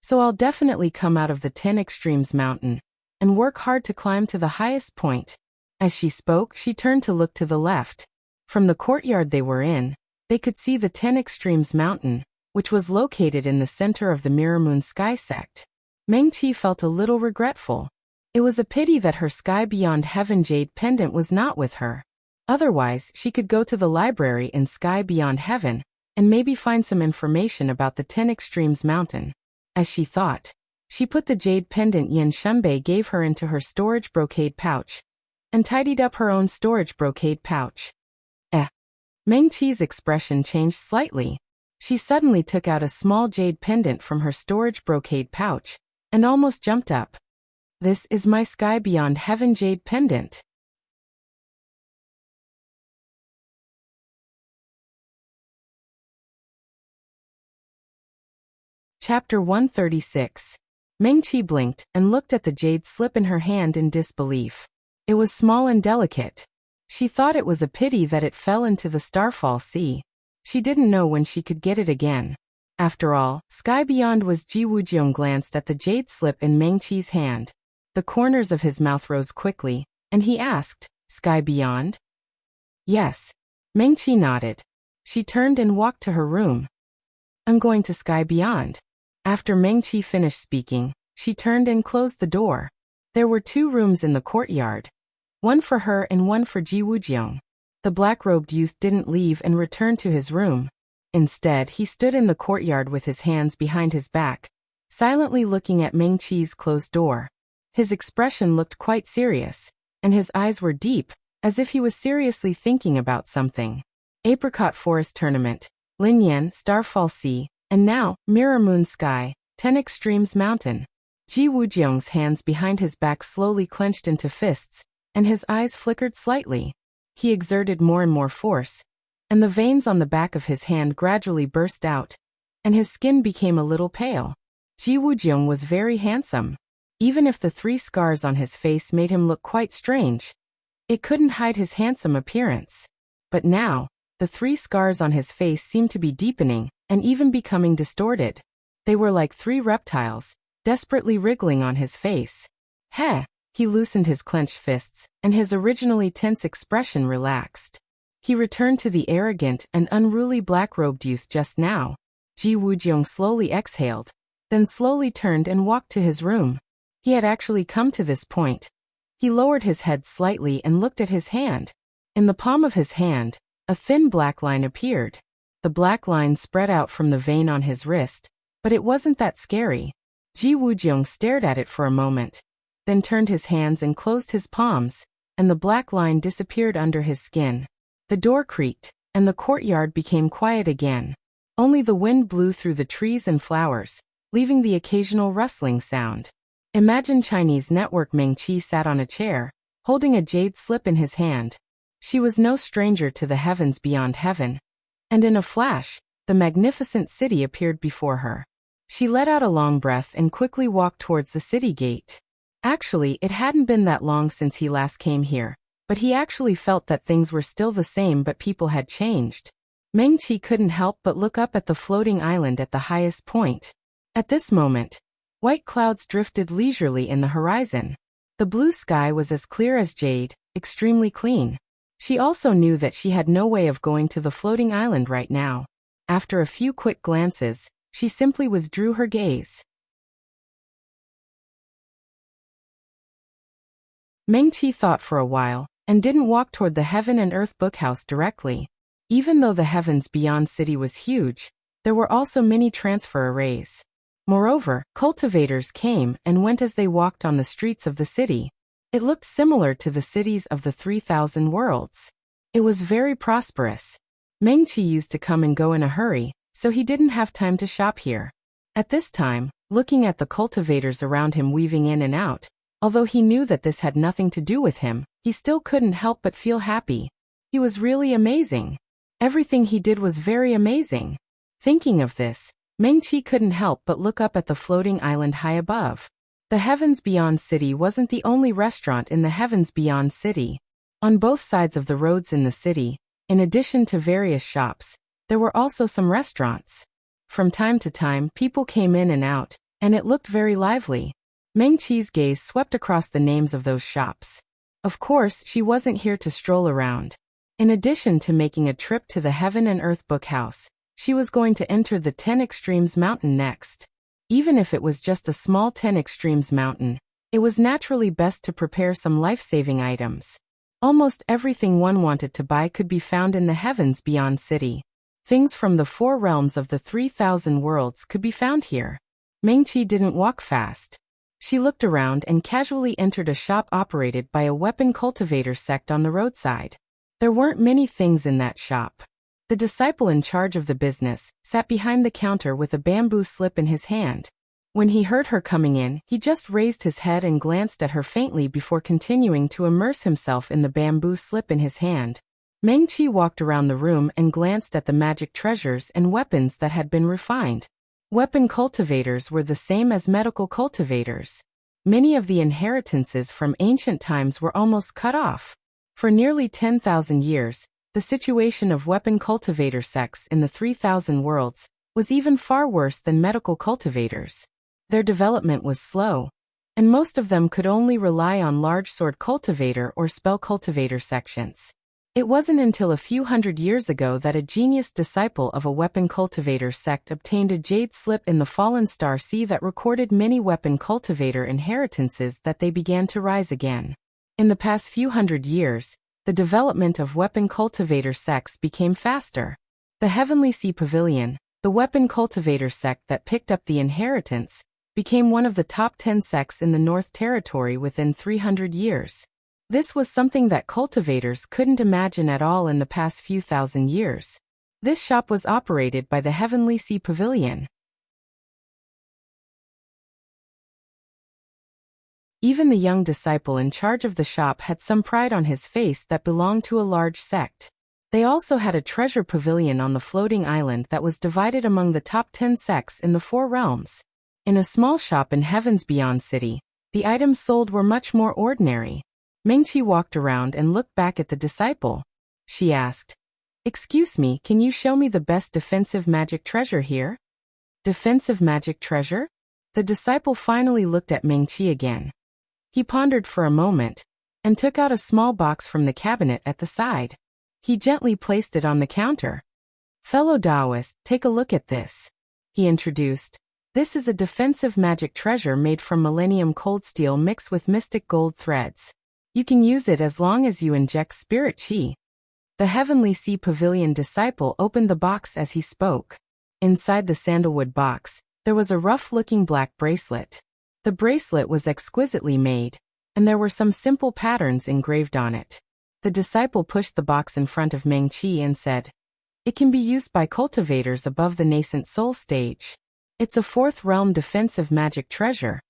So I'll definitely come out of the 10 Extremes mountain and work hard to climb to the highest point. As she spoke, she turned to look to the left. From the courtyard they were in, they could see the 10 Extremes mountain, which was located in the center of the Mirror Moon Sky sect. Mengqi felt a little regretful. It was a pity that her Sky Beyond Heaven Jade pendant was not with her. Otherwise, she could go to the library in Sky Beyond Heaven and maybe find some information about the 10 Extremes mountain. As she thought, she put the jade pendant Yin Shunbei gave her into her storage brocade pouch and tidied up her own storage brocade pouch. Mengqi's expression changed slightly. She suddenly took out a small jade pendant from her storage brocade pouch and almost jumped up. This is my Sky Beyond Heaven jade pendant. Chapter 136. Mengqi blinked and looked at the jade slip in her hand in disbelief. It was small and delicate. She thought it was a pity that it fell into the Starfall Sea. She didn't know when she could get it again. After all, Sky Beyond was. Ji Wujiang glanced at the jade slip in Mengqi's hand. The corners of his mouth rose quickly, and he asked, "Sky Beyond?" "Yes." Mengqi nodded. She turned and walked to her room. "I'm going to Sky Beyond." After Mengqi finished speaking, she turned and closed the door. There were 2 rooms in the courtyard. One for her and one for Ji Wujiang. The black-robed youth didn't leave and returned to his room. Instead, he stood in the courtyard with his hands behind his back, silently looking at Mengqi's closed door. His expression looked quite serious, and his eyes were deep, as if he was seriously thinking about something. Apricot Forest Tournament, Linyan, Starfall Sea, and now, Mirror Moon Sky, 10 Extremes Mountain. Ji Wujiang's hands behind his back slowly clenched into fists, and his eyes flickered slightly. He exerted more and more force, and the veins on the back of his hand gradually burst out, and his skin became a little pale. Ji Wujiang was very handsome. Even if the 3 scars on his face made him look quite strange, it couldn't hide his handsome appearance. But now, the 3 scars on his face seemed to be deepening, and even becoming distorted. They were like 3 reptiles, desperately wriggling on his face. Heh! He loosened his clenched fists, and his originally tense expression relaxed. He returned to the arrogant and unruly black-robed youth just now. Ji Wujiang slowly exhaled, then slowly turned and walked to his room. He had actually come to this point. He lowered his head slightly and looked at his hand. In the palm of his hand, a thin black line appeared. The black line spread out from the vein on his wrist, but it wasn't that scary. Ji Wujiang stared at it for a moment, then turned his hands and closed his palms, and the black line disappeared under his skin. The door creaked, and the courtyard became quiet again. Only the wind blew through the trees and flowers, leaving the occasional rustling sound. Imagine Chinese network. Mengqi sat on a chair, holding a jade slip in his hand. She was no stranger to the heavens beyond heaven. And in a flash, the magnificent city appeared before her. She let out a long breath and quickly walked towards the city gate. Actually, it hadn't been that long since he last came here, but he actually felt that things were still the same but people had changed. Mengqi couldn't help but look up at the floating island at the highest point. At this moment, white clouds drifted leisurely in the horizon. The blue sky was as clear as jade, extremely clean. She also knew that she had no way of going to the floating island right now. After a few quick glances, she simply withdrew her gaze. Mengqi thought for a while, and didn't walk toward the Heaven and Earth Bookhouse directly. Even though the Heavens Beyond city was huge, there were also many transfer arrays. Moreover, cultivators came and went as they walked on the streets of the city. It looked similar to the cities of the 3,000 worlds. It was very prosperous. Mengqi used to come and go in a hurry, so he didn't have time to shop here. At this time, looking at the cultivators around him weaving in and out, although he knew that this had nothing to do with him, he still couldn't help but feel happy. He was really amazing. Everything he did was very amazing. Thinking of this, Mengqi couldn't help but look up at the floating island high above. The Heavens Beyond city wasn't the only restaurant in the Heavens Beyond city. On both sides of the roads in the city, in addition to various shops, there were also some restaurants. From time to time, people came in and out, and it looked very lively. Mengqi's gaze swept across the names of those shops. Of course, she wasn't here to stroll around. In addition to making a trip to the Heaven and Earth Bookhouse, she was going to enter the 10 Extremes Mountain next. Even if it was just a small 10 Extremes Mountain, it was naturally best to prepare some life-saving items. Almost everything one wanted to buy could be found in the Heavens Beyond city. Things from the 4 realms of the 3,000 worlds could be found here. Mengqi didn't walk fast. She looked around and casually entered a shop operated by a weapon cultivator sect on the roadside. There weren't many things in that shop. The disciple in charge of the business sat behind the counter with a bamboo slip in his hand. When he heard her coming in, he just raised his head and glanced at her faintly before continuing to immerse himself in the bamboo slip in his hand. Mengqi walked around the room and glanced at the magic treasures and weapons that had been refined. Weapon cultivators were the same as medical cultivators. Many of the inheritances from ancient times were almost cut off. For nearly 10,000 years, the situation of weapon cultivator sects in the 3,000 worlds was even far worse than medical cultivators. Their development was slow, and most of them could only rely on large sword cultivator or spell cultivator sections. It wasn't until a few hundred years ago that a genius disciple of a weapon cultivator sect obtained a jade slip in the Fallen Star Sea that recorded many weapon cultivator inheritances that they began to rise again. In the past few hundred years, the development of weapon cultivator sects became faster. The Heavenly Sea Pavilion, the weapon cultivator sect that picked up the inheritance, became one of the top 10 sects in the North Territory within 300 years. This was something that cultivators couldn't imagine at all in the past few thousand years. This shop was operated by the Heavenly Sea Pavilion. Even the young disciple in charge of the shop had some pride on his face that belonged to a large sect. They also had a treasure pavilion on the floating island that was divided among the top 10 sects in the 4 realms. In a small shop in Heavens Beyond city, the items sold were much more ordinary. Mengqi walked around and looked back at the disciple. She asked, "Excuse me, can you show me the best defensive magic treasure here?" Defensive magic treasure? The disciple finally looked at Mengqi again. He pondered for a moment, and took out a small box from the cabinet at the side. He gently placed it on the counter. "Fellow Taoist, take a look at this," he introduced. "This is a defensive magic treasure made from Millennium Cold Steel mixed with mystic gold threads. You can use it as long as you inject spirit chi." The Heavenly Sea Pavilion disciple opened the box as he spoke. Inside the sandalwood box, there was a rough-looking black bracelet. The bracelet was exquisitely made, and there were some simple patterns engraved on it. The disciple pushed the box in front of Mengqi and said, "It can be used by cultivators above the nascent soul stage. It's a 4th realm defensive magic treasure."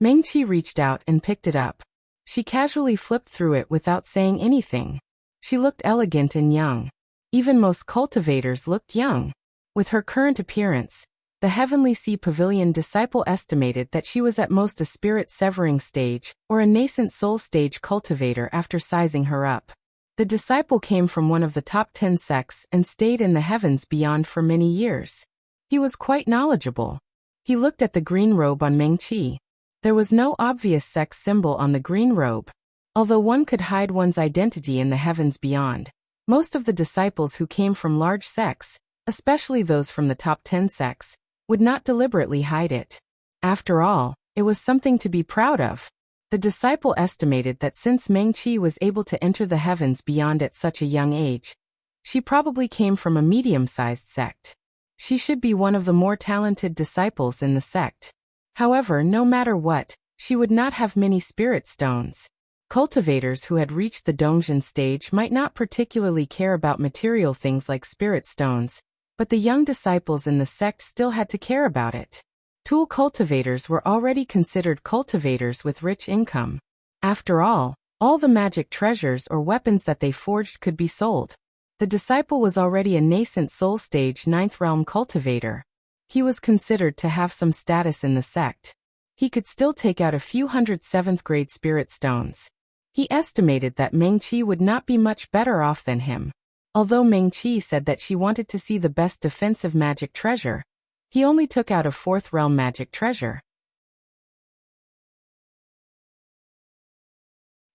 Mengqi reached out and picked it up. She casually flipped through it without saying anything. She looked elegant and young. Even most cultivators looked young. With her current appearance, the Heavenly Sea Pavilion disciple estimated that she was at most a spirit-severing stage or a nascent soul stage cultivator after sizing her up. The disciple came from one of the top 10 sects and stayed in the Heavens Beyond for many years. He was quite knowledgeable. He looked at the green robe on Mengqi. There was no obvious sex symbol on the green robe. Although one could hide one's identity in the Heavens Beyond, most of the disciples who came from large sects, especially those from the top 10 sects, would not deliberately hide it. After all, it was something to be proud of. The disciple estimated that since Mengqi was able to enter the heavens beyond at such a young age, she probably came from a medium-sized sect. She should be one of the more talented disciples in the sect. However, no matter what, she would not have many spirit stones. Cultivators who had reached the Dongjin stage might not particularly care about material things like spirit stones, but the young disciples in the sect still had to care about it. Tool cultivators were already considered cultivators with rich income. After all the magic treasures or weapons that they forged could be sold. The disciple was already a nascent soul stage 9th realm cultivator. He was considered to have some status in the sect. He could still take out a few hundred 7th grade spirit stones. He estimated that Mengqi would not be much better off than him. Although Mengqi said that she wanted to see the best defensive magic treasure, he only took out a 4th realm magic treasure.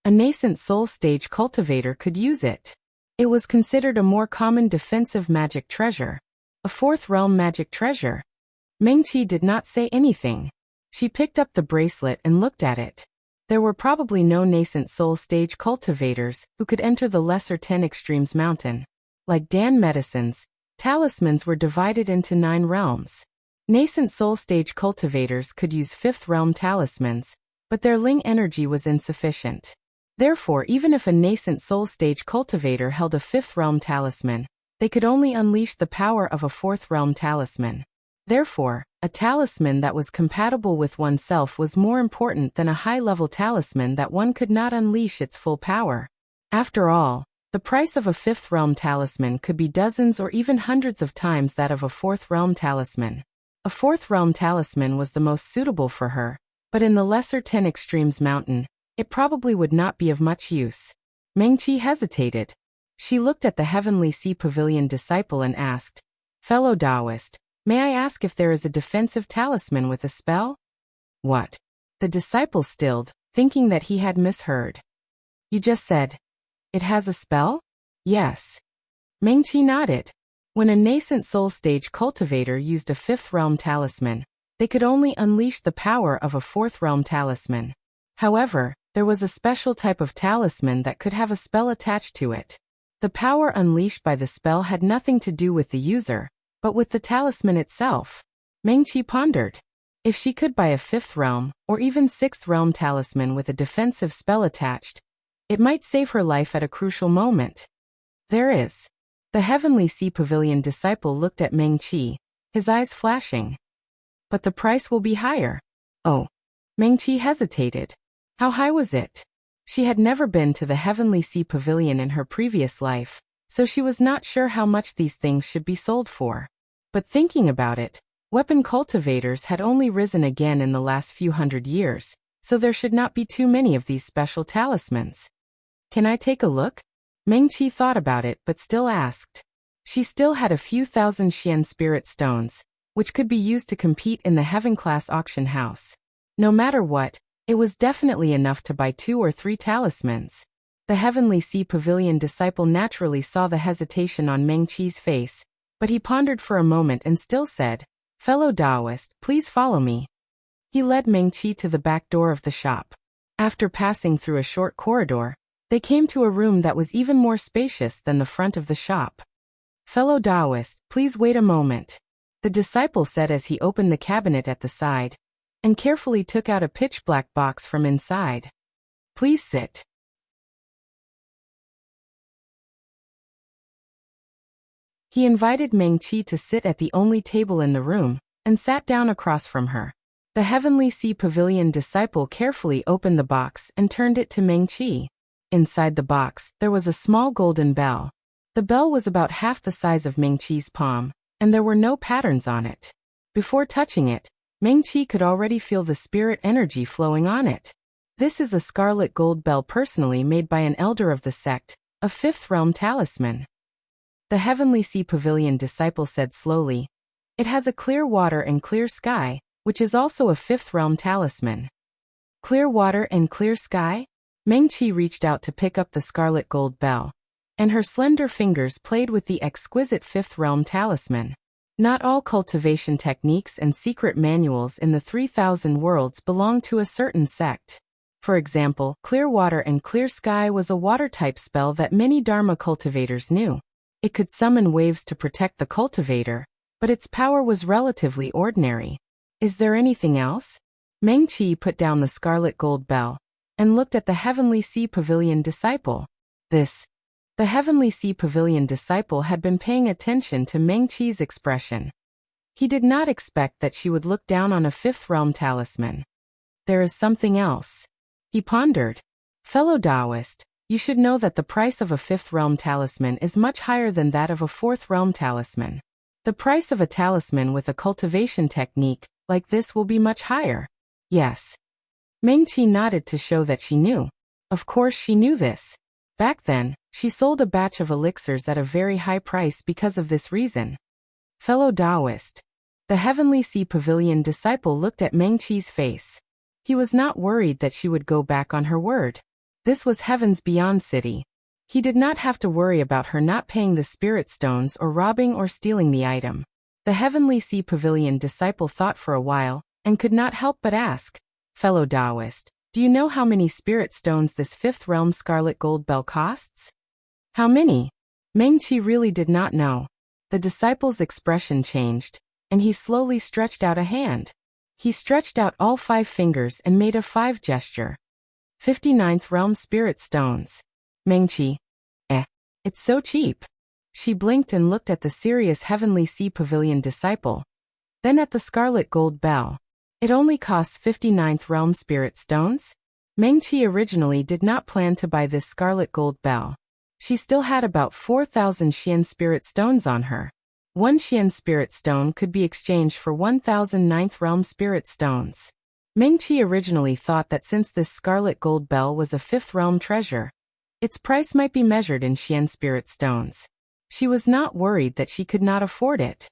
A nascent soul stage cultivator could use it. It was considered a more common defensive magic treasure. A 4th realm magic treasure. Mengqi did not say anything. She picked up the bracelet and looked at it. There were probably no nascent soul stage cultivators who could enter the lesser 10 extremes mountain. Like Dan medicines, talismans were divided into 9 realms. Nascent soul stage cultivators could use 5th realm talismans, but their Ling energy was insufficient. Therefore, even if a nascent soul stage cultivator held a 5th realm talisman, they could only unleash the power of a 4th realm talisman. Therefore, a talisman that was compatible with oneself was more important than a high-level talisman that one could not unleash its full power. After all, the price of a 5th realm talisman could be dozens or even hundreds of times that of a 4th realm talisman. A 4th realm talisman was the most suitable for her, but in the lesser 10 extremes mountain, it probably would not be of much use. Mengqi hesitated. She looked at the Heavenly Sea Pavilion disciple and asked, "Fellow Taoist, may I ask if there is a defensive talisman with a spell?" "What?" The disciple stilled, thinking that he had misheard. "You just said, it has a spell?" "Yes." Mengqi nodded. When a nascent soul stage cultivator used a 5th realm talisman, they could only unleash the power of a 4th realm talisman. However, there was a special type of talisman that could have a spell attached to it. The power unleashed by the spell had nothing to do with the user, but with the talisman itself. Mengqi pondered. If she could buy a 5th realm, or even 6th realm talisman with a defensive spell attached, it might save her life at a crucial moment. "There is." The Heavenly Sea Pavilion disciple looked at Mengqi, his eyes flashing. "But the price will be higher." "Oh." Mengqi hesitated. How high was it? She had never been to the Heavenly Sea Pavilion in her previous life, so she was not sure how much these things should be sold for. But thinking about it, weapon cultivators had only risen again in the last few hundred years, so there should not be too many of these special talismans. "Can I take a look?" Mengqi thought about it but still asked. She still had a few thousand Xian spirit stones, which could be used to compete in the heaven-class auction house. No matter what, it was definitely enough to buy 2 or 3 talismans. The Heavenly Sea Pavilion disciple naturally saw the hesitation on Mengqi's face, but he pondered for a moment and still said, "Fellow Taoist, please follow me." He led Mengqi to the back door of the shop. After passing through a short corridor, they came to a room that was even more spacious than the front of the shop. "Fellow Taoist, please wait a moment," the disciple said as he opened the cabinet at the side, and carefully took out a pitch-black box from inside. "Please sit." He invited Mengqi to sit at the only table in the room, and sat down across from her. The Heavenly Sea Pavilion disciple carefully opened the box and turned it to Mengqi. Inside the box, there was a small golden bell. The bell was about half the size of Mengqi's palm, and there were no patterns on it. Before touching it, Mengqi could already feel the spirit energy flowing on it. This is a scarlet gold bell personally made by an elder of the sect, a 5th realm talisman. The Heavenly Sea Pavilion disciple said slowly, "It has a clear water and clear sky, which is also a 5th realm talisman." Clear water and clear sky? Mengqi reached out to pick up the scarlet gold bell, and her slender fingers played with the exquisite 5th realm talisman. Not all cultivation techniques and secret manuals in the 3,000 worlds belong to a certain sect. For example, Clear Water and Clear Sky was a water-type spell that many Dharma cultivators knew. It could summon waves to protect the cultivator, but its power was relatively ordinary. Is there anything else? Meng Qi put down the scarlet gold bell and looked at the Heavenly Sea Pavilion disciple. The Heavenly Sea Pavilion disciple had been paying attention to Meng Qi's expression. He did not expect that she would look down on a fifth realm talisman. There is something else. He pondered. Fellow Taoist, you should know that the price of a fifth realm talisman is much higher than that of a fourth realm talisman. The price of a talisman with a cultivation technique like this will be much higher. Yes. Meng Qi nodded to show that she knew. Of course she knew this. Back then, she sold a batch of elixirs at a very high price because of this reason. Fellow Taoist. The Heavenly Sea Pavilion disciple looked at Meng Qi's face. He was not worried that she would go back on her word. This was Heaven's Beyond City. He did not have to worry about her not paying the spirit stones or robbing or stealing the item. The Heavenly Sea Pavilion disciple thought for a while, and could not help but ask, Fellow Taoist, do you know how many spirit stones this fifth realm scarlet gold bell costs? How many? Meng Qi really did not know. The disciple's expression changed, and he slowly stretched out a hand. He stretched out all 5 fingers and made a 5 gesture. 59th realm spirit stones. Meng Qi. It's so cheap. She blinked and looked at the serious Heavenly Sea Pavilion disciple. Then at the scarlet gold bell. It only costs 59th realm spirit stones? Meng Qi originally did not plan to buy this scarlet gold bell. She still had about 4,000 Xian spirit stones on her. 1 Xian spirit stone could be exchanged for 1,000 ninth realm spirit stones. Meng Qi originally thought that since this scarlet gold bell was a 5th realm treasure, its price might be measured in Xian spirit stones. She was not worried that she could not afford it.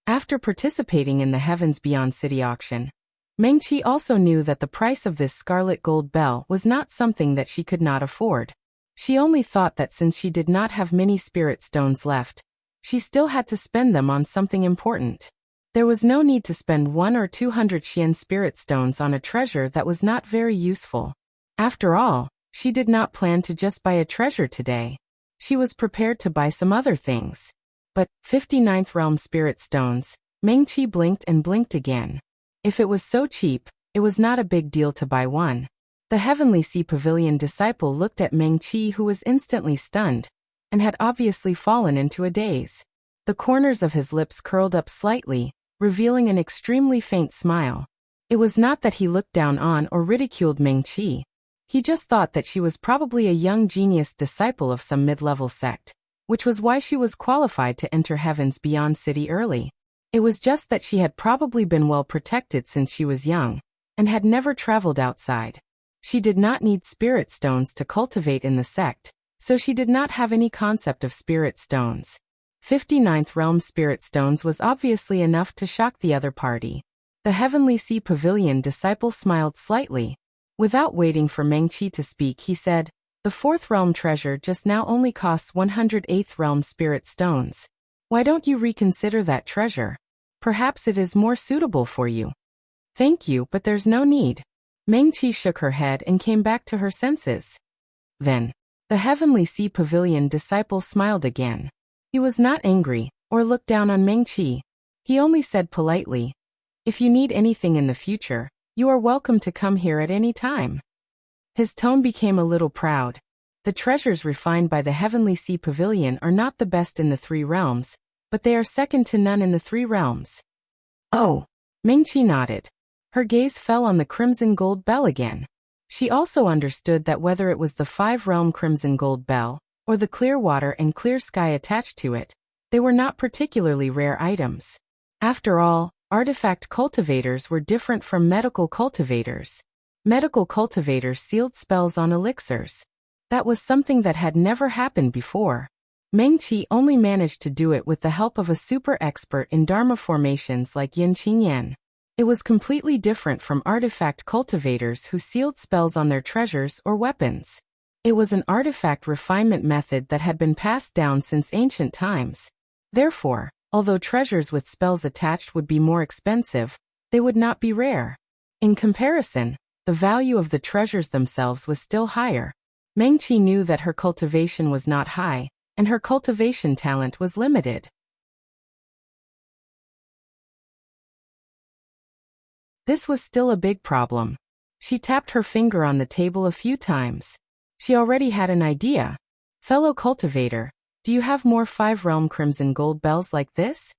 After participating in the Heavens Beyond City auction, Meng Qi also knew that the price of this scarlet gold bell was not something that she could not afford. She only thought that since she did not have many spirit stones left, she still had to spend them on something important. There was no need to spend 100 or 200 Xian spirit stones on a treasure that was not very useful. After all, she did not plan to just buy a treasure today. She was prepared to buy some other things. But 59th realm spirit stones, Meng Qi blinked and blinked again. If it was so cheap, it was not a big deal to buy one. The Heavenly Sea Pavilion disciple looked at Meng Qi, who was instantly stunned, and had obviously fallen into a daze. The corners of his lips curled up slightly, revealing an extremely faint smile. It was not that he looked down on or ridiculed Meng Qi. He just thought that she was probably a young genius disciple of some mid-level sect, which was why she was qualified to enter Heaven's Beyond City early. It was just that she had probably been well protected since she was young, and had never traveled outside. She did not need spirit stones to cultivate in the sect, so she did not have any concept of spirit stones. 59th realm spirit stones was obviously enough to shock the other party. The Heavenly Sea Pavilion disciple smiled slightly. Without waiting for Meng Qi to speak, he said, the 4th realm treasure just now only costs 108th realm spirit stones. Why don't you reconsider that treasure? Perhaps it is more suitable for you. Thank you, but there's no need. Meng Qi shook her head and came back to her senses. Then, the Heavenly Sea Pavilion disciple smiled again. He was not angry, or looked down on Meng Qi. He only said politely, if you need anything in the future, you are welcome to come here at any time. His tone became a little proud. The treasures refined by the Heavenly Sea Pavilion are not the best in the 3 realms, but they are second to none in the 3 realms. Oh, Meng Qi nodded. Her gaze fell on the crimson gold bell again. She also understood that whether it was the 5-realm crimson gold bell, or the clear water and clear sky attached to it, they were not particularly rare items. After all, artifact cultivators were different from medical cultivators. Medical cultivators sealed spells on elixirs. That was something that had never happened before. Meng Qi only managed to do it with the help of a super expert in Dharma formations like Yin Qingyan. It was completely different from artifact cultivators who sealed spells on their treasures or weapons. It was an artifact refinement method that had been passed down since ancient times. Therefore, although treasures with spells attached would be more expensive, they would not be rare. In comparison, the value of the treasures themselves was still higher. Mengqi knew that her cultivation was not high, and her cultivation talent was limited. This was still a big problem. She tapped her finger on the table a few times. She already had an idea. Fellow cultivator, do you have more 5-realm crimson gold bells like this?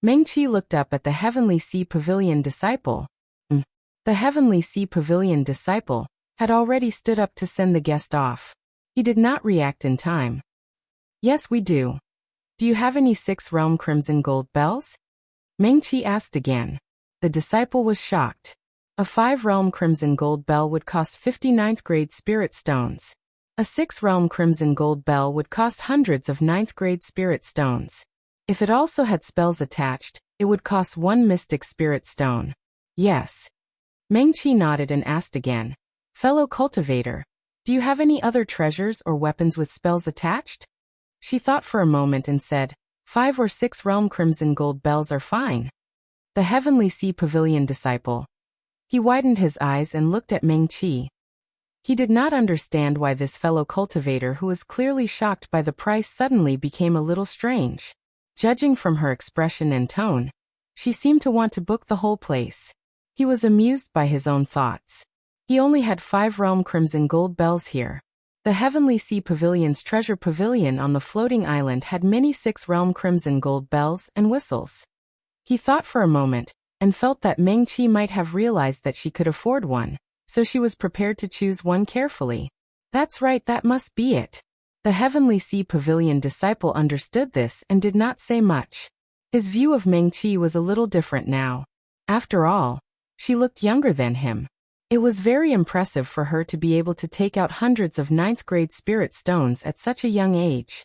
Mengqi looked up at the Heavenly Sea Pavilion disciple. The Heavenly Sea Pavilion disciple had already stood up to send the guest off. He did not react in time. Yes, we do. Do you have any 6-realm crimson gold bells? Mengqi asked again. The disciple was shocked. A 5-realm crimson gold bell would cost 59th grade spirit stones. A 6-realm crimson gold bell would cost hundreds of 9th grade spirit stones. If it also had spells attached, it would cost 1 mystic spirit stone. Yes. Mengqi nodded and asked again. Fellow cultivator, do you have any other treasures or weapons with spells attached? She thought for a moment and said, 5 or 6 realm crimson gold bells are fine. The Heavenly Sea Pavilion disciple. He widened his eyes and looked at Mengqi. He did not understand why this fellow cultivator who was clearly shocked by the price suddenly became a little strange. Judging from her expression and tone, she seemed to want to book the whole place. He was amused by his own thoughts. He only had 5 realm crimson gold bells here. The Heavenly Sea Pavilion's treasure pavilion on the floating island had many 6 realm crimson gold bells and whistles. He thought for a moment, and felt that Mengqi might have realized that she could afford one, so she was prepared to choose one carefully. That's right, that must be it. The Heavenly Sea Pavilion disciple understood this and did not say much. His view of Mengqi was a little different now. After all, she looked younger than him. It was very impressive for her to be able to take out hundreds of 9th grade spirit stones at such a young age.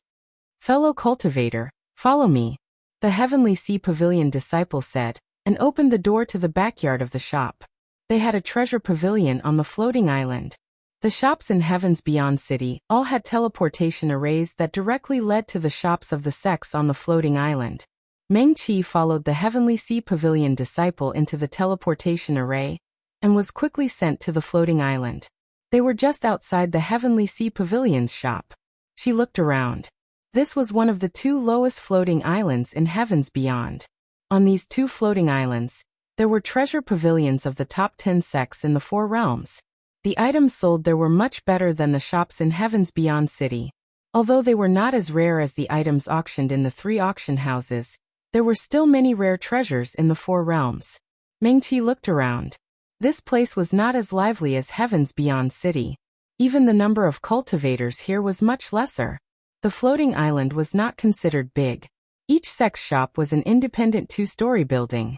Fellow cultivator, follow me, the Heavenly Sea Pavilion disciple said, and opened the door to the backyard of the shop. They had a treasure pavilion on the floating island. The shops in Heaven's Beyond City all had teleportation arrays that directly led to the shops of the sects on the floating island. Mengqi followed the Heavenly Sea Pavilion disciple into the teleportation array, and was quickly sent to the floating island. They were just outside the Heavenly Sea Pavilion's shop. She looked around. This was one of the 2 lowest floating islands in Heavens Beyond. On these 2 floating islands, there were treasure pavilions of the top 10 sects in the 4 realms. The items sold there were much better than the shops in Heavens Beyond City. Although they were not as rare as the items auctioned in the 3 auction houses, there were still many rare treasures in the 4 realms. Mengqi looked around. This place was not as lively as Heavens Beyond City. Even the number of cultivators here was much lesser. The floating island was not considered big. Each sect's shop was an independent 2-story building.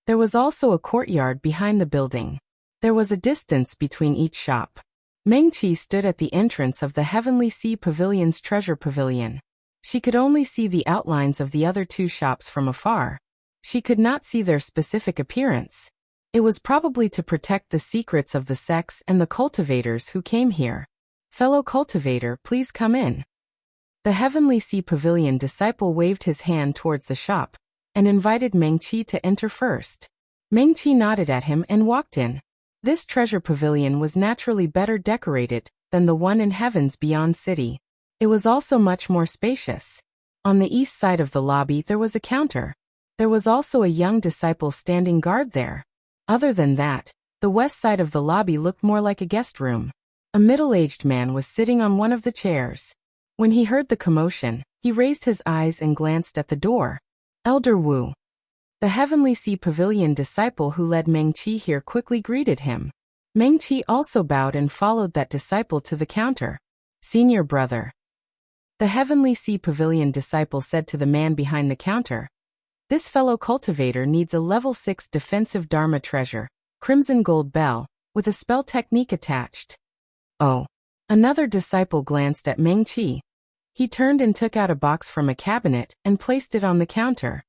There was also a courtyard behind the building. There was a distance between each shop. Mengqi stood at the entrance of the Heavenly Sea Pavilion's treasure pavilion. She could only see the outlines of the other 2 shops from afar. She could not see their specific appearance. It was probably to protect the secrets of the sects and the cultivators who came here. Fellow cultivator, please come in. The Heavenly Sea Pavilion disciple waved his hand towards the shop, and invited Mengqi to enter first. Mengqi nodded at him and walked in. This treasure pavilion was naturally better decorated than the one in Heavens Beyond City. It was also much more spacious. On the east side of the lobby there was a counter. There was also a young disciple standing guard there. Other than that, the west side of the lobby looked more like a guest room. A middle-aged man was sitting on one of the chairs. When he heard the commotion, he raised his eyes and glanced at the door. Elder Wu. The Heavenly Sea Pavilion disciple who led Mengqi here quickly greeted him. Mengqi also bowed and followed that disciple to the counter. Senior brother. The Heavenly Sea Pavilion disciple said to the man behind the counter. This fellow cultivator needs a level 6 defensive Dharma treasure, crimson gold bell, with a spell technique attached. Oh. Another disciple glanced at Mengqi. He turned and took out a box from a cabinet and placed it on the counter.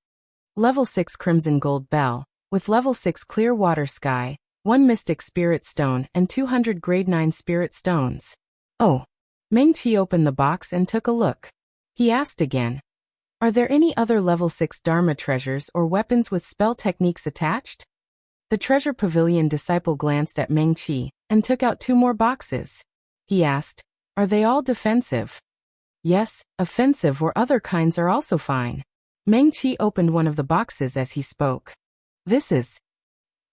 Level 6 crimson gold bell, with level 6 clear water sky, 1 mystic spirit stone and 200 grade 9 spirit stones. Oh. Mengqi opened the box and took a look. He asked again. Are there any other level 6 Dharma treasures or weapons with spell techniques attached? The treasure pavilion disciple glanced at Meng Qi and took out 2 more boxes. He asked, "Are they all defensive?" "Yes, offensive or other kinds are also fine." Meng Qi opened one of the boxes as he spoke. "This is..."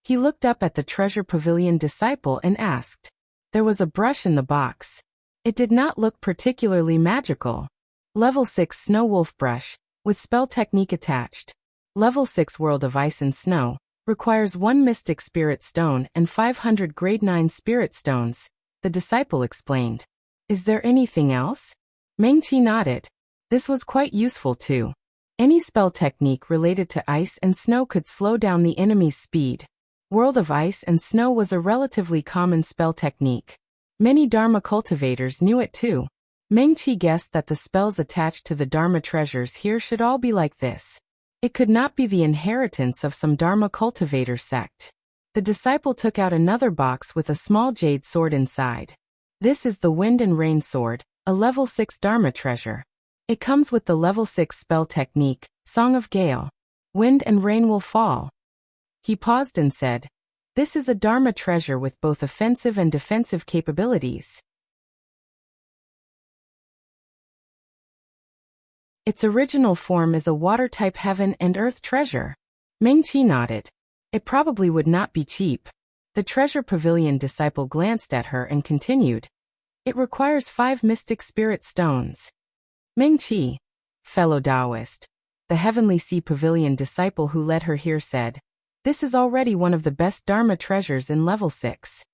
He looked up at the treasure pavilion disciple and asked. There was a brush in the box. It did not look particularly magical. Level 6 Snow Wolf Brush, with spell technique attached. Level 6 World of Ice and Snow, requires 1 Mystic Spirit Stone and 500 Grade 9 Spirit Stones, the disciple explained. "Is there anything else?" Meng Qi nodded. This was quite useful too. Any spell technique related to ice and snow could slow down the enemy's speed. World of Ice and Snow was a relatively common spell technique. Many Dharma cultivators knew it too. Meng Qi guessed that the spells attached to the Dharma treasures here should all be like this. It could not be the inheritance of some Dharma cultivator sect. The disciple took out another box with a small jade sword inside. This is the Wind and Rain Sword, a level 6 Dharma treasure. It comes with the level 6 spell technique, Song of Gale. Wind and rain will fall. He paused and said, "This is a Dharma treasure with both offensive and defensive capabilities. Its original form is a water-type heaven and earth treasure." Meng Qi nodded. "It probably would not be cheap." The treasure pavilion disciple glanced at her and continued. "It requires 5 mystic spirit stones." Meng Qi, fellow Taoist, the Heavenly Sea Pavilion disciple who led her here said, "This is already one of the best Dharma treasures in level 6.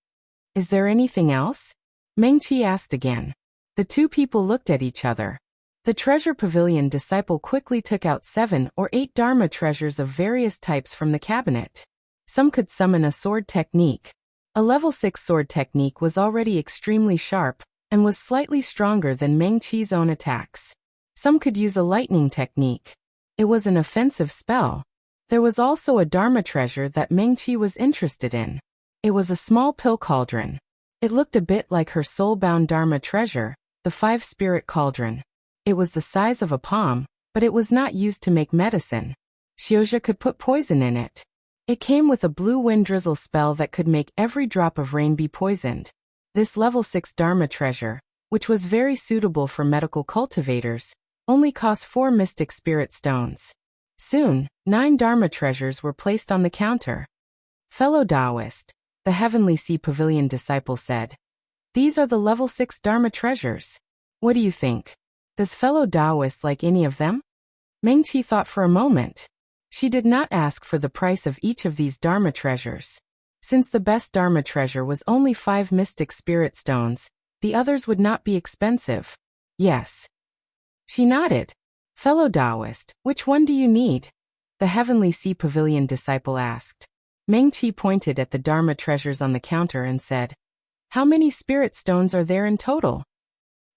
Is there anything else?" Meng Qi asked again. The 2 people looked at each other. The treasure pavilion disciple quickly took out 7 or 8 Dharma treasures of various types from the cabinet. Some could summon a sword technique. A level 6 sword technique was already extremely sharp and was slightly stronger than Meng Qi's own attacks. Some could use a lightning technique. It was an offensive spell. There was also a Dharma treasure that Meng Qi was interested in. It was a small pill cauldron. It looked a bit like her soul-bound Dharma treasure, the 5-spirit cauldron. It was the size of a palm, but it was not used to make medicine. Xiozha could put poison in it. It came with a blue wind drizzle spell that could make every drop of rain be poisoned. This level 6 Dharma treasure, which was very suitable for medical cultivators, only cost 4 mystic spirit stones. Soon, 9 Dharma treasures were placed on the counter. "Fellow Taoist," the Heavenly Sea Pavilion disciple said, "these are the level 6 Dharma treasures. What do you think? Does fellow Taoist like any of them?" Meng Qi thought for a moment. She did not ask for the price of each of these Dharma treasures. Since the best Dharma treasure was only 5 mystic spirit stones, the others would not be expensive. Yes. She nodded. "Fellow Taoist, which one do you need?" the Heavenly Sea Pavilion disciple asked. Meng Qi pointed at the Dharma treasures on the counter and said, "How many spirit stones are there in total?"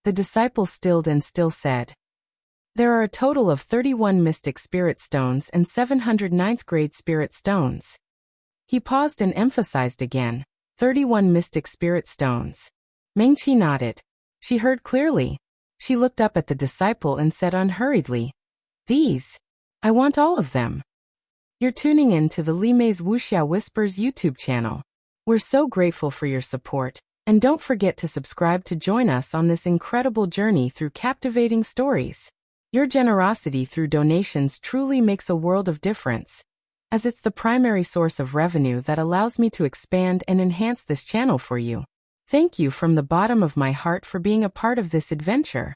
The disciple stilled and still said, "There are a total of 31 mystic spirit stones and 700 ninth grade spirit stones." He paused and emphasized again, 31 mystic spirit stones. Meng Qi nodded. She heard clearly. She looked up at the disciple and said unhurriedly, "These. I want all of them." You're tuning in to the Li Mei's Wuxia Whispers YouTube channel. We're so grateful for your support. And don't forget to subscribe to join us on this incredible journey through captivating stories. Your generosity through donations truly makes a world of difference, as it's the primary source of revenue that allows me to expand and enhance this channel for you. Thank you from the bottom of my heart for being a part of this adventure.